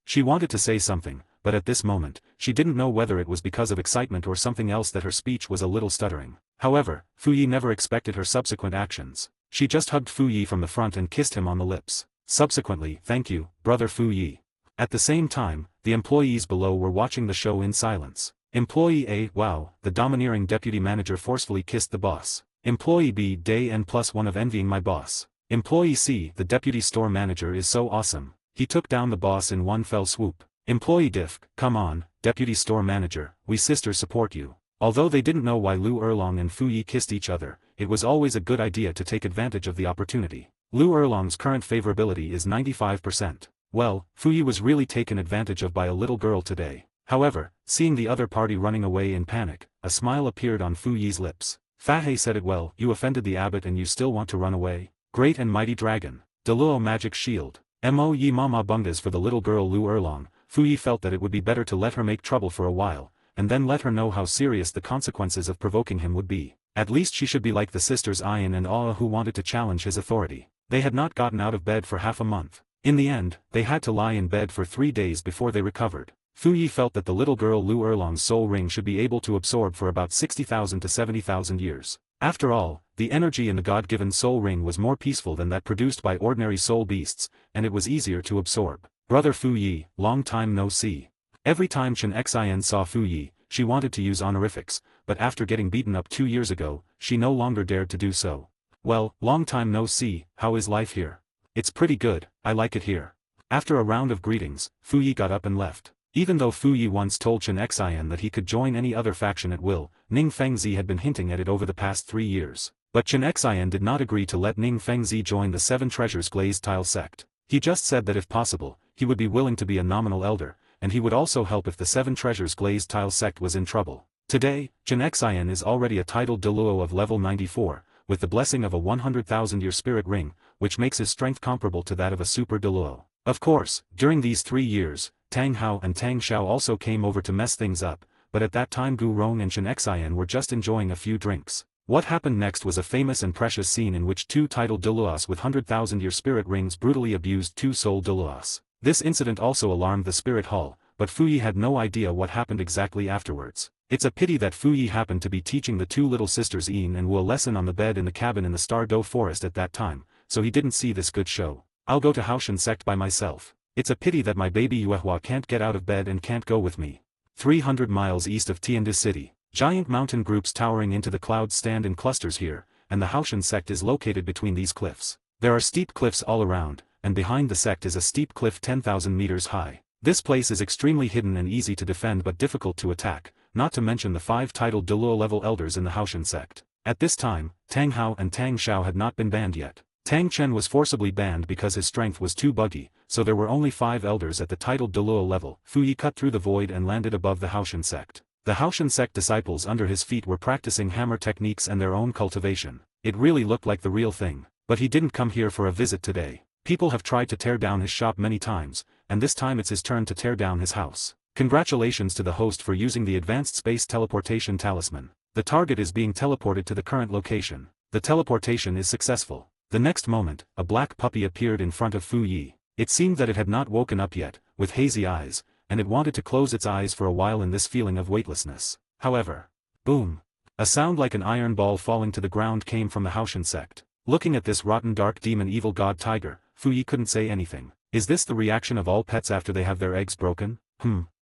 She wanted to say something, but at this moment, she didn't know whether it was because of excitement or something else that her speech was a little stuttering. However, Fu Yi never expected her subsequent actions. She just hugged Fu Yi from the front and kissed him on the lips. Subsequently, thank you, brother Fu Yi. At the same time, the employees below were watching the show in silence. Employee A, wow, the domineering deputy manager forcefully kissed the boss. Employee B, day N+1 of envying my boss. Employee C, the deputy store manager is so awesome. He took down the boss in one fell swoop. Employee Diff, come on, deputy store manager, we sisters support you. Although they didn't know why Lu Erlong and Fu Yi kissed each other, it was always a good idea to take advantage of the opportunity. Lu Erlong's current favorability is 95%. Well, Fu Yi was really taken advantage of by a little girl today. However, seeing the other party running away in panic, a smile appeared on Fu Yi's lips. Fahei said it well, you offended the abbot and you still want to run away? Great and mighty dragon. Douluo magic shield. Mo Yi Mama Bungas for the little girl Lu Erlong. Fu Yi felt that it would be better to let her make trouble for a while, and then let her know how serious the consequences of provoking him would be. At least she should be like the sisters Ain and Awe who wanted to challenge his authority. They had not gotten out of bed for half a month. In the end, they had to lie in bed for 3 days before they recovered. Fu Yi felt that the little girl Lu Erlong's soul ring should be able to absorb for about 60,000 to 70,000 years. After all, the energy in the God-given soul ring was more peaceful than that produced by ordinary soul beasts, and it was easier to absorb. Brother Fu Yi, long time no see. Every time Chen Xian saw Fu Yi, she wanted to use honorifics, but after getting beaten up 2 years ago, she no longer dared to do so. Well, long time no see, how is life here? It's pretty good, I like it here. After a round of greetings, Fu Yi got up and left. Even though Fu Yi once told Chen Xian that he could join any other faction at will, Ning Fengzi had been hinting at it over the past 3 years. But Chen Xian did not agree to let Ning Fengzi join the Seven Treasures Glazed Tile sect. He just said that if possible, he would be willing to be a nominal elder, and he would also help if the Seven Treasures Glazed Tile sect was in trouble. Today, Chen Xian is already a titled Douluo of level 94, with the blessing of a 100,000-year spirit ring, which makes his strength comparable to that of a super Douluo. Of course, during these 3 years, Tanghao and Tang Xiao also came over to mess things up, but at that time Gu Rong and Chen Xian were just enjoying a few drinks. What happened next was a famous and precious scene in which 2 titled Douluos with 100,000-year spirit rings brutally abused 2 soul Douluos. This incident also alarmed the spirit hall, but Fu Yi had no idea what happened exactly afterwards. It's a pity that Fu Yi happened to be teaching the 2 little sisters Ain and Wu a lesson on the bed in the cabin in the Star Do Forest at that time, so he didn't see this good show. I'll go to Xiao Gang Sect by myself. It's a pity that my baby Yuehua can't get out of bed and can't go with me. 300 miles east of Tiandi City, giant mountain groups towering into the clouds stand in clusters here, and the Xiao Gang Sect is located between these cliffs. There are steep cliffs all around, and behind the sect is a steep cliff 10,000 meters high. This place is extremely hidden and easy to defend but difficult to attack, not to mention the 5 titled Douluo level elders in the Xiao Gang Sect. At this time, Tanghao and Tang Xiao had not been banned yet. Tang Chen was forcibly banned because his strength was too buggy, so there were only 5 elders at the titled Douluo level. Fu Yi cut through the void and landed above the Xiao Gang Sect. The Xiao Gang Sect disciples under his feet were practicing hammer techniques and their own cultivation. It really looked like the real thing. But he didn't come here for a visit today. People have tried to tear down his shop many times, and this time it's his turn to tear down his house. Congratulations to the host for using the advanced space teleportation talisman. The target is being teleported to the current location. The teleportation is successful. The next moment, a black puppy appeared in front of Fu Yi. It seemed that it had not woken up yet, with hazy eyes, and it wanted to close its eyes for a while in this feeling of weightlessness. However, boom! A sound like an iron ball falling to the ground came from the Haoshan sect. Looking at this rotten dark demon evil god tiger, Fu Yi couldn't say anything. Is this the reaction of all pets after they have their eggs broken?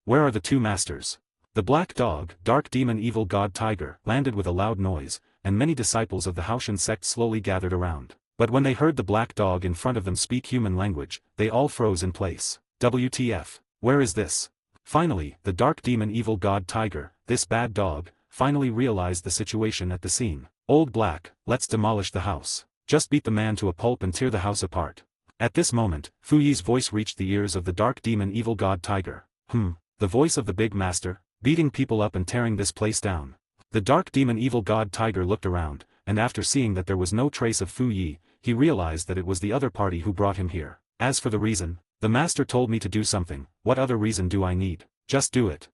Where are the two masters? The black dog, dark demon evil god tiger, landed with a loud noise, and many disciples of the Haoshan sect slowly gathered around. But when they heard the black dog in front of them speak human language, they all froze in place. WTF? Where is this? Finally, the dark demon evil god tiger, this bad dog, finally realized the situation at the scene. Old Black, let's demolish the house. Just beat the man to a pulp and tear the house apart. At this moment, Fu Yi's voice reached the ears of the dark demon evil god tiger. The voice of the big master, beating people up and tearing this place down. The dark demon evil god tiger looked around, and after seeing that there was no trace of Fu Yi, he realized that it was the other party who brought him here. As for the reason, the master told me to do something. What other reason do I need? Just do it.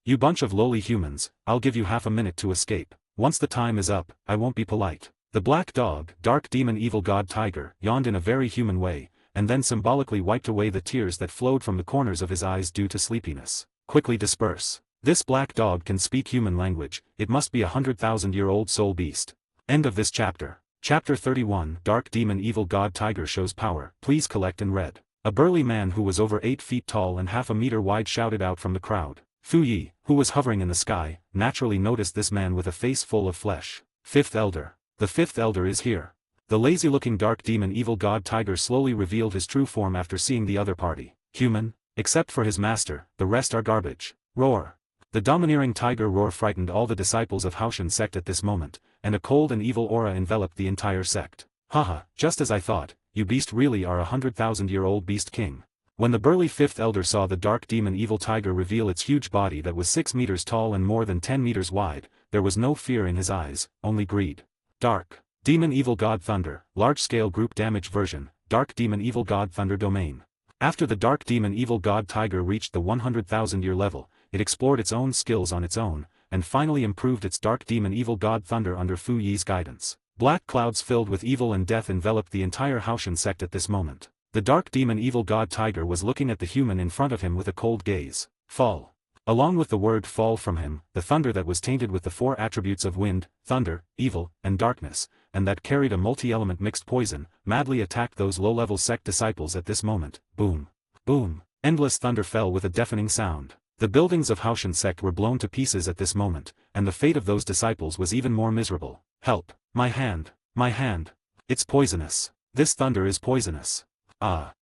You bunch of lowly humans, I'll give you half a minute to escape. Once the time is up, I won't be polite. The black dog, dark demon evil god tiger, yawned in a very human way, and then symbolically wiped away the tears that flowed from the corners of his eyes due to sleepiness. Quickly disperse. This black dog can speak human language, it must be a 100,000-year-old soul beast. End of this chapter. Chapter 31 Dark Demon Evil God Tiger shows power, please collect and read. A burly man who was over 8 feet tall and half a meter wide shouted out from the crowd. Fu Yi, who was hovering in the sky, naturally noticed this man with a face full of flesh. Fifth Elder. The fifth elder is here. The lazy-looking dark demon evil god tiger slowly revealed his true form after seeing the other party. Human, except for his master, the rest are garbage. Roar. The domineering tiger roar frightened all the disciples of Haoshan sect at this moment, and a cold and evil aura enveloped the entire sect. Haha, just as I thought, you beast really are a 100,000-year-old beast king. When the burly fifth elder saw the dark demon evil tiger reveal its huge body that was 6 meters tall and more than 10 meters wide, there was no fear in his eyes, only greed. Dark Demon Evil God Thunder, Large-Scale Group Damage Version, Dark Demon Evil God Thunder Domain. After the Dark Demon Evil God Tiger reached the 100,000-year level, it explored its own skills on its own, and finally improved its Dark Demon Evil God Thunder under Fu Yi's guidance. Black clouds filled with evil and death enveloped the entire Haoshan sect at this moment. The Dark Demon Evil God Tiger was looking at the human in front of him with a cold gaze. Fall. Along with the word fall from him, the thunder that was tainted with the 4 attributes of wind, thunder, evil, and darkness, and that carried a multi-element mixed poison, madly attacked those low-level sect disciples at this moment. Boom. Boom. Endless thunder fell with a deafening sound. The buildings of Haoshan sect were blown to pieces at this moment, and the fate of those disciples was even more miserable. Help. My hand. My hand. It's poisonous. This thunder is poisonous.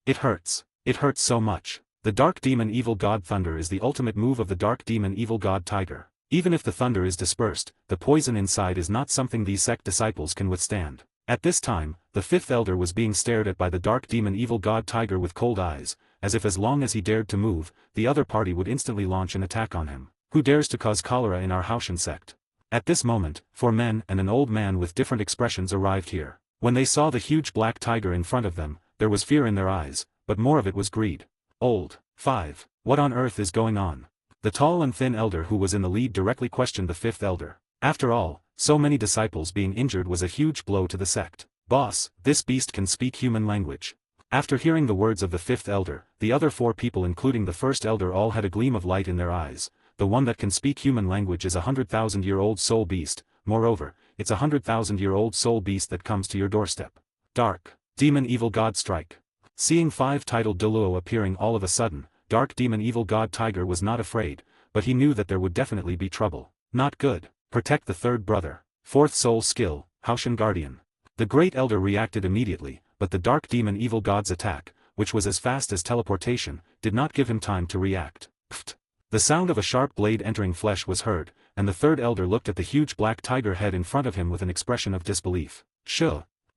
It hurts. It hurts so much. The Dark Demon Evil God Thunder is the ultimate move of the Dark Demon Evil God Tiger. Even if the thunder is dispersed, the poison inside is not something these sect disciples can withstand. At this time, the fifth elder was being stared at by the Dark Demon Evil God Tiger with cold eyes, as if as long as he dared to move, the other party would instantly launch an attack on him. Who dares to cause cholera in our Haoshan sect? At this moment, 4 men and an old man with different expressions arrived here. When they saw the huge black tiger in front of them, there was fear in their eyes, but more of it was greed. Old. 5. What on earth is going on? The tall and thin elder who was in the lead directly questioned the fifth elder. After all, so many disciples being injured was a huge blow to the sect. Boss, this beast can speak human language. After hearing the words of the fifth elder, the other 4 people including the first elder all had a gleam of light in their eyes. The one that can speak human language is a 100,000-year-old soul beast. Moreover, it's a 100,000-year-old soul beast that comes to your doorstep. Dark Demon Evil God Strike. Seeing 5 titled Douluo appearing all of a sudden, Dark Demon Evil God Tiger was not afraid, but he knew that there would definitely be trouble. Not good. Protect the third brother. 4th soul skill, Haoshan Guardian. The Great Elder reacted immediately, but the Dark Demon Evil God's attack, which was as fast as teleportation, did not give him time to react. Pfft. The sound of a sharp blade entering flesh was heard, and the third elder looked at the huge black tiger head in front of him with an expression of disbelief.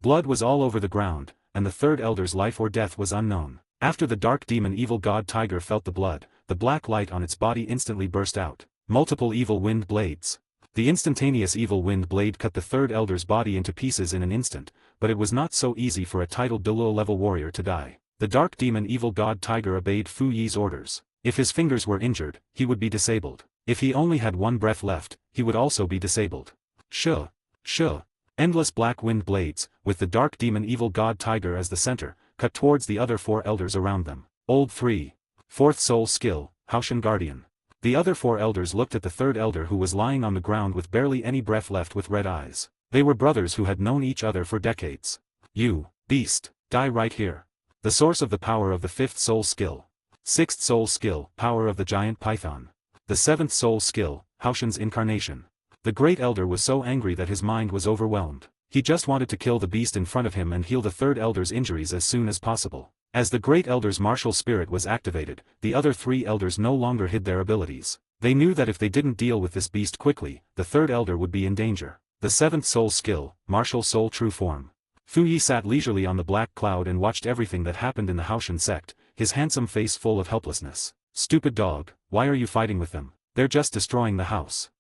Blood was all over the ground, and the third elder's life or death was unknown. After the Dark Demon Evil God Tiger felt the blood, the black light on its body instantly burst out. Multiple evil wind blades. The instantaneous evil wind blade cut the third elder's body into pieces in an instant, but it was not so easy for a titled Douluo level warrior to die. The Dark Demon Evil God Tiger obeyed Fu Yi's orders. If his fingers were injured, he would be disabled. If he only had 1 breath left, he would also be disabled. Endless black wind blades, with the dark demon evil god tiger as the center, cut towards the other 4 elders around them. Old 3. Fourth soul skill, Haoshan Guardian. The other 4 elders looked at the 3rd elder who was lying on the ground with barely any breath left with red eyes. They were brothers who had known each other for decades. You, beast, die right here. The source of the power of the 5th soul skill. 6th soul skill, power of the giant python. The 7th soul skill, Haoshan's incarnation. The great elder was so angry that his mind was overwhelmed. He just wanted to kill the beast in front of him and heal the 3rd elder's injuries as soon as possible. As the great elder's martial spirit was activated, the other 3 elders no longer hid their abilities. They knew that if they didn't deal with this beast quickly, the 3rd elder would be in danger. The 7th soul skill, martial soul true form. Fu Yi sat leisurely on the black cloud and watched everything that happened in the Haoshan sect, his handsome face full of helplessness. Stupid dog, why are you fighting with them? They're just destroying the house.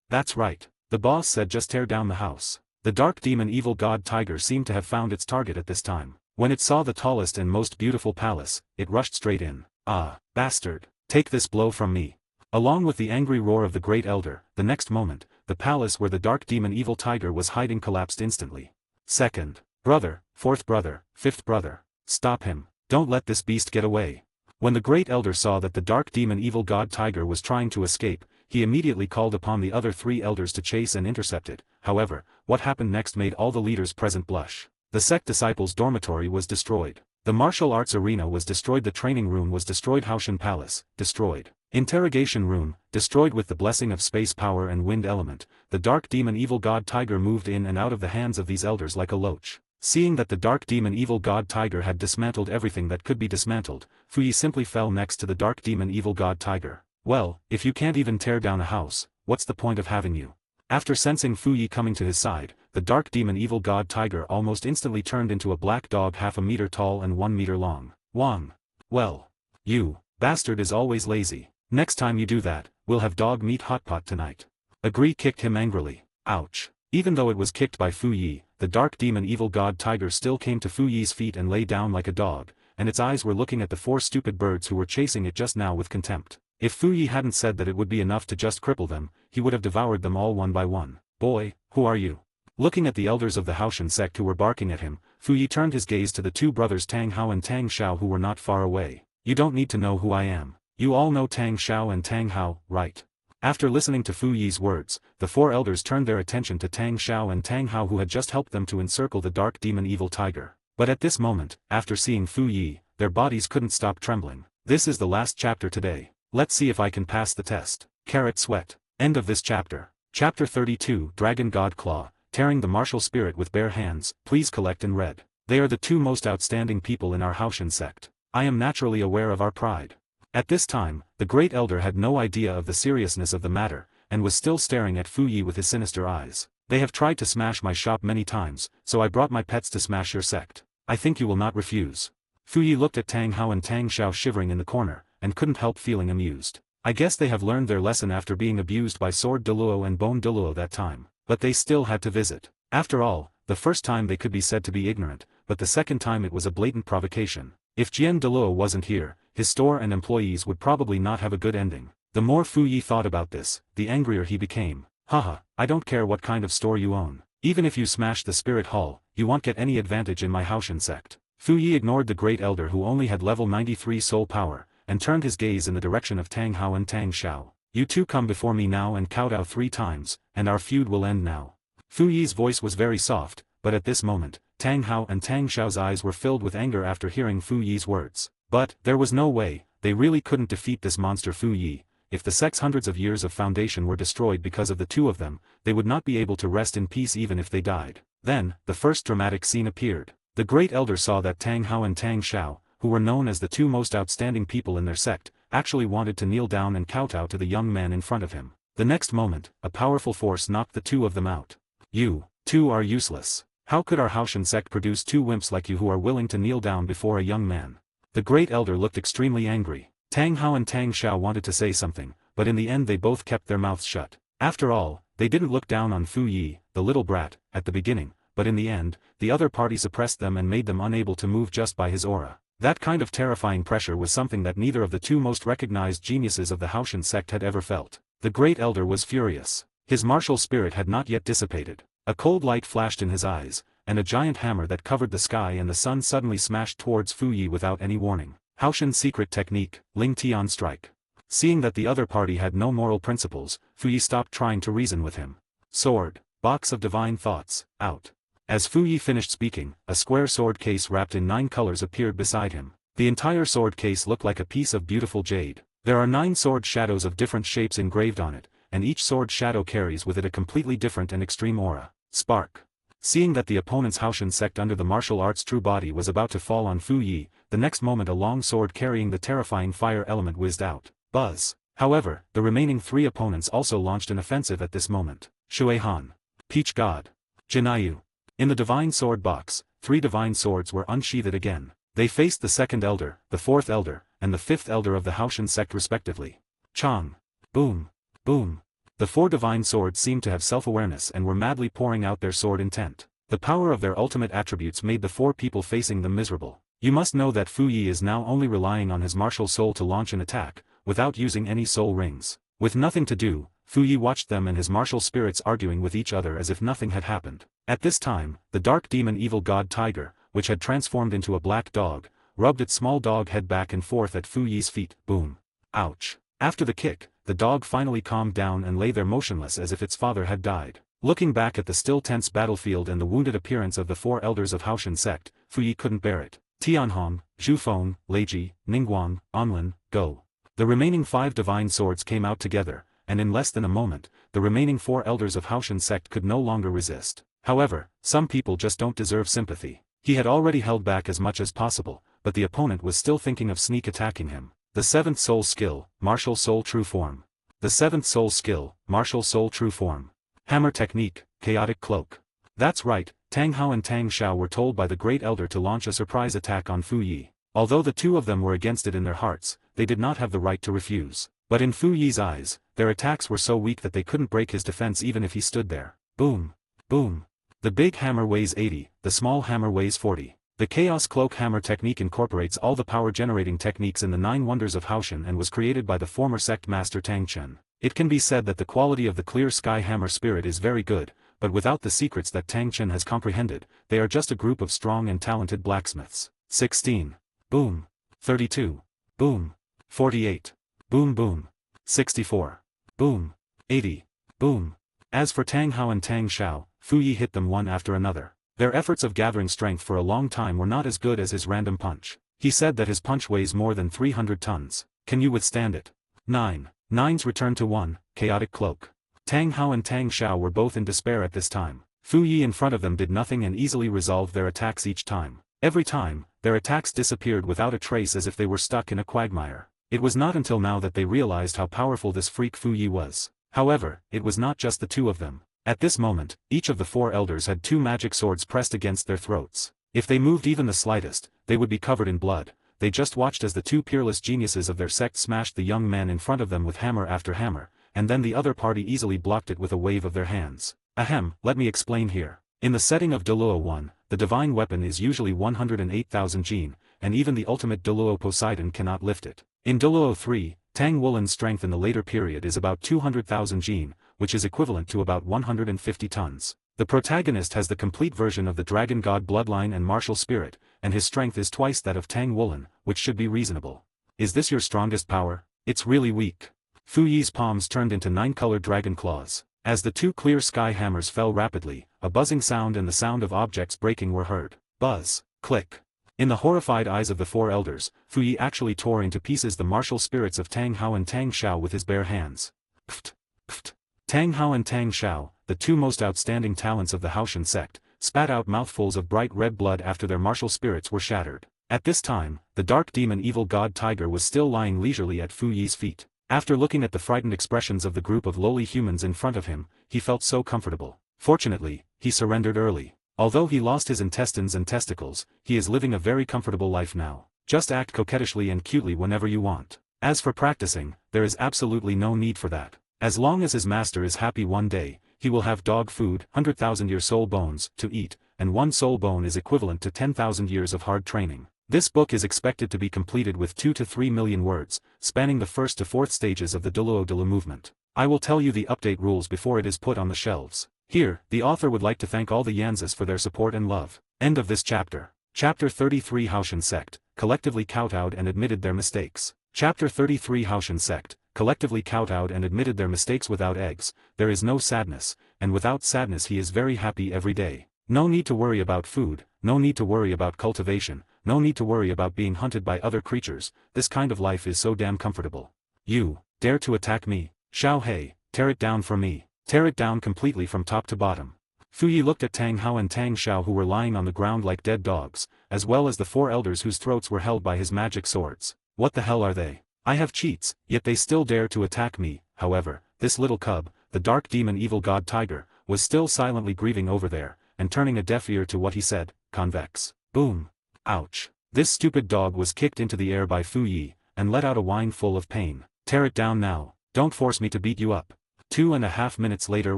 That's right. The boss said just tear down the house. The dark demon evil god tiger seemed to have found its target at this time. When it saw the tallest and most beautiful palace, it rushed straight in. Ah, bastard, take this blow from me. Along with the angry roar of the great elder, the next moment, the palace where the dark demon evil tiger was hiding collapsed instantly. 2nd brother, 4th brother, 5th brother. Stop him. Don't let this beast get away. When the great elder saw that the dark demon evil god tiger was trying to escape, he immediately called upon the other 3 elders to chase and intercept it. However, what happened next made all the leaders present blush. The sect disciples' dormitory was destroyed. The martial arts arena was destroyed. The training room was destroyed. Haoshan Palace, destroyed. Interrogation room, destroyed. With the blessing of space power and wind element, the dark demon evil god tiger moved in and out of the hands of these elders like a loach. Seeing that the dark demon evil god tiger had dismantled everything that could be dismantled, Fu Yi simply fell next to the dark demon evil god tiger. Well, if you can't even tear down a house, what's the point of having you? After sensing Fu Yi coming to his side, the dark demon evil god tiger almost instantly turned into a black dog 1/2 meter tall and 1 meter long. Wang. Well. You, bastard is always lazy. Next time you do that, we'll have dog meat hot pot tonight. Agree kicked him angrily. Ouch. Even though it was kicked by Fu Yi, the dark demon evil god tiger still came to Fu Yi's feet and lay down like a dog, and its eyes were looking at the 4 stupid birds who were chasing it just now with contempt. If Fu Yi hadn't said that it would be enough to just cripple them, he would have devoured them all one by one. Boy, who are you? Looking at the elders of the Haoshan sect who were barking at him, Fu Yi turned his gaze to the 2 brothers Tanghao and Tanghao who were not far away. You don't need to know who I am. You all know Tanghao and Tanghao, right? After listening to Fu Yi's words, the 4 elders turned their attention to Tanghao and Tanghao who had just helped them to encircle the dark demon evil tiger. But at this moment, after seeing Fu Yi, their bodies couldn't stop trembling. This is the last chapter today. Let's see if I can pass the test. Sweat. End of this chapter. Chapter 32 Dragon God Claw, tearing the martial spirit with bare hands. Please collect and read. They are the 2 most outstanding people in our Haoshan sect. I am naturally aware of our pride. At this time, the great elder had no idea of the seriousness of the matter, and was still staring at Fu Yi with his sinister eyes. They have tried to smash my shop many times, so I brought my pets to smash your sect. I think you will not refuse. Fu Yi looked at Tanghao and Tanghao shivering in the corner, and couldn't help feeling amused. I guess they have learned their lesson after being abused by Sword Douluo and Bone Douluo that time, but they still had to visit. After all, the first time they could be said to be ignorant, but the second time it was a blatant provocation. If Jian Dulo wasn't here, his store and employees would probably not have a good ending. The more Fu Yi thought about this, the angrier he became. Haha, I don't care what kind of store you own. Even if you smash the spirit hall, you won't get any advantage in my Haoshan sect. Fu Yi ignored the great elder who only had level 93 soul power, and turned his gaze in the direction of Tanghao and Tanghao. You 2 come before me now and kowtow 3 times, and our feud will end now. Fu Yi's voice was very soft, but at this moment, Tanghao and Tanghao's eyes were filled with anger after hearing Fu Yi's words. But, there was no way, they really couldn't defeat this monster Fu Yi. If the sect's hundreds of years of foundation were destroyed because of the 2 of them, they would not be able to rest in peace even if they died. Then, the first dramatic scene appeared. The great elder saw that Tanghao and Tanghao, who were known as the 2 most outstanding people in their sect, actually wanted to kneel down and kowtow to the young man in front of him. The next moment, a powerful force knocked the 2 of them out. You 2 are useless. How could our Haoshan sect produce 2 wimps like you who are willing to kneel down before a young man? The great elder looked extremely angry. Tanghao and Tanghao wanted to say something, but in the end they both kept their mouths shut. After all, they didn't look down on Fu Yi, the little brat, at the beginning, but in the end, the other party suppressed them and made them unable to move just by his aura. That kind of terrifying pressure was something that neither of the 2 most recognized geniuses of the Haoshan sect had ever felt. The great elder was furious. His martial spirit had not yet dissipated. A cold light flashed in his eyes, and a giant hammer that covered the sky and the sun suddenly smashed towards Fu Yi without any warning. Haoshan's secret technique, Ling Tian strike. Seeing that the other party had no moral principles, Fu Yi stopped trying to reason with him. Sword, box of divine thoughts, out. As Fu Yi finished speaking, a square sword case wrapped in 9 colors appeared beside him. The entire sword case looked like a piece of beautiful jade. There are 9 sword shadows of different shapes engraved on it, and each sword shadow carries with it a completely different and extreme aura. Spark. Seeing that the opponent's Haoshan sect under the martial arts true body was about to fall on Fu Yi, the next moment a long sword carrying the terrifying fire element whizzed out. Buzz. However, the remaining 3 opponents also launched an offensive at this moment. Shui Han. Peach God. Jinayu. In the divine sword box, 3 divine swords were unsheathed again. They faced the 2nd elder, the 4th elder, and the 5th elder of the Haoshan sect respectively. Chang. Boom. Boom. The 4 divine swords seemed to have self-awareness and were madly pouring out their sword intent. The power of their ultimate attributes made the 4 people facing them miserable. You must know that Fu Yi is now only relying on his martial soul to launch an attack, without using any soul rings. With nothing to do, Fu Yi watched them and his martial spirits arguing with each other as if nothing had happened. At this time, the dark demon evil god Tiger, which had transformed into a black dog, rubbed its small dog head back and forth at Fu Yi's feet. Boom. Ouch. After the kick, the dog finally calmed down and lay there motionless as if its father had died. Looking back at the still tense battlefield and the wounded appearance of the 4 elders of Haoshan sect, Fu Yi couldn't bear it. Tianhong, Zhufeng, Leiji, Ningguang, Anlin, go. The remaining 5 divine swords came out together, and in less than a moment, the remaining 4 elders of Haoshan sect could no longer resist. However, some people just don't deserve sympathy. He had already held back as much as possible, but the opponent was still thinking of sneak attacking him. The 7th soul skill, martial soul true form. The 7th soul skill, martial soul true form. Hammer technique, chaotic cloak. That's right, Tanghao and Tang Xiao were told by the great elder to launch a surprise attack on Fu Yi. Although the 2 of them were against it in their hearts, they did not have the right to refuse. But in Fu Yi's eyes, their attacks were so weak that they couldn't break his defense even if he stood there. Boom. Boom. The big hammer weighs 80, the small hammer weighs 40. The Chaos Cloak Hammer technique incorporates all the power-generating techniques in the 9 wonders of Haoshan and was created by the former sect master Tang Chen. It can be said that the quality of the Clear Sky Hammer spirit is very good, but without the secrets that Tang Chen has comprehended, they are just a group of strong and talented blacksmiths. 16. Boom. 32. Boom. 48. Boom boom. 64. Boom. 80. Boom. As for Tanghao and Tang Xiao, Fu Yi hit them one after another. Their efforts of gathering strength for a long time were not as good as his random punch. He said that his punch weighs more than 300 tons. Can you withstand it? 9. 9's returned to 1, chaotic cloak. Tang Hao and Tang Xiao were both in despair at this time. Fu Yi in front of them did nothing and easily resolved their attacks each time. Every time, their attacks disappeared without a trace as if they were stuck in a quagmire. It was not until now that they realized how powerful this freak Fu Yi was. However, it was not just the 2 of them. At this moment, each of the 4 elders had 2 magic swords pressed against their throats. If they moved even the slightest, they would be covered in blood. They just watched as the 2 peerless geniuses of their sect smashed the young man in front of them with hammer after hammer, and then the other party easily blocked it with a wave of their hands. Ahem, let me explain here. In the setting of Douluo 1, the divine weapon is usually 108,000 Jin, and even the ultimate Douluo Poseidon cannot lift it. In Douluo 3, Tang Wulin's strength in the later period is about 200,000 Jin, which is equivalent to about 150 tons. The protagonist has the complete version of the dragon god bloodline and martial spirit, and his strength is twice that of Tang Wulin, which should be reasonable. Is this your strongest power? It's really weak. Fu Yi's palms turned into 9-colored dragon claws. As the 2 clear sky hammers fell rapidly, a buzzing sound and the sound of objects breaking were heard. Buzz. Click. In the horrified eyes of the 4 elders, Fu Yi actually tore into pieces the martial spirits of Tang Hao and Tang Xiao with his bare hands. Pft. Pft. Tang Hao and Tang Xiao, the 2 most outstanding talents of the Haoshan sect, spat out mouthfuls of bright red blood after their martial spirits were shattered. At this time, the dark demon evil god Tiger was still lying leisurely at Fu Yi's feet. After looking at the frightened expressions of the group of lowly humans in front of him, he felt so comfortable. Fortunately, he surrendered early. Although he lost his intestines and testicles, he is living a very comfortable life now. Just act coquettishly and cutely whenever you want. As for practicing, there is absolutely no need for that. As long as his master is happy one day, he will have dog food, 100,000-year soul bones, to eat, and 1 soul bone is equivalent to 10,000 years of hard training. This book is expected to be completed with 2 to 3 million words, spanning the 1st to 4th stages of the Douluo movement. I will tell you the update rules before it is put on the shelves. Here, the author would like to thank all the Yanzas for their support and love. End of this chapter. Chapter 33 Haoshan Sect, collectively kowtowed and admitted their mistakes. Chapter 33 Haoshan Sect, collectively kowtowed and admitted their mistakes. Without eggs, there is no sadness, and without sadness he is very happy every day. No need to worry about food, no need to worry about cultivation, no need to worry about being hunted by other creatures. This kind of life is so damn comfortable. You dare to attack me? Xiao Hei, tear it down for me. Tear it down completely from top to bottom. Fu Yi looked at Tanghao and Tang Xiao, who were lying on the ground like dead dogs, as well as the 4 elders whose throats were held by his magic swords. What the hell are they? I have cheats, yet they still dare to attack me. However, this little cub, the dark demon evil god tiger, was still silently grieving over there, and turning a deaf ear to what he said. Convex. Boom. Ouch. This stupid dog was kicked into the air by Fu Yi, and let out a whine full of pain. Tear it down now. Don't force me to beat you up. 2.5 minutes later.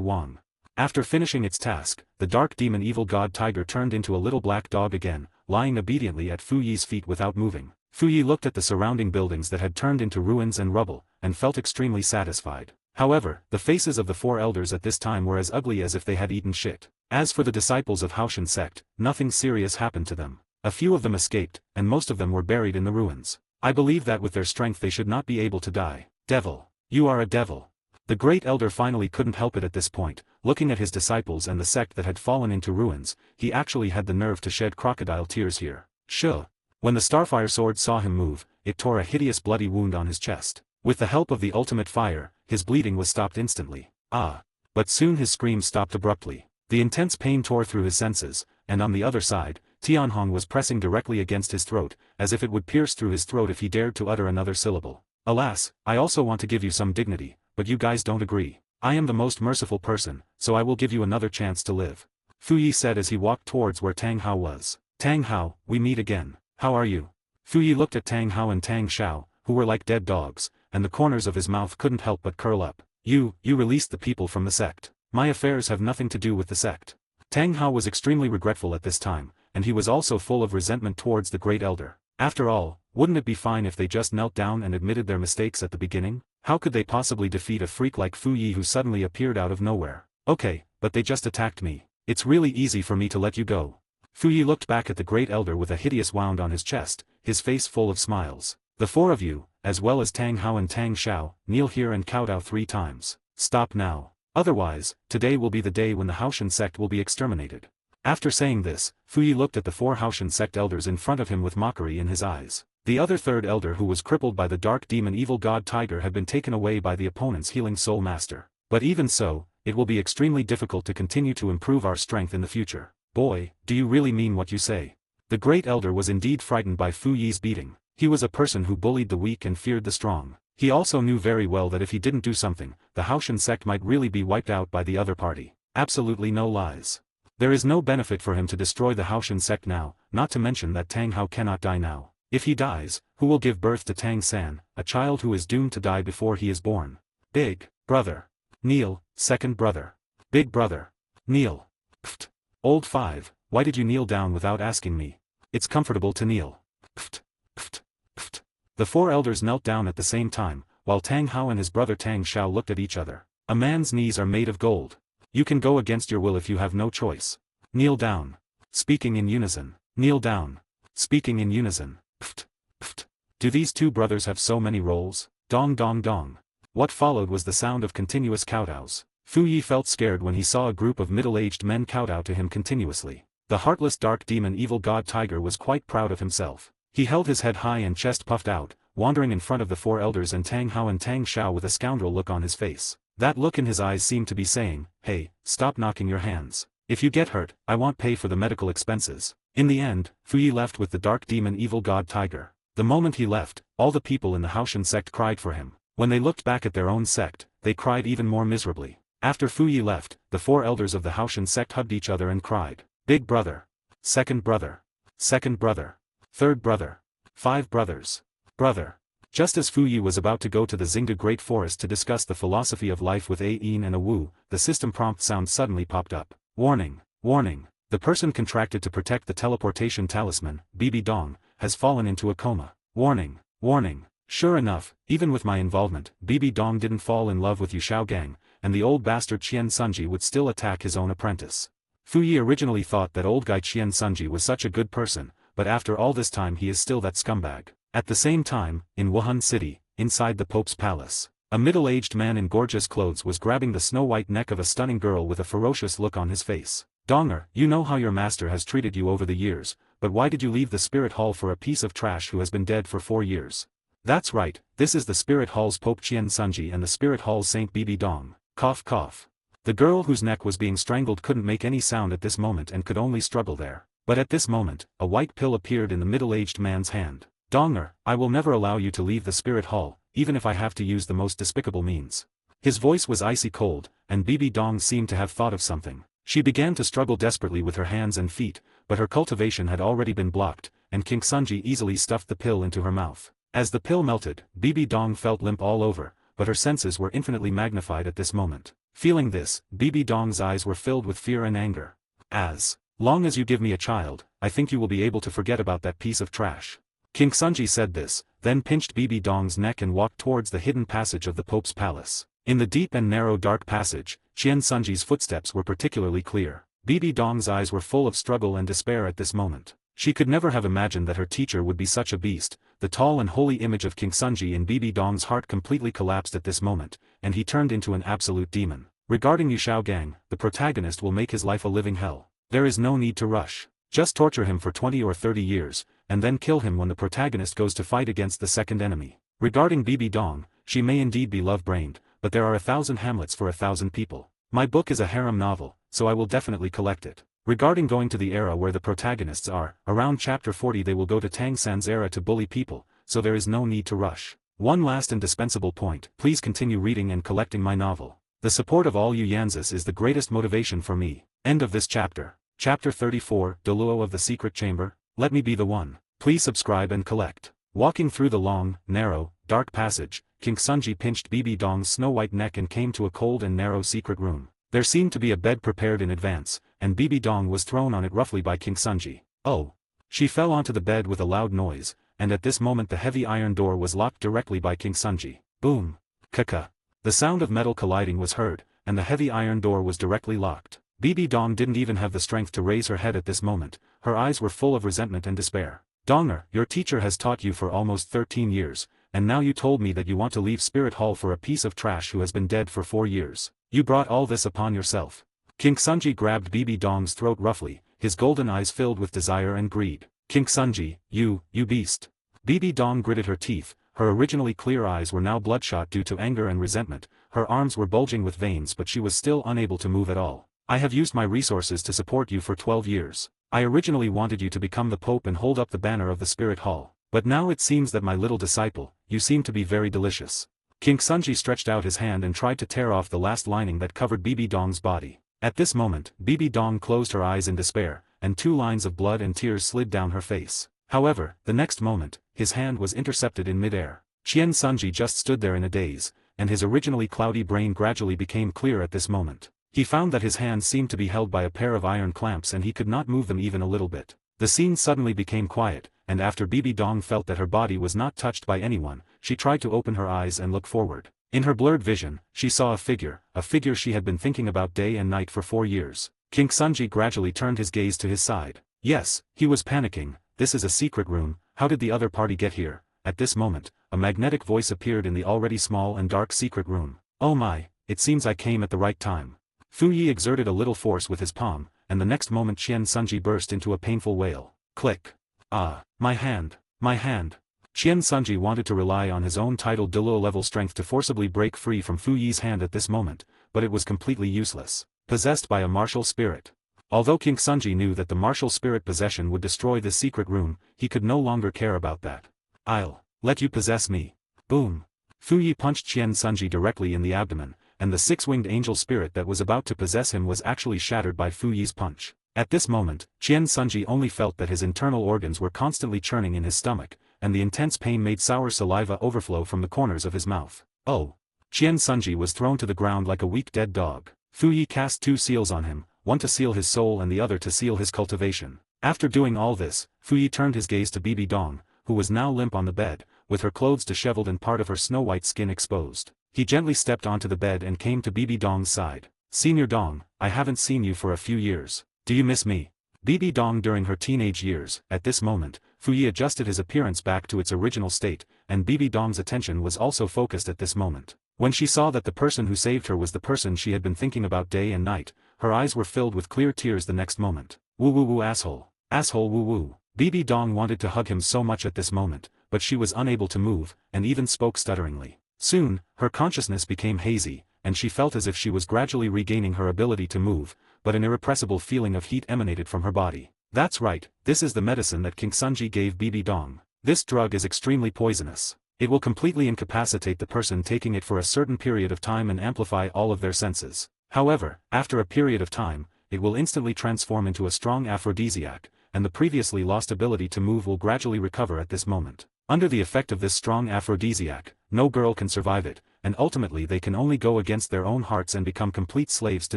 Wang. After finishing its task, the dark demon evil god tiger turned into a little black dog again, lying obediently at Fu Yi's feet without moving. Fu Yi looked at the surrounding buildings that had turned into ruins and rubble, and felt extremely satisfied. However, the faces of the 4 elders at this time were as ugly as if they had eaten shit. As for the disciples of Haoshan Sect, nothing serious happened to them. A few of them escaped, and most of them were buried in the ruins. I believe that with their strength they should not be able to die. Devil. You are a devil. The great elder finally couldn't help it at this point. Looking at his disciples and the sect that had fallen into ruins, he actually had the nerve to shed crocodile tears here. Sure. When the Starfire sword saw him move, it tore a hideous bloody wound on his chest. With the help of the ultimate fire, his bleeding was stopped instantly. But soon his screams stopped abruptly. The intense pain tore through his senses, and on the other side, Tianhong was pressing directly against his throat, as if it would pierce through his throat if he dared to utter another syllable. Alas, I also want to give you some dignity, but you guys don't agree. I am the most merciful person, so I will give you another chance to live. Fu Yi said as he walked towards where Tanghao was. Tanghao, we meet again. How are you? Fu Yi looked at Tanghao and Tang Xiao, who were like dead dogs, and the corners of his mouth couldn't help but curl up. You released the people from the sect. My affairs have nothing to do with the sect. Tanghao was extremely regretful at this time, and he was also full of resentment towards the great elder. After all, wouldn't it be fine if they just knelt down and admitted their mistakes at the beginning? How could they possibly defeat a freak like Fu Yi who suddenly appeared out of nowhere? Okay, but they just attacked me. It's really easy for me to let you go. Fu Yi looked back at the great elder with a hideous wound on his chest, his face full of smiles. The 4 of you, as well as Tanghao and Tang Xiao, kneel here and kowtow 3 times. Stop now. Otherwise, today will be the day when the Haoshan Sect will be exterminated. After saying this, Fu Yi looked at the 4 Haoshan Sect elders in front of him with mockery in his eyes. The other 3rd elder, who was crippled by the dark demon evil god tiger, had been taken away by the opponent's healing soul master. But even so, it will be extremely difficult to continue to improve our strength in the future. Boy, do you really mean what you say? The great elder was indeed frightened by Fu Yi's beating. He was a person who bullied the weak and feared the strong. He also knew very well that if he didn't do something, the Haoshan Sect might really be wiped out by the other party. Absolutely no lies. There is no benefit for him to destroy the Haoshan Sect now, not to mention that Tanghao cannot die now. If he dies, who will give birth to Tang San, a child who is doomed to die before he is born? Big brother. Kneel, second brother. Big brother. Kneel. Pft. Old 5, why did you kneel down without asking me? It's comfortable to kneel. Pft. Pft. Pft. The 4 elders knelt down at the same time, while Tanghao and his brother Tang Xiao looked at each other. A man's knees are made of gold. You can go against your will if you have no choice. Kneel down. Speaking in unison. Kneel down. Speaking in unison. Pft. Pft. Do these 2 brothers have so many roles? Dong dong dong. What followed was the sound of continuous kowtows. Fu Yi felt scared when he saw a group of middle-aged men kowtow to him continuously. The heartless dark demon evil god tiger was quite proud of himself. He held his head high and chest puffed out, wandering in front of the 4 elders and Tanghao and Tang Xiao with a scoundrel look on his face. That look in his eyes seemed to be saying, hey, stop knocking your hands. If you get hurt, I won't pay for the medical expenses. In the end, Fu Yi left with the dark demon evil god tiger. The moment he left, all the people in the Haoshan Sect cried for him. When they looked back at their own sect, they cried even more miserably. After Fu Yi left, the 4 elders of the Haoshan Sect hugged each other and cried. Big brother. Second brother. Second brother. Third brother. 5 brothers. Brother. Just as Fu Yi was about to go to the Xingda Great Forest to discuss the philosophy of life with Ain and Wu, the system prompt sound suddenly popped up. Warning. Warning. The person contracted to protect the teleportation talisman, BBDong, has fallen into a coma. Warning. Warning. Sure enough, even with my involvement, BBDong didn't fall in love with Xiao Gang, and the old bastard Qian Sunji would still attack his own apprentice. Fu Yi originally thought that old guy Qian Sunji was such a good person, but after all this time he is still that scumbag. At the same time, in Wuhan City, inside the Pope's palace, a middle-aged man in gorgeous clothes was grabbing the snow-white neck of a stunning girl with a ferocious look on his face. Donger, you know how your master has treated you over the years, but why did you leave the spirit hall for a piece of trash who has been dead for 4 years? That's right, this is the spirit hall's Pope Qian Sunji and the spirit hall's Saint BBDong. Cough cough. The girl whose neck was being strangled couldn't make any sound at this moment and could only struggle there. But at this moment, a white pill appeared in the middle-aged man's hand. Donger, I will never allow you to leave the spirit hall, even if I have to use the most despicable means. His voice was icy cold, and BBDong seemed to have thought of something. She began to struggle desperately with her hands and feet, but her cultivation had already been blocked, and King Sunji easily stuffed the pill into her mouth. As the pill melted, BBDong felt limp all over, but her senses were infinitely magnified at this moment. Feeling this, BBDong's eyes were filled with fear and anger. As long as you give me a child, I think you will be able to forget about that piece of trash. King Sunji said this, then pinched BBDong's neck and walked towards the hidden passage of the Pope's palace. In the deep and narrow dark passage, Qian Sunji's footsteps were particularly clear. BBDong's eyes were full of struggle and despair at this moment. She could never have imagined that her teacher would be such a beast. The tall and holy image of King Sunji in BBDong's heart completely collapsed at this moment, and he turned into an absolute demon. Regarding Xiao Gang, the protagonist will make his life a living hell. There is no need to rush. Just torture him for 20 or 30 years, and then kill him when the protagonist goes to fight against the second enemy. Regarding BBDong, she may indeed be love-brained, but there are 1,000 Hamlets for 1,000 people. My book is a harem novel, so I will definitely collect it. Regarding going to the era where the protagonists are, around chapter 40 they will go to Tang San's era to bully people, so there is no need to rush. One last indispensable point, please continue reading and collecting my novel. The support of all you Yanzas is the greatest motivation for me. End of this chapter. Chapter 34, Douluo of the Secret Chamber. Let me be the one. Please subscribe and collect. Walking through the long, narrow, dark passage, King Sunji pinched BBDong's snow-white neck and came to a cold and narrow secret room. There seemed to be a bed prepared in advance, and BBDong was thrown on it roughly by King Sunji. Oh! She fell onto the bed with a loud noise, and at this moment the heavy iron door was locked directly by King Sunji. Boom! Kaka! The sound of metal colliding was heard, and the heavy iron door was directly locked. BBDong didn't even have the strength to raise her head at this moment. Her eyes were full of resentment and despair. Donger, your teacher has taught you for almost 13 years, and now you told me that you want to leave Spirit Hall for a piece of trash who has been dead for 4 years. You brought all this upon yourself. King Sunji grabbed BBDong's throat roughly, his golden eyes filled with desire and greed. King Sunji, you beast. BBDong gritted her teeth, her originally clear eyes were now bloodshot due to anger and resentment, her arms were bulging with veins but she was still unable to move at all. I have used my resources to support you for 12 years. I originally wanted you to become the Pope and hold up the banner of the Spirit Hall. But now it seems that my little disciple, you seem to be very delicious. King Sunji stretched out his hand and tried to tear off the last lining that covered BBDong's body. At this moment, BBDong closed her eyes in despair, and 2 lines of blood and tears slid down her face. However, the next moment, his hand was intercepted in midair. Qian Sunji just stood there in a daze, and his originally cloudy brain gradually became clear at this moment. He found that his hands seemed to be held by a pair of iron clamps and he could not move them even a little bit. The scene suddenly became quiet, and after BBDong felt that her body was not touched by anyone, she tried to open her eyes and look forward. In her blurred vision, she saw a figure she had been thinking about day and night for 4 years. King Sunji gradually turned his gaze to his side. Yes, he was panicking. This is a secret room, how did the other party get here? At this moment, a magnetic voice appeared in the already small and dark secret room. Oh my, it seems I came at the right time. Fu Yi exerted a little force with his palm, and the next moment Qian Sunji burst into a painful wail. Click. Ah, my hand, my hand. Qian Sunji wanted to rely on his own titled Douluo level strength to forcibly break free from Fu Yi's hand at this moment, but it was completely useless. Possessed by a martial spirit. Although King Sunji knew that the martial spirit possession would destroy this secret room, he could no longer care about that. I'll let you possess me. Boom. Fu Yi punched Qian Sunji directly in the abdomen, and the 6-winged angel spirit that was about to possess him was actually shattered by Fu Yi's punch. At this moment, Qian Sunji only felt that his internal organs were constantly churning in his stomach, and the intense pain made sour saliva overflow from the corners of his mouth. Oh! Qian Sunji was thrown to the ground like a weak dead dog. Fu Yi cast 2 seals on him, one to seal his soul and the other to seal his cultivation. After doing all this, Fu Yi turned his gaze to BBDong, who was now limp on the bed, with her clothes disheveled and part of her snow-white skin exposed. He gently stepped onto the bed and came to BBDong's side. Senior Dong, I haven't seen you for a few years. Do you miss me? BBDong during her teenage years. At this moment, Fu Yi adjusted his appearance back to its original state, and BBDong's attention was also focused at this moment. When she saw that the person who saved her was the person she had been thinking about day and night, her eyes were filled with clear tears the next moment. Woo woo woo asshole. Asshole woo woo. BBDong wanted to hug him so much at this moment, but she was unable to move, and even spoke stutteringly. Soon, her consciousness became hazy, and she felt as if she was gradually regaining her ability to move, but an irrepressible feeling of heat emanated from her body. That's right, this is the medicine that King Sunji gave BBDong. This drug is extremely poisonous. It will completely incapacitate the person taking it for a certain period of time and amplify all of their senses. However, after a period of time, it will instantly transform into a strong aphrodisiac, and the previously lost ability to move will gradually recover at this moment. Under the effect of this strong aphrodisiac, no girl can survive it, and ultimately they can only go against their own hearts and become complete slaves to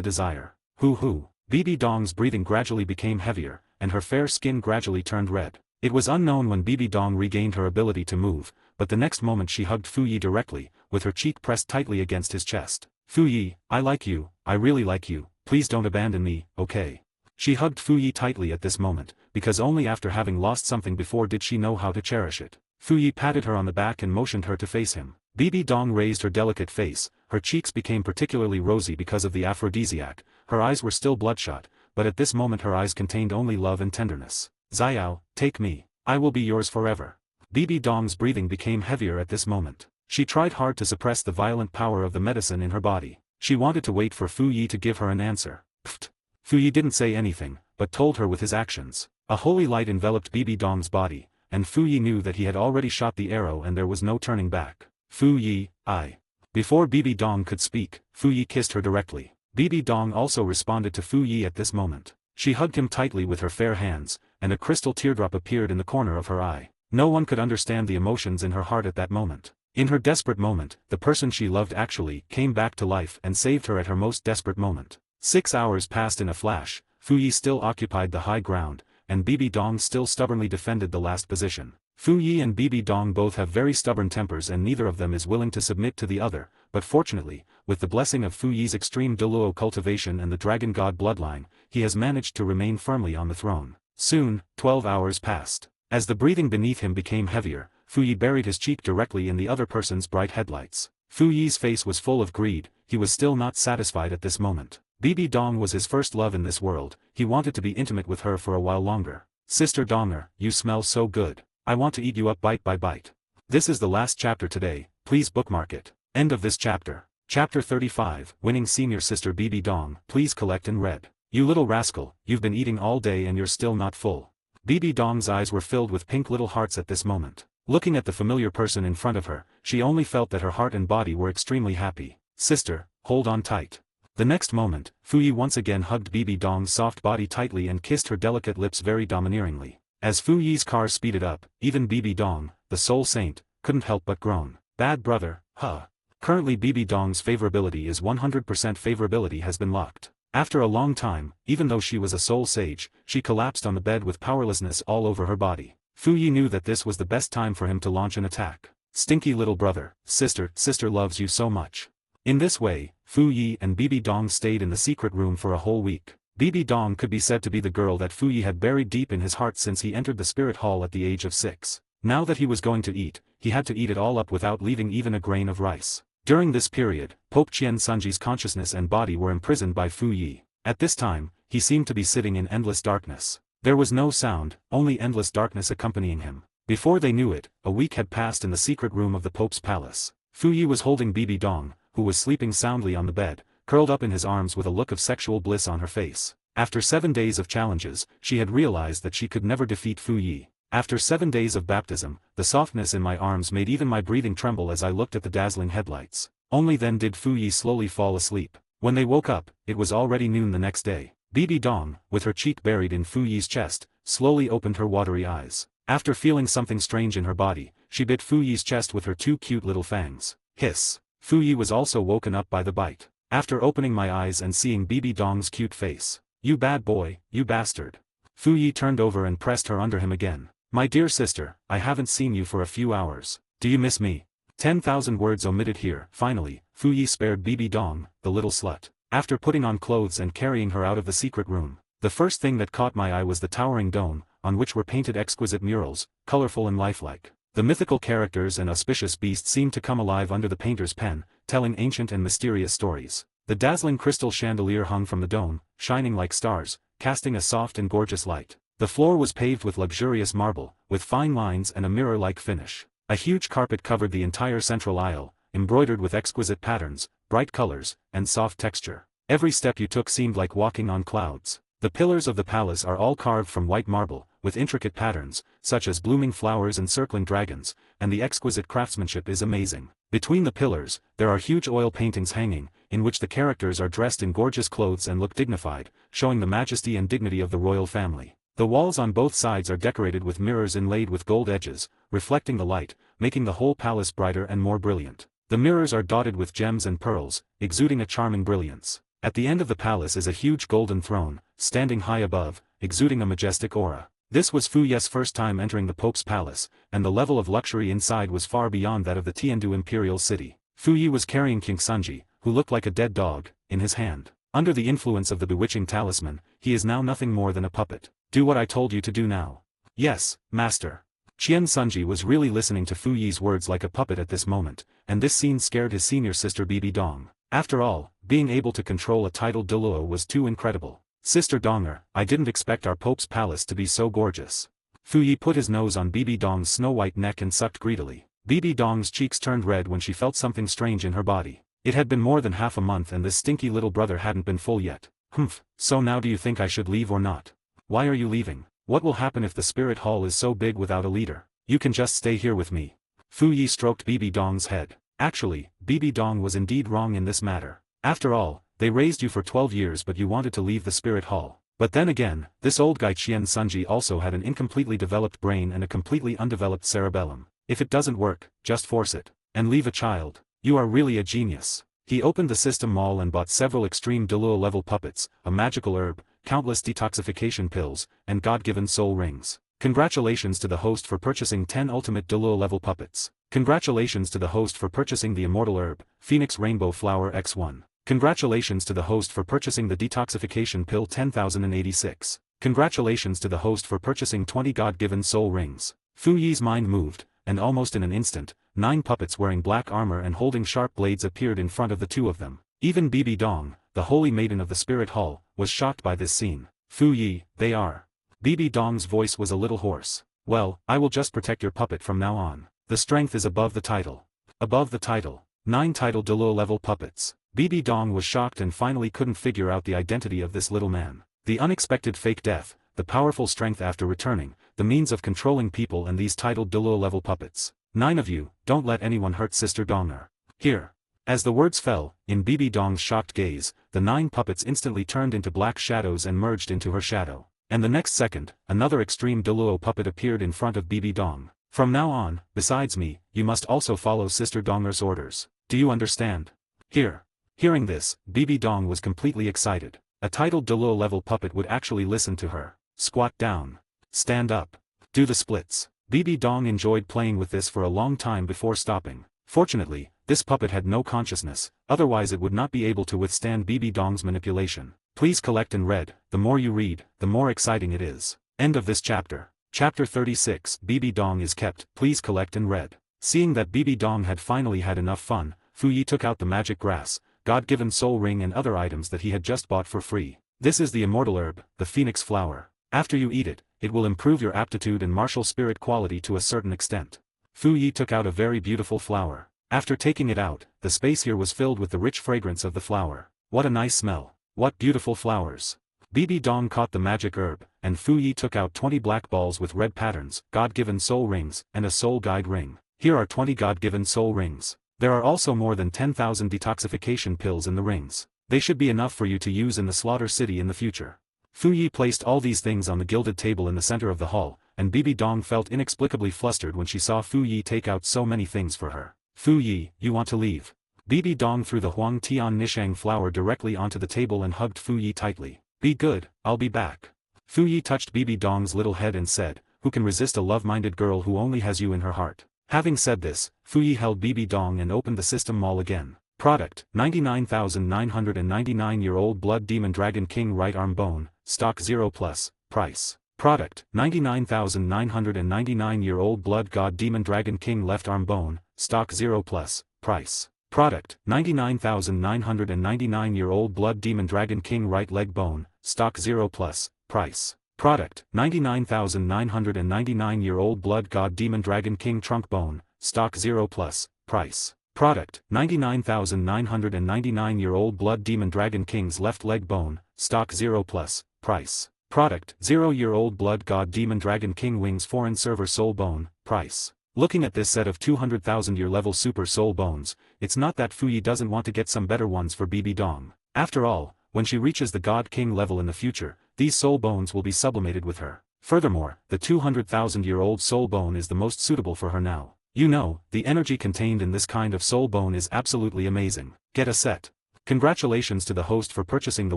desire. Hoo. BBDong's breathing gradually became heavier, and her fair skin gradually turned red. It was unknown when BBDong regained her ability to move, but the next moment she hugged Fu Yi directly, with her cheek pressed tightly against his chest. Fu Yi, I like you, I really like you, please don't abandon me, okay? She hugged Fu Yi tightly at this moment, because only after having lost something before did she know how to cherish it. Fu Yi patted her on the back and motioned her to face him. BBDong raised her delicate face, her cheeks became particularly rosy because of the aphrodisiac, her eyes were still bloodshot, but at this moment her eyes contained only love and tenderness. Xiao, take me, I will be yours forever. BBDong's breathing became heavier at this moment. She tried hard to suppress the violent power of the medicine in her body. She wanted to wait for Fu Yi to give her an answer. Pfft. Fu Yi didn't say anything, but told her with his actions. A holy light enveloped BBDong's body, and Fu Yi knew that he had already shot the arrow and there was no turning back. Fu Yi, I. Before BBDong could speak, Fu Yi kissed her directly. BBDong also responded to Fu Yi at this moment. She hugged him tightly with her fair hands, and a crystal teardrop appeared in the corner of her eye. No one could understand the emotions in her heart at that moment. In her desperate moment, the person she loved actually came back to life and saved her at her most desperate moment. 6 hours passed in a flash, Fu Yi still occupied the high ground, and BBDong still stubbornly defended the last position. Fu Yi and BBDong both have very stubborn tempers and neither of them is willing to submit to the other, but fortunately, with the blessing of Fu Yi's extreme Douluo cultivation and the dragon god bloodline, he has managed to remain firmly on the throne. Soon, 12 hours passed. As the breathing beneath him became heavier, Fu Yi buried his cheek directly in the other person's bright headlights. Fu Yi's face was full of greed, he was still not satisfied at this moment. BBDong was his first love in this world, he wanted to be intimate with her for a while longer. Sister Donger, you smell so good. I want to eat you up bite by bite. This is the last chapter today, please bookmark it. End of this chapter. Chapter 35, Winning Senior Sister BBDong, please collect and read. You little rascal, you've been eating all day and you're still not full. BBDong's eyes were filled with pink little hearts at this moment. Looking at the familiar person in front of her, she only felt that her heart and body were extremely happy. Sister, hold on tight. The next moment, Fu Yi once again hugged BBDong's soft body tightly and kissed her delicate lips very domineeringly. As Fu Yi's car speeded up, even BBDong, the soul saint, couldn't help but groan. Bad brother, huh. Currently BBDong's favorability is 100% favorability has been locked. After a long time, even though she was a soul sage, she collapsed on the bed with powerlessness all over her body. Fu Yi knew that this was the best time for him to launch an attack. Stinky little brother, sister loves you so much. In this way, Fu Yi and BBDong stayed in the secret room for a whole week. BBDong could be said to be the girl that Fu Yi had buried deep in his heart since he entered the spirit hall at the age of 6. Now that he was going to eat, he had to eat it all up without leaving even a grain of rice. During this period, Pope Qian Sunji's consciousness and body were imprisoned by Fu Yi. At this time, he seemed to be sitting in endless darkness. There was no sound, only endless darkness accompanying him. Before they knew it, a week had passed in the secret room of the Pope's palace. Fu Yi was holding BBDong, who was sleeping soundly on the bed, curled up in his arms with a look of sexual bliss on her face. After 7 days of challenges, she had realized that she could never defeat Fu Yi. After 7 days of baptism, the softness in my arms made even my breathing tremble as I looked at the dazzling headlights. Only then did Fu Yi slowly fall asleep. When they woke up, it was already noon the next day. BBDong, with her cheek buried in Fu Yi's chest, slowly opened her watery eyes. After feeling something strange in her body, she bit Fu Yi's chest with her 2 cute little fangs. Hiss. Fu Yi was also woken up by the bite. After opening my eyes and seeing BBDong's cute face. You bad boy, you bastard. Fu Yi turned over and pressed her under him again. My dear sister, I haven't seen you for a few hours. Do you miss me? 10,000 words omitted here. Finally, Fu Yi spared BBDong, the little slut. After putting on clothes and carrying her out of the secret room, the first thing that caught my eye was the towering dome, on which were painted exquisite murals, colorful and lifelike. The mythical characters and auspicious beasts seemed to come alive under the painter's pen, telling ancient and mysterious stories. The dazzling crystal chandelier hung from the dome, shining like stars, casting a soft and gorgeous light. The floor was paved with luxurious marble, with fine lines and a mirror-like finish. A huge carpet covered the entire central aisle, embroidered with exquisite patterns, bright colors, and soft texture. Every step you took seemed like walking on clouds. The pillars of the palace are all carved from white marble, with intricate patterns, such as blooming flowers and circling dragons, and the exquisite craftsmanship is amazing. Between the pillars, there are huge oil paintings hanging, in which the characters are dressed in gorgeous clothes and look dignified, showing the majesty and dignity of the royal family. The walls on both sides are decorated with mirrors inlaid with gold edges, reflecting the light, making the whole palace brighter and more brilliant. The mirrors are dotted with gems and pearls, exuding a charming brilliance. At the end of the palace is a huge golden throne, standing high above, exuding a majestic aura. This was Fu Ye's first time entering the Pope's palace, and the level of luxury inside was far beyond that of the Tiandu imperial city. Fu Yi was carrying King Sunji, who looked like a dead dog, in his hand. Under the influence of the bewitching talisman, he is now nothing more than a puppet. Do what I told you to do now. Yes, master. Qian Sunji was really listening to Fu Yi's words like a puppet at this moment, and this scene scared his senior sister BBDong. After all, being able to control a titled Douluo was too incredible. Sister Donger, I didn't expect our Pope's palace to be so gorgeous. Fu Yi put his nose on BBDong's snow-white neck and sucked greedily. BBDong's cheeks turned red when she felt something strange in her body. It had been more than half a month and this stinky little brother hadn't been full yet. Humph, so now do you think I should leave or not? Why are you leaving? What will happen if the spirit hall is so big without a leader? You can just stay here with me. Fu Yi stroked BBDong's head. Actually, BBDong was indeed wrong in this matter. After all, they raised you for 12 years but you wanted to leave the spirit hall. But then again, this old guy Qian Sunji also had an incompletely developed brain and a completely undeveloped cerebellum. If it doesn't work, just force it. And leave a child. You are really a genius. He opened the system mall and bought several extreme Douluo level puppets, a magical herb, countless detoxification pills, and God-given soul rings. Congratulations to the host for purchasing 10 ultimate Douluo level puppets. Congratulations to the host for purchasing the immortal herb, Phoenix Rainbow Flower X1. Congratulations to the host for purchasing the detoxification pill 10,086. Congratulations to the host for purchasing 20 God-given soul rings. Fu Yi's mind moved, and almost in an instant, 9 puppets wearing black armor and holding sharp blades appeared in front of the two of them. Even BBDong, the holy maiden of the spirit hall, was shocked by this scene. Fu Yi, they are. BBDong's voice was a little hoarse. Well, I will just protect your puppet from now on. The strength is above the title. Above the title. 9 titled Douluo level puppets. BBDong was shocked and finally couldn't figure out the identity of this little man. The unexpected fake death, the powerful strength after returning, the means of controlling people and these titled Douluo level puppets. 9 of you, don't let anyone hurt Sister Donger. Here. As the words fell, in BBDong's shocked gaze, the 9 puppets instantly turned into black shadows and merged into her shadow. And the next second, another extreme Douluo puppet appeared in front of BBDong. From now on, besides me, you must also follow Sister Donger's orders. Do you understand? Here. Hearing this, BBDong was completely excited. A titled Douluo level puppet would actually listen to her. Squat down. Stand up. Do the splits. BBDong enjoyed playing with this for a long time before stopping. Fortunately, this puppet had no consciousness, otherwise it would not be able to withstand BBDong's manipulation. Please collect and read. The more you read, the more exciting it is. End of this chapter. Chapter 36 BBDong is kept. Please collect and read. Seeing that BBDong had finally had enough fun, Fu Yi took out the magic grass, God-given soul ring and other items that he had just bought for free. This is the immortal herb, the phoenix flower. After you eat it, it will improve your aptitude and martial spirit quality to a certain extent. Fu Yi took out a very beautiful flower. After taking it out, the space here was filled with the rich fragrance of the flower. What a nice smell. What beautiful flowers. BBDong caught the magic herb, and Fu Yi took out 20 black balls with red patterns, God-given soul rings, and a soul guide ring. Here are 20 God-given soul rings. There are also more than 10,000 detoxification pills in the rings. They should be enough for you to use in the slaughter city in the future. Fu Yi placed all these things on the gilded table in the center of the hall, and BBDong felt inexplicably flustered when she saw Fu Yi take out so many things for her. Fu Yi, you want to leave? BBDong threw the Huang Tian Nishang flower directly onto the table and hugged Fu Yi tightly. Be good, I'll be back. Fu Yi touched BBDong's little head and said, who can resist a love-minded girl who only has you in her heart? Having said this, Fu Yi held BBDong and opened the system mall again. Product, 99,999-year-old Blood Demon Dragon King Right Arm Bone, stock 0 plus, price. Product, 99,999-year-old Blood God Demon Dragon King Left Arm Bone, stock 0 plus, price. Product, 99,999-year-old Blood Demon Dragon King Right Leg Bone, stock 0 plus, price. Product, 99,999-year-old Blood God Demon Dragon King Trunk Bone, stock 0 plus, price. Product, 99,999-year-old Blood Demon Dragon King's Left Leg Bone, stock 0 plus, price. Product, 0-year-old Blood God Demon Dragon King Wings Foreign Server Soul Bone, price. Looking at this set of 200,000-year level Super Soul Bones, it's not that Fu Yi doesn't want to get some better ones for BBDong. After all, when she reaches the God King level in the future, these soul bones will be sublimated with her. Furthermore, the 200,000-year-old soul bone is the most suitable for her now. You know, the energy contained in this kind of soul bone is absolutely amazing. Get a set. Congratulations to the host for purchasing the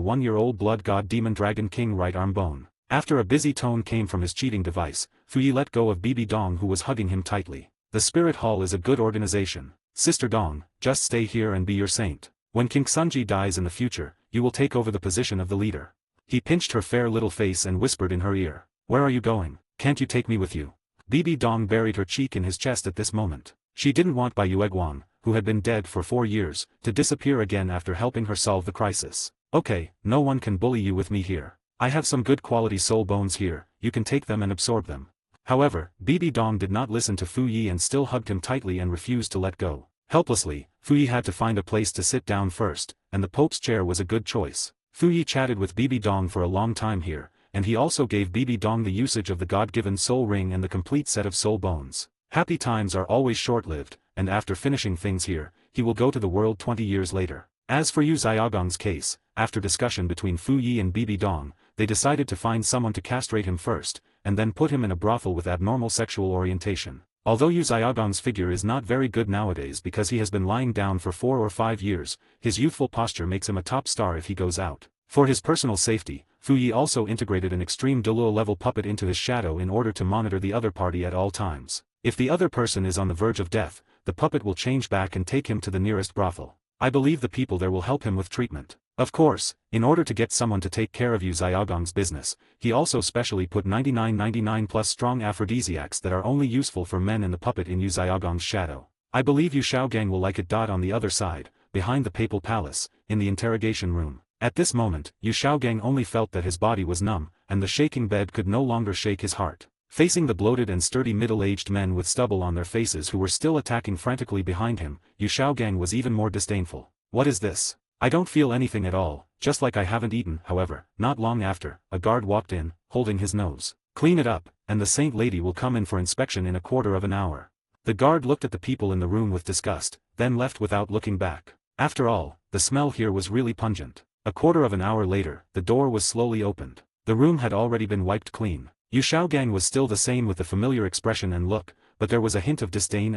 1-year-old Blood God Demon Dragon King Right Arm Bone. After a busy tone came from his cheating device, Fu Yi let go of BBDong who was hugging him tightly. The Spirit Hall is a good organization. Sister Dong, just stay here and be your saint. When King Sunji dies in the future, you will take over the position of the leader. He pinched her fair little face and whispered in her ear. Where are you going? Can't you take me with you? BBDong buried her cheek in his chest at this moment. She didn't want Bai Yueguang, who had been dead for 4 years, to disappear again after helping her solve the crisis. Okay, no one can bully you with me here. I have some good quality soul bones here, you can take them and absorb them. However, BBDong did not listen to Fu Yi and still hugged him tightly and refused to let go. Helplessly, Fu Yi had to find a place to sit down first, and the Pope's chair was a good choice. Fu Yi chatted with BBDong for a long time here, and he also gave BBDong the usage of the God-given soul ring and the complete set of soul bones. Happy times are always short-lived, and after finishing things here, he will go to the world 20 years later. As for Yu Xiaogang's case, after discussion between Fu Yi and BBDong, they decided to find someone to castrate him first, and then put him in a brothel with abnormal sexual orientation. Although Yu Xiaogang's figure is not very good nowadays because he has been lying down for 4 or 5 years, his youthful posture makes him a top star if he goes out. For his personal safety, Fu Yi also integrated an extreme Douluo level puppet into his shadow in order to monitor the other party at all times. If the other person is on the verge of death, the puppet will change back and take him to the nearest brothel. I believe the people there will help him with treatment. Of course, in order to get someone to take care of Yu Xiaogang's business, he also specially put 99 plus strong aphrodisiacs that are only useful for men in the puppet in Yu Xiaogang's shadow. I believe Xiao Gang will like it. On the other side, behind the papal palace, in the interrogation room. At this moment, Xiao Gang only felt that his body was numb, and the shaking bed could no longer shake his heart. Facing the bloated and sturdy middle-aged men with stubble on their faces who were still attacking frantically behind him, Xiao Gang was even more disdainful. What is this? I don't feel anything at all, just like I haven't eaten. However, not long after, a guard walked in, holding his nose. Clean it up, and the saint lady will come in for inspection in a quarter of an hour. The guard looked at the people in the room with disgust, then left without looking back. After all, the smell here was really pungent. A quarter of an hour later, the door was slowly opened. The room had already been wiped clean. Xiao Gang was still the same with the familiar expression and look, but there was a hint of disdain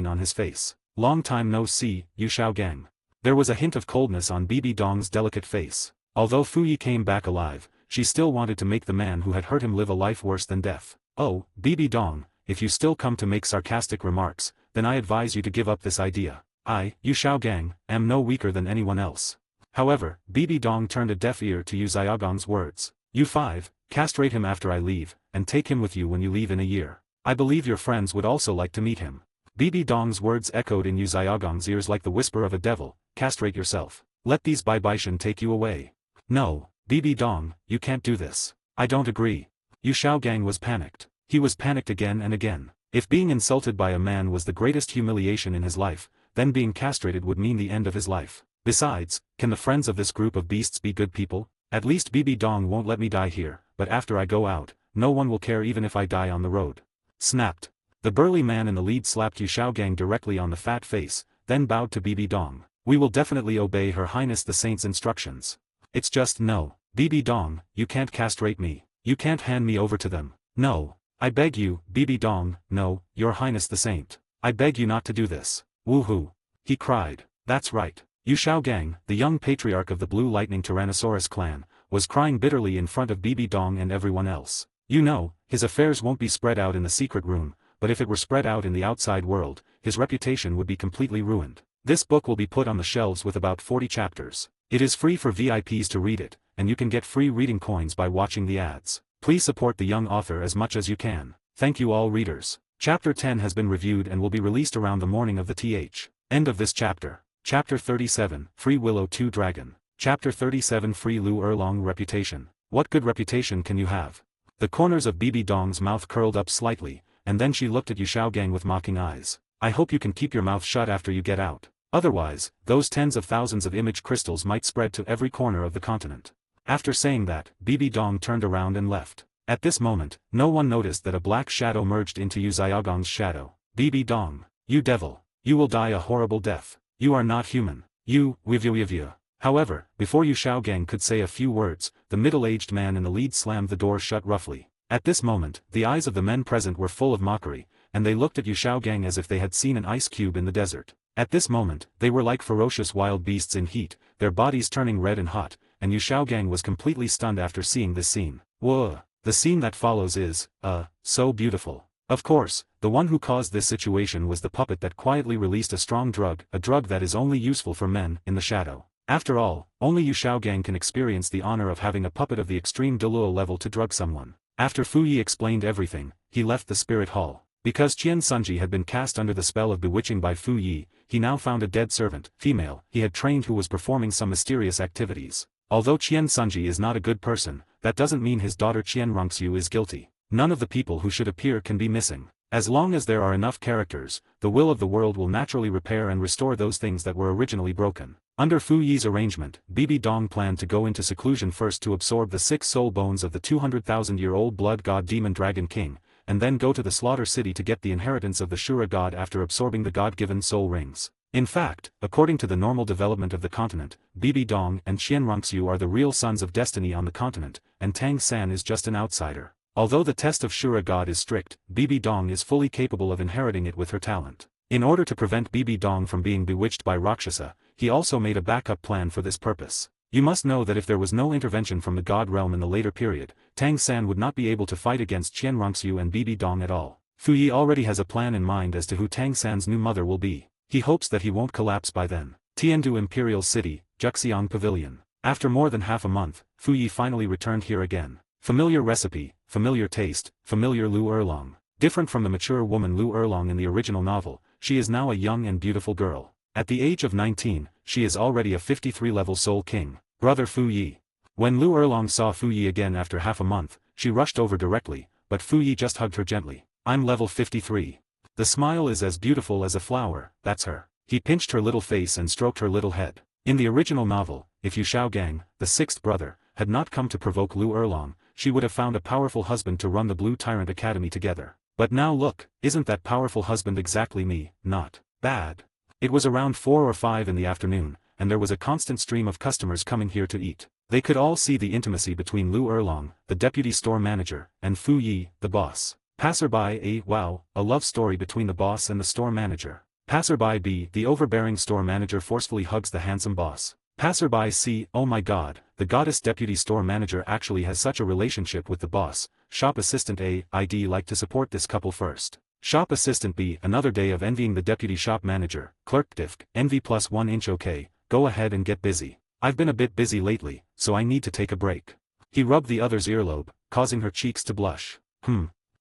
on his face. Long time no see, Xiao Gang. There was a hint of coldness on BBDong's delicate face. Although Fu Yi came back alive, she still wanted to make the man who had hurt him live a life worse than death. Oh, BBDong, if you still come to make sarcastic remarks, then I advise you to give up this idea. I, Xiao Gang, am no weaker than anyone else. However, BBDong turned a deaf ear to Yu Xiaogang's words. You 5, castrate him after I leave, and take him with you when you leave in a year. I believe your friends would also like to meet him. BBDong's words echoed in Yu Xiaogang's ears like the whisper of a devil. Castrate yourself. Let these Baishan take you away. No, BBDong, you can't do this. I don't agree. Xiao Gang was panicked. He was panicked again and again. If being insulted by a man was the greatest humiliation in his life, then being castrated would mean the end of his life. Besides, can the friends of this group of beasts be good people? At least BBDong won't let me die here, but after I go out, no one will care even if I die on the road. Snapped. The burly man in the lead slapped Xiao Gang directly on the fat face, then bowed to BBDong. We will definitely obey Her Highness the Saint's instructions. It's just no. BBDong, you can't castrate me. You can't hand me over to them. No. I beg you, BBDong, no, Your Highness the Saint. I beg you not to do this. Woohoo. He cried. That's right. Xiao Gang, the young patriarch of the Blue Lightning Tyrannosaurus clan, was crying bitterly in front of BBDong and everyone else. You know, his affairs won't be spread out in the secret room, but if it were spread out in the outside world, his reputation would be completely ruined. This book will be put on the shelves with about 40 chapters. It is free for VIPs to read it, and you can get free reading coins by watching the ads. Please support the young author as much as you can. Thank you all readers. Chapter 10 has been reviewed and will be released around the morning of the End of this chapter. Chapter 37, Free Willow 2 Dragon. Chapter 37 Free Lu Erlong Reputation. What good reputation can you have? The corners of BBDong's mouth curled up slightly, and then she looked at Xiao Gang with mocking eyes. I hope you can keep your mouth shut after you get out. Otherwise, those tens of thousands of image crystals might spread to every corner of the continent. After saying that, BBDong turned around and left. At this moment, no one noticed that a black shadow merged into Xiao Gang's shadow. BBDong, you devil, you will die a horrible death. You are not human. You, wivya. However, before Xiao Gang could say a few words, the middle-aged man in the lead slammed the door shut roughly. At this moment, the eyes of the men present were full of mockery, and they looked at Xiao Gang as if they had seen an ice cube in the desert. At this moment, they were like ferocious wild beasts in heat, their bodies turning red and hot, and Xiao Gang was completely stunned after seeing this scene. Whoa! The scene that follows is, so beautiful. Of course, the one who caused this situation was the puppet that quietly released a strong drug, a drug that is only useful for men, in the shadow. After all, only Xiao Gang can experience the honor of having a puppet of the extreme Douluo level to drug someone. After Fu Yi explained everything, he left the spirit hall. Because Qian Sunji had been cast under the spell of bewitching by Fu Yi, he now found a dead servant, female, he had trained who was performing some mysterious activities. Although Qian Sunji is not a good person, that doesn't mean his daughter Qian Rongxiu is guilty. None of the people who should appear can be missing. As long as there are enough characters, the will of the world will naturally repair and restore those things that were originally broken. Under Fu Yi's arrangement, BBDong planned to go into seclusion first to absorb the 6 soul bones of the 200,000-year-old blood god demon dragon king, and then go to the slaughter city to get the inheritance of the Shura god after absorbing the god-given soul rings. In fact, according to the normal development of the continent, BBDong and Qian Rongxiu are the real sons of destiny on the continent, and Tang San is just an outsider. Although the test of Shura god is strict, BBDong is fully capable of inheriting it with her talent. In order to prevent BBDong from being bewitched by Rakshasa, he also made a backup plan for this purpose. You must know that if there was no intervention from the god realm in the later period, Tang San would not be able to fight against Qian Rongxiu and BBDong at all. Fu Yi already has a plan in mind as to who Tang San's new mother will be. He hopes that he won't collapse by then. Tiandu Imperial City, Juxiang Pavilion. After more than half a month, Fu Yi finally returned here again. Familiar recipe, familiar taste, familiar Lu Erlong. Different from the mature woman Lu Erlong in the original novel, she is now a young and beautiful girl. At the age of 19, she is already a 53-level Soul King. Brother Fu Yi. When Lu Erlong saw Fu Yi again after half a month, she rushed over directly, but Fu Yi just hugged her gently. I'm level 53. The smile is as beautiful as a flower, that's her. He pinched her little face and stroked her little head. In the original novel, if Xiao Gang, the 6th brother, had not come to provoke Lu Erlong, she would have found a powerful husband to run the Blue Tyrant Academy together. But now look, isn't that powerful husband exactly me? Not bad. It was around 4 or 5 in the afternoon, and there was a constant stream of customers coming here to eat. They could all see the intimacy between Lu Erlong, the deputy store manager, and Fu Yi, the boss. Passerby A. Wow, a love story between the boss and the store manager. Passerby B. The overbearing store manager forcefully hugs the handsome boss. Passerby C. Oh my god, the goddess deputy store manager actually has such a relationship with the boss. Shop assistant A. I'd like to support this couple first. Shop assistant B. Another day of envying the deputy shop manager. Clerk Diffk, envy plus 1 inch okay, go ahead and get busy. I've been a bit busy lately, so I need to take a break. He rubbed the other's earlobe, causing her cheeks to blush.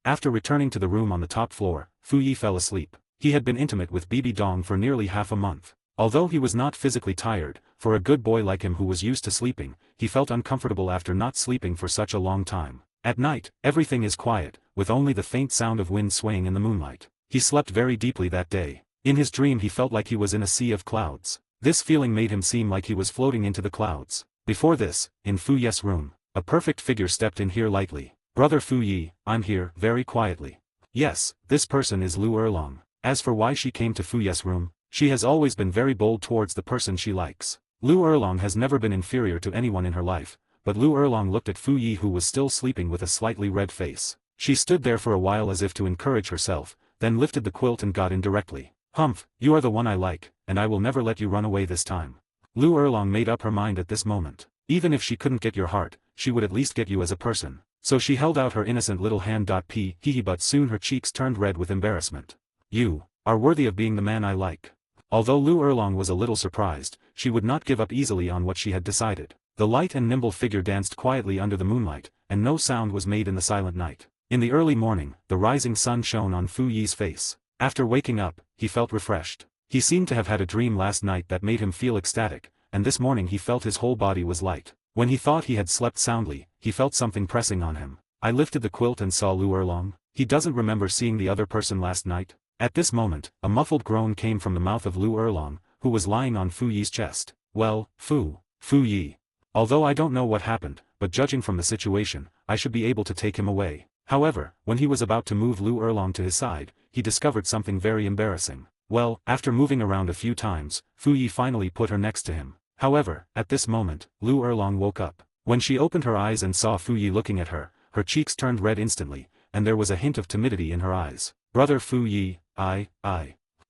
After returning to the room on the top floor, Fu Yi fell asleep. He had been intimate with BBDong for nearly half a month. Although he was not physically tired, for a good boy like him who was used to sleeping, he felt uncomfortable after not sleeping for such a long time. At night, everything is quiet, with only the faint sound of wind swaying in the moonlight. He slept very deeply that day. In his dream he felt like he was in a sea of clouds. This feeling made him seem like he was floating into the clouds. Before this, in Fu Yi's room, a perfect figure stepped in here lightly. Brother Fu Yi, I'm here, very quietly. Yes, this person is Lu Erlong. As for why she came to Fu Yi's room, she has always been very bold towards the person she likes. Lu Erlong has never been inferior to anyone in her life, but Lu Erlong looked at Fu Yi who was still sleeping with a slightly red face. She stood there for a while as if to encourage herself, then lifted the quilt and got in directly. Humph, you are the one I like, and I will never let you run away this time. Lu Erlong made up her mind at this moment. Even if she couldn't get your heart, she would at least get you as a person. So she held out her innocent little hand. Hee, but soon her cheeks turned red with embarrassment. You are worthy of being the man I like. Although Lu Erlong was a little surprised, she would not give up easily on what she had decided. The light and nimble figure danced quietly under the moonlight, and no sound was made in the silent night. In the early morning, the rising sun shone on Fu Yi's face. After waking up, he felt refreshed. He seemed to have had a dream last night that made him feel ecstatic, and this morning he felt his whole body was light. When he thought he had slept soundly, he felt something pressing on him. I lifted the quilt and saw Lu Erlong. He doesn't remember seeing the other person last night. At this moment, a muffled groan came from the mouth of Lu Erlong, who was lying on Fu Yi's chest. Well, Fu Yi. Although I don't know what happened, but judging from the situation, I should be able to take him away. However, when he was about to move Lu Erlong to his side, he discovered something very embarrassing. Well, after moving around a few times, Fu Yi finally put her next to him. However, at this moment, Lu Erlong woke up. When she opened her eyes and saw Fu Yi looking at her cheeks turned red instantly, and there was a hint of timidity in her eyes. Brother Fu Yi, I.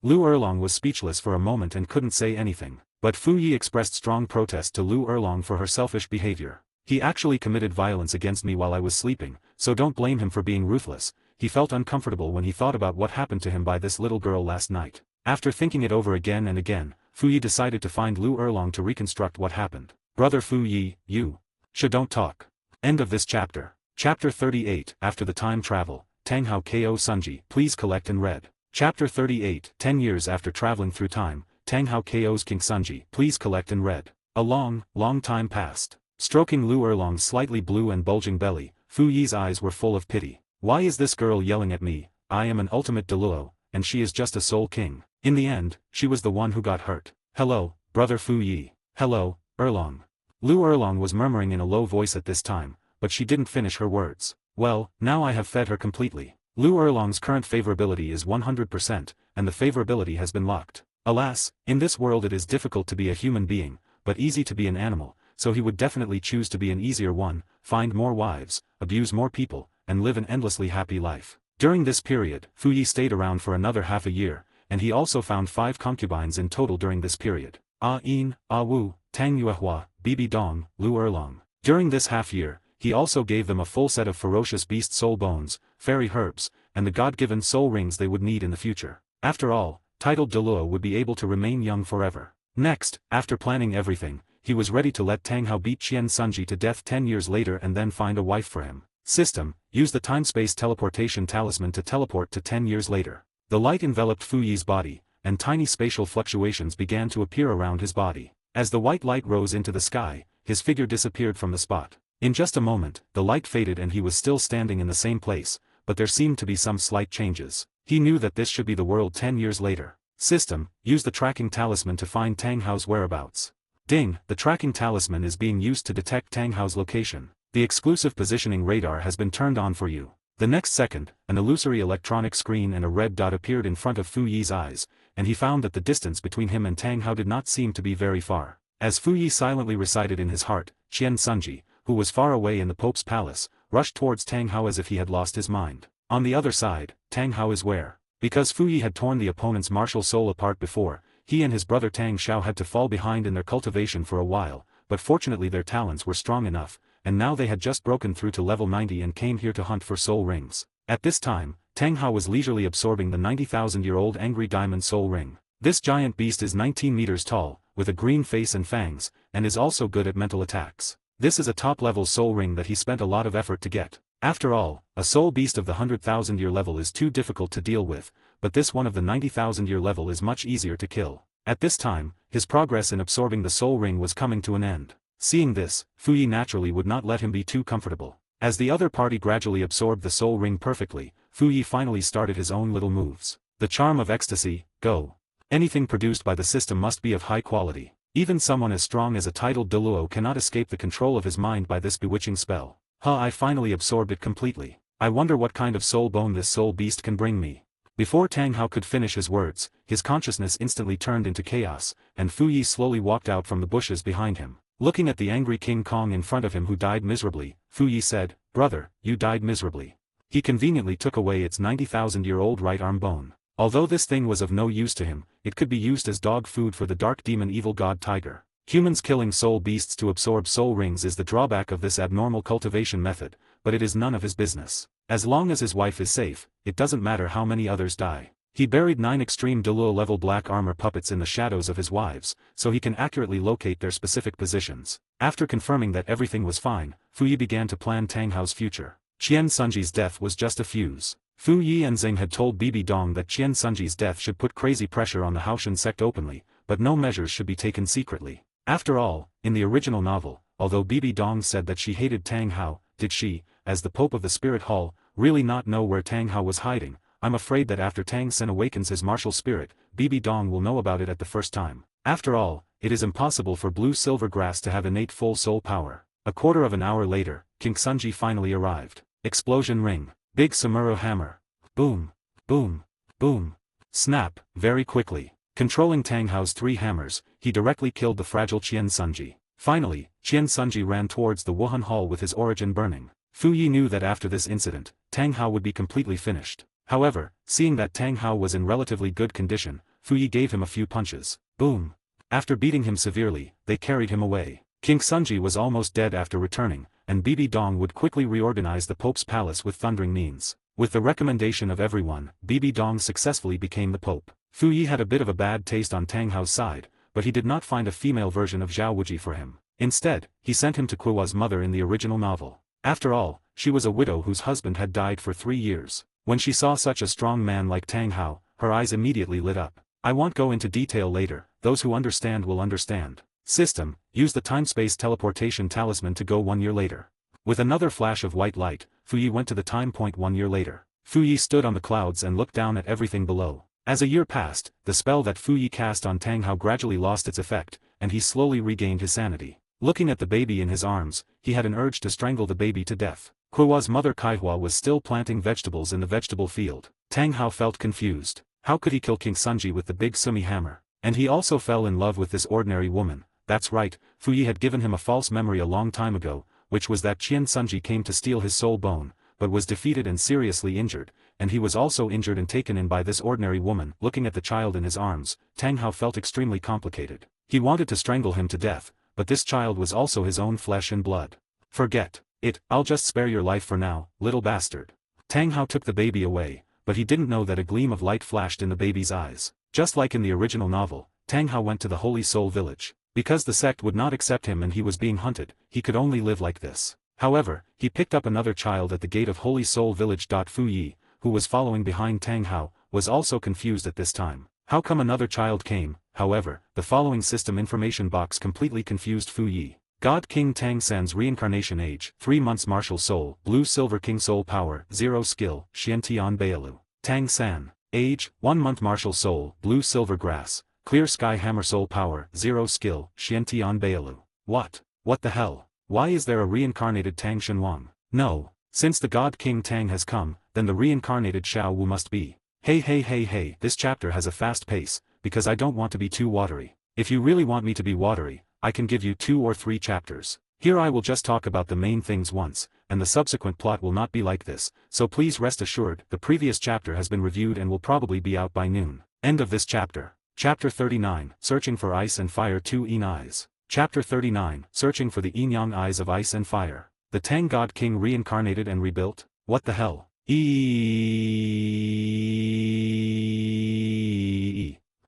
Lu Erlong was speechless for a moment and couldn't say anything, but Fu Yi expressed strong protest to Lu Erlong for her selfish behavior. He actually committed violence against me while I was sleeping, so don't blame him for being ruthless. He felt uncomfortable when he thought about what happened to him by this little girl last night. After thinking it over again and again, Fu Yi decided to find Lu Erlong to reconstruct what happened. Brother Fu Yi, you don't talk. End of this chapter. Chapter 38. After the time travel, Tanghao ko Sunji, please collect and read. Chapter 38. 10 years after traveling through time, Tanghao ko's King Sunji, please collect and read. A long time passed. Stroking Lu Erlong's slightly blue and bulging belly, Fu Yi's eyes were full of pity. Why is this girl yelling at me? I am an ultimate Douluo, and she is just a soul king. In the end, she was the one who got hurt. Hello, brother Fu Yi. Hello, Erlong. Lu Erlong was murmuring in a low voice at this time, but she didn't finish her words. Well, now I have fed her completely. Lu Erlong's current favorability is 100%, and the favorability has been locked. Alas, in this world it is difficult to be a human being, but easy to be an animal, so he would definitely choose to be an easier one, find more wives, abuse more people, and live an endlessly happy life. During this period, Fu Yi stayed around for another half a year, and he also found 5 concubines in total during this period. Ain, Wu, Tang Yua, BBDong, Lu Erlong. During this half year, he also gave them a full set of ferocious beast soul bones, fairy herbs, and the god-given soul rings they would need in the future. After all, titled Douluo would be able to remain young forever. Next, after planning everything, he was ready to let Tanghao beat Qian Sunji to death 10 years later and then find a wife for him. System, use the time-space teleportation talisman to teleport to 10 years later. The light enveloped Fu Yi's body, and tiny spatial fluctuations began to appear around his body. As the white light rose into the sky, his figure disappeared from the spot. In just a moment, the light faded and he was still standing in the same place, but there seemed to be some slight changes. He knew that this should be the world 10 years later. System, use the tracking talisman to find Tanghao's whereabouts. Ding, the tracking talisman is being used to detect Tanghao's location. The exclusive positioning radar has been turned on for you. The next second, an illusory electronic screen and a red dot appeared in front of Fu Yi's eyes, and he found that the distance between him and Tanghao did not seem to be very far. As Fu Yi silently recited in his heart, Qian Sunji, who was far away in the Pope's palace, rushed towards Tanghao as if he had lost his mind. On the other side, Tanghao is where? Because Fu Yi had torn the opponent's martial soul apart before, he and his brother Tang Xiao had to fall behind in their cultivation for a while, but fortunately their talents were strong enough, and now they had just broken through to level 90 and came here to hunt for soul rings. At this time, Tanghao was leisurely absorbing the 90,000-year-old angry diamond soul ring. This giant beast is 19 meters tall, with a green face and fangs, and is also good at mental attacks. This is a top-level soul ring that he spent a lot of effort to get. After all, a soul beast of the 100,000-year level is too difficult to deal with, but this one of the 90,000-year level is much easier to kill. At this time, his progress in absorbing the soul ring was coming to an end. Seeing this, Fu Yi naturally would not let him be too comfortable. As the other party gradually absorbed the soul ring perfectly, Fu Yi finally started his own little moves. The charm of ecstasy, go. Anything produced by the system must be of high quality. Even someone as strong as a titled Douluo cannot escape the control of his mind by this bewitching spell. I finally absorbed it completely. I wonder what kind of soul bone this soul beast can bring me. Before Tanghao could finish his words, his consciousness instantly turned into chaos, and Fu Yi slowly walked out from the bushes behind him. Looking at the angry King Kong in front of him who died miserably, Fu Yi said, "Brother, you died miserably." He conveniently took away its 90,000-year-old right arm bone. Although this thing was of no use to him, it could be used as dog food for the dark demon evil god Tiger. Humans killing soul beasts to absorb soul rings is the drawback of this abnormal cultivation method, but it is none of his business. As long as his wife is safe, it doesn't matter how many others die. He buried 9 extreme Douluo level black armor puppets in the shadows of his wives, so he can accurately locate their specific positions. After confirming that everything was fine, Fu Yi began to plan Tanghao's future. Qian Sunji's death was just a fuse. Fu Yi and Xing had told BBDong that Qian Sunji's death should put crazy pressure on the Haoshan sect openly, but no measures should be taken secretly. After all, in the original novel, although BBDong said that she hated Tanghao, did she, as the Pope of the Spirit Hall, really not know where Tanghao was hiding? I'm afraid that after Tang Sen awakens his martial spirit, BBDong will know about it at the first time. After all, it is impossible for blue silver grass to have innate full soul power. A quarter of an hour later, King Sunji finally arrived. Explosion ring. Big Samuro hammer. Boom. Boom. Boom. Snap, very quickly. Controlling Tanghao's 3 hammers, he directly killed the fragile Qian Sunji. Finally, Qian Sunji ran towards the Wuhan Hall with his origin burning. Fu Yi knew that after this incident, Tanghao would be completely finished. However, seeing that Tanghao was in relatively good condition, Fu Yi gave him a few punches. Boom. After beating him severely, they carried him away. King Sunji was almost dead after returning, and BBDong would quickly reorganize the Pope's palace with thundering means. With the recommendation of everyone, BBDong successfully became the Pope. Fu Yi had a bit of a bad taste on Tanghao's side, but he did not find a female version of Xiao Wuji for him. Instead, he sent him to Kuo's mother in the original novel. After all, she was a widow whose husband had died for 3 years. When she saw such a strong man like Tanghao, her eyes immediately lit up. I won't go into detail later, those who understand will understand. System, use the time-space teleportation talisman to go 1 year later. With another flash of white light, Fu Yi went to the time point 1 year later. Fu Yi stood on the clouds and looked down at everything below. As a year passed, the spell that Fu Yi cast on Tanghao gradually lost its effect, and he slowly regained his sanity. Looking at the baby in his arms, he had an urge to strangle the baby to death. Kuo's mother Kaihua was still planting vegetables in the vegetable field. Tanghao felt confused. How could he kill King Sunji with the big Sumi hammer? And he also fell in love with this ordinary woman. That's right, Fu Yi had given him a false memory a long time ago, which was that Qian Sunji came to steal his soul bone, but was defeated and seriously injured, and he was also injured and taken in by this ordinary woman. Looking at the child in his arms, Tanghao felt extremely complicated. He wanted to strangle him to death, but this child was also his own flesh and blood. Forget it, I'll just spare your life for now, little bastard. Tanghao took the baby away, but he didn't know that a gleam of light flashed in the baby's eyes. Just like in the original novel, Tanghao went to the Holy Soul Village. Because the sect would not accept him and he was being hunted, he could only live like this. However, he picked up another child at the gate of Holy Soul Village. Fu Yi, who was following behind Tanghao, was also confused at this time. How come another child came? However, the following system information box completely confused Fu Yi. God King Tang San's reincarnation age, 3 months martial soul, blue silver king soul power, 0 skill, Xiantian Bailu. Tang San. Age, 1 month martial soul, blue silver grass, clear sky hammer soul power, 0 skill, Xiantian Bailu. What? What the hell? Why is there a reincarnated Tang Shenwang? No. Since the God King Tang has come, then the reincarnated Xiao Wu must be. Hey, this chapter has a fast pace, because I don't want to be too watery. If you really want me to be watery, I can give you 2 or 3 chapters. Here I will just talk about the main things once, and the subsequent plot will not be like this, so please rest assured, the previous chapter has been reviewed and will probably be out by noon. End of this chapter. Chapter 39, Searching for Ice and Fire 2 Yin Eyes. Chapter 39, Searching for the Yin-Yang Eyes of Ice and Fire. The Tang God King reincarnated and rebuilt? What the hell?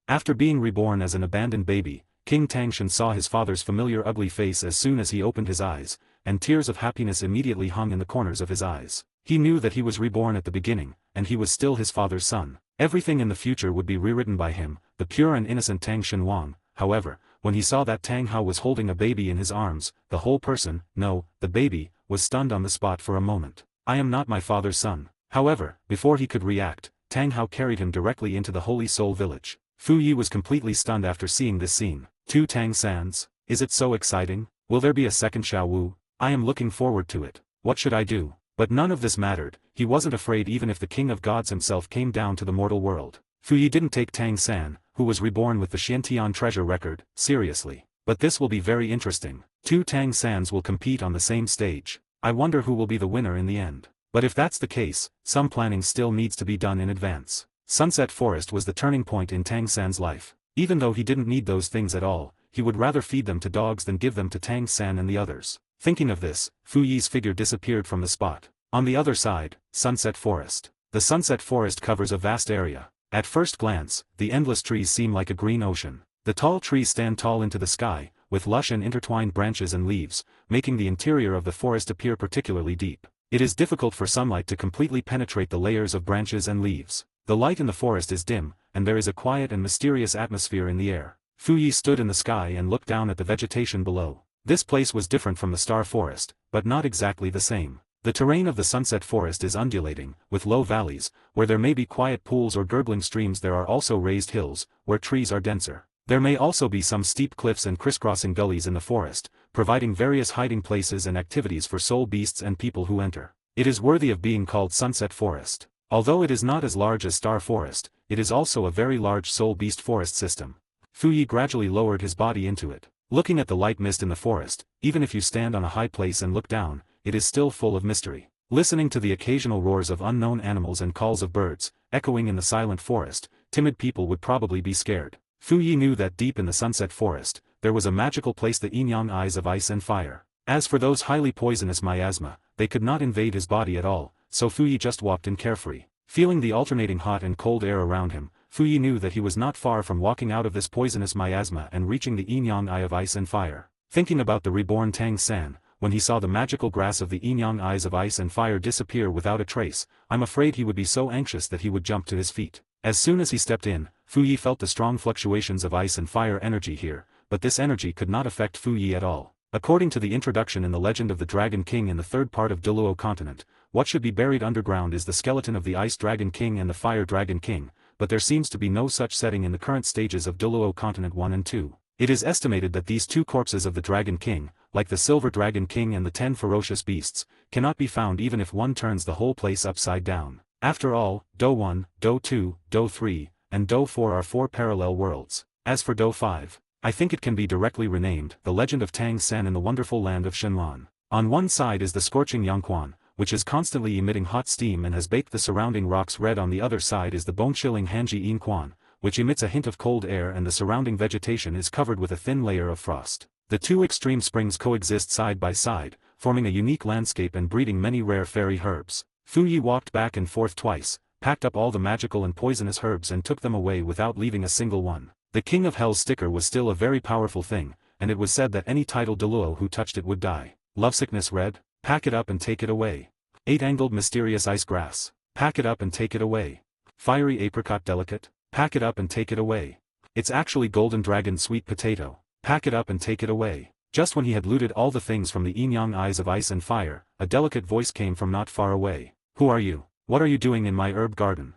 After being reborn as an abandoned baby, King Tangshan saw his father's familiar ugly face as soon as he opened his eyes, and tears of happiness immediately hung in the corners of his eyes. He knew that he was reborn at the beginning, and he was still his father's son. Everything in the future would be rewritten by him, the pure and innocent Tang Shenwang. However, when he saw that Tanghao was holding a baby in his arms, the whole person, no, the baby, was stunned on the spot for a moment. I am not my father's son. However, before he could react, Tanghao carried him directly into the Holy Soul Village. Fu Yi was completely stunned after seeing this scene. 2 Tang Sans? Is it so exciting? Will there be a second Xiao Wu? I am looking forward to it. What should I do? But none of this mattered. He wasn't afraid even if the King of Gods himself came down to the mortal world. Fu Yi didn't take Tang San, who was reborn with the Xiantian treasure record, seriously. But this will be very interesting. 2 Tang Sans will compete on the same stage. I wonder who will be the winner in the end. But if that's the case, some planning still needs to be done in advance. Sunset Forest was the turning point in Tang San's life. Even though he didn't need those things at all, he would rather feed them to dogs than give them to Tang San and the others. Thinking of this, Fu Yi's figure disappeared from the spot. On the other side, Sunset Forest. The Sunset Forest covers a vast area. At first glance, the endless trees seem like a green ocean. The tall trees stand tall into the sky, with lush and intertwined branches and leaves, making the interior of the forest appear particularly deep. It is difficult for sunlight to completely penetrate the layers of branches and leaves. The light in the forest is dim, and there is a quiet and mysterious atmosphere in the air. Fu Yi stood in the sky and looked down at the vegetation below. This place was different from the Star Forest, but not exactly the same. The terrain of the Sunset Forest is undulating, with low valleys, where there may be quiet pools or gurgling streams. There are also raised hills, where trees are denser. There may also be some steep cliffs and crisscrossing gullies in the forest, providing various hiding places and activities for soul beasts and people who enter. It is worthy of being called Sunset Forest. Although it is not as large as Star Forest, it is also a very large soul beast forest system. Fu Yi gradually lowered his body into it. Looking at the light mist in the forest, even if you stand on a high place and look down, it is still full of mystery. Listening to the occasional roars of unknown animals and calls of birds, echoing in the silent forest, timid people would probably be scared. Fu Yi knew that deep in the Sunset Forest, there was a magical place, the Yin-Yang Eyes of Ice and Fire. As for those highly poisonous miasma, they could not invade his body at all, so Fu Yi just walked in carefree. Feeling the alternating hot and cold air around him, Fu Yi knew that he was not far from walking out of this poisonous miasma and reaching the Yin-Yang Eye of Ice and Fire. Thinking about the reborn Tang San, when he saw the magical grass of the Yin-Yang Eyes of Ice and Fire disappear without a trace, I'm afraid he would be so anxious that he would jump to his feet. As soon as he stepped in, Fu Yi felt the strong fluctuations of ice and fire energy here, but this energy could not affect Fu Yi at all. According to the introduction in the legend of the Dragon King in the third part of Douluo continent, what should be buried underground is the skeleton of the Ice Dragon King and the Fire Dragon King, but there seems to be no such setting in the current stages of Douluo continent 1 and 2. It is estimated that these two corpses of the Dragon King, like the Silver Dragon King and the 10 ferocious beasts, cannot be found even if one turns the whole place upside down. After all, Do 1, Do 2, Do 3, and Do 4 are 4 parallel worlds. As for Do 5, I think it can be directly renamed The Legend of Tang San in the Wonderful Land of Shenlan. On one side is the scorching Yangquan, which is constantly emitting hot steam and has baked the surrounding rocks red. On the other side is the bone-chilling Hanji Yinquan, which emits a hint of cold air, and the surrounding vegetation is covered with a thin layer of frost. The two extreme springs coexist side by side, forming a unique landscape and breeding many rare fairy herbs. Fu Yi walked back and forth twice, packed up all the magical and poisonous herbs and took them away without leaving a single one. The King of Hell's sticker was still a very powerful thing, and it was said that any titled Douluo who touched it would die. Lovesickness red? Pack it up and take it away. 8-angled mysterious ice grass? Pack it up and take it away. Fiery apricot delicate? Pack it up and take it away. It's actually golden dragon sweet potato. Pack it up and take it away. Just when he had looted all the things from the Yin-Yang Eyes of Ice and Fire, a delicate voice came from not far away. Who are you? What are you doing in my herb garden?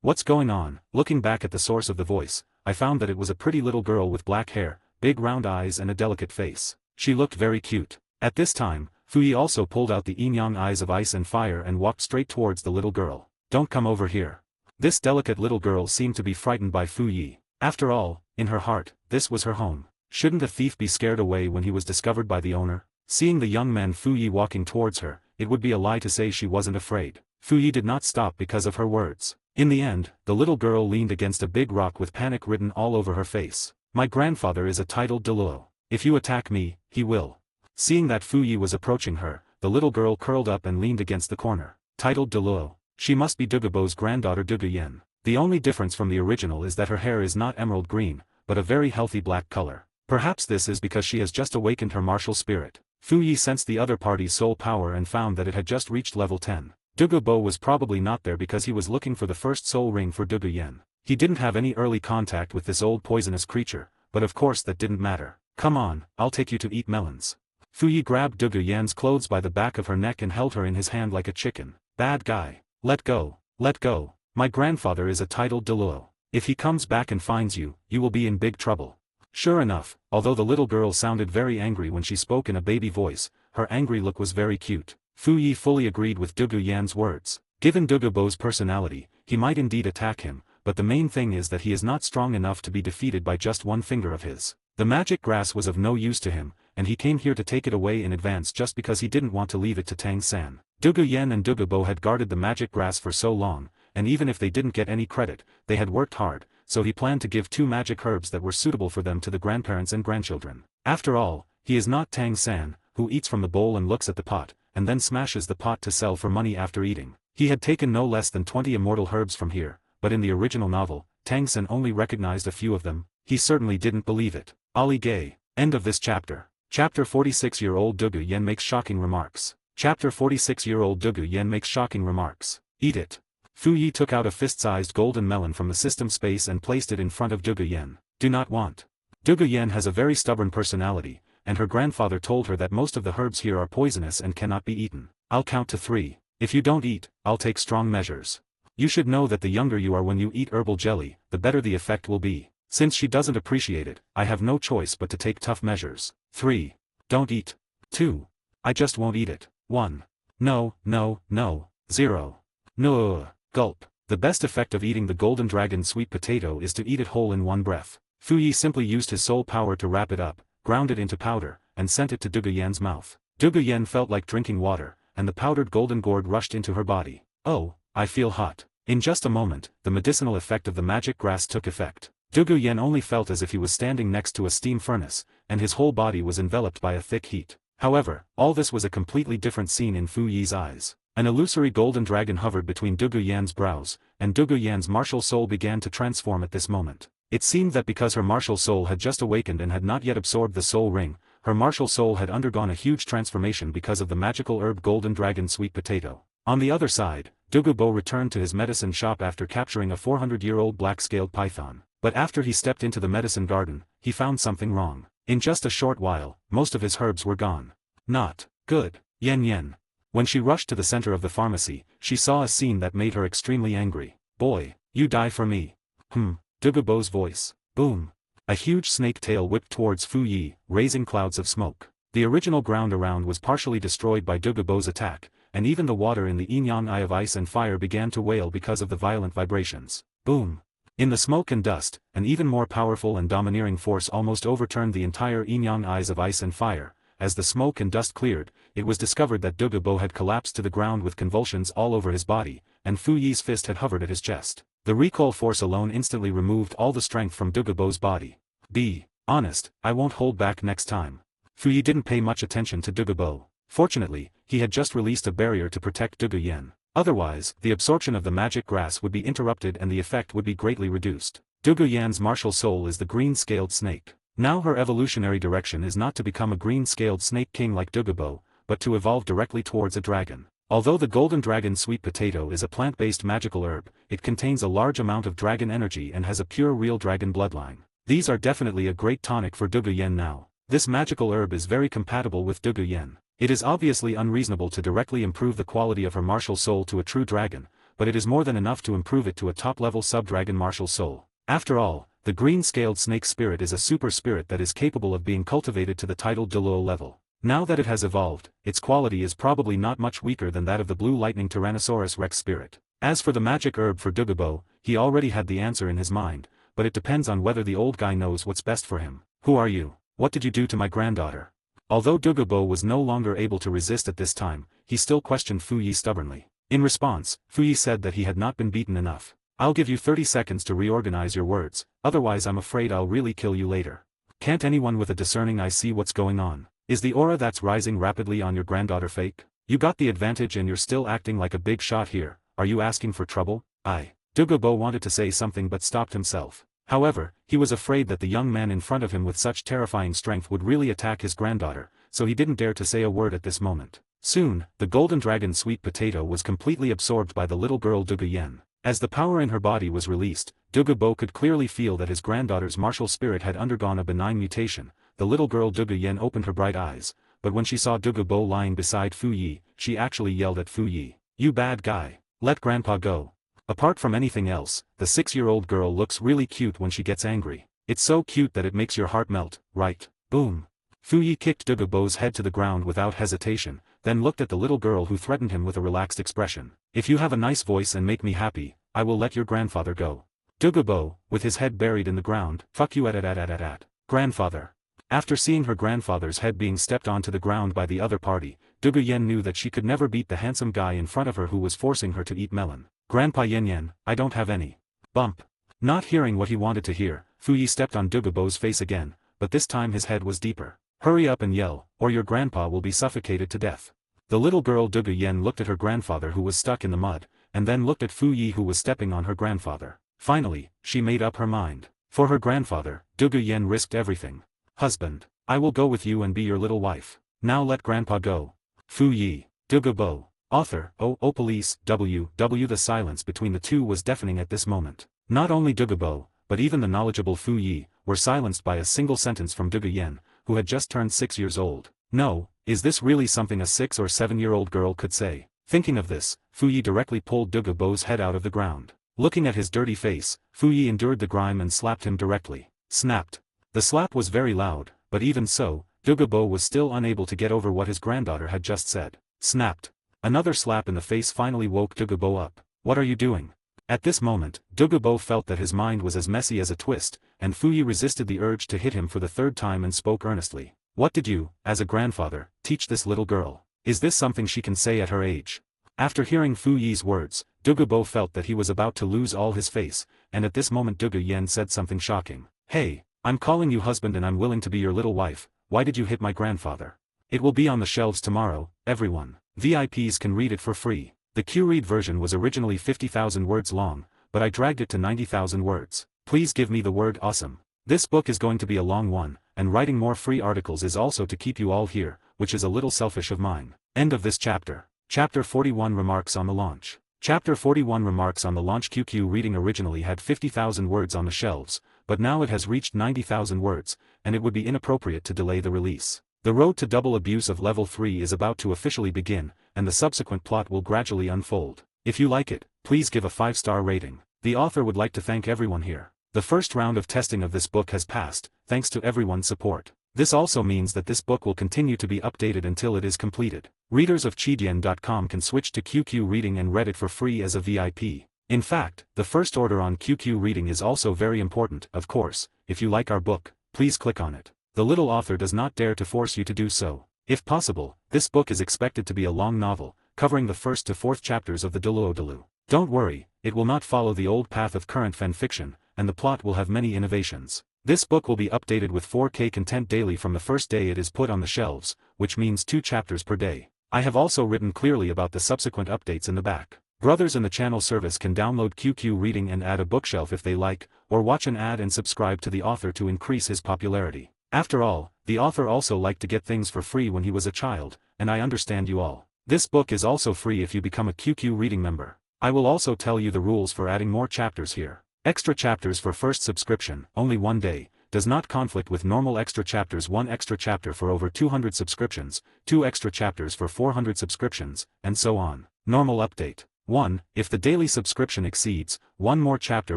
What's going on? Looking back at the source of the voice, I found that it was a pretty little girl with black hair, big round eyes and a delicate face. She looked very cute. At this time, Fu Yi also pulled out the Yin-Yang Eyes of Ice and Fire and walked straight towards the little girl. Don't come over here. This delicate little girl seemed to be frightened by Fu Yi. After all, in her heart, this was her home. Shouldn't a thief be scared away when he was discovered by the owner? Seeing the young man Fu Yi walking towards her, it would be a lie to say she wasn't afraid. Fu Yi did not stop because of her words. In the end, the little girl leaned against a big rock with panic written all over her face. My grandfather is a titled Douluo. If you attack me, he will. Seeing that Fu Yi was approaching her, the little girl curled up and leaned against the corner. Titled Douluo. She must be Dugubo's granddaughter Duguyen. The only difference from the original is that her hair is not emerald green, but a very healthy black color. Perhaps this is because she has just awakened her martial spirit. Fu Yi sensed the other party's soul power and found that it had just reached level 10. Dugubo was probably not there because he was looking for the first soul ring for Duguyen. He didn't have any early contact with this old poisonous creature, but of course that didn't matter. Come on, I'll take you to eat melons. Fu Yi grabbed Duguyen's clothes by the back of her neck and held her in his hand like a chicken. Bad guy. Let go. Let go. My grandfather is a titled Douluo. If he comes back and finds you, you will be in big trouble. Sure enough, although the little girl sounded very angry when she spoke in a baby voice, her angry look was very cute. Fu Yi fully agreed with Duguyen's words. Given Dugubo's personality, he might indeed attack him, but the main thing is that he is not strong enough to be defeated by just one finger of his. The magic grass was of no use to him, and he came here to take it away in advance just because he didn't want to leave it to Tang San. Duguyen and Dugubo had guarded the magic grass for so long, and even if they didn't get any credit, they had worked hard, so he planned to give 2 magic herbs that were suitable for them to the grandparents and grandchildren. After all, he is not Tang San, who eats from the bowl and looks at the pot, and then smashes the pot to sell for money after eating. He had taken no less than 20 immortal herbs from here, but in the original novel, Tang San only recognized a few of them. He certainly didn't believe it. Ali Gay. End of this chapter. Chapter 46-year-old Dugu Yen makes shocking remarks. Chapter 46-year-old Dugu Yen makes shocking remarks. Eat it. Fu Yi took out a fist-sized golden melon from the system space and placed it in front of Dugu Yen. Do not want. Dugu Yen has a very stubborn personality, and her grandfather told her that most of the herbs here are poisonous and cannot be eaten. I'll count to 3. If you don't eat, I'll take strong measures. You should know that the younger you are when you eat herbal jelly, the better the effect will be. Since she doesn't appreciate it, I have no choice but to take tough measures. 3. Don't eat. 2. I just won't eat it. 1. No, no, no. 0. No. Gulp. The best effect of eating the golden dragon sweet potato is to eat it whole in one breath. Fu Yi simply used his soul power to wrap it up, ground it into powder, and sent it to Dugu Yen's mouth. Dugu Yen felt like drinking water, and the powdered golden gourd rushed into her body. Oh, I feel hot. In just a moment, the medicinal effect of the magic grass took effect. Dugu Yen only felt as if he was standing next to a steam furnace, and his whole body was enveloped by a thick heat. However, all this was a completely different scene in Fu Yi's eyes. An illusory golden dragon hovered between Dugu Yan's brows, and Dugu Yan's martial soul began to transform at this moment. It seemed that because her martial soul had just awakened and had not yet absorbed the soul ring, her martial soul had undergone a huge transformation because of the magical herb golden dragon sweet potato. On the other side, Dugu Bo returned to his medicine shop after capturing a 400-year-old black-scaled python. But after he stepped into the medicine garden, he found something wrong. In just a short while, most of his herbs were gone. Not good. Yen. When she rushed to the center of the pharmacy, she saw a scene that made her extremely angry. Boy, you die for me. Dugu Bo's voice. Boom. A huge snake tail whipped towards Fu Yi, raising clouds of smoke. The original ground around was partially destroyed by Dugu Bo's attack, and even the water in the Yin-Yang Eye of Ice and Fire began to wail because of the violent vibrations. Boom. In the smoke and dust, an even more powerful and domineering force almost overturned the entire Yin-Yang Eyes of Ice and Fire. As the smoke and dust cleared, it was discovered that Dugu Bo had collapsed to the ground with convulsions all over his body, and Fu Yi's fist had hovered at his chest. The recoil force alone instantly removed all the strength from Dugu Bo's body. Be honest, I won't hold back next time. Fu Yi didn't pay much attention to Dugu Bo. Fortunately, he had just released a barrier to protect Dugu Yen. Otherwise, the absorption of the magic grass would be interrupted and the effect would be greatly reduced. Dugu Yan's martial soul is the green-scaled snake. Now her evolutionary direction is not to become a green-scaled snake king like Dugu Bo, but to evolve directly towards a dragon. Although the golden dragon sweet potato is a plant-based magical herb, it contains a large amount of dragon energy and has a pure real dragon bloodline. These are definitely a great tonic for Dugu Yen now. This magical herb is very compatible with Dugu Yen. It is obviously unreasonable to directly improve the quality of her martial soul to a true dragon, but it is more than enough to improve it to a top-level sub-dragon martial soul. After all, the green-scaled snake spirit is a super spirit that is capable of being cultivated to the titled Douluo level. Now that it has evolved, its quality is probably not much weaker than that of the blue lightning Tyrannosaurus Rex spirit. As for the magic herb for Dugu Bo, he already had the answer in his mind, but it depends on whether the old guy knows what's best for him. Who are you? What did you do to my granddaughter? Although Dugu Bo was no longer able to resist at this time, he still questioned Fu Yi stubbornly. In response, Fu Yi said that he had not been beaten enough. I'll give you 30 seconds to reorganize your words, otherwise I'm afraid I'll really kill you later. Can't anyone with a discerning eye see what's going on? Is the aura that's rising rapidly on your granddaughter fake? You got the advantage and you're still acting like a big shot here. Are you asking for trouble? Dugu Bo wanted to say something but stopped himself. However, he was afraid that the young man in front of him with such terrifying strength would really attack his granddaughter, so he didn't dare to say a word at this moment. Soon, the golden dragon sweet potato was completely absorbed by the little girl Dugu Yen. As the power in her body was released, Dugu Bo could clearly feel that his granddaughter's martial spirit had undergone a benign mutation. The little girl Dugu Yen opened her bright eyes, but when she saw Dugu Bo lying beside Fu Yi, she actually yelled at Fu Yi. You bad guy. Let grandpa go. Apart from anything else, the 6-year-old girl looks really cute when she gets angry. It's so cute that it makes your heart melt, right? Boom. Fu Yi kicked Dugu Bo's head to the ground without hesitation, then looked at the little girl who threatened him with a relaxed expression. If you have a nice voice and make me happy, I will let your grandfather go. Dugu Bo, with his head buried in the ground, fuck you at. Grandfather. After seeing her grandfather's head being stepped onto the ground by the other party, Dugu Yen knew that she could never beat the handsome guy in front of her who was forcing her to eat melon. Grandpa Yen, I don't have any. Bump. Not hearing what he wanted to hear, Fu Yi stepped on Dugu Bo's face again, but this time his head was deeper. Hurry up and yell, or your grandpa will be suffocated to death. The little girl Dugu Yen looked at her grandfather who was stuck in the mud, and then looked at Fu Yi who was stepping on her grandfather. Finally, she made up her mind. For her grandfather, Dugu Yen risked everything. Husband, I will go with you and be your little wife. Now let grandpa go. Fu Yi, Dugu Bo. Author, police, W. The silence between the two was deafening at this moment. Not only Dugu Bo, but even the knowledgeable Fu Yi, were silenced by a single sentence from Dugu Yen, who had just turned 6 years old. No, is this really something a 6 or 7-year-old girl could say? Thinking of this, Fu Yi directly pulled Dugu Bo's head out of the ground. Looking at his dirty face, Fu Yi endured the grime and slapped him directly. Snapped. The slap was very loud, but even so, Dugu Bo was still unable to get over what his granddaughter had just said. Snapped. Another slap in the face finally woke Dugu Bo up. What are you doing? At this moment, Dugu Bo felt that his mind was as messy as a twist, and Fu Yi resisted the urge to hit him for the 3rd time and spoke earnestly. What did you, as a grandfather, teach this little girl? Is this something she can say at her age? After hearing Fu Yi's words, Dugu Bo felt that he was about to lose all his face, and at this moment Dugu Yen said something shocking. Hey, I'm calling you husband and I'm willing to be your little wife, why did you hit my grandfather? It will be on the shelves tomorrow, everyone. VIPs can read it for free. The Q-Read version was originally 50,000 words long, but I dragged it to 90,000 words. Please give me the word awesome. This book is going to be a long one, and writing more free articles is also to keep you all here, which is a little selfish of mine. End of this chapter. Chapter 41 Remarks on the Launch. Chapter 41 Remarks on the Launch. QQ Reading originally had 50,000 words on the shelves, but now it has reached 90,000 words, and it would be inappropriate to delay the release. The road to double abuse of level 3 is about to officially begin, and the subsequent plot will gradually unfold. If you like it, please give a 5-star rating. The author would like to thank everyone here. The first round of testing of this book has passed, thanks to everyone's support. This also means that this book will continue to be updated until it is completed. Readers of Chidian.com can switch to QQ Reading and read it for free as a VIP. In fact, the first order on QQ Reading is also very important. Of course, if you like our book, please click on it. The little author does not dare to force you to do so. If possible, this book is expected to be a long novel, covering the 1st to 4th chapters of the Douluo. Don't worry, it will not follow the old path of current fanfiction, and the plot will have many innovations. This book will be updated with 4K content daily from the first day it is put on the shelves, which means 2 chapters per day. I have also written clearly about the subsequent updates in the back. Brothers in the channel service can download QQ Reading and add a bookshelf if they like, or watch an ad and subscribe to the author to increase his popularity. After all, the author also liked to get things for free when he was a child, and I understand you all. This book is also free if you become a QQ Reading member. I will also tell you the rules for adding more chapters here. Extra chapters for first subscription, only 1 day, does not conflict with normal extra chapters. 1 extra chapter for over 200 subscriptions, 2 extra chapters for 400 subscriptions, and so on. Normal update. 1. If the daily subscription exceeds, 1 more chapter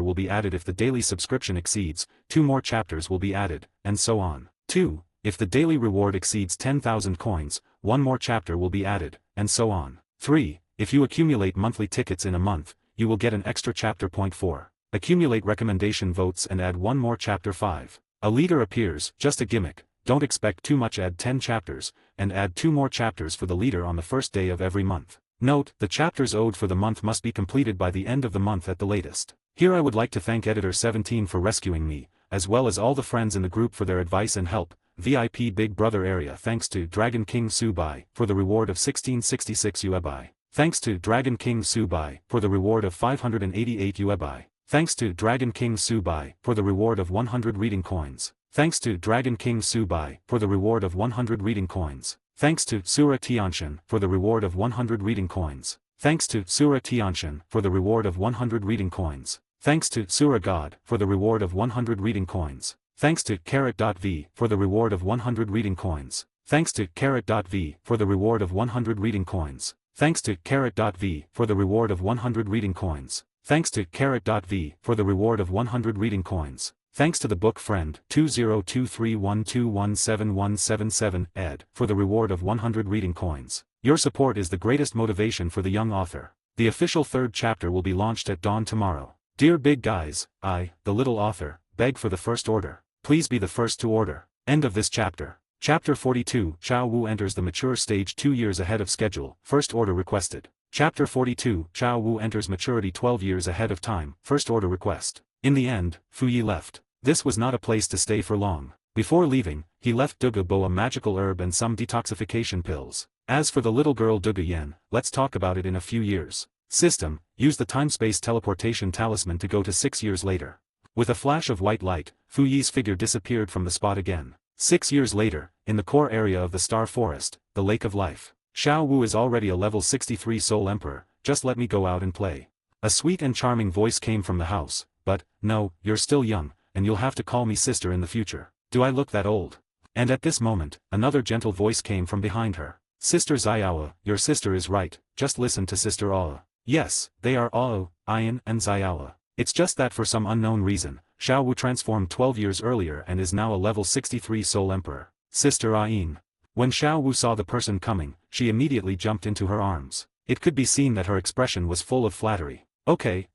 will be added. If the daily subscription exceeds, 2 more chapters will be added, and so on. 2. If the daily reward exceeds 10,000 coins, 1 more chapter will be added, and so on. 3. If you accumulate monthly tickets in a month, you will get an extra chapter. 4. Accumulate recommendation votes and add 1 more chapter. 5. A leader appears, just a gimmick, don't expect too much. Add 10 chapters, and add 2 more chapters for the leader on the first day of every month. Note, the chapters owed for the month must be completed by the end of the month at the latest. Here I would like to thank Editor 17 for rescuing me, as well as all the friends in the group for their advice and help. VIP Big Brother area. Thanks to Dragon King Subai for the reward of 1666 UEBI. Thanks to Dragon King Subai for the reward of 588 UEBI. Thanks to Dragon King Subai for the reward of 100 reading coins. Thanks to Dragon King Subai for the reward of 100 reading coins. Thanks to Sura Tianshan for the reward of 100 reading coins. Thanks to Sura Tianshan for the reward of 100 reading coins. Thanks to Sura God for the reward of 100 reading coins. Thanks to Carrot.v for the reward of 100 reading coins. Thanks to Carrot.v for the reward of 100 reading coins. Thanks to Carrot.v for the reward of 100 reading coins. Thanks to Carrot.v for the reward of 100 reading coins. Thanks to the book friend 202312171777 ed for the reward of 100 reading coins. Your support is the greatest motivation for the young author. The official 3rd chapter will be launched at dawn tomorrow. Dear big guys, I, the little author, beg for the first order. Please be the first to order. End of this chapter. Chapter 42. Xiao Wu enters the mature stage 2 years ahead of schedule. First order requested. Chapter 42. Xiao Wu enters maturity 12 years ahead of time. First order request. In the end, Fu Yi left. This was not a place to stay for long. Before leaving, he left Douluo a magical herb and some detoxification pills. As for the little girl Douluo, let's talk about it in a few years. System, use the time-space teleportation talisman to go to 6 years later. With a flash of white light, Fu Yi's figure disappeared from the spot again. 6 years later, in the core area of the Star Forest, the Lake of Life. Xiao Wu is already a level 63 Soul Emperor, just let me go out and play. A sweet and charming voice came from the house, but, no, you're still young, and you'll have to call me sister in the future. Do I look that old? And at this moment, another gentle voice came from behind her. Sister Xiao, your sister is right, just listen to Sister Awa. Yes, they are Ao, Ain and Xiao. It's just that for some unknown reason, Xiao Wu transformed 12 years earlier and is now a level 63 Soul Emperor. Sister Ain. When Xiao Wu saw the person coming, she immediately jumped into her arms. It could be seen that her expression was full of flattery. Okay,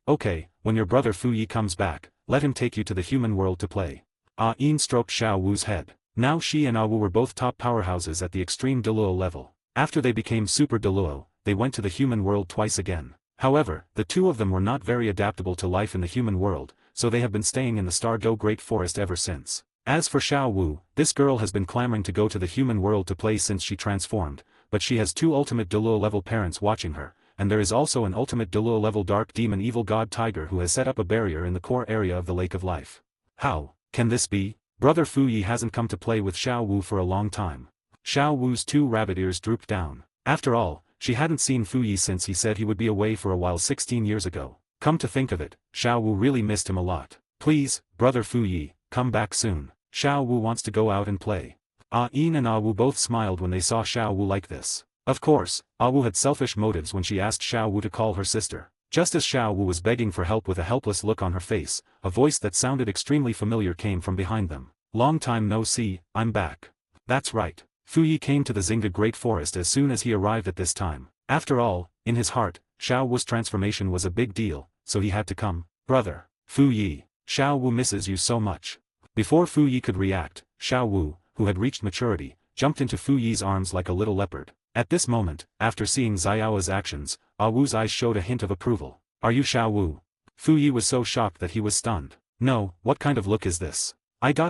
when your brother Fu Yi comes back, let him take you to the human world to play. Ain stroked Xiao Wu's head. Now she and Wu were both top powerhouses at the extreme Douluo level. After they became Super Douluo, they went to the human world twice again. However, the two of them were not very adaptable to life in the human world, so they have been staying in the Star Do Great Forest ever since. As for Xiao Wu, this girl has been clamoring to go to the human world to play since she transformed, but she has 2 ultimate Douluo level parents watching her, and there is also an ultimate Douluo level dark demon evil god tiger who has set up a barrier in the core area of the Lake of Life. How can this be? Brother Fu Yi hasn't come to play with Xiao Wu for a long time. Xiao Wu's 2 rabbit ears drooped down. After all, she hadn't seen Fu Yi since he said he would be away for a while 16 years ago. Come to think of it, Xiao Wu really missed him a lot. Please, brother Fu Yi, come back soon. Xiao Wu wants to go out and play. Ain and Wu both smiled when they saw Xiao Wu like this. Of course, Wu had selfish motives when she asked Xiao Wu to call her sister. Just as Xiao Wu was begging for help with a helpless look on her face, a voice that sounded extremely familiar came from behind them. Long time no see, I'm back. That's right. Fu Yi came to the Xingda Great Forest as soon as he arrived at this time. After all, in his heart, Xiao Wu's transformation was a big deal, so he had to come. Brother, Fu Yi, Xiao Wu misses you so much. Before Fu Yi could react, Xiao Wu, who had reached maturity, jumped into Fu Yi's arms like a little leopard. At this moment, after seeing Xiao's actions, Wu's eyes showed a hint of approval. Are you Xiao Wu? Fu Yi was so shocked that he was stunned. No, what kind of look is this?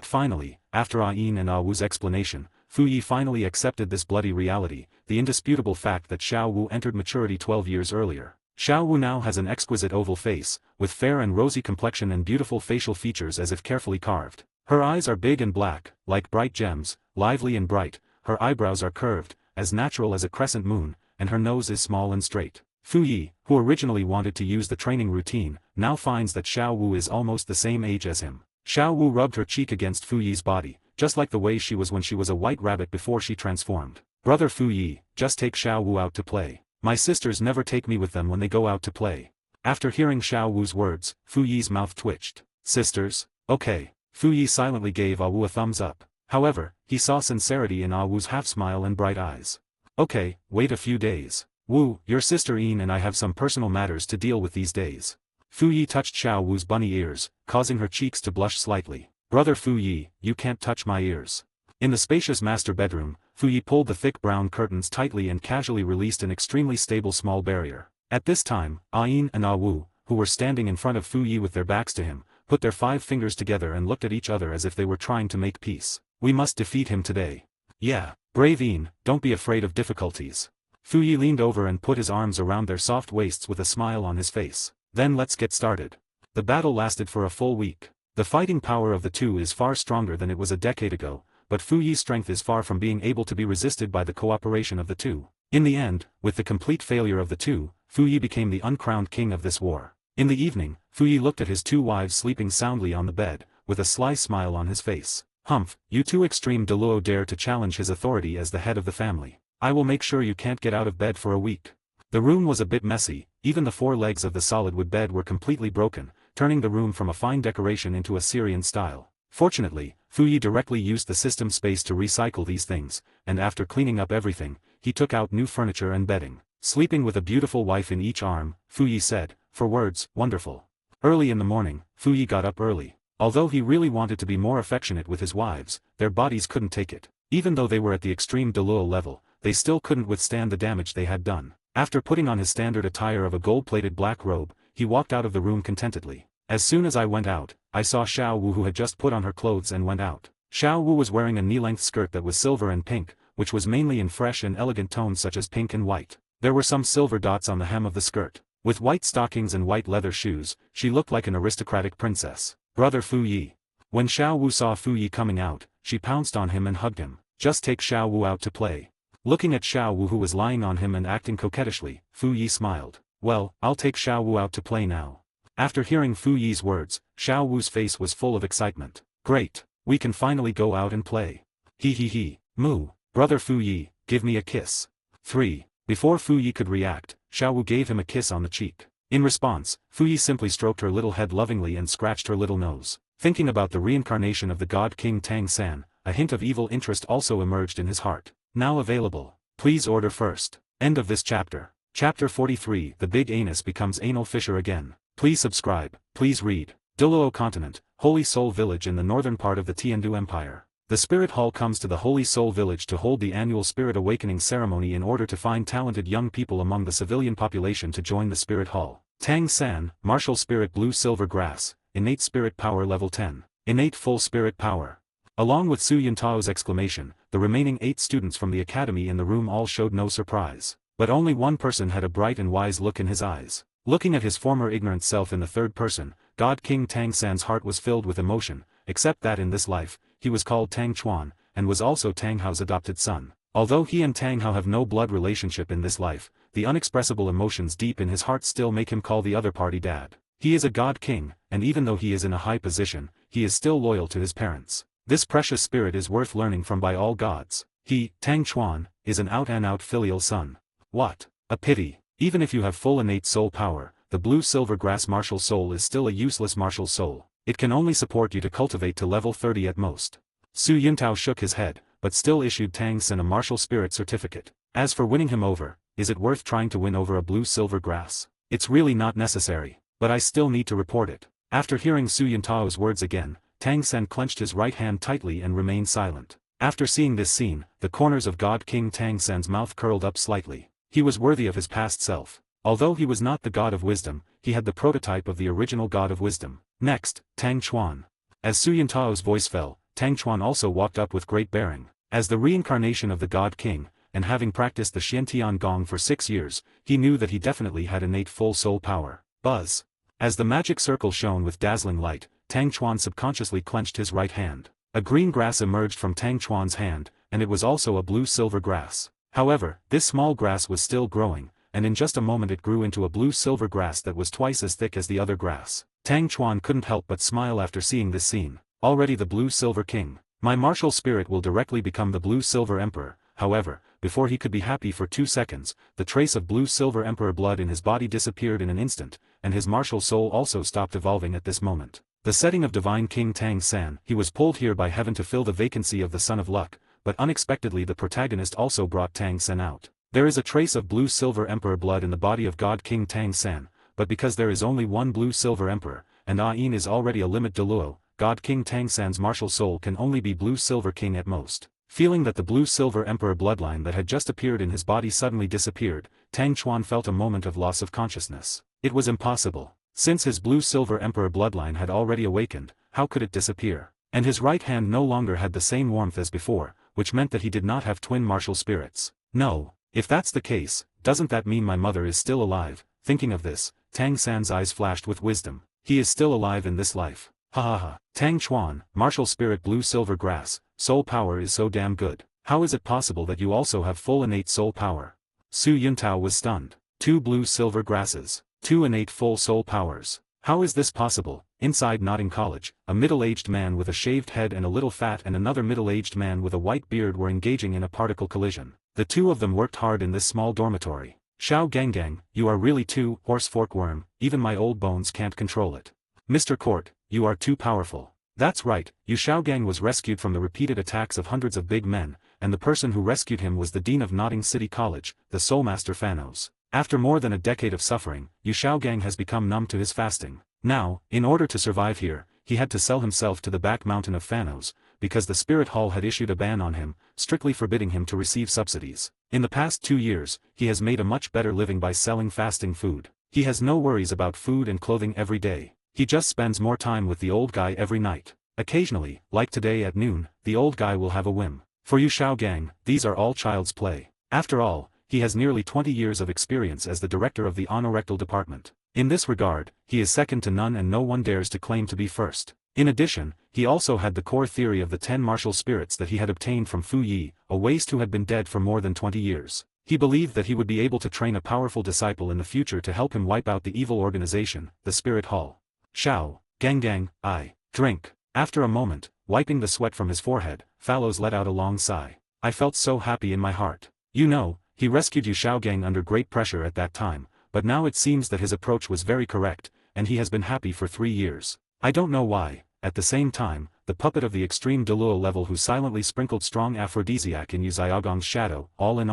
Finally, after Ain and Wu's explanation, Fu Yi finally accepted this bloody reality, the indisputable fact that Xiao Wu entered maturity 12 years earlier. Xiao Wu now has an exquisite oval face, with fair and rosy complexion and beautiful facial features as if carefully carved. Her eyes are big and black, like bright gems, lively and bright, her eyebrows are curved, as natural as a crescent moon, and her nose is small and straight. Fu Yi, who originally wanted to use the training routine, now finds that Xiao Wu is almost the same age as him. Xiao Wu rubbed her cheek against Fu Yi's body, just like the way she was when she was a white rabbit before she transformed. Brother Fu Yi, just take Xiao Wu out to play. My sisters never take me with them when they go out to play. After hearing Xiao Wu's words, Fu Yi's mouth twitched. Sisters? Okay. Fu Yi silently gave Wu a thumbs up. However, he saw sincerity in Wu's half-smile and bright eyes. Okay, wait a few days. Wu, your sister Ain and I have some personal matters to deal with these days. Fu Yi touched Xiao Wu's bunny ears, causing her cheeks to blush slightly. Brother Fu Yi, you can't touch my ears. In the spacious master bedroom, Fu Yi pulled the thick brown curtains tightly and casually released an extremely stable small barrier. At this time, Ain and Wu, who were standing in front of Fu Yi with their backs to him, put their 5 fingers together and looked at each other as if they were trying to make peace. We must defeat him today. Yeah, brave Ain, don't be afraid of difficulties. Fu Yi leaned over and put his arms around their soft waists with a smile on his face. Then let's get started. The battle lasted for a full week. The fighting power of the two is far stronger than it was a decade ago, but Fu Yi's strength is far from being able to be resisted by the cooperation of the two. In the end, with the complete failure of the two, Fu Yi became the uncrowned king of this war. In the evening, Fu Yi looked at his 2 wives sleeping soundly on the bed, with a sly smile on his face. Humph, you 2 extreme Douluo dare to challenge his authority as the head of the family. I will make sure you can't get out of bed for a week. The room was a bit messy, even the 4 legs of the solid wood bed were completely broken, turning the room from a fine decoration into a Syrian style. Fortunately, Fu Yi directly used the system space to recycle these things, and after cleaning up everything, he took out new furniture and bedding. Sleeping with a beautiful wife in each arm, Fu Yi said, for words, wonderful. Early in the morning, Fu Yi got up early. Although he really wanted to be more affectionate with his wives, their bodies couldn't take it. Even though they were at the extreme Douluo level, they still couldn't withstand the damage they had done. After putting on his standard attire of a gold-plated black robe, he walked out of the room contentedly. As soon as I went out, I saw Xiao Wu who had just put on her clothes and went out. Xiao Wu was wearing a knee-length skirt that was silver and pink, which was mainly in fresh and elegant tones such as pink and white. There were some silver dots on the hem of the skirt. With white stockings and white leather shoes, she looked like an aristocratic princess. Brother Fu Yi. When Xiao Wu saw Fu Yi coming out, she pounced on him and hugged him. Just take Xiao Wu out to play. Looking at Xiao Wu who was lying on him and acting coquettishly, Fu Yi smiled. Well, I'll take Xiao Wu out to play now. After hearing Fu Yi's words, Xiao Wu's face was full of excitement. Great, we can finally go out and play. He. Moo. Brother Fu Yi, give me a kiss. 3. Before Fu Yi could react, Xiao Wu gave him a kiss on the cheek. In response, Fu Yi simply stroked her little head lovingly and scratched her little nose. Thinking about the reincarnation of the God King Tang San, a hint of evil interest also emerged in his heart. Now available. Please order first. End of this chapter. Chapter 43. The Big Anus becomes anal fisher again. Please subscribe. Please read. Douluo Continent, Holy Soul Village in the northern part of the Tiandu Empire. The Spirit Hall comes to the Holy Soul Village to hold the annual Spirit Awakening ceremony in order to find talented young people among the civilian population to join the Spirit Hall. Tang San, Martial Spirit Blue Silver Grass, Innate Spirit Power Level 10. Innate Full Spirit Power. Along with Su Yuntao's exclamation, the remaining 8 students from the academy in the room all showed no surprise. But only one person had a bright and wise look in his eyes. Looking at his former ignorant self in the third person, God King Tang San's heart was filled with emotion, except that in this life, he was called Tang Chuan, and was also Tanghao's adopted son. Although he and Tanghao have no blood relationship in this life, the unexpressible emotions deep in his heart still make him call the other party dad. He is a God King, and even though he is in a high position, he is still loyal to his parents. This precious spirit is worth learning from by all gods. He, Tang Chuan, is an out-and-out filial son. What a pity. Even if you have full innate soul power, the blue silver grass martial soul is still a useless martial soul. It can only support you to cultivate to level 30 at most. Su Yuntao shook his head, but still issued Tang San a martial spirit certificate. As for winning him over, is it worth trying to win over a blue silver grass? It's really not necessary, but I still need to report it. After hearing Su Yuntao's words again, Tang San clenched his right hand tightly and remained silent. After seeing this scene, the corners of God King Tang San's mouth curled up slightly. He was worthy of his past self. Although he was not the god of wisdom, he had the prototype of the original god of wisdom. Next, Tang Chuan. As Su Yuntao's voice fell, Tang Chuan also walked up with great bearing. As the reincarnation of the God King, and having practiced the Xiantian Gong for 6 years, he knew that he definitely had innate full soul power. Buzz. As the magic circle shone with dazzling light, Tang Chuan subconsciously clenched his right hand. A green grass emerged from Tang Chuan's hand, and it was also a blue-silver grass. However, this small grass was still growing, and in just a moment it grew into a blue-silver grass that was twice as thick as the other grass. Tang Chuan couldn't help but smile after seeing this scene. Already the blue-silver king. My martial spirit will directly become the blue-silver emperor. However, before he could be happy for 2 seconds, the trace of blue-silver emperor blood in his body disappeared in an instant, and his martial soul also stopped evolving at this moment. The setting of divine King Tang San, he was pulled here by heaven to fill the vacancy of the Son of Luck, but unexpectedly the protagonist also brought Tang San out. There is a trace of blue-silver emperor blood in the body of God King Tang San, but because there is only one blue-silver emperor, and Ain is already a limit Douluo, God King Tang San's martial soul can only be blue-silver king at most. Feeling that the blue-silver emperor bloodline that had just appeared in his body suddenly disappeared, Tang Chuan felt a moment of loss of consciousness. It was impossible. Since his blue-silver emperor bloodline had already awakened, how could it disappear? And his right hand no longer had the same warmth as before, which meant that he did not have twin martial spirits. No, if that's the case, doesn't that mean my mother is still alive? Thinking of this, Tang San's eyes flashed with wisdom. He is still alive in this life. Ha ha ha. Tang Chuan, martial spirit blue-silver grass, soul power is so damn good. How is it possible that you also have full innate soul power? Su Yuntao was stunned. 2 blue-silver grasses. 2 innate full soul powers. How is this possible? Inside Notting College, a middle-aged man with a shaved head and a little fat and another middle-aged man with a white beard were engaging in a particle collision. The two of them worked hard in this small dormitory. Xiao Gang, you are really too horse fork worm, even my old bones can't control it. Mr. Court, you are too powerful. That's right, Xiao Gang was rescued from the repeated attacks of hundreds of big men, and the person who rescued him was the dean of Notting City College, the Soulmaster Fanos. After more than a decade of suffering, Xiao Gang has become numb to his fasting. Now, in order to survive here, he had to sell himself to the back mountain of Fanos, because the Spirit Hall had issued a ban on him, strictly forbidding him to receive subsidies. In the past 2 years, he has made a much better living by selling fasting food. He has no worries about food and clothing every day. He just spends more time with the old guy every night. Occasionally, like today at noon, the old guy will have a whim. For you Xiao Gang, these are all child's play. After all, he has nearly 20 years of experience as the director of the anorectal department. In this regard, he is second to none and no one dares to claim to be first. In addition, he also had the core theory of the 10 martial spirits that he had obtained from Fu Yi, a waste who had been dead for more than 20 years. He believed that he would be able to train a powerful disciple in the future to help him wipe out the evil organization, the Spirit Hall. Xiao Gang, I drink. After a moment, wiping the sweat from his forehead, Fallows let out a long sigh. I felt so happy in my heart. You know, he rescued you Xiao Gang under great pressure at that time, but now it seems that his approach was very correct, and he has been happy for 3 years. I don't know why. At the same time, the puppet of the extreme Douluo level who silently sprinkled strong aphrodisiac in Yu Xiaogang's shadow, all in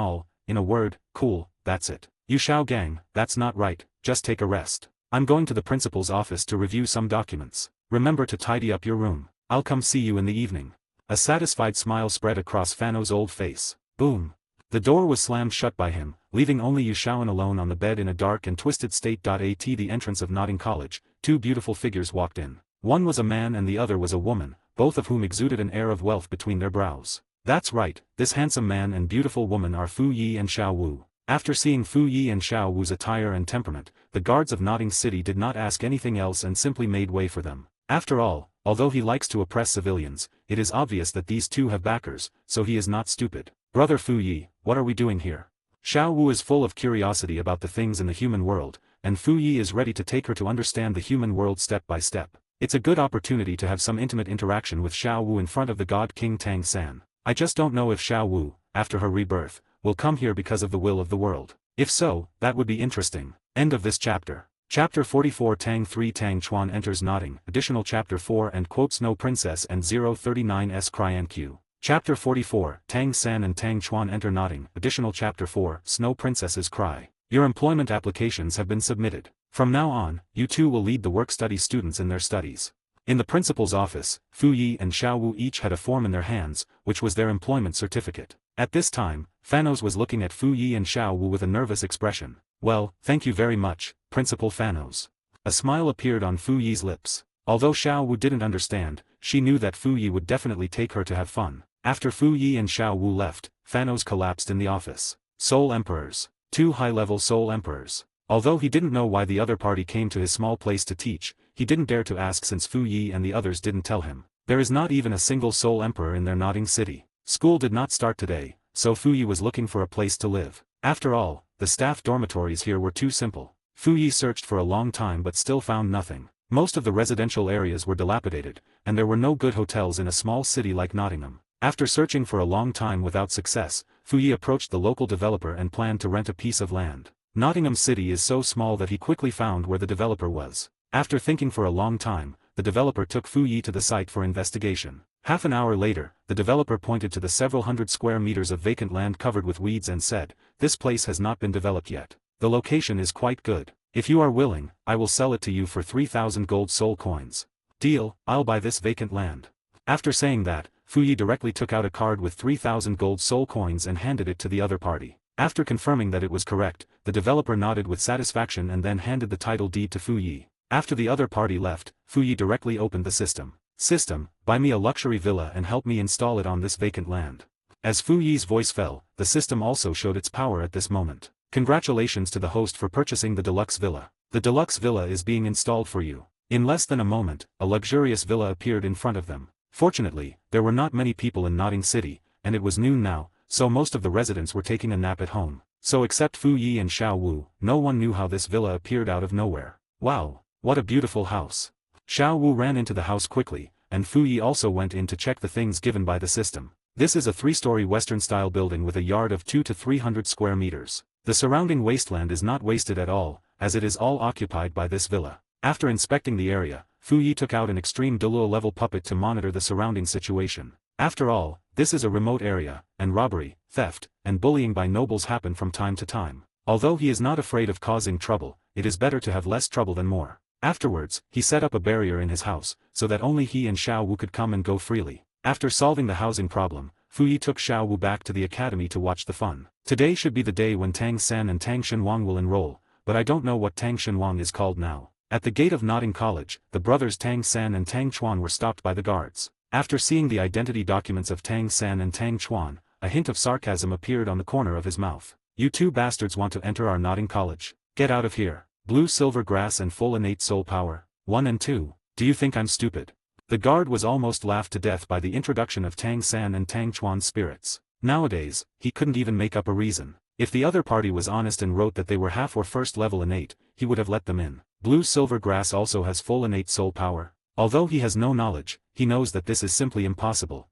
a word, cool, that's it. You Xiao Gang, that's not right, just take a rest. I'm going to the principal's office to review some documents. Remember to tidy up your room. I'll come see you in the evening. A satisfied smile spread across Fano's old face. Boom. The door was slammed shut by him, leaving only Yu Xiaoan alone on the bed in a dark and twisted state. At the entrance of Notting College, 2 beautiful figures walked in. One was a man and the other was a woman, both of whom exuded an air of wealth between their brows. That's right, this handsome man and beautiful woman are Fu Yi and Xiao Wu. After seeing Fu Yi and Xiao Wu's attire and temperament, the guards of Notting City did not ask anything else and simply made way for them. After all, although he likes to oppress civilians, it is obvious that these two have backers, so he is not stupid. Brother Fu Yi, what are we doing here? Xiao Wu is full of curiosity about the things in the human world, and Fu Yi is ready to take her to understand the human world step by step. It's a good opportunity to have some intimate interaction with Xiao Wu in front of the God King Tang San. I just don't know if Xiao Wu, after her rebirth, will come here because of the will of the world. If so, that would be interesting. End of this chapter. Chapter 44 Tang 3 Tang Chuan enters Notting. Additional Chapter 4 and quotes No Princess and 039's Cryan Q. Chapter 44 Tang San and Tang Chuan enter Notting. Additional Chapter 4 Snow Princess's Cry. Your employment applications have been submitted. From now on, you two will lead the work-study students in their studies. In the principal's office, Fu Yi and Xiao Wu each had a form in their hands, which was their employment certificate. At this time, Fanos was looking at Fu Yi and Xiao Wu with a nervous expression. Well, thank you very much, Principal Fanos. A smile appeared on Fu Yi's lips. Although Xiao Wu didn't understand, she knew that Fu Yi would definitely take her to have fun. After Fu Yi and Xiao Wu left, Fanos collapsed in the office. Soul Emperors. 2 high-level Soul Emperors. Although he didn't know why the other party came to his small place to teach, he didn't dare to ask since Fu Yi and the others didn't tell him. There is not even a single Soul Emperor in their Notting City. School did not start today, so Fu Yi was looking for a place to live. After all, the staff dormitories here were too simple. Fu Yi searched for a long time but still found nothing. Most of the residential areas were dilapidated, and there were no good hotels in a small city like Nottingham. After searching for a long time without success, Fu Yi approached the local developer and planned to rent a piece of land. Nottingham City is so small that he quickly found where the developer was. After thinking for a long time, the developer took Fu Yi to the site for investigation. Half an hour later, the developer pointed to the several hundred square meters of vacant land covered with weeds and said, "This place has not been developed yet. The location is quite good. If you are willing, I will sell it to you for 3,000 gold soul coins." Deal, I'll buy this vacant land. After saying that, Fu Yi directly took out a card with 3,000 gold soul coins and handed it to the other party. After confirming that it was correct, the developer nodded with satisfaction and then handed the title deed to Fu Yi. After the other party left, Fu Yi directly opened the system. System, buy me a luxury villa and help me install it on this vacant land. As Fu Yi's voice fell, the system also showed its power at this moment. Congratulations to the host for purchasing the deluxe villa. The deluxe villa is being installed for you. In less than a moment, a luxurious villa appeared in front of them. Fortunately, there were not many people in Notting City, and it was noon now, so most of the residents were taking a nap at home. So except Fu Yi and Xiao Wu, no one knew how this villa appeared out of nowhere. Wow, what a beautiful house. Xiao Wu ran into the house quickly, and Fu Yi also went in to check the things given by the system. This is a 3-story Western-style building with a yard of 200 to 300 square meters. The surrounding wasteland is not wasted at all, as it is all occupied by this villa. After inspecting the area, Fu Yi took out an extreme Douluo-level puppet to monitor the surrounding situation. After all, this is a remote area, and robbery, theft, and bullying by nobles happen from time to time. Although he is not afraid of causing trouble, it is better to have less trouble than more. Afterwards, he set up a barrier in his house, so that only he and Xiao Wu could come and go freely. After solving the housing problem, Fu Yi took Xiao Wu back to the academy to watch the fun. Today should be the day when Tang San and Tang Shenwang will enroll, but I don't know what Tang Shenwang is called now. At the gate of Notting College, the brothers Tang San and Tang Chuan were stopped by the guards. After seeing the identity documents of Tang San and Tang Chuan, a hint of sarcasm appeared on the corner of his mouth. "You two bastards want to enter our Notting College? Get out of here. Blue silver grass and full innate soul power. 1 and 2. Do you think I'm stupid?" The guard was almost laughed to death by the introduction of Tang San and Tang Chuan's spirits. Nowadays, he couldn't even make up a reason. If the other party was honest and wrote that they were half or first level innate, he would have let them in. Blue silver grass also has full innate soul power. Although he has no knowledge, he knows that this is simply impossible.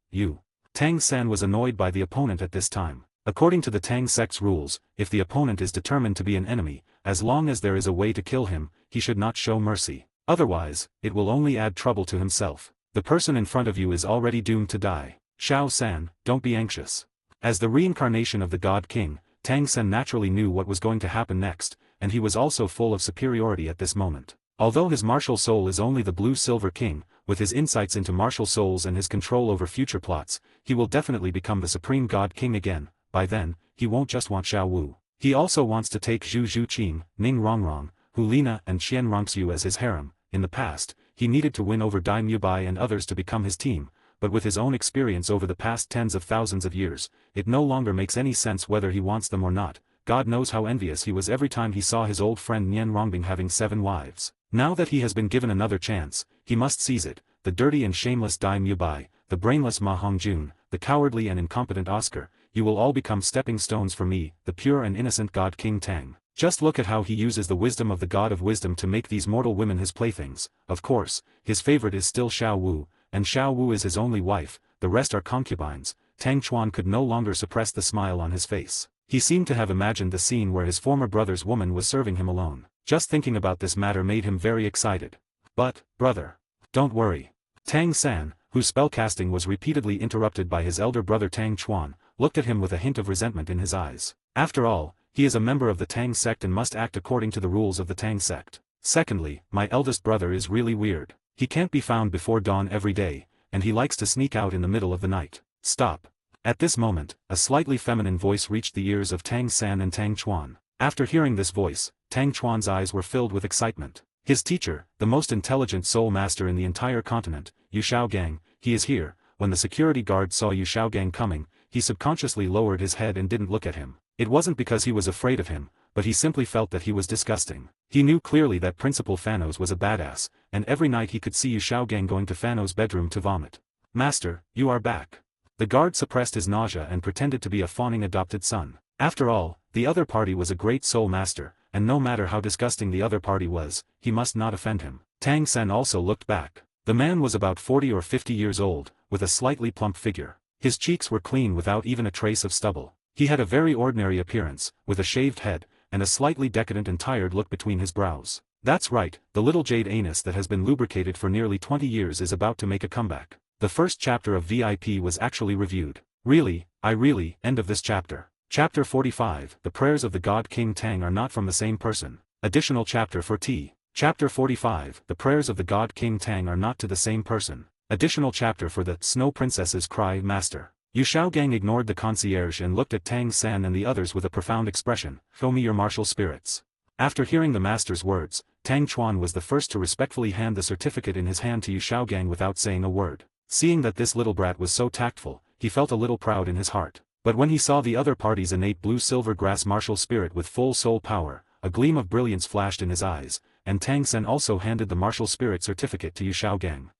Tang San was annoyed by the opponent at this time. According to the Tang sect's rules, if the opponent is determined to be an enemy, as long as there is a way to kill him, he should not show mercy. Otherwise, it will only add trouble to himself. The person in front of you is already doomed to die. Xiao San, don't be anxious. As the reincarnation of the God King, Tang San naturally knew what was going to happen next, and he was also full of superiority at this moment. Although his martial soul is only the Blue Silver King, with his insights into martial souls and his control over future plots, he will definitely become the Supreme God King again. By then, he won't just want Xiao Wu. He also wants to take Zhu Zhuqing, Ning Rongrong, Hulina and Qian Rongxiu as his harem. In the past, he needed to win over Dai Mubai and others to become his team, but with his own experience over the past tens of thousands of years, it no longer makes any sense whether he wants them or not. God knows how envious he was every time he saw his old friend Nian Rongbing having 7 wives. Now that he has been given another chance, he must seize it. The dirty and shameless Dai Mubai, the brainless Ma Hongjun, the cowardly and incompetent Oscar, you will all become stepping stones for me, the pure and innocent God King Tang. Just look at how he uses the wisdom of the God of Wisdom to make these mortal women his playthings. Of course, his favorite is still Xiao Wu, and Xiao Wu is his only wife, the rest are concubines. Tang Chuan could no longer suppress the smile on his face. He seemed to have imagined the scene where his former brother's woman was serving him alone. Just thinking about this matter made him very excited. But, brother, don't worry. Tang San, whose spellcasting was repeatedly interrupted by his elder brother Tang Chuan, looked at him with a hint of resentment in his eyes. After all, he is a member of the Tang sect and must act according to the rules of the Tang sect. Secondly, my eldest brother is really weird. He can't be found before dawn every day, and he likes to sneak out in the middle of the night. Stop. At this moment, a slightly feminine voice reached the ears of Tang San and Tang Chuan. After hearing this voice, Tang Chuan's eyes were filled with excitement. His teacher, the most intelligent soul master in the entire continent, Xiao Gang, he is here. When the security guard saw Xiao Gang coming, he subconsciously lowered his head and didn't look at him. It wasn't because he was afraid of him, but he simply felt that he was disgusting. He knew clearly that Principal Fanos was a badass, and every night he could see Xiao Gang going to Fanos' bedroom to vomit. Master, you are back. The guard suppressed his nausea and pretended to be a fawning adopted son. After all, the other party was a great soul master, and no matter how disgusting the other party was, he must not offend him. Tang San also looked back. The man was about 40 or 50 years old, with a slightly plump figure. His cheeks were clean without even a trace of stubble. He had a very ordinary appearance, with a shaved head, and a slightly decadent and tired look between his brows. That's right, the little jade anus that has been lubricated for nearly 20 years is about to make a comeback. The first chapter of VIP was actually reviewed. End of this chapter. Chapter 45, The Prayers of the God King Tang are not from the same person. Additional chapter for T. Chapter 45, The Prayers of the God King Tang are not to the same person. Additional chapter for the Snow Princess's Cry Master. Xiao Gang ignored the concierge and looked at Tang San and the others with a profound expression. Show me your martial spirits. After hearing the master's words, Tang Chuan was the first to respectfully hand the certificate in his hand to Xiao Gang without saying a word. Seeing that this little brat was so tactful, he felt a little proud in his heart. But when he saw the other party's innate blue-silver grass martial spirit with full soul power, a gleam of brilliance flashed in his eyes, and Tang San also handed the martial spirit certificate to Xiao Gang.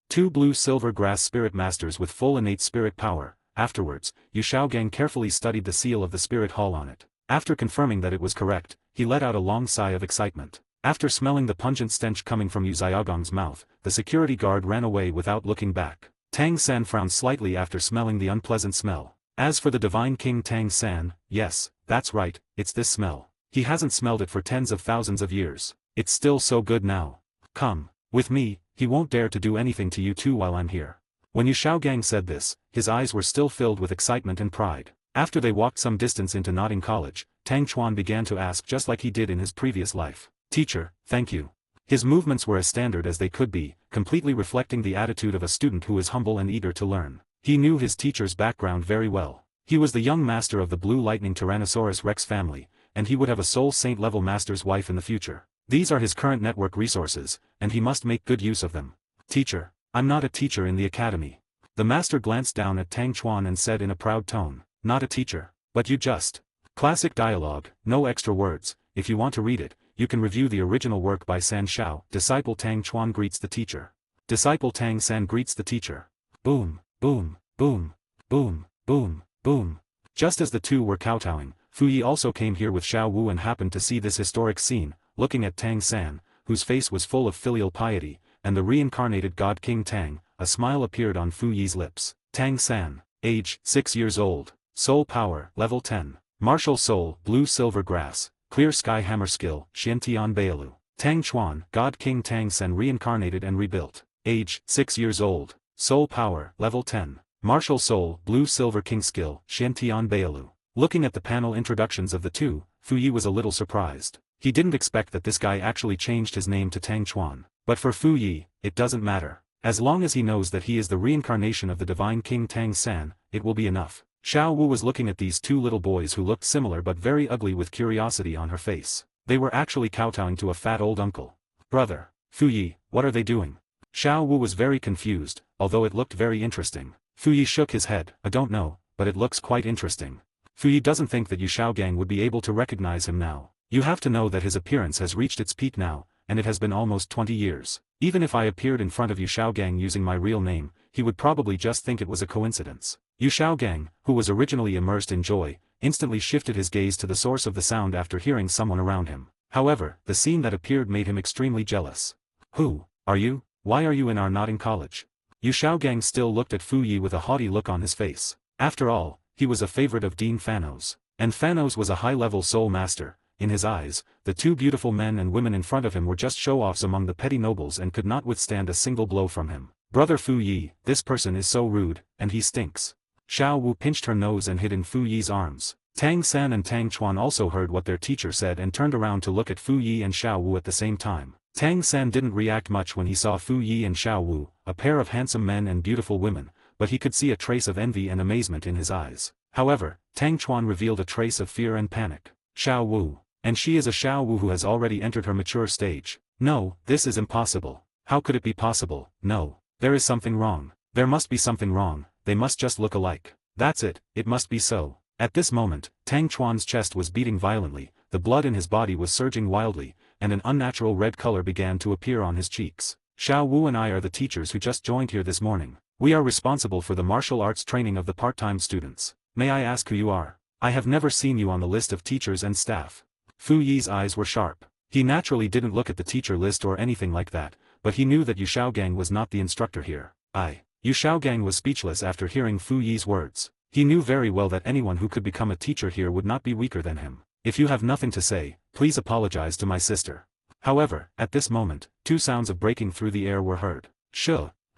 2 blue-silver grass spirit masters with full innate spirit power. Afterwards, Xiao Gang carefully studied the seal of the spirit hall on it. After confirming that it was correct, he let out a long sigh of excitement. After smelling the pungent stench coming from Xiao Gang's mouth, the security guard ran away without looking back. Tang San frowned slightly after smelling the unpleasant smell. As for the divine king Tang San, yes, that's right, it's this smell. He hasn't smelled it for tens of thousands of years. It's still so good now. Come with me, he won't dare to do anything to you two while I'm here. When Xiao Gang said this, his eyes were still filled with excitement and pride. After they walked some distance into Notting College, Tang Chuan began to ask just like he did in his previous life. Teacher, thank you. His movements were as standard as they could be, completely reflecting the attitude of a student who is humble and eager to learn. He knew his teacher's background very well. He was the young master of the Blue Lightning Tyrannosaurus Rex family, and he would have a Soul Saint level master's wife in the future. These are his current network resources, and he must make good use of them. Teacher, I'm not a teacher in the academy. The master glanced down at Tang Chuan and said in a proud tone, not a teacher, but you just. Classic dialogue, no extra words. If you want to read it, you can review the original work by San Xiao. Disciple Tang Chuan greets the teacher. Disciple Tang San greets the teacher. Boom, boom, boom, boom, boom, boom. Just as the two were kowtowing, Fu Yi also came here with Xiao Wu and happened to see this historic scene, looking at Tang San, whose face was full of filial piety, and the reincarnated God King Tang. A smile appeared on Fu Yi's lips. Tang San, age, 6 years old, soul power, level 10, martial soul, blue silver grass, clear sky hammer skill, Xiantian Beilu. Tang Chuan, God King Tang San reincarnated and rebuilt, age, 6 years old, soul power, level 10, martial soul, blue silver king skill, Xiantian Beilu. Looking at the panel introductions of the two, Fu Yi was a little surprised. He didn't expect that this guy actually changed his name to Tang Chuan. But for Fu Yi, it doesn't matter. As long as he knows that he is the reincarnation of the divine king Tang San, it will be enough. Xiao Wu was looking at these two little boys who looked similar but very ugly with curiosity on her face. They were actually kowtowing to a fat old uncle. Brother, Fu Yi, what are they doing? Xiao Wu was very confused, although it looked very interesting. Fu Yi shook his head. I don't know, but it looks quite interesting. Fu Yi doesn't think that Xiao Gang would be able to recognize him now. You have to know that his appearance has reached its peak now, and it has been almost 20 years. Even if I appeared in front of Xiao Gang using my real name, he would probably just think it was a coincidence. Xiao Gang, who was originally immersed in joy, instantly shifted his gaze to the source of the sound after hearing someone around him. However, the scene that appeared made him extremely jealous. Who are you? Why are you in our nodding college? Xiao Gang still looked at Fu Yi with a haughty look on his face. After all, he was a favorite of Dean Fanos. And Fanos was a high-level soul master. In his eyes, the two beautiful men and women in front of him were just show-offs among the petty nobles and could not withstand a single blow from him. Brother Fu Yi, this person is so rude, and he stinks. Xiao Wu pinched her nose and hid in Fu Yi's arms. Tang San and Tang Chuan also heard what their teacher said and turned around to look at Fu Yi and Xiao Wu at the same time. Tang San didn't react much when he saw Fu Yi and Xiao Wu, a pair of handsome men and beautiful women, but he could see a trace of envy and amazement in his eyes. However, Tang Chuan revealed a trace of fear and panic. Xiao Wu. And she is a Xiao Wu who has already entered her mature stage. No, this is impossible. How could it be possible? No. There is something wrong. There must be something wrong. They must just look alike. That's it must be so. At this moment, Tang Chuan's chest was beating violently, the blood in his body was surging wildly, and an unnatural red color began to appear on his cheeks. Xiao Wu and I are the teachers who just joined here this morning. We are responsible for the martial arts training of the part-time students. May I ask who you are? I have never seen you on the list of teachers and staff. Fu Yi's eyes were sharp. He naturally didn't look at the teacher list or anything like that, but he knew that Xiao Gang was not the instructor here. Xiao Gang was speechless after hearing Fu Yi's words. He knew very well that anyone who could become a teacher here would not be weaker than him. If you have nothing to say, please apologize to my sister. However, at this moment, two sounds of breaking through the air were heard. Shh!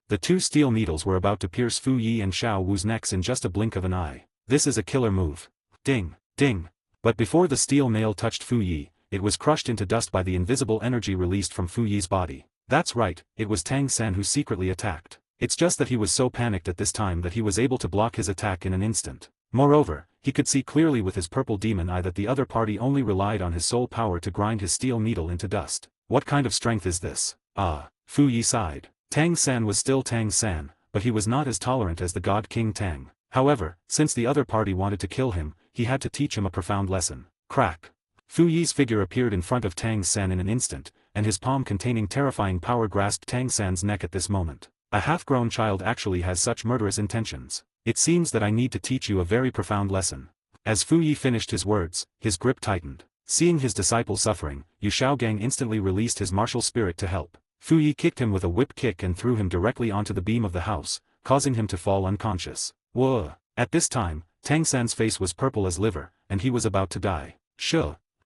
The two steel needles were about to pierce Fu Yi and Xiao Wu's necks in just a blink of an eye. This is a killer move. Ding, ding. But before the steel nail touched Fu Yi, it was crushed into dust by the invisible energy released from Fu Yi's body. That's right, it was Tang San who secretly attacked. It's just that he was so panicked at this time that he was able to block his attack in an instant. Moreover, he could see clearly with his purple demon eye that the other party only relied on his soul power to grind his steel needle into dust. What kind of strength is this? Fu Yi sighed. Tang San was still Tang San, but he was not as tolerant as the God King Tang. However, since the other party wanted to kill him, he had to teach him a profound lesson. Crack! Fu Yi's figure appeared in front of Tang San in an instant, and his palm containing terrifying power grasped Tang San's neck at this moment. A half-grown child actually has such murderous intentions. It seems that I need to teach you a very profound lesson. As Fu Yi finished his words, his grip tightened. Seeing his disciple suffering, Xiao Gang instantly released his martial spirit to help. Fu Yi kicked him with a whip kick and threw him directly onto the beam of the house, causing him to fall unconscious. Whoa! At this time, Tang San's face was purple as liver, and he was about to die. Shh!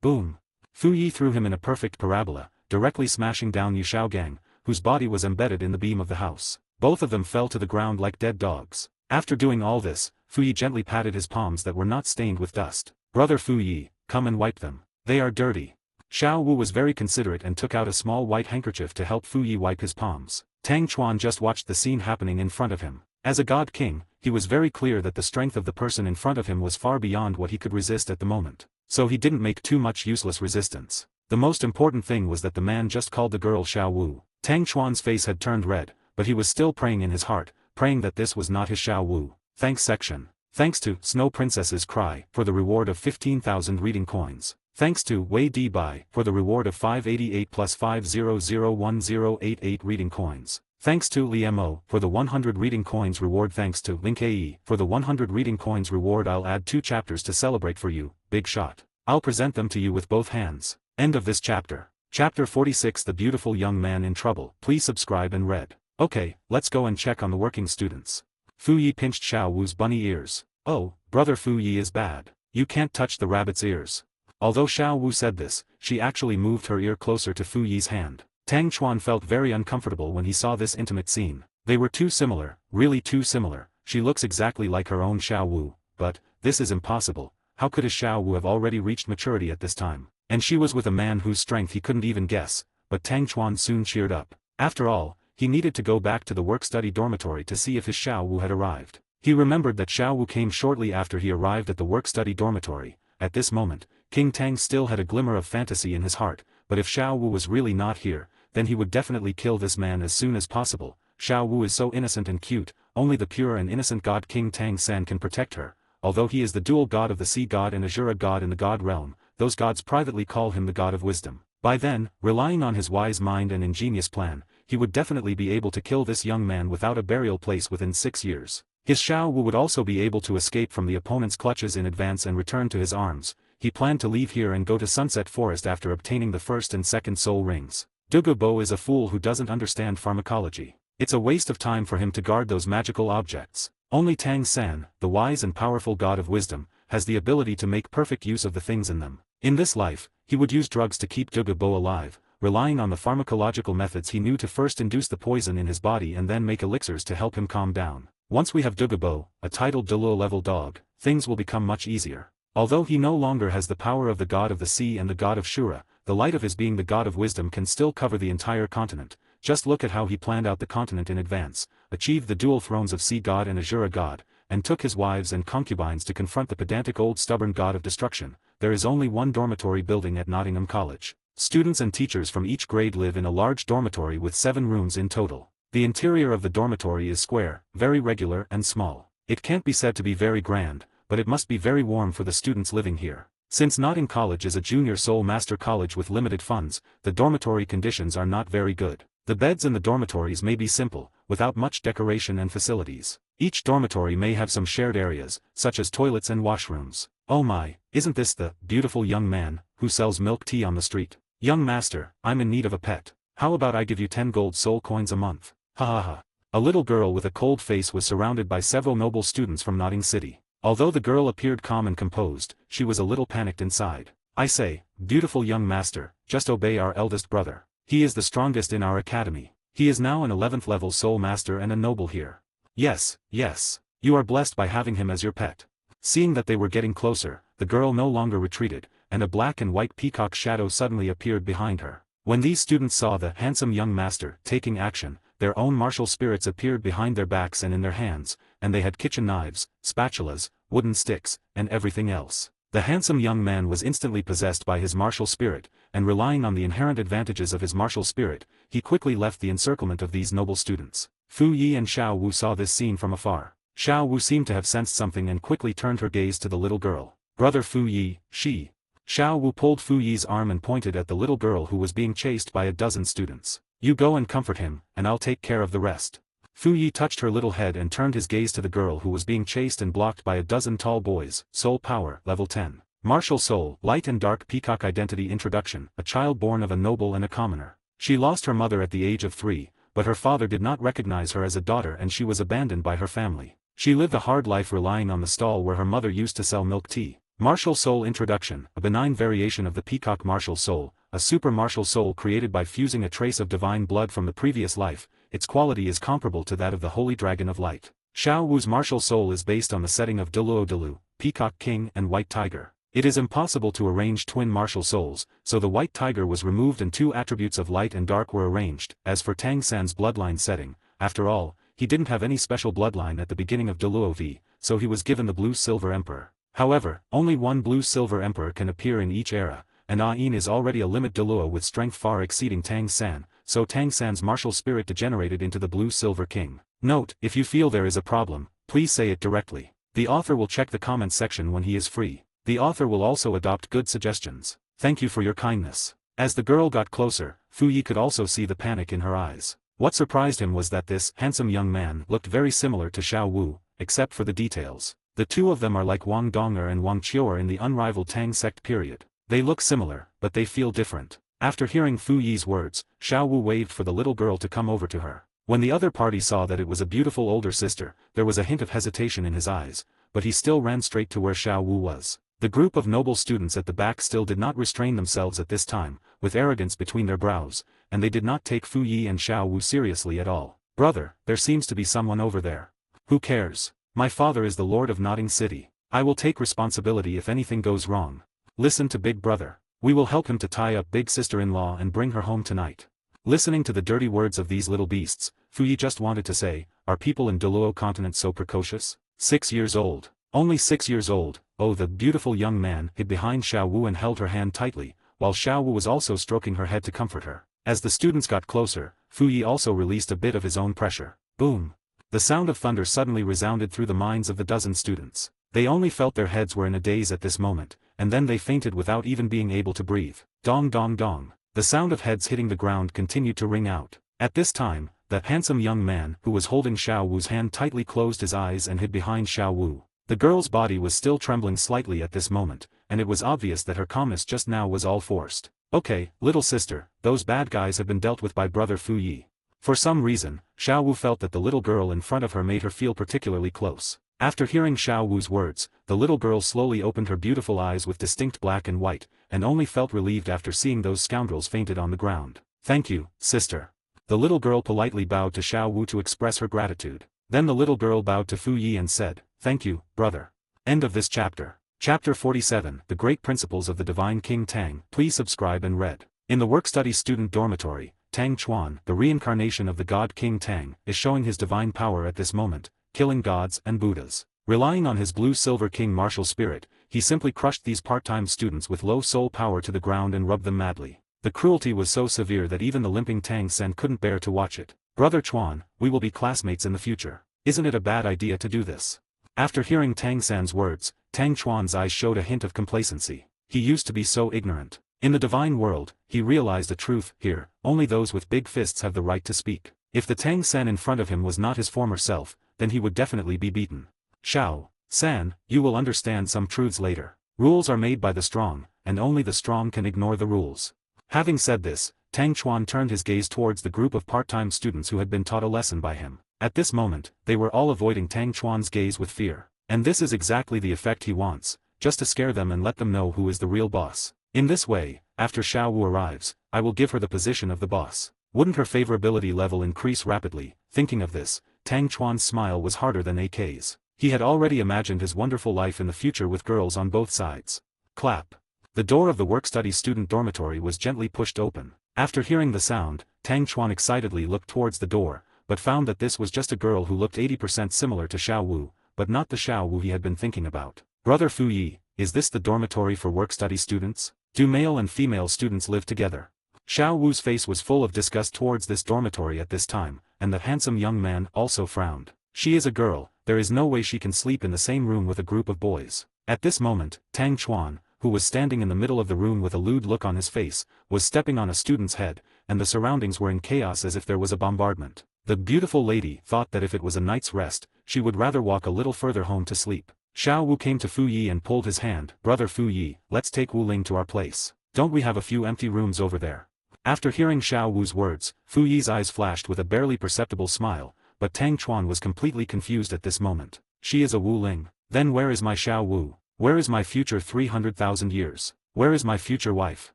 Boom! Fu Yi threw him in a perfect parabola, directly smashing down Xiao Gang, whose body was embedded in the beam of the house. Both of them fell to the ground like dead dogs. After doing all this, Fu Yi gently patted his palms that were not stained with dust. Brother Fu Yi, come and wipe them. They are dirty. Xiao Wu was very considerate and took out a small white handkerchief to help Fu Yi wipe his palms. Tang Chuan just watched the scene happening in front of him. As a god king, he was very clear that the strength of the person in front of him was far beyond what he could resist at the moment. So he didn't make too much useless resistance. The most important thing was that the man just called the girl Xiao Wu. Tang Chuan's face had turned red, but he was still praying in his heart, praying that this was not his Xiao Wu. Thanks section. Thanks to Snow Princess's Cry for the reward of 15,000 reading coins. Thanks to Wei Di Bai for the reward of 588 plus 5001088 reading coins. Thanks to Li Mo for the 100 reading coins reward. Thanks to Link Ae for the 100 reading coins reward. I'll add 2 chapters to celebrate for you, big shot. I'll present them to you with both hands. End of this chapter. Chapter 46. The Beautiful Young Man in Trouble. Please subscribe and read. Okay, let's go and check on the working students. Fu Yi pinched Xiao Wu's bunny ears. Oh, brother, Fu Yi is bad. You can't touch the rabbit's ears. Although Xiao Wu said this, she actually moved her ear closer to Fu Yi's hand. Tang Chuan felt very uncomfortable when he saw this intimate scene. They were too similar, really too similar. She looks exactly like her own Xiao Wu, but, this is impossible. How could his Xiao Wu have already reached maturity at this time? And she was with a man whose strength he couldn't even guess, but Tang Chuan soon cheered up. After all, he needed to go back to the work-study dormitory to see if his Xiao Wu had arrived. He remembered that Xiao Wu came shortly after he arrived at the work-study dormitory. At this moment, King Tang still had a glimmer of fantasy in his heart, but if Xiao Wu was really not here, then he would definitely kill this man as soon as possible. Xiao Wu is so innocent and cute, only the pure and innocent God King Tang San can protect her. Although he is the dual god of the sea god and Azura god in the god realm, those gods privately call him the god of wisdom. By then, relying on his wise mind and ingenious plan, he would definitely be able to kill this young man without a burial place within 6 years. His Xiao Wu would also be able to escape from the opponent's clutches in advance and return to his arms. He planned to leave here and go to Sunset Forest after obtaining the first and second soul rings. Douluo is a fool who doesn't understand pharmacology. It's a waste of time for him to guard those magical objects. Only Tang San, the wise and powerful god of wisdom, has the ability to make perfect use of the things in them. In this life, he would use drugs to keep Douluo alive, relying on the pharmacological methods he knew to first induce the poison in his body and then make elixirs to help him calm down. Once we have Douluo, a titled Douluo level dog, things will become much easier. Although he no longer has the power of the god of the sea and the god of Shura, the light of his being the god of wisdom can still cover the entire continent. Just look at how he planned out the continent in advance, achieved the dual thrones of sea god and Azura god, and took his wives and concubines to confront the pedantic old stubborn god of destruction. There is only one dormitory building at Nottingham College. Students and teachers from each grade live in a large dormitory with 7 rooms in total. The interior of the dormitory is square, very regular and small. It can't be said to be very grand, but it must be very warm for the students living here. Since Nottingham College is a junior soul master college with limited funds, the dormitory conditions are not very good. The beds in the dormitories may be simple, without much decoration and facilities. Each dormitory may have some shared areas, such as toilets and washrooms. Oh my, isn't this the beautiful young man who sells milk tea on the street? Young master, I'm in need of a pet. How about I give you 10 gold soul coins a month? Ha ha ha. A little girl with a cold face was surrounded by several noble students from Nottingham City. Although the girl appeared calm and composed, she was a little panicked inside. I say, beautiful young master, just obey our eldest brother. He is the strongest in our academy. He is now an 11th level soul master and a noble here. Yes, yes. You are blessed by having him as your pet. Seeing that they were getting closer, the girl no longer retreated, and a black and white peacock shadow suddenly appeared behind her. When these students saw the handsome young master taking action, their own martial spirits appeared behind their backs and in their hands, and they had kitchen knives, spatulas, wooden sticks, and everything else. The handsome young man was instantly possessed by his martial spirit, and relying on the inherent advantages of his martial spirit, he quickly left the encirclement of these noble students. Fu Yi and Xiao Wu saw this scene from afar. Xiao Wu seemed to have sensed something and quickly turned her gaze to the little girl. Brother Fu Yi, she. Xiao Wu pulled Fu Yi's arm and pointed at the little girl who was being chased by a dozen students. You go and comfort him, and I'll take care of the rest. Fu Yi touched her little head and turned his gaze to the girl who was being chased and blocked by a dozen tall boys. Soul Power, Level 10. Martial Soul, Light and Dark Peacock Identity Introduction, a child born of a noble and a commoner. She lost her mother at the age of 3, but her father did not recognize her as a daughter and she was abandoned by her family. She lived a hard life relying on the stall where her mother used to sell milk tea. Martial Soul Introduction, a benign variation of the Peacock Martial Soul, a super martial soul created by fusing a trace of divine blood from the previous life. Its quality is comparable to that of the Holy Dragon of Light. Xiao Wu's martial soul is based on the setting of Douluo, Peacock King and White Tiger. It is impossible to arrange twin martial souls, so the White Tiger was removed and 2 attributes of light and dark were arranged. As for Tang San's bloodline setting, after all, he didn't have any special bloodline at the beginning of Douluo V, so he was given the Blue-Silver Emperor. However, only one Blue-Silver Emperor can appear in each era, and Ain is already a limit Douluo with strength far exceeding Tang San, so Tang San's martial spirit degenerated into the Blue Silver King. Note, if you feel there is a problem, please say it directly. The author will check the comments section when he is free. The author will also adopt good suggestions. Thank you for your kindness. As the girl got closer, Fu Yi could also see the panic in her eyes. What surprised him was that this handsome young man looked very similar to Xiao Wu, except for the details. The two of them are like Wang Donger and Wang Qiuer in the unrivaled Tang sect period. They look similar, but they feel different. After hearing Fu Yi's words, Xiao Wu waved for the little girl to come over to her. When the other party saw that it was a beautiful older sister, there was a hint of hesitation in his eyes, but he still ran straight to where Xiao Wu was. The group of noble students at the back still did not restrain themselves at this time, with arrogance between their brows, and they did not take Fu Yi and Xiao Wu seriously at all. Brother, there seems to be someone over there. Who cares? My father is the Lord of Nodding City. I will take responsibility if anything goes wrong. Listen to Big Brother. We will help him to tie up Big Sister-in-law and bring her home tonight. Listening to the dirty words of these little beasts, Fu Yi just wanted to say, are people in Douluo continent so precocious? 6 years old. Only 6 years old. Oh, the beautiful young man hid behind Xiao Wu and held her hand tightly, while Xiao Wu was also stroking her head to comfort her. As the students got closer, Fu Yi also released a bit of his own pressure. Boom! The sound of thunder suddenly resounded through the minds of the dozen students. They only felt their heads were in a daze at this moment, and then they fainted without even being able to breathe. Dong dong dong. The sound of heads hitting the ground continued to ring out. At this time, that handsome young man who was holding Xiao Wu's hand tightly closed his eyes and hid behind Xiao Wu. The girl's body was still trembling slightly at this moment, and it was obvious that her calmness just now was all forced. Okay, little sister, those bad guys have been dealt with by brother Fu Yi. For some reason, Xiao Wu felt that the little girl in front of her made her feel particularly close. After hearing Xiao Wu's words, the little girl slowly opened her beautiful eyes with distinct black and white, and only felt relieved after seeing those scoundrels fainted on the ground. Thank you, sister. The little girl politely bowed to Xiao Wu to express her gratitude. Then the little girl bowed to Fu Yi and said, thank you, brother. End of this chapter. Chapter 47, The Great Principles of the Divine King Tang. Please subscribe and read. In the work-study student dormitory, Tang Chuan, the reincarnation of the God King Tang, is showing his divine power at this moment, killing gods and Buddhas. Relying on his Blue-Silver King martial spirit, he simply crushed these part-time students with low soul power to the ground and rubbed them madly. The cruelty was so severe that even the limping Tang Sen couldn't bear to watch it. Brother Chuan, we will be classmates in the future. Isn't it a bad idea to do this? After hearing Tang San's words, Tang Chuan's eyes showed a hint of complacency. He used to be so ignorant. In the divine world, he realized the truth. Here, only those with big fists have the right to speak. If the Tang San in front of him was not his former self, then he would definitely be beaten. Xiao San, you will understand some truths later. Rules are made by the strong, and only the strong can ignore the rules. Having said this, Tang Chuan turned his gaze towards the group of part-time students who had been taught a lesson by him. At this moment, they were all avoiding Tang Chuan's gaze with fear. And this is exactly the effect he wants, just to scare them and let them know who is the real boss. In this way, after Xiao Wu arrives, I will give her the position of the boss. Wouldn't her favorability level increase rapidly? Thinking of this, Tang Chuan's smile was harder than AK's. He had already imagined his wonderful life in the future with girls on both sides. Clap. The door of the work-study student dormitory was gently pushed open. After hearing the sound, Tang Chuan excitedly looked towards the door, but found that this was just a girl who looked 80% similar to Xiao Wu, but not the Xiao Wu he had been thinking about. Brother Fu Yi, is this the dormitory for work-study students? Do male and female students live together? Xiao Wu's face was full of disgust towards this dormitory at this time, and the handsome young man also frowned. She is a girl, there is no way she can sleep in the same room with a group of boys. At this moment, Tang Chuan, who was standing in the middle of the room with a lewd look on his face, was stepping on a student's head, and the surroundings were in chaos as if there was a bombardment. The beautiful lady thought that if it was a night's rest, she would rather walk a little further home to sleep. Xiao Wu came to Fu Yi and pulled his hand. Brother Fu Yi, let's take Wu Ling to our place. Don't we have a few empty rooms over there? After hearing Xiao Wu's words, Fu Yi's eyes flashed with a barely perceptible smile, but Tang Chuan was completely confused at this moment. She is a Wu Ling. Then where is my Xiao Wu? Where is my future 300,000 years? Where is my future wife?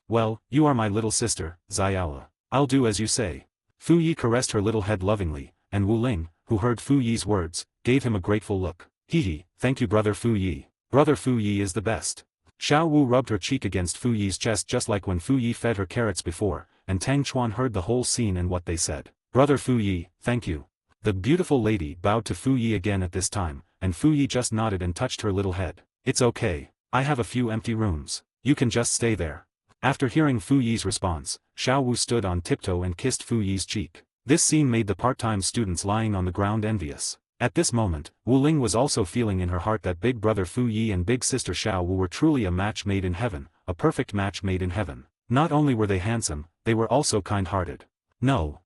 Well, you are my little sister, Xiaola. I'll do as you say. Fu Yi caressed her little head lovingly, and Wu Ling, who heard Fu Yi's words, gave him a grateful look. Hee, thank you brother Fu Yi. Brother Fu Yi is the best. Xiao Wu rubbed her cheek against Fu Yi's chest just like when Fu Yi fed her carrots before, and Tang Chuan heard the whole scene and what they said. Brother Fu Yi, thank you. The beautiful lady bowed to Fu Yi again at this time, and Fu Yi just nodded and touched her little head. It's okay. I have a few empty rooms. You can just stay there. After hearing Fu Yi's response, Xiao Wu stood on tiptoe and kissed Fu Yi's cheek. This scene made the part-time students lying on the ground envious. At this moment, Wu Ling was also feeling in her heart that big brother Fu Yi and big sister Xiao Wu were truly a match made in heaven, a perfect match made in heaven. Not only were they handsome, they were also kind-hearted. No,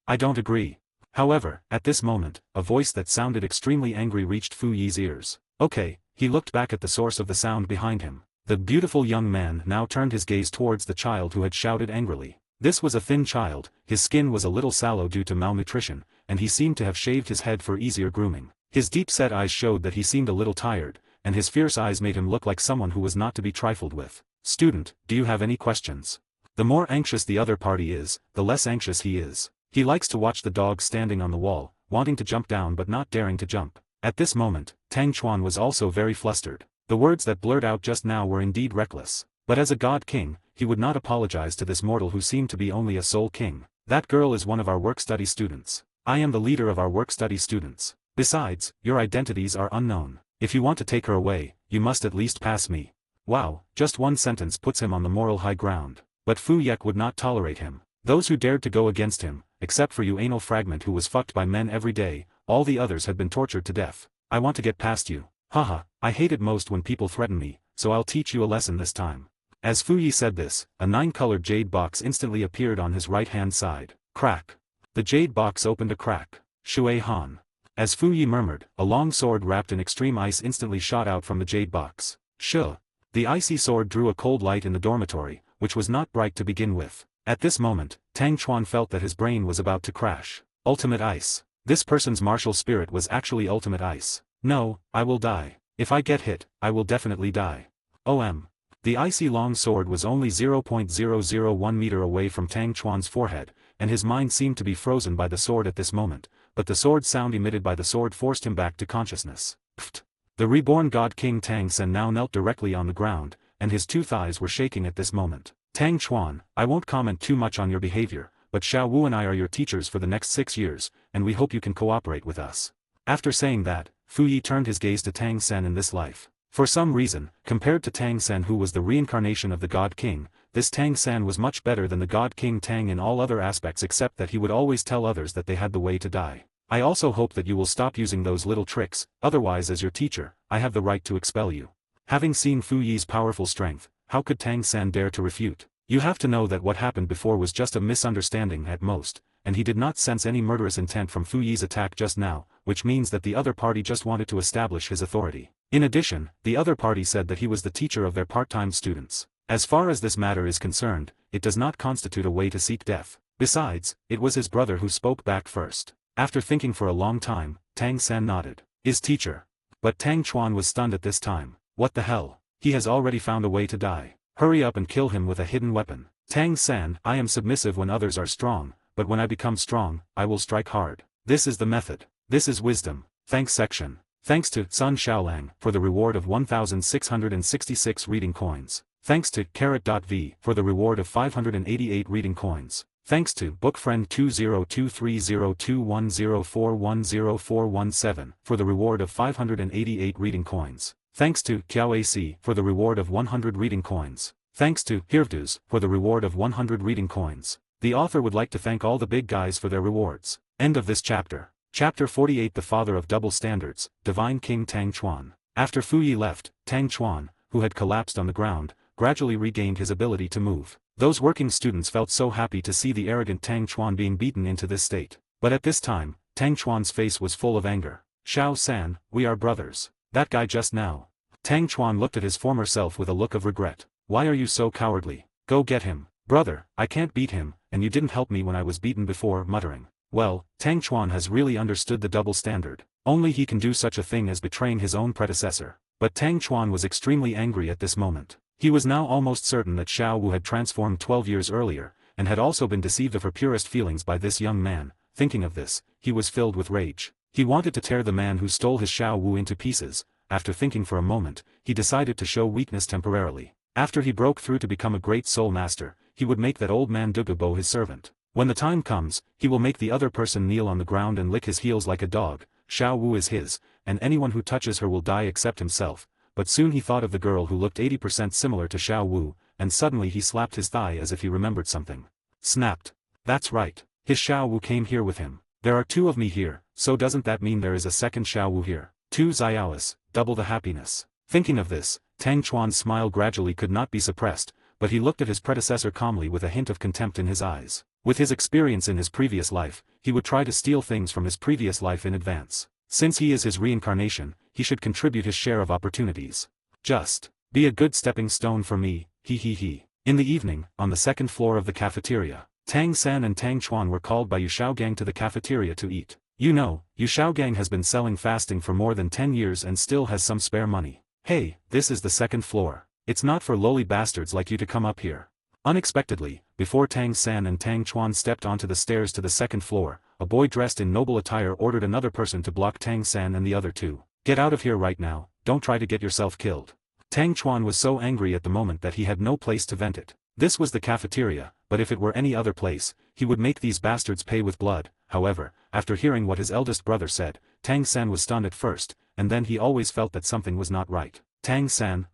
I don't agree. However, at this moment, a voice that sounded extremely angry reached Fu Yi's ears. Okay, he looked back at the source of the sound behind him. The beautiful young man now turned his gaze towards the child who had shouted angrily. This was a thin child, his skin was a little sallow due to malnutrition, and he seemed to have shaved his head for easier grooming. His deep-set eyes showed that he seemed a little tired, and his fierce eyes made him look like someone who was not to be trifled with. Student, do you have any questions? The more anxious the other party is, the less anxious he is. He likes to watch the dog standing on the wall, wanting to jump down but not daring to jump. At this moment, Tang Chuan was also very flustered. The words that blurred out just now were indeed reckless. But as a god king, he would not apologize to this mortal who seemed to be only a soul king. That girl is one of our work-study students. I am the leader of our work-study students. Besides, your identities are unknown. If you want to take her away, you must at least pass me. Wow, just one sentence puts him on the moral high ground. But Fu Yek would not tolerate him. Those who dared to go against him, except for you anal fragment who was fucked by men every day, all the others had been tortured to death. I want to get past you. Haha, I hate it most when people threaten me, so I'll teach you a lesson this time. As Fu Yi said this, a 9-colored jade box instantly appeared on his right-hand side. Crack. The jade box opened a crack. Shui Han. As Fu Yi murmured, a long sword wrapped in extreme ice instantly shot out from the jade box. Shu. The icy sword drew a cold light in the dormitory, which was not bright to begin with. At this moment, Tang Chuan felt that his brain was about to crash. Ultimate ice. This person's martial spirit was actually ultimate ice. No, I will die. If I get hit, I will definitely die. OM. The icy long sword was only 0.001 meter away from Tang Chuan's forehead, and his mind seemed to be frozen by the sword at this moment, but the sword sound emitted by the sword forced him back to consciousness. Pfft. The reborn God King Tang Sen now knelt directly on the ground, and his two thighs were shaking at this moment. Tang Chuan, I won't comment too much on your behavior, but Xiao Wu and I are your teachers for the next 6 years, and we hope you can cooperate with us. After saying that, Fu Yi turned his gaze to Tang Sen in this life. For some reason, compared to Tang Sen who was the reincarnation of the God King, this Tang Sen was much better than the God King Tang in all other aspects except that he would always tell others that they had the way to die. I also hope that you will stop using those little tricks, otherwise as your teacher, I have the right to expel you. Having seen Fu Yi's powerful strength, how could Tang Sen dare to refute? You have to know that what happened before was just a misunderstanding at most, and he did not sense any murderous intent from Fu Yi's attack just now, which means that the other party just wanted to establish his authority. In addition, the other party said that he was the teacher of their part-time students. As far as this matter is concerned, it does not constitute a way to seek death. Besides, it was his brother who spoke back first. After thinking for a long time, Tang Sen nodded. His teacher. But Tang Chuan was stunned at this time. What the hell? He has already found a way to die. Hurry up and kill him with a hidden weapon. Tang Sen, I am submissive when others are strong, but when I become strong, I will strike hard. This is the method. This is wisdom. Thanks section. Thanks to Sun Xiaolang for the reward of 1,666 reading coins. Thanks to Carrot.v for the reward of 588 reading coins. Thanks to Bookfriend 20230210410417 for the reward of 588 reading coins. Thanks to Qiao for the reward of 100 reading coins. Thanks to Hirvdus for the reward of 100 reading coins. The author would like to thank all the big guys for their rewards. End of this chapter. Chapter 48 The Father of Double Standards, Divine King Tang Chuan. After Fu Yi left, Tang Chuan, who had collapsed on the ground, gradually regained his ability to move. Those working students felt so happy to see the arrogant Tang Chuan being beaten into this state. But at this time, Tang Chuan's face was full of anger. Xiao San, we are brothers. That guy just now. Tang Chuan looked at his former self with a look of regret. Why are you so cowardly? Go get him. Brother, I can't beat him, and you didn't help me when I was beaten before, muttering. Well, Tang Chuan has really understood the double standard. Only he can do such a thing as betraying his own predecessor. But Tang Chuan was extremely angry at this moment. He was now almost certain that Xiao Wu had transformed 12 years earlier, and had also been deceived of her purest feelings by this young man. Thinking of this, he was filled with rage. He wanted to tear the man who stole his Xiao Wu into pieces. After thinking for a moment, he decided to show weakness temporarily. After he broke through to become a great soul master, he would make that old man Douluo his servant. When the time comes, he will make the other person kneel on the ground and lick his heels like a dog. Xiao Wu is his, and anyone who touches her will die except himself. But soon he thought of the girl who looked 80% similar to Xiao Wu, and suddenly he slapped his thigh as if he remembered something. Snapped. That's right. His Xiao Wu came here with him. There are two of me here, so doesn't that mean there is a second Xiao Wu here? Two Xiaoas, double the happiness. Thinking of this, Tang Chuan's smile gradually could not be suppressed, but he looked at his predecessor calmly with a hint of contempt in his eyes. With his experience in his previous life, he would try to steal things from his previous life in advance. Since he is his reincarnation, he should contribute his share of opportunities. Just be a good stepping stone for me, he he he. In the evening, on the second floor of the cafeteria, Tang San and Tang Chuan were called by Xiao Gang to the cafeteria to eat. You know, Xiao Gang has been selling fasting for more than 10 years and still has some spare money. Hey, this is the second floor. It's not for lowly bastards like you to come up here. Unexpectedly, before Tang San and Tang Chuan stepped onto the stairs to the second floor, a boy dressed in noble attire ordered another person to block Tang San and the other two. Get out of here right now, don't try to get yourself killed. Tang Chuan was so angry at the moment that he had no place to vent it. This was the cafeteria, but if it were any other place, he would make these bastards pay with blood. However, after hearing what his eldest brother said, Tang San was stunned at first, and then he always felt that something was not right. Tang San,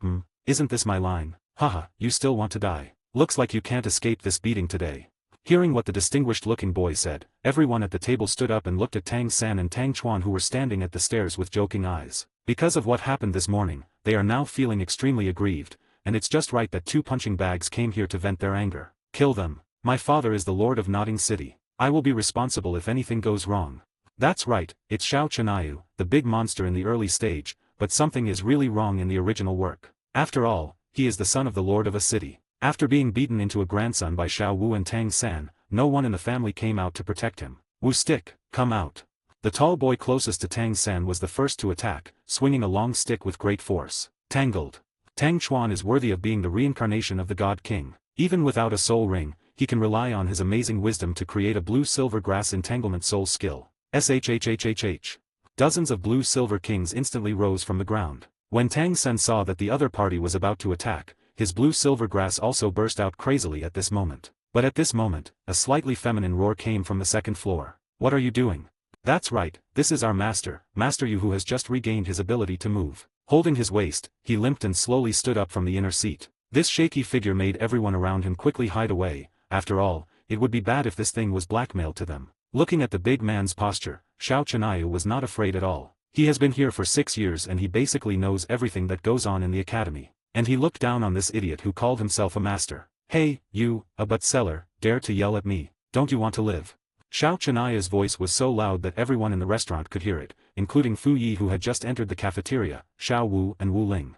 isn't this my line? Haha, you still want to die. Looks like you can't escape this beating today. Hearing what the distinguished-looking boy said, everyone at the table stood up and looked at Tang San and Tang Chuan who were standing at the stairs with joking eyes. Because of what happened this morning, they are now feeling extremely aggrieved, and it's just right that two punching bags came here to vent their anger. Kill them. My father is the Lord of Nodding City. I will be responsible if anything goes wrong. That's right, it's Xiao Chinayu, the big monster in the early stage, but something is really wrong in the original work. After all, he is the son of the Lord of a city. After being beaten into a grandson by Xiao Wu and Tang San, no one in the family came out to protect him. Wu stick, come out. The tall boy closest to Tang San was the first to attack, swinging a long stick with great force. Tangled. Tang Chuan is worthy of being the reincarnation of the God King. Even without a soul ring, he can rely on his amazing wisdom to create a blue-silver grass entanglement soul skill. SHHHHH. Dozens of blue-silver kings instantly rose from the ground. When Tang San saw that the other party was about to attack, his blue-silver grass also burst out crazily at this moment. But at this moment, a slightly feminine roar came from the second floor. What are you doing? That's right, this is our master, Master Yu, who has just regained his ability to move. Holding his waist, he limped and slowly stood up from the inner seat. This shaky figure made everyone around him quickly hide away. After all, it would be bad if this thing was blackmail to them. Looking at the big man's posture, Xiao Chinayu was not afraid at all. He has been here for 6 years and he basically knows everything that goes on in the academy. And he looked down on this idiot who called himself a master. Hey, you, a butt seller, dare to yell at me, don't you want to live? Xiao Chenay's voice was so loud that everyone in the restaurant could hear it, including Fu Yi who had just entered the cafeteria, Xiao Wu and Wu Ling.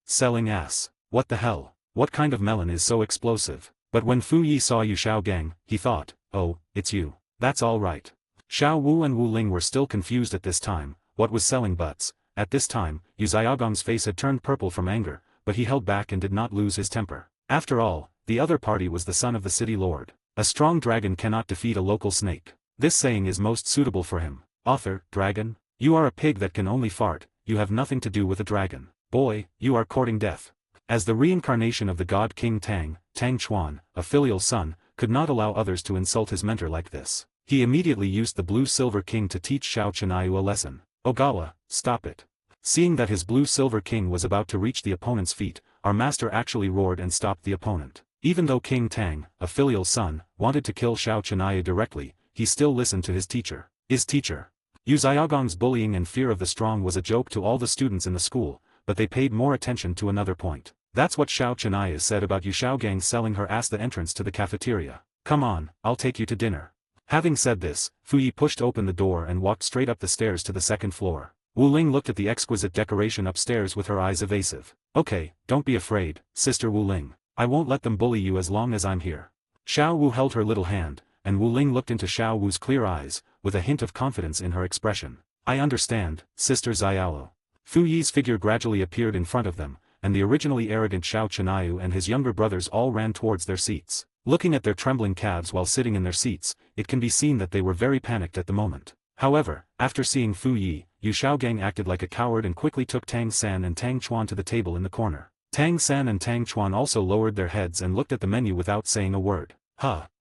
Selling ass. What the hell? What kind of melon is so explosive? But when Fu Yi saw Xiao Gang, he thought, oh, it's you. That's all right. Xiao Wu and Wu Ling were still confused at this time. What was selling butts? At this time, Yu Xiaogang's face had turned purple from anger, but he held back and did not lose his temper. After all, the other party was the son of the city lord. A strong dragon cannot defeat a local snake. This saying is most suitable for him. Author, dragon? You are a pig that can only fart, you have nothing to do with a dragon. Boy, you are courting death. As the reincarnation of the God King Tang Chuan, a filial son, could not allow others to insult his mentor like this. He immediately used the Blue-Silver King to teach Xiao Chinayu a lesson. Ogawa, stop it. Seeing that his Blue-Silver King was about to reach the opponent's feet, our master actually roared and stopped the opponent. Even though King Tang, a filial son, wanted to kill Xiao Chinayu directly, he still listened to his teacher. His teacher. Yu Xiaogang's bullying and fear of the strong was a joke to all the students in the school, but they paid more attention to another point. That's what Xiao Chinayu said about Xiao Gang selling her ass the entrance to the cafeteria. Come on, I'll take you to dinner. Having said this, Fu Yi pushed open the door and walked straight up the stairs to the second floor. Wu Ling looked at the exquisite decoration upstairs with her eyes evasive. Okay, don't be afraid, Sister Wu Ling. I won't let them bully you as long as I'm here. Xiao Wu held her little hand, and Wu Ling looked into Xiao Wu's clear eyes, with a hint of confidence in her expression. I understand, Sister Xiao. Fu Yi's figure gradually appeared in front of them, and the originally arrogant Xiao Chinayu and his younger brothers all ran towards their seats. Looking at their trembling calves while sitting in their seats, it can be seen that they were very panicked at the moment. However, after seeing Fu Yi, Yu Xiaogang acted like a coward and quickly took Tang San and Tang Chuan to the table in the corner. Tang San and Tang Chuan also lowered their heads and looked at the menu without saying a word.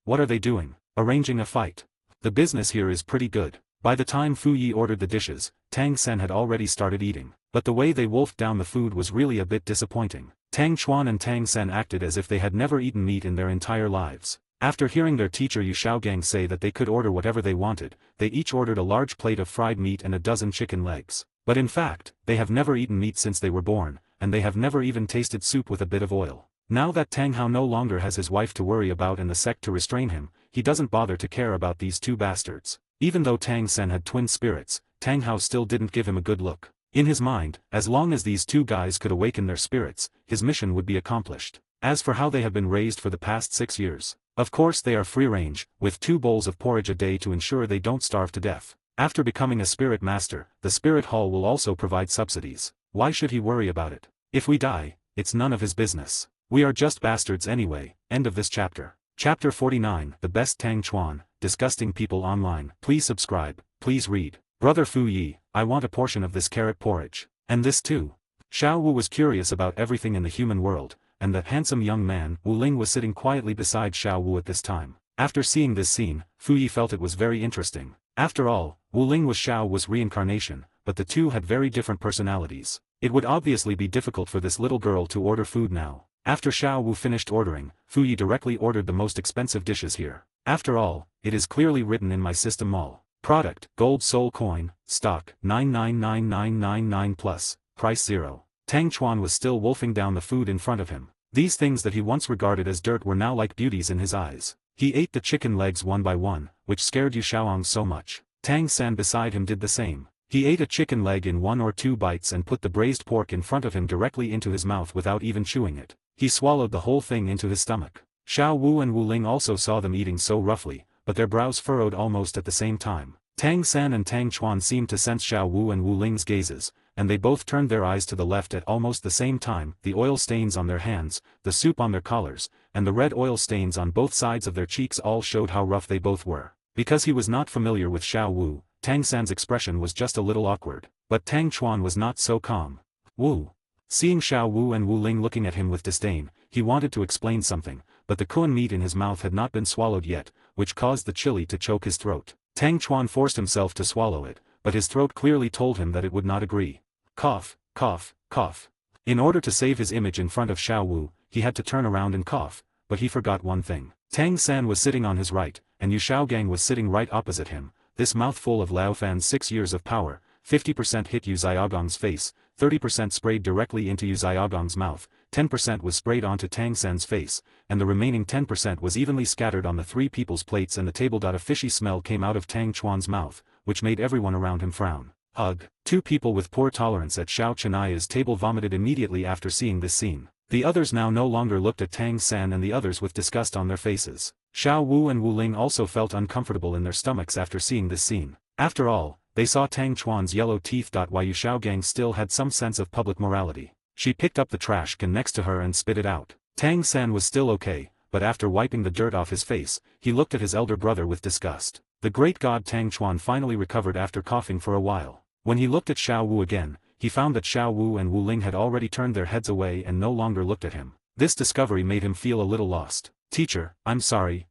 What are they doing? Arranging a fight. The business here is pretty good. By the time Fu Yi ordered the dishes, Tang San had already started eating, but the way they wolfed down the food was really a bit disappointing. Tang Chuan and Tang San acted as if they had never eaten meat in their entire lives. After hearing their teacher Xiao Gang say that they could order whatever they wanted, they each ordered a large plate of fried meat and a dozen chicken legs. But in fact, they have never eaten meat since they were born, and they have never even tasted soup with a bit of oil. Now that Tanghao no longer has his wife to worry about and the sect to restrain him, he doesn't bother to care about these two bastards. Even though Tang San had twin spirits, Tanghao still didn't give him a good look. In his mind, as long as these two guys could awaken their spirits, his mission would be accomplished. As for how they have been raised for the past 6 years, of course they are free-range, with 2 bowls of porridge a day to ensure they don't starve to death. After becoming a spirit master, the spirit hall will also provide subsidies. Why should he worry about it? If we die, it's none of his business. We are just bastards anyway. End of this chapter. Chapter 49, The Best Tang Chuan, Disgusting People Online. Please subscribe, please read. Brother Fu Yi, I want a portion of this carrot porridge. And this too. Xiao Wu was curious about everything in the human world, and the handsome young man, Wu Ling, was sitting quietly beside Xiao Wu at this time. After seeing this scene, Fu Yi felt it was very interesting. After all, Wu Ling was Xiao Wu's reincarnation, but the two had very different personalities. It would obviously be difficult for this little girl to order food now. After Xiao Wu finished ordering, Fu Yi directly ordered the most expensive dishes here. After all, it is clearly written in my system mall. Product, gold soul coin, stock, 999999 plus, price 0. Tang Chuan was still wolfing down the food in front of him. These things that he once regarded as dirt were now like beauties in his eyes. He ate the chicken legs one by one, which scared Yuashian so much. Tang San beside him did the same. He ate a chicken leg in 1 or 2 bites and put the braised pork in front of him directly into his mouth without even chewing it. He swallowed the whole thing into his stomach. Xiao Wu and Wu Ling also saw them eating so roughly, but their brows furrowed almost at the same time. Tang San and Tang Chuan seemed to sense Xiao Wu and Wu Ling's gazes, and they both turned their eyes to the left at almost the same time. The oil stains on their hands, the soup on their collars, and the red oil stains on both sides of their cheeks all showed how rough they both were. Because he was not familiar with Xiao Wu, Tang San's expression was just a little awkward, but Tang Chuan was not so calm. Wu. Seeing Xiao Wu and Wu Ling looking at him with disdain, he wanted to explain something, but the kuan meat in his mouth had not been swallowed yet, which caused the chili to choke his throat. Tang Chuan forced himself to swallow it, but his throat clearly told him that it would not agree. Cough, cough, cough. In order to save his image in front of Xiao Wu, he had to turn around and cough, but he forgot one thing. Tang San was sitting on his right, and Xiao Gang was sitting right opposite him. This mouthful of Lao Fan's 6 years of power, 50% hit Yu Xiaogang's face, 30% sprayed directly into Yu Xiaogang's mouth, 10% was sprayed onto Tang San's face, and the remaining 10% was evenly scattered on the 3 people's plates and the table. A fishy smell came out of Tang Chuan's mouth, which made everyone around him frown. Ugh. 2 people with poor tolerance at Xiao Chenaya's table vomited immediately after seeing this scene. The others now no longer looked at Tang San and the others with disgust on their faces. Xiao Wu and Wu Ling also felt uncomfortable in their stomachs after seeing this scene. After all, they saw Tang Chuan's yellow teeth. While Xiao Gang still had some sense of public morality. She picked up the trash can next to her and spit it out. Tang San was still okay, but after wiping the dirt off his face, he looked at his elder brother with disgust. The great god Tang Chuan finally recovered after coughing for a while. When he looked at Xiao Wu again, he found that Xiao Wu and Wu Ling had already turned their heads away and no longer looked at him. This discovery made him feel a little lost. Teacher, I'm sorry,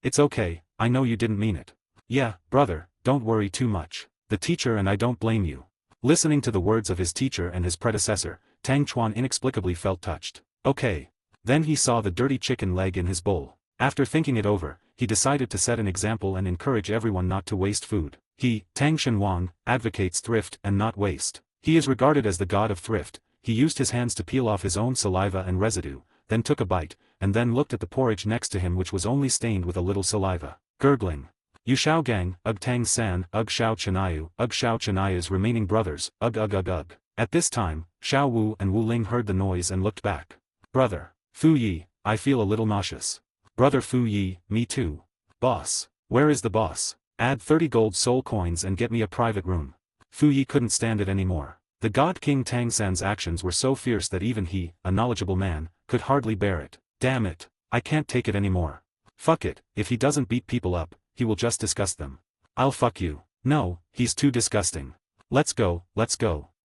It's okay, I know you didn't mean it. Yeah, brother, don't worry too much. The teacher and I don't blame you. Listening to the words of his teacher and his predecessor, Tang Chuan inexplicably felt touched. Okay. Then he saw the dirty chicken leg in his bowl. After thinking it over, he decided to set an example and encourage everyone not to waste food. He, Tang Shenwang, advocates thrift and not waste. He is regarded as the god of thrift. He used his hands to peel off his own saliva and residue, then took a bite, and then looked at the porridge next to him which was only stained with a little saliva. Gurgling. Xiao Gang, Tang San, Xiao Chenayu, Xiao Chenaya's remaining brothers, ugh. At this time, Xiao Wu and Wu Ling heard the noise and looked back. Brother. Fu Yi, I feel a little nauseous. Brother Fu Yi, me too. Boss. Where is the boss? Add 30 gold soul coins and get me a private room. Fu Yi couldn't stand it anymore. The God King Tang San's actions were so fierce that even he, a knowledgeable man, could hardly bear it. Damn it, I can't take it anymore. Fuck it, if he doesn't beat people up, he will just disgust them. I'll fuck you. No, he's too disgusting. Let's go.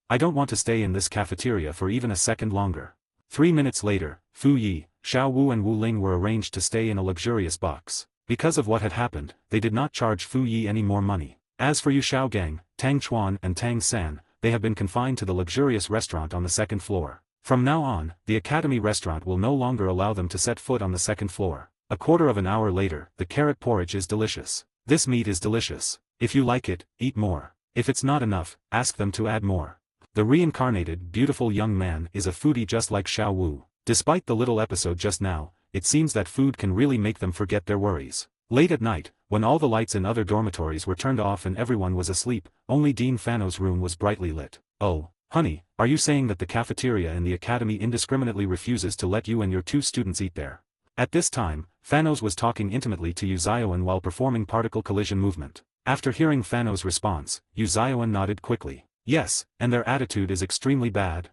I don't want to stay in this cafeteria for even a second longer. 3 minutes later, Fu Yi, Xiao Wu and Wu Ling were arranged to stay in a luxurious box. Because of what had happened, they did not charge Fu Yi any more money. As for Xiao Gang, Tang Chuan and Tang San, they have been confined to the luxurious restaurant on the 2nd floor. From now on, the academy restaurant will no longer allow them to set foot on the second floor. A quarter of an hour later, the carrot porridge is delicious. This meat is delicious. If you like it, eat more. If it's not enough, ask them to add more. The reincarnated, beautiful young man is a foodie just like Xiao Wu. Despite the little episode just now, it seems that food can really make them forget their worries. Late at night, when all the lights in other dormitories were turned off and everyone was asleep, only Dean Fano's room was brightly lit. Oh, honey, are you saying that the cafeteria in the academy indiscriminately refuses to let you and your 2 students eat there? At this time, Fanos was talking intimately to Yuashian while performing particle collision movement. After hearing Fanos' response, Yuashian nodded quickly. Yes, and their attitude is extremely bad,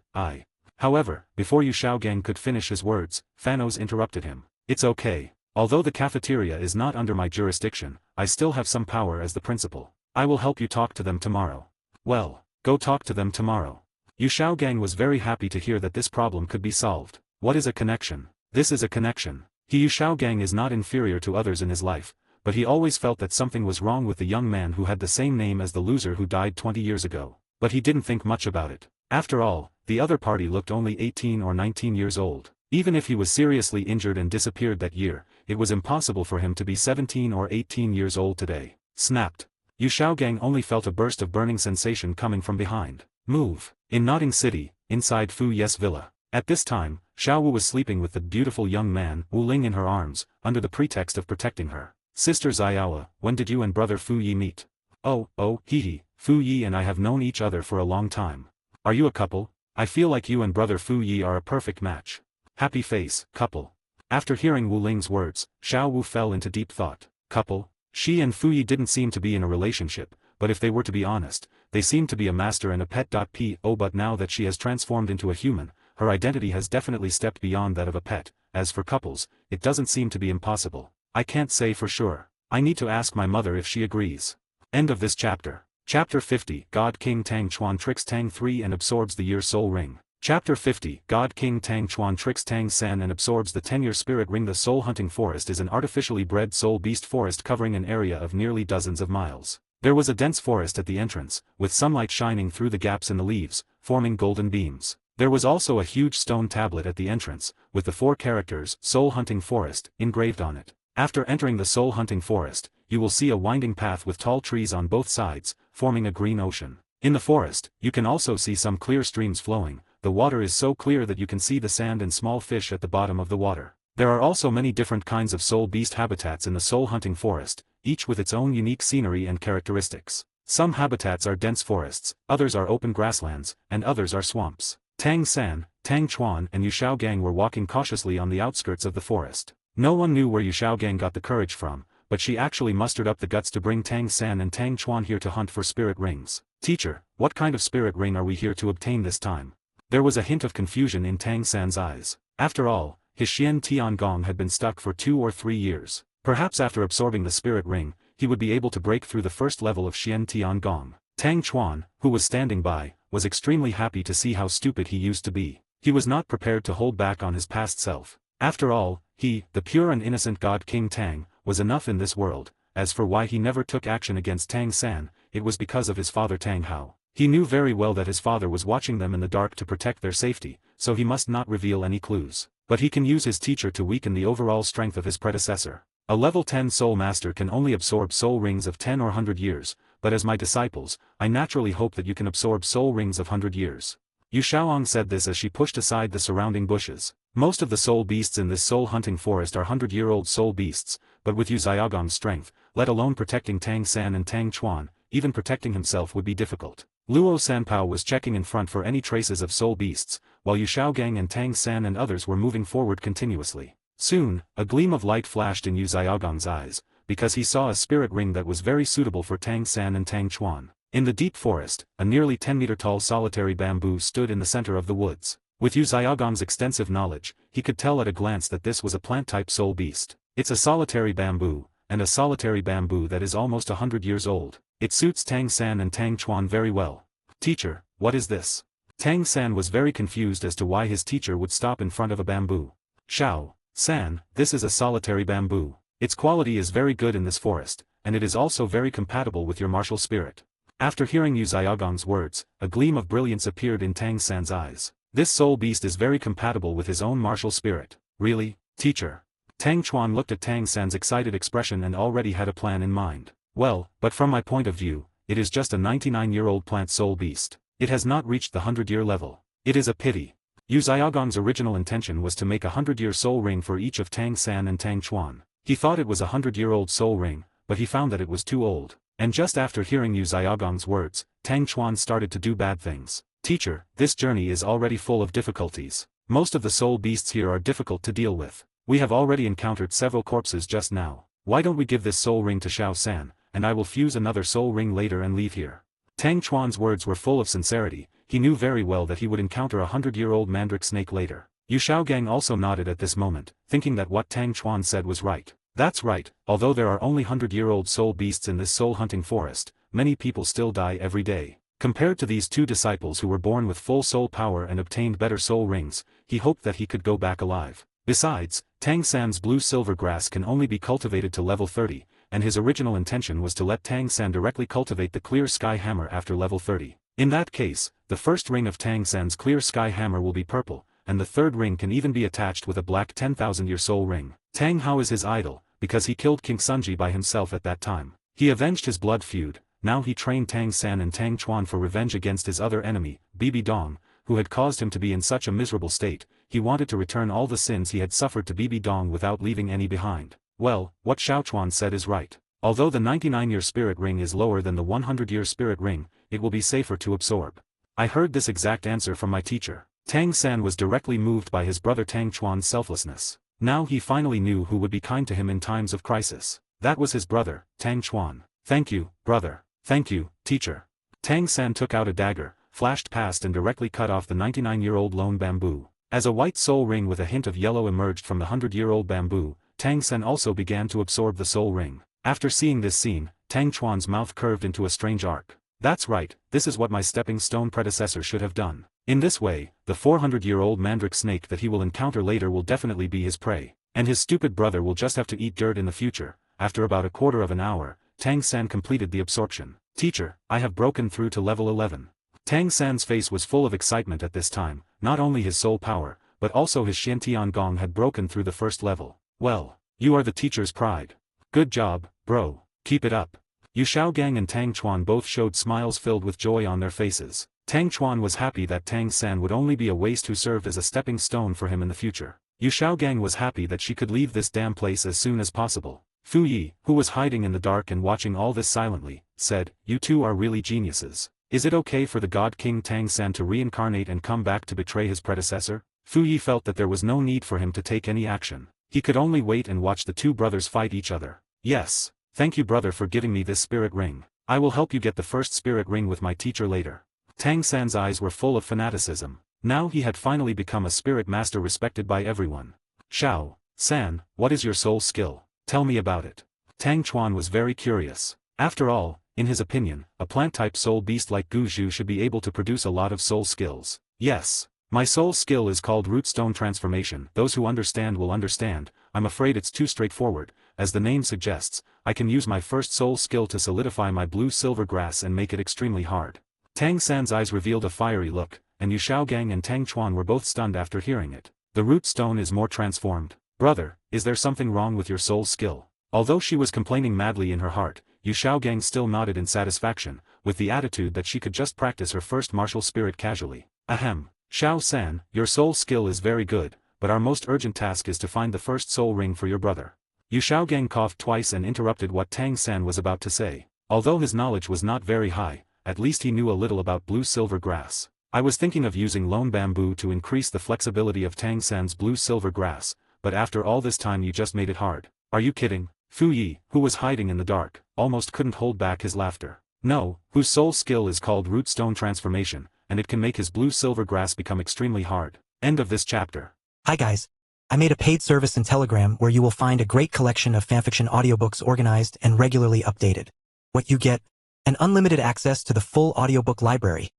However, before Xiao Gang could finish his words, Fanos interrupted him. It's okay. Although the cafeteria is not under my jurisdiction, I still have some power as the principal. I will help you talk to them tomorrow. Well, go talk to them tomorrow. Xiao Gang was very happy to hear that this problem could be solved. What is a connection? This is a connection. Xiao Gang is not inferior to others in his life, but he always felt that something was wrong with the young man who had the same name as the loser who died 20 years ago. But he didn't think much about it. After all, the other party looked only 18 or 19 years old. Even if he was seriously injured and disappeared that year, it was impossible for him to be 17 or 18 years old today. Snapped. Xiao Gang only felt a burst of burning sensation coming from behind. Move. In Nodding City, inside Fu Ye's villa. At this time, Xiao Wu was sleeping with the beautiful young man, Wu Ling, in her arms, under the pretext of protecting her. Sister Xiaowa, when did you and brother Fu Yi meet? Oh, hee. Fu Yi and I have known each other for a long time. Are you a couple? I feel like you and brother Fu Yi are a perfect match. Happy face, couple. After hearing Wu Ling's words, Xiao Wu fell into deep thought. Couple? She and Fu Yi didn't seem to be in a relationship, but if they were to be honest, they seemed to be a master and a pet. But now that she has transformed into a human, her identity has definitely stepped beyond that of a pet. As for couples, it doesn't seem to be impossible. I can't say for sure. I need to ask my mother if she agrees. End of this chapter. Chapter 50, God King Tang Chuan tricks Tang 3 and absorbs the Year Soul Ring. Chapter 50, God King Tang Chuan tricks Tang San and absorbs the 10-year spirit ring. The Soul Hunting Forest is an artificially bred soul beast forest covering an area of nearly dozens of miles. There was a dense forest at the entrance, with sunlight shining through the gaps in the leaves, forming golden beams. There was also a huge stone tablet at the entrance, with the 4 characters, Soul Hunting Forest, engraved on it. After entering the Soul Hunting Forest, you will see a winding path with tall trees on both sides, forming a green ocean. In the forest, you can also see some clear streams flowing. The water is so clear that you can see the sand and small fish at the bottom of the water. There are also many different kinds of soul beast habitats in the Soul Hunting Forest, each with its own unique scenery and characteristics. Some habitats are dense forests, others are open grasslands, and others are swamps. Tang San, Tang Chuan and Xiao Gang were walking cautiously on the outskirts of the forest. No one knew where Xiao Gang got the courage from, but she actually mustered up the guts to bring Tang San and Tang Chuan here to hunt for spirit rings. Teacher, what kind of spirit ring are we here to obtain this time? There was a hint of confusion in Tang San's eyes. After all, his Xian Tiangong had been stuck for 2 or 3 years. Perhaps after absorbing the spirit ring, he would be able to break through the first level of Xian Tiangong. Tang Chuan, who was standing by, was extremely happy to see how stupid he used to be. He was not prepared to hold back on his past self. After all, he, the pure and innocent God King Tang, was enough in this world. As for why he never took action against Tang San, it was because of his father Tanghao. He knew very well that his father was watching them in the dark to protect their safety, so he must not reveal any clues. But he can use his teacher to weaken the overall strength of his predecessor. A level 10 soul master can only absorb soul rings of 10 or 100 years, but as my disciples, I naturally hope that you can absorb soul rings of 100 years. Yu Shaoang said this as she pushed aside the surrounding bushes. Most of the soul beasts in this soul hunting forest are 100-year-old soul beasts, but with Yu Xiaogang's strength, let alone protecting Tang San and Tang Chuan, even protecting himself would be difficult. Luo Sanpao was checking in front for any traces of soul beasts, while Yu Xiaogang and Tang San and others were moving forward continuously. Soon, a gleam of light flashed in Yu Xiaogang's eyes, because he saw a spirit ring that was very suitable for Tang San and Tang Chuan. In the deep forest, a nearly 10-meter-tall solitary bamboo stood in the center of the woods. With Yu Xiaogang's extensive knowledge, he could tell at a glance that this was a plant-type soul beast. It's a solitary bamboo, and a solitary bamboo that is almost 100 years old. It suits Tang San and Tang Chuan very well. Teacher, what is this? Tang San was very confused as to why his teacher would stop in front of a bamboo. Xiao San, this is a solitary bamboo. Its quality is very good in this forest, and it is also very compatible with your martial spirit. After hearing Yu Xiaogang's words, a gleam of brilliance appeared in Tang San's eyes. This soul beast is very compatible with his own martial spirit. Really, teacher? Tang Chuan looked at Tang San's excited expression and already had a plan in mind. Well, but from my point of view, it is just a 99-year-old plant soul beast. It has not reached the 100-year level. It is a pity. Xiao Gang's original intention was to make a 100-year soul ring for each of Tang San and Tang Chuan. He thought it was a 100-year-old soul ring, but he found that it was too old. And just after hearing Xiao Gang's words, Tang Chuan started to do bad things. Teacher, this journey is already full of difficulties. Most of the soul beasts here are difficult to deal with. We have already encountered several corpses just now. Why don't we give this soul ring to Xiao San, and I will fuse another soul ring later and leave here. Tang Chuan's words were full of sincerity. He knew very well that he would encounter a 100-year-old mandrake snake later. Xiao Gang also nodded at this moment, thinking that what Tang Chuan said was right. That's right, although there are only 100-year-old soul beasts in this soul-hunting forest, many people still die every day. Compared to these two disciples who were born with full soul power and obtained better soul rings, he hoped that he could go back alive. Besides, Tang San's blue-silver grass can only be cultivated to level 30, and his original intention was to let Tang San directly cultivate the clear sky hammer after level 30. In that case, the first ring of Tang San's clear sky hammer will be purple, and the third ring can even be attached with a black 10,000-year soul ring. Tanghao is his idol, because he killed King Sunji by himself at that time. He avenged his blood feud. Now he trained Tang San and Tang Chuan for revenge against his other enemy, BBDong, who had caused him to be in such a miserable state. He wanted to return all the sins he had suffered to BBDong without leaving any behind. Well, what Xiao Chuan said is right. Although the 99-year spirit ring is lower than the 100-year spirit ring, it will be safer to absorb. I heard this exact answer from my teacher. Tang San was directly moved by his brother Tang Chuan's selflessness. Now he finally knew who would be kind to him in times of crisis. That was his brother, Tang Chuan. Thank you, brother. Thank you, teacher. Tang San took out a dagger, flashed past and directly cut off the 99-year-old lone bamboo. As a white soul ring with a hint of yellow emerged from the 100-year-old bamboo, Tang San also began to absorb the soul ring. After seeing this scene, Tang Chuan's mouth curved into a strange arc. That's right, this is what my stepping stone predecessor should have done. In this way, the 400-year-old mandrake snake that he will encounter later will definitely be his prey, and his stupid brother will just have to eat dirt in the future. After about a quarter of an hour, Tang San completed the absorption. Teacher, I have broken through to level 11. Tang San's face was full of excitement at this time. Not only his soul power, but also his Xiantian Gong had broken through the first level. Well, you are the teacher's pride. Good job, bro. Keep it up. Xiao Gang and Tang Chuan both showed smiles filled with joy on their faces. Tang Chuan was happy that Tang San would only be a waste who served as a stepping stone for him in the future. Xiao Gang was happy that she could leave this damn place as soon as possible. Fu Yi, who was hiding in the dark and watching all this silently, said, "You two are really geniuses. Is it okay for the God King Tang San to reincarnate and come back to betray his predecessor?" Fu Yi felt that there was no need for him to take any action. He could only wait and watch the two brothers fight each other. Yes. Thank you brother for giving me this spirit ring. I will help you get the first spirit ring with my teacher later. Tang San's eyes were full of fanaticism. Now he had finally become a spirit master respected by everyone. Xiao San, what is your soul skill? Tell me about it. Tang Chuan was very curious. After all, in his opinion, a plant-type soul beast like Gu Zhu should be able to produce a lot of soul skills. Yes. My soul skill is called Rootstone Transformation. Those who understand will understand. I'm afraid it's too straightforward. As the name suggests, I can use my first soul skill to solidify my blue-silver grass and make it extremely hard. Tang San's eyes revealed a fiery look, and Xiao Gang and Tang Chuan were both stunned after hearing it. The root stone is more transformed. Brother, is there something wrong with your soul skill? Although she was complaining madly in her heart, Xiao Gang still nodded in satisfaction, with the attitude that she could just practice her first martial spirit casually. Ahem. Xiao San, your soul skill is very good, but our most urgent task is to find the first soul ring for your brother. Xiao Gang coughed twice and interrupted what Tang San was about to say. Although his knowledge was not very high, at least he knew a little about blue-silver grass. I was thinking of using lone bamboo to increase the flexibility of Tang San's blue-silver grass, but after all this time you just made it hard. Are you kidding? Fu Yi, who was hiding in the dark, almost couldn't hold back his laughter. No, whose soul skill is called Rootstone Transformation, and it can make his blue-silver grass become extremely hard. End of this chapter.
Hi guys. I made a paid service in Telegram where you will find a great collection of fanfiction audiobooks organized and regularly updated. What you get? An unlimited access to the full audiobook library.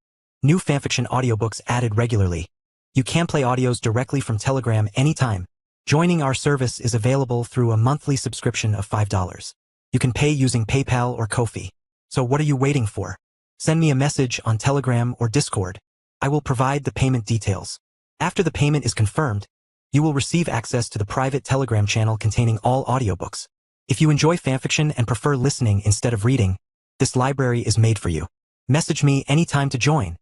New fanfiction audiobooks added regularly. You can play audios directly from Telegram anytime. Joining our service is available through a monthly subscription of $5. You can pay using PayPal or Ko-fi. So what are you waiting for? Send me a message on Telegram or Discord. I will provide the payment details. After the payment is confirmed, you will receive access to the private Telegram channel containing all audiobooks. If you enjoy fanfiction and prefer listening instead of reading, this library is made for you. Message me anytime to join.